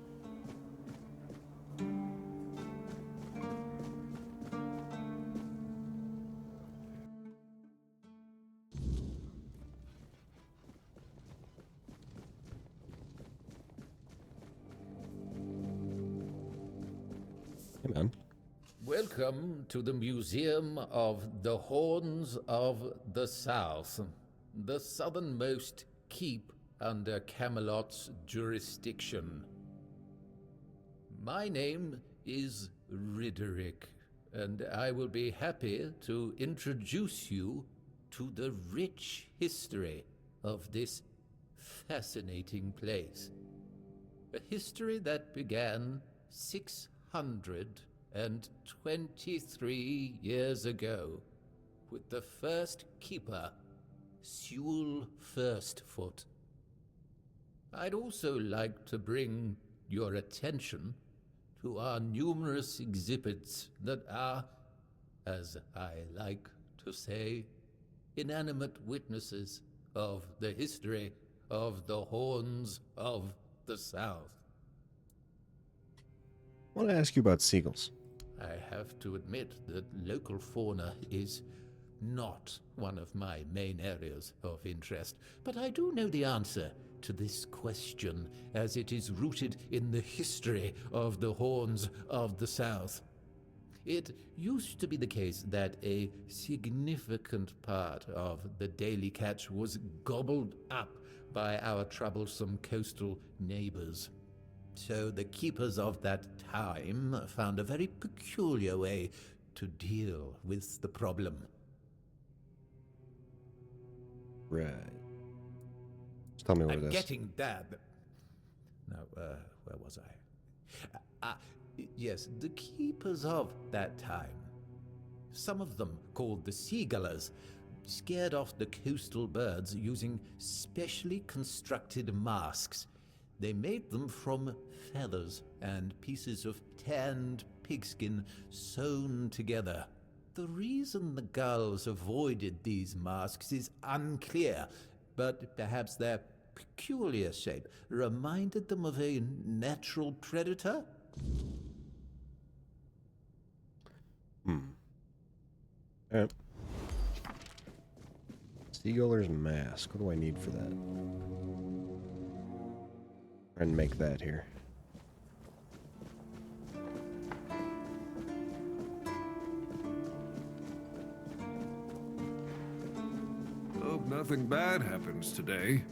Hey, man. Welcome to the Museum of the Horns of the South, the southernmost keep under Camelot's jurisdiction. My name is Ridderick, and I will be happy to introduce you to the rich history of this fascinating place. A history that began 623 years ago with the first keeper, Sewell Firstfoot. I'd also like to bring your attention to our numerous exhibits that are, as I like to say, inanimate witnesses of the history of the Horns of the South. I want to ask you about seagulls. I have to admit that local fauna is not one of my main areas of interest, but I do know the answer to this question, as it is rooted in the history of the Horns of the South. It used to be the case that a significant part of the daily catch was gobbled up by our troublesome coastal neighbors. So the keepers of that time found a very peculiar way to deal with the problem. Right. Just tell me what I'm it is. getting that. No, where was I? Yes, the keepers of that time. Some of them, called the seagullers, scared off the coastal birds using specially constructed masks. They made them from feathers and pieces of tanned pigskin sewn together. The reason the gulls avoided these masks is unclear, but perhaps their peculiar shape reminded them of a natural predator? Alright. Seaguller's mask. What do I need for that? Try and make that here. Hope nothing bad happens today.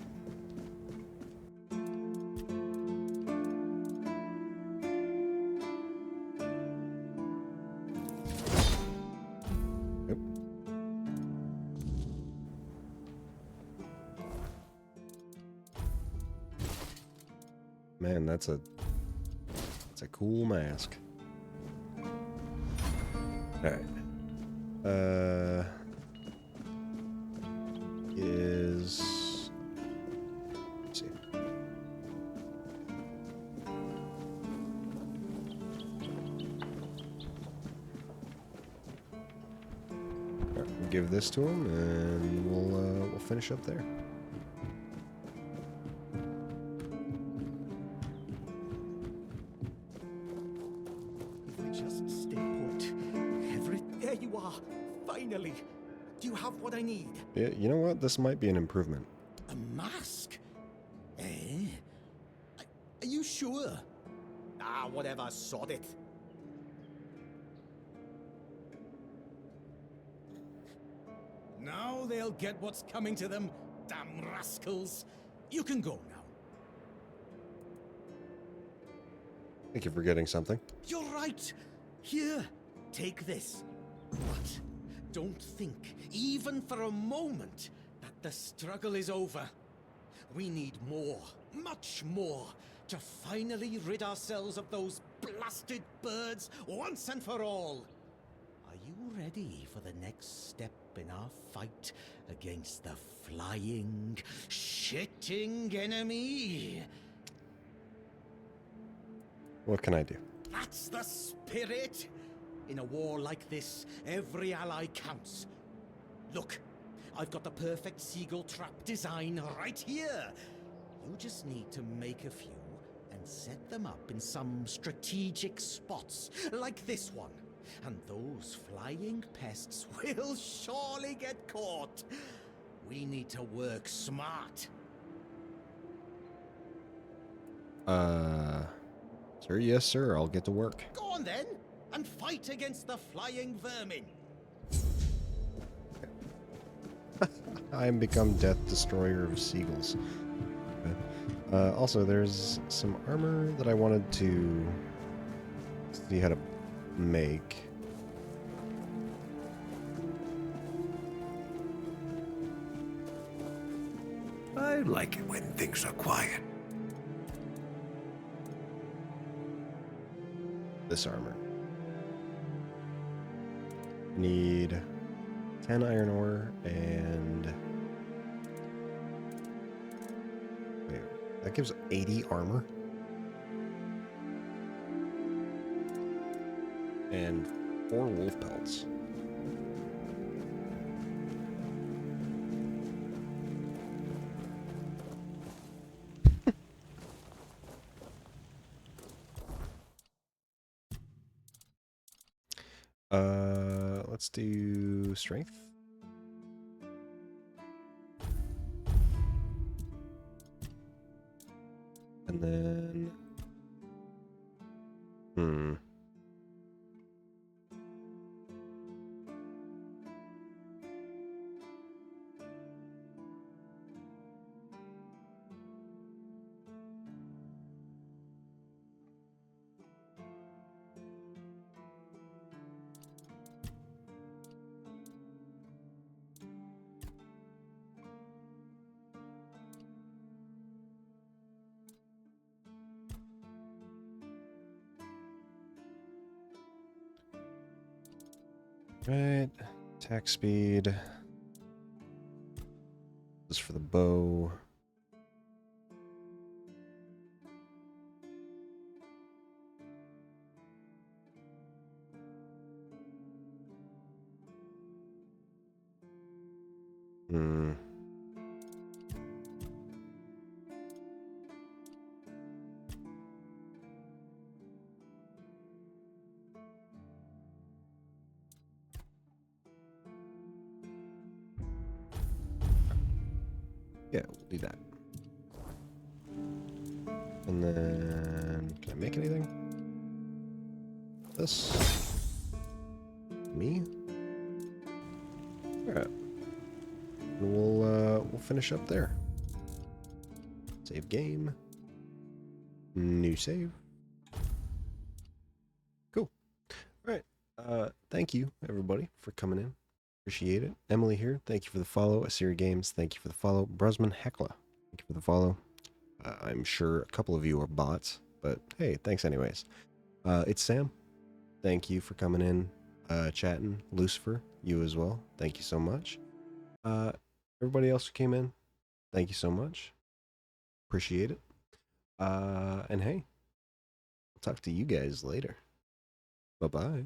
Man, that's a cool mask. Alright. Let's see. Alright, we'll give this to him and we'll finish up there. Finally! Do you have what I need? Yeah, you know what? This might be an improvement. A mask? Eh? Are you sure? Ah, whatever, sod it. Now they'll get what's coming to them, damn rascals. You can go now. I think you're forgetting something. You're right. Here, take this. But don't think, even for a moment, that the struggle is over. We need more, much more, to finally rid ourselves of those blasted birds once and for all. Are you ready for the next step in our fight against the flying, shitting enemy? What can I do? That's the spirit! In a war like this, every ally counts. Look, I've got the perfect seagull trap design right here. You just need to make a few and set them up in some strategic spots, like this one. And those flying pests will surely get caught. We need to work smart. Sir, yes, sir. I'll get to work. Go on then, and fight against the flying vermin. I am become Death Destroyer of Seagulls. Okay. Also, there's some armor that I wanted to see how to make. I like it when things are quiet. This armor. Need 10 iron ore and... Wait, that gives 80 armor? And 4 wolf pelts. Let's do strength. And then... Right, attack speed. This is for the bow. Yeah, we'll do that. And then, can I make anything? This? Me? Alright. We'll finish up there. Save game. New save. Cool. Alright. Thank you, everybody, for coming in. Appreciate it. Emily here. Thank you for the follow. Assyria Games. Thank you for the follow. Brusman Hekla. Thank you for the follow. I'm sure a couple of you are bots, but hey, thanks anyways. It's Sam. Thank you for coming in, chatting. Lucifer, you as well. Thank you so much. Everybody else who came in, thank you so much. Appreciate it. And hey, I'll talk to you guys later. Bye-bye.